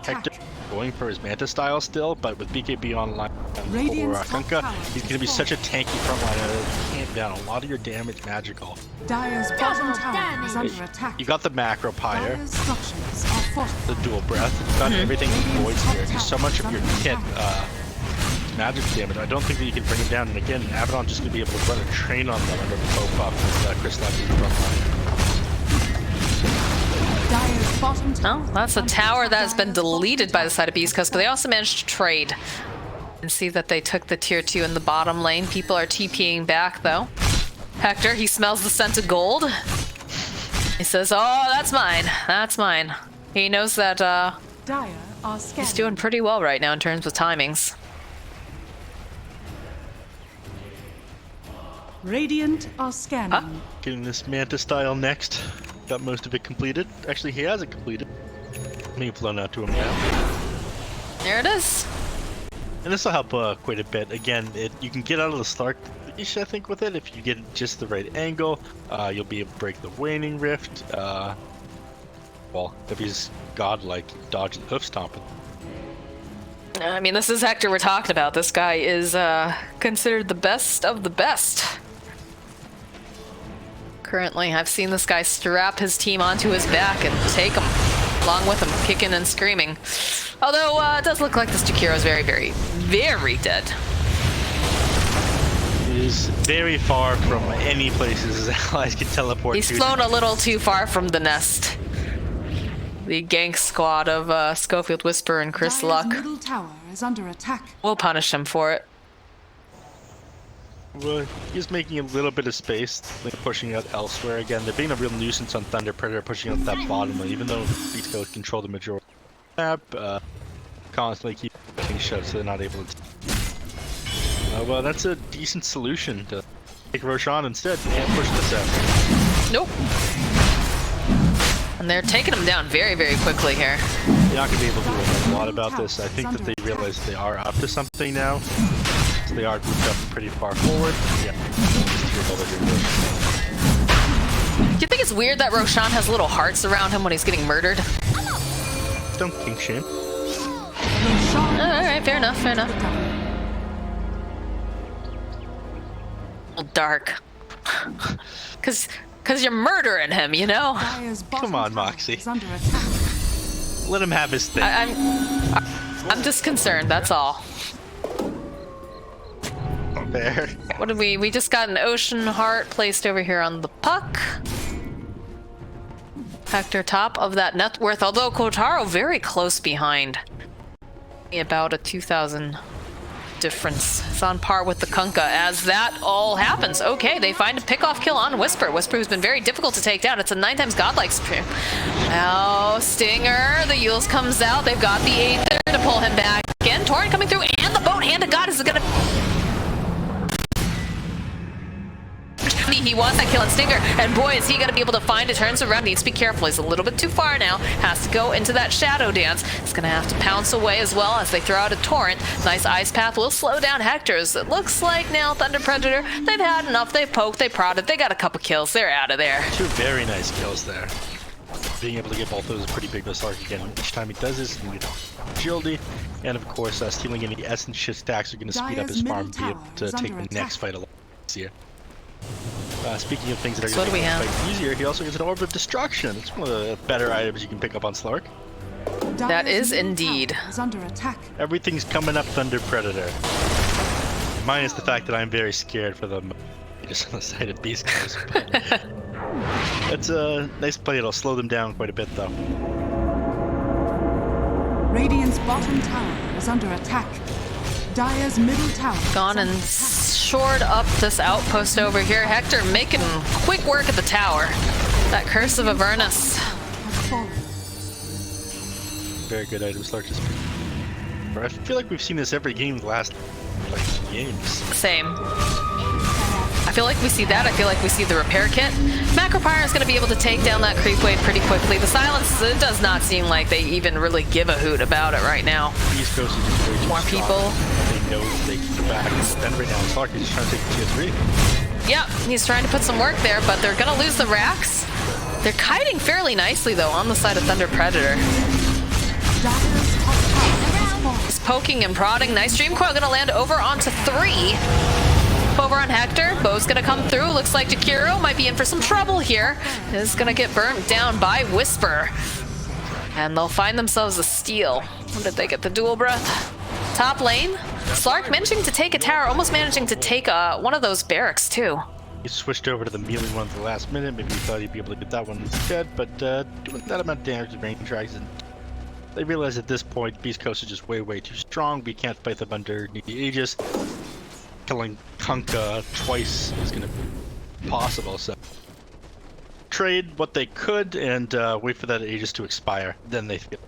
Hector going for his Manta style still, but with BKB online for Kunkka, he's going to be such a tanky frontliner that he can't down a lot of your damage magical. Dire's bottom tower is under attack. You got the macro pyre, Dire's structures are fortified. the dual breath, you've got everything in Void Spirit, just so much of your kit magic damage. I don't think that you can bring it down, and again, Abaddon's just going to be able to run a train on them under the Bo5 with Chris Lucky frontline. Oh, that's a tower that has been deleted by the side of Beastcoast, but they also managed to trade. And see that they took the tier 2 in the bottom lane. People are TPing back though. Hector, he smells the scent of gold. He says, oh, that's mine. That's mine. He knows that he's doing pretty well right now in terms of timings. Radiant are scanning. Getting this Manta style next. Got most of it completed. Actually, he has it completed. Maybe flown out to him now. There it is. And this will help quite a bit. Again, you can get out of the Slark-ish, I think, with it. If you get just the right angle, you'll be able to break the Waning Rift. Well, if he's godlike, dodge the hoof stomping. I mean, this is Hector we're talking about. This guy is considered the best of the best. Currently, I've seen this guy strap his team onto his back and take them along with him, kicking and screaming. Although, it does look like this Jakiro is very, very, very dead. He is very far from any places his allies can teleport to. He's flown a little too far from the nest. The gank squad of Schofield Whisper and Chris Luck. Middle tower is under attack. We'll punish him for it. Well, he's making a little bit of space, pushing out elsewhere. Again, they're being a real nuisance on Thunder Predator, pushing out that bottom lane, even though Beastcoast control the majority of the map, constantly keep getting shoved so they're not able to. Well, that's a decent solution to take Roshan instead. Can't push this out. Nope. And they're taking him down very, very quickly here. You're not going to be able to do a lot about this. I think that they realize they are up to something now. So they are moved up pretty far forward. Yeah. Do you think it's weird that Roshan has little hearts around him when he's getting murdered? Don't think shame. Alright, fair enough, fair enough. Dark. Cause you're murdering him, you know? Come on, Moxie. Let him have his thing. I'm just concerned, that's all. There. What did we just got an Ocean Heart placed over here on the puck. Hector top of that net worth, although Kotaro very close behind. About a 2,000 difference. It's on par with the Kunkka as that all happens. Okay, they find a pick-off kill on Whisper. Whisper, who's been very difficult to take down. It's a 9x godlike stream. Now Stinger, the Yules comes out. They've got the 8 there to pull him back again. Torrent coming through, and the boat hand of God is gonna... He wants that kill on Stinger, and boy, is he going to be able to find it. Turns around, needs to be careful. He's a little bit too far now. Has to go into that shadow dance. He's going to have to pounce away as well as they throw out a torrent. Nice ice path will slow down Hector's. It looks like now Thunder Predator, they've had enough. They've poked, they prodded, they got a couple kills. They're out of there. 2 very nice kills there. Being able to get both those is pretty big. This arc again. Each time he does this, you know, agility, and of course, stealing any essence shit stacks are going to speed up his farm and be able to take the next fight a lot easier. Speaking of things that are going to make the fight easier, he also gets an Orb of Destruction. It's one of the better items you can pick up on Slark. That is indeed. Everything's coming up Thunder Predator. Minus the fact that I'm very scared for them just on the side of Beastcoast. It's a nice play. It'll slow them down quite a bit, though. Radiant's bottom tower is under attack. Dire's middle tower gone and shored up this outpost over here. Hector making quick work at the tower. That Curse of Avernus. Very good item, Slark. I feel like we've seen this every game the last games. Same. I feel like we see that. I feel like we see the repair kit. Macropyre is going to be able to take down that creep wave pretty quickly. The silence, it does not seem like they even really give a hoot about it right now. East Coast is just way too more strong. People. They know they can get back. Then right now, Slark is just trying to take the tier 3. Yep, he's trying to put some work there, but they're going to lose the racks. They're kiting fairly nicely, though, on the side of Thunder Predator. He's poking and prodding. Nice Dream Coil going to land over onto 3. Over on Hector. Bo's gonna come through. Looks like Jakiro might be in for some trouble here. Is gonna get burnt down by Whisper. And they'll find themselves a steal. When did they get the dual breath? Top lane. Slark managing to take a tower, almost managing to take one of those barracks too. He switched over to the melee one at the last minute. Maybe he thought he'd be able to get that one instead, but doing that amount of damage to range tracks, and they realize at this point Beastcoast is just way too strong. We can't fight them underneath the Aegis. Killing Kunkka twice is going to be possible, so trade what they could and wait for that Aegis to expire. Then they feel.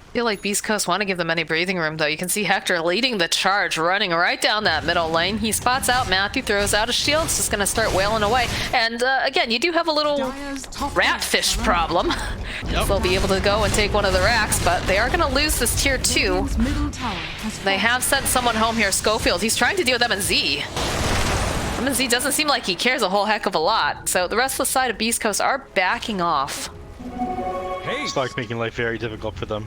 I feel like Beastcoast want to give them any breathing room, though. You can see Hector leading the charge, running right down that middle lane. He spots out Matthew, throws out a shield. It's just going to start wailing away. And again, you do have a little ratfish problem. Yep. They'll be able to go and take one of the racks, but they are going to lose this tier 2. They have sent someone home here, Schofield. He's trying to deal with M&Z. M&Z doesn't seem like he cares a whole heck of a lot. So the rest of the side of Beastcoast are backing off. Slark making life very difficult for them.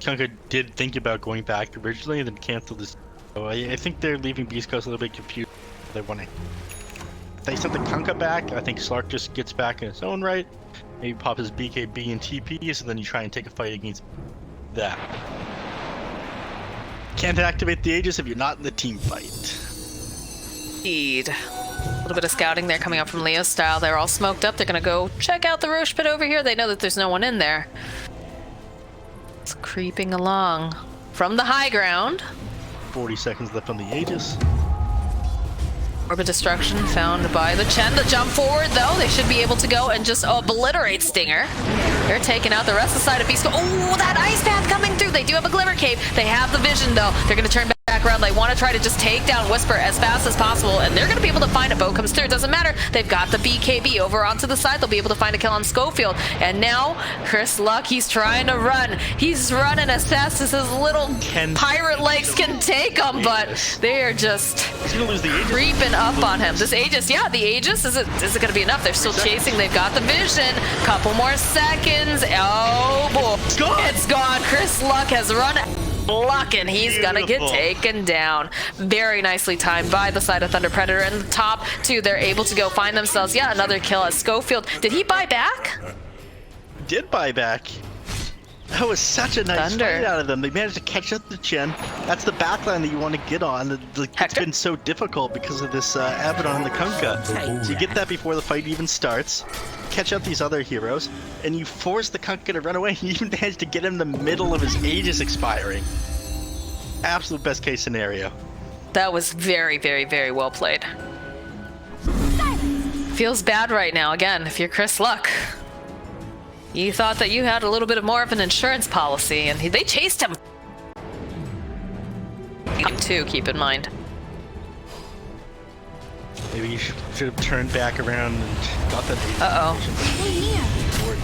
Kunkka did think about going back originally and then canceled this. So I think they're leaving Beastcoast a little bit confused. They want to. If they sent the Kunkka back, I think Slark just gets back in his own right. Maybe pop his BKB and TPs, and then you try and take a fight against that. Can't activate the Aegis if you're not in the team fight. Indeed. A little bit of scouting there coming up from Leo's style. They're all smoked up. They're going to go check out the Roche pit over here. They know that there's no one in there. It's creeping along from the high ground. 40 seconds left on the Aegis. Orb of Destruction found by the Chen. The jump forward, though, they should be able to go and just obliterate Stinger. They're taking out the rest of the side of Beastcoast. Oh, that ice path coming through. They do have a Glimmer Cape. They have the vision, though. They're going to turn back back around. They want to try to just take down Whisper as fast as possible, and they're going to be able to find a Bo comes through. It doesn't matter. They've got the BKB over onto the side. They'll be able to find a kill on Schofield. And now, Chris Luck, he's trying to run. He's running as fast as his little pirate legs can take him, but they are just creeping up on him. This Aegis, yeah, the Aegis, is it going to be enough? They're still chasing. They've got the vision. Couple more seconds. Oh, boy. It's gone. Chris Luck has run luck, and he's gonna get taken down. Very nicely timed by the side of Thunder Predator. And the top two, they're able to go find themselves yet another kill at Schofield. Did he buy back? Did buy back. That was such a nice fight out of them. They managed to catch up to Chen. That's the backline that you want to get on. It's been so difficult because of this Abaddon and the Kunkka. So you get that before the fight even starts, catch up these other heroes, and you force the Kunkka to run away. You even managed to get him in the middle of his Aegis expiring. Absolute best case scenario. That was very, very, very well played. Feels bad right now, again, if you're Chris Luck. You thought that you had a little bit more of an insurance policy, and they chased him. Too, keep in mind. Maybe you should have turned back around and got that.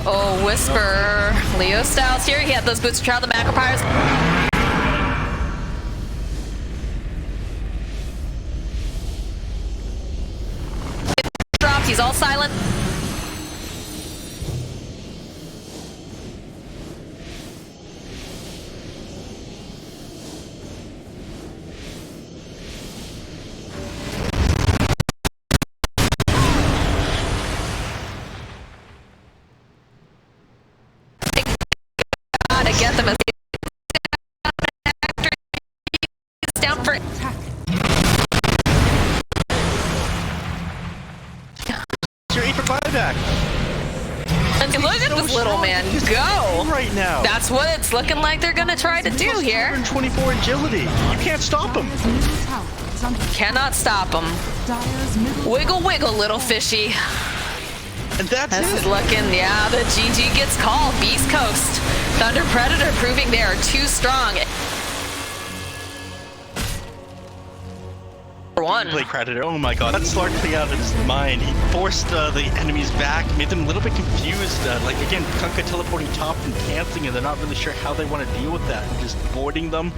Oh, Whisper. Leo Styles here. He had those boots to travel the Macropires. Dropped. He's all silent. Get them as down for you're 8 for buyback. And look at this little man go right now. That's what it's looking like they're gonna try to do here. 124 agility. You can't stop him. Cannot stop him. Wiggle, wiggle, little fishy. And that's this is looking, yeah, the GG gets called. Beastcoast. Thunder Predator proving they are too strong. Play Predator. Oh my god, that Slark played out of his mind. He forced the enemies back, made them a little bit confused. Like again, Kunkka teleporting top and canceling, and they're not really sure how they want to deal with that. And just boarding them.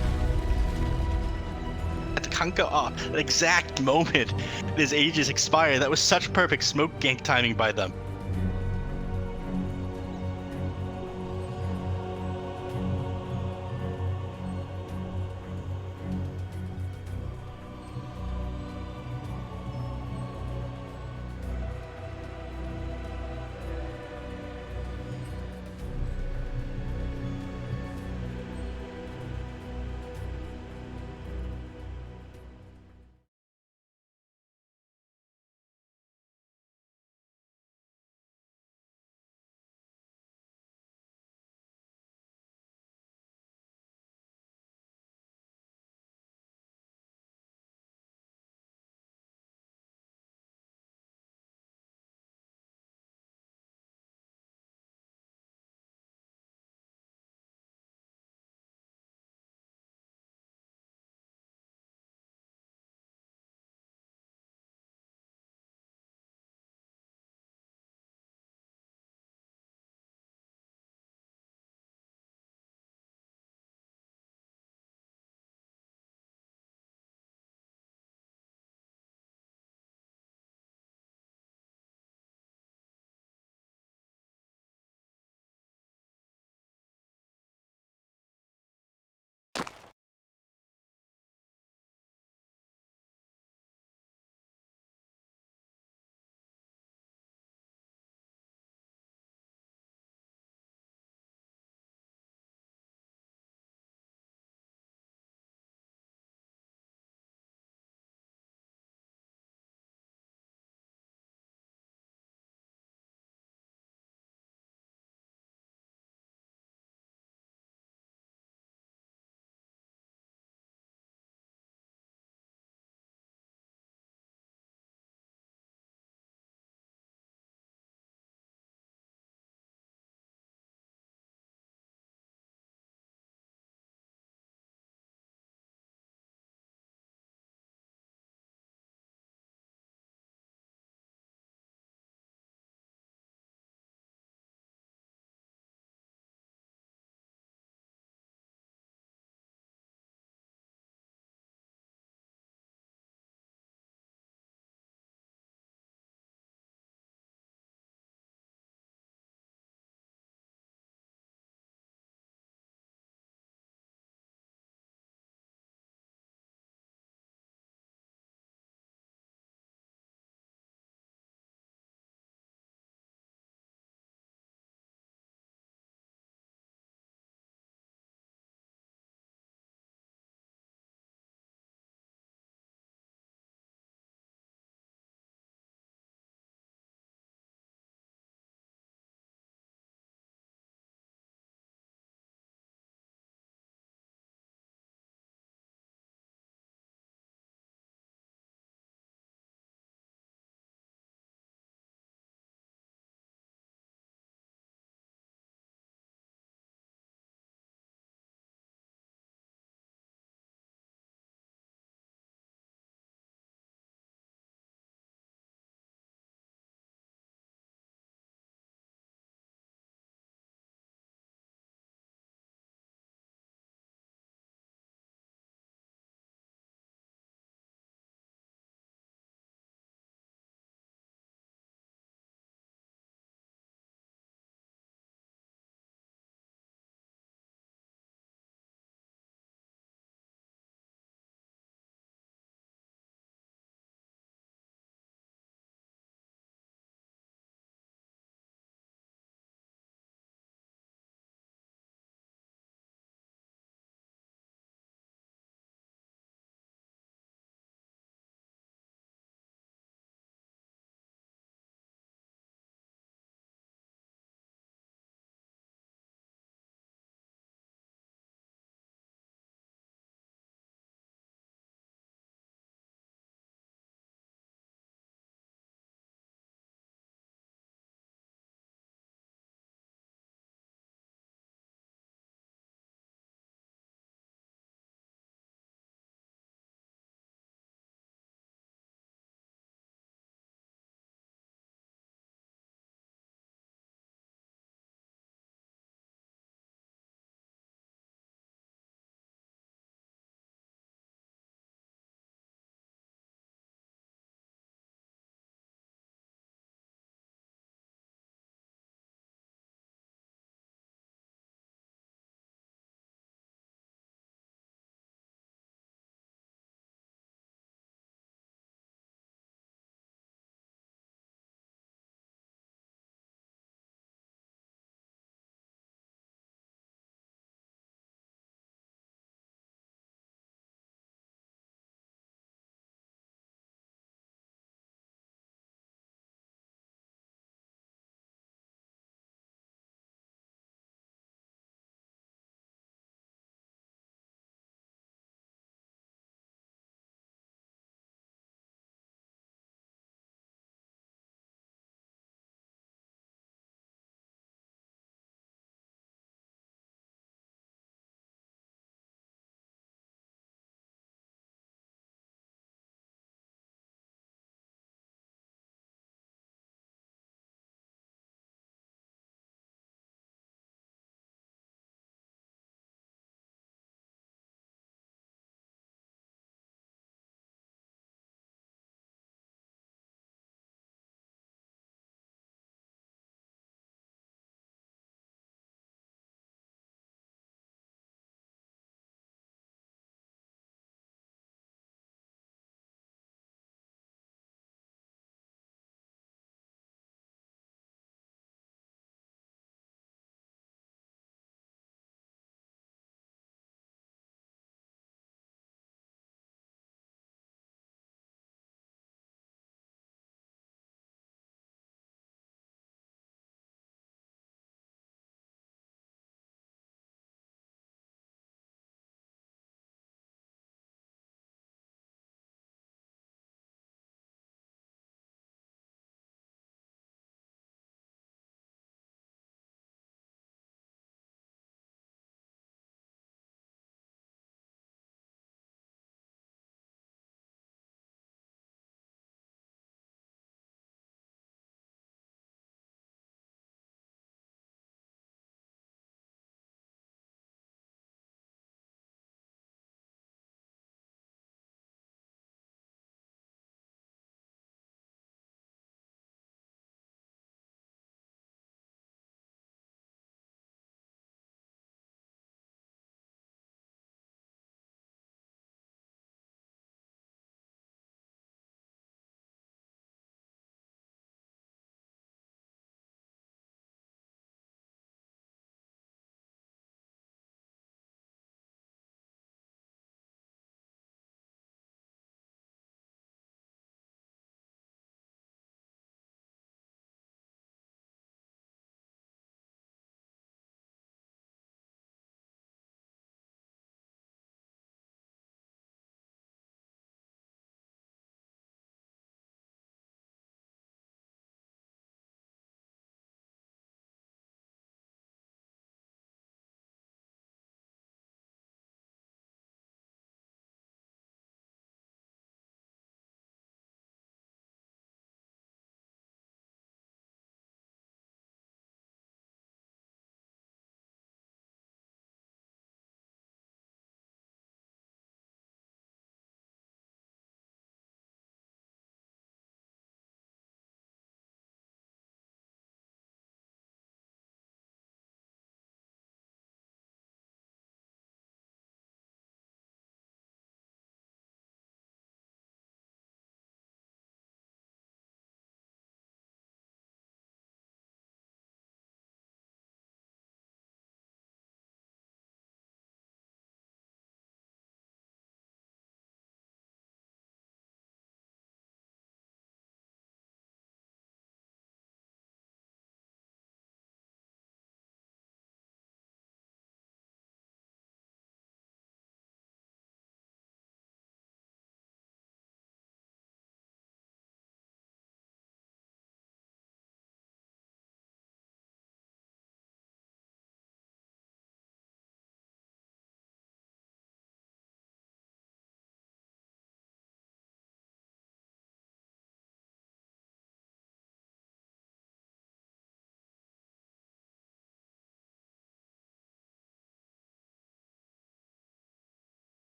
At the Kunkka off, that exact moment his Aegis expired. That was such perfect smoke gank timing by them.